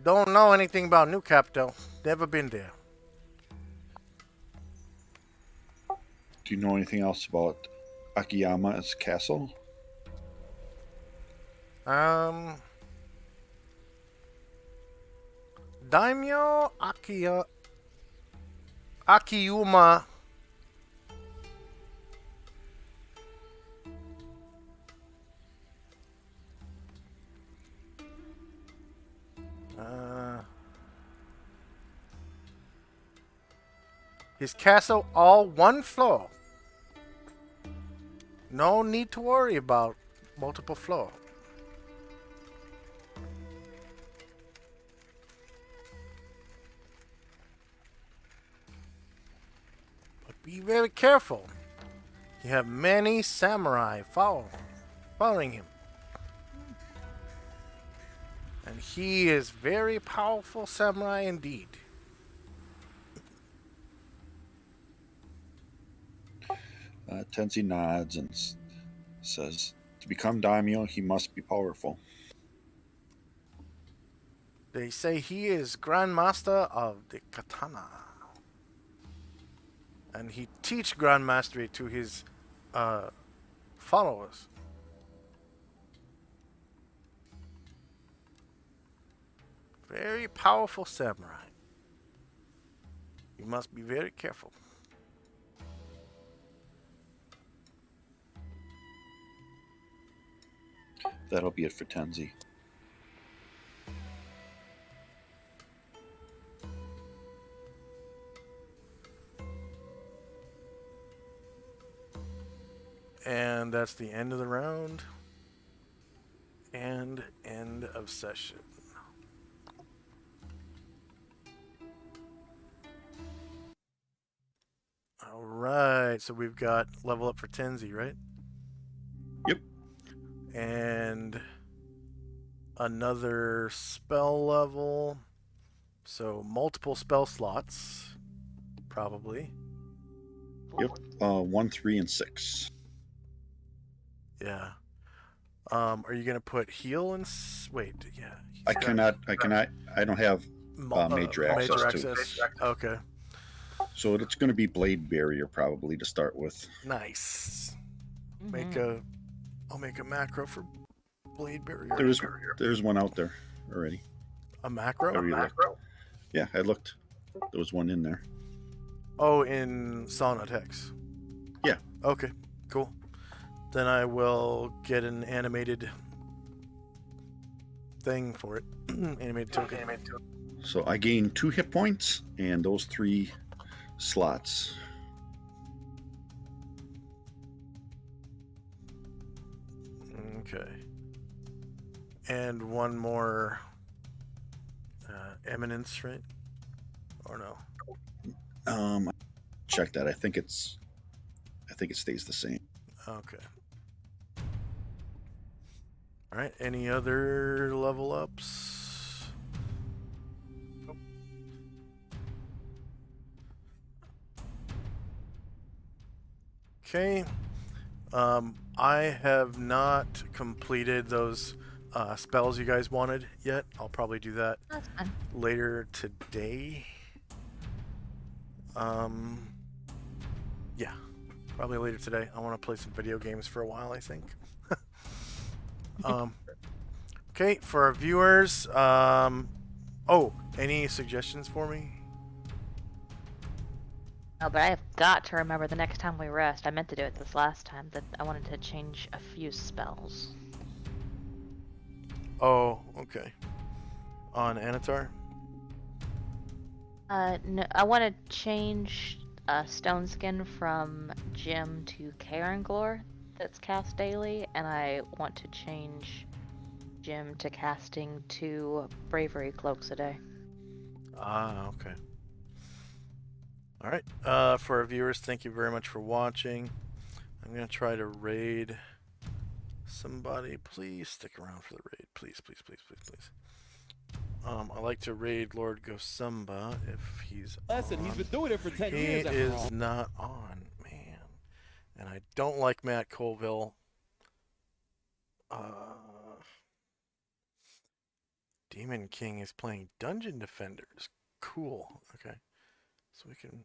Speaker 1: Don't know anything about New Capital. Never been there.
Speaker 3: Do you know anything else about Akiyama's castle?
Speaker 1: Daimyo Akiyuma. His castle all one floor. No need to worry about multiple floor. But be very careful. You have many samurai following him. And he is very powerful samurai indeed.
Speaker 3: Tenzi nods and says, to become daimyo, he must be powerful.
Speaker 1: They say he is Grandmaster of the Katana. And he teach Grandmastery to his followers. Very powerful samurai. You must be very careful.
Speaker 3: That'll be it for Tenzi.
Speaker 1: And that's the end of the round. And end of session. Alright, so we've got level up for Tenzi, right?
Speaker 3: Yep.
Speaker 1: And another spell level. So multiple spell slots, probably.
Speaker 3: Yep. 1, 3, and 6.
Speaker 1: Yeah. Are you gonna put heal and wait? Yeah.
Speaker 3: I cannot. I don't have major access to it.
Speaker 1: Okay.
Speaker 3: So it's going to be blade barrier probably to start with.
Speaker 1: Nice.
Speaker 2: Mm-hmm.
Speaker 1: I'll make a macro for blade barrier.
Speaker 3: There's one out there already.
Speaker 1: A macro?
Speaker 3: Yeah, I looked. There was one in there.
Speaker 1: Oh, in Solynod Hex.
Speaker 3: Yeah.
Speaker 1: Okay, cool. Then I will get an animated thing for it. Animated token.
Speaker 3: So I gain 2 hit points and those 3 slots.
Speaker 1: Okay. And one more eminence, right? Or no?
Speaker 3: Check that. I think it stays the same.
Speaker 1: Okay. All right. Any other level ups? Okay. I have not completed those spells you guys wanted yet. I'll probably do that
Speaker 2: That's fine.
Speaker 1: later today. Yeah, probably later today. I want to play some video games for a while, I think. Okay, for our viewers, any suggestions for me?
Speaker 2: Oh, but I have got to remember the next time we rest. I meant to do it this last time. That I wanted to change a few spells.
Speaker 1: Oh, okay. On Anatar?
Speaker 2: No, I want to change Stone Skin from Gem to Caranglore that's cast daily, and I want to change Gem to casting 2 Bravery Cloaks a day.
Speaker 1: Ah, okay. All right. For our viewers, thank you very much for watching. I'm going to try to raid somebody. Please stick around for the raid. Please, please, please, please, please. I like to raid Lord Gosumba if he's
Speaker 7: Lesson,
Speaker 1: on.
Speaker 7: he's been doing it for 10
Speaker 1: He
Speaker 7: years after all.
Speaker 1: is not on, man. And I don't like Matt Colville. Demon King is playing Dungeon Defenders. Cool. Okay. So we can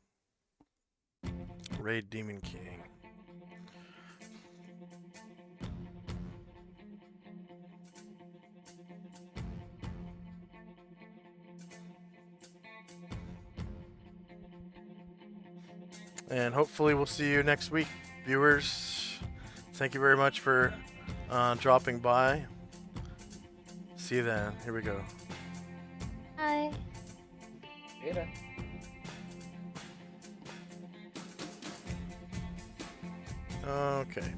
Speaker 1: raid Demon King. And hopefully we'll see you next week, viewers. Thank you very much for dropping by. See you then. Here we go.
Speaker 2: Hi.
Speaker 4: Later.
Speaker 1: Okay.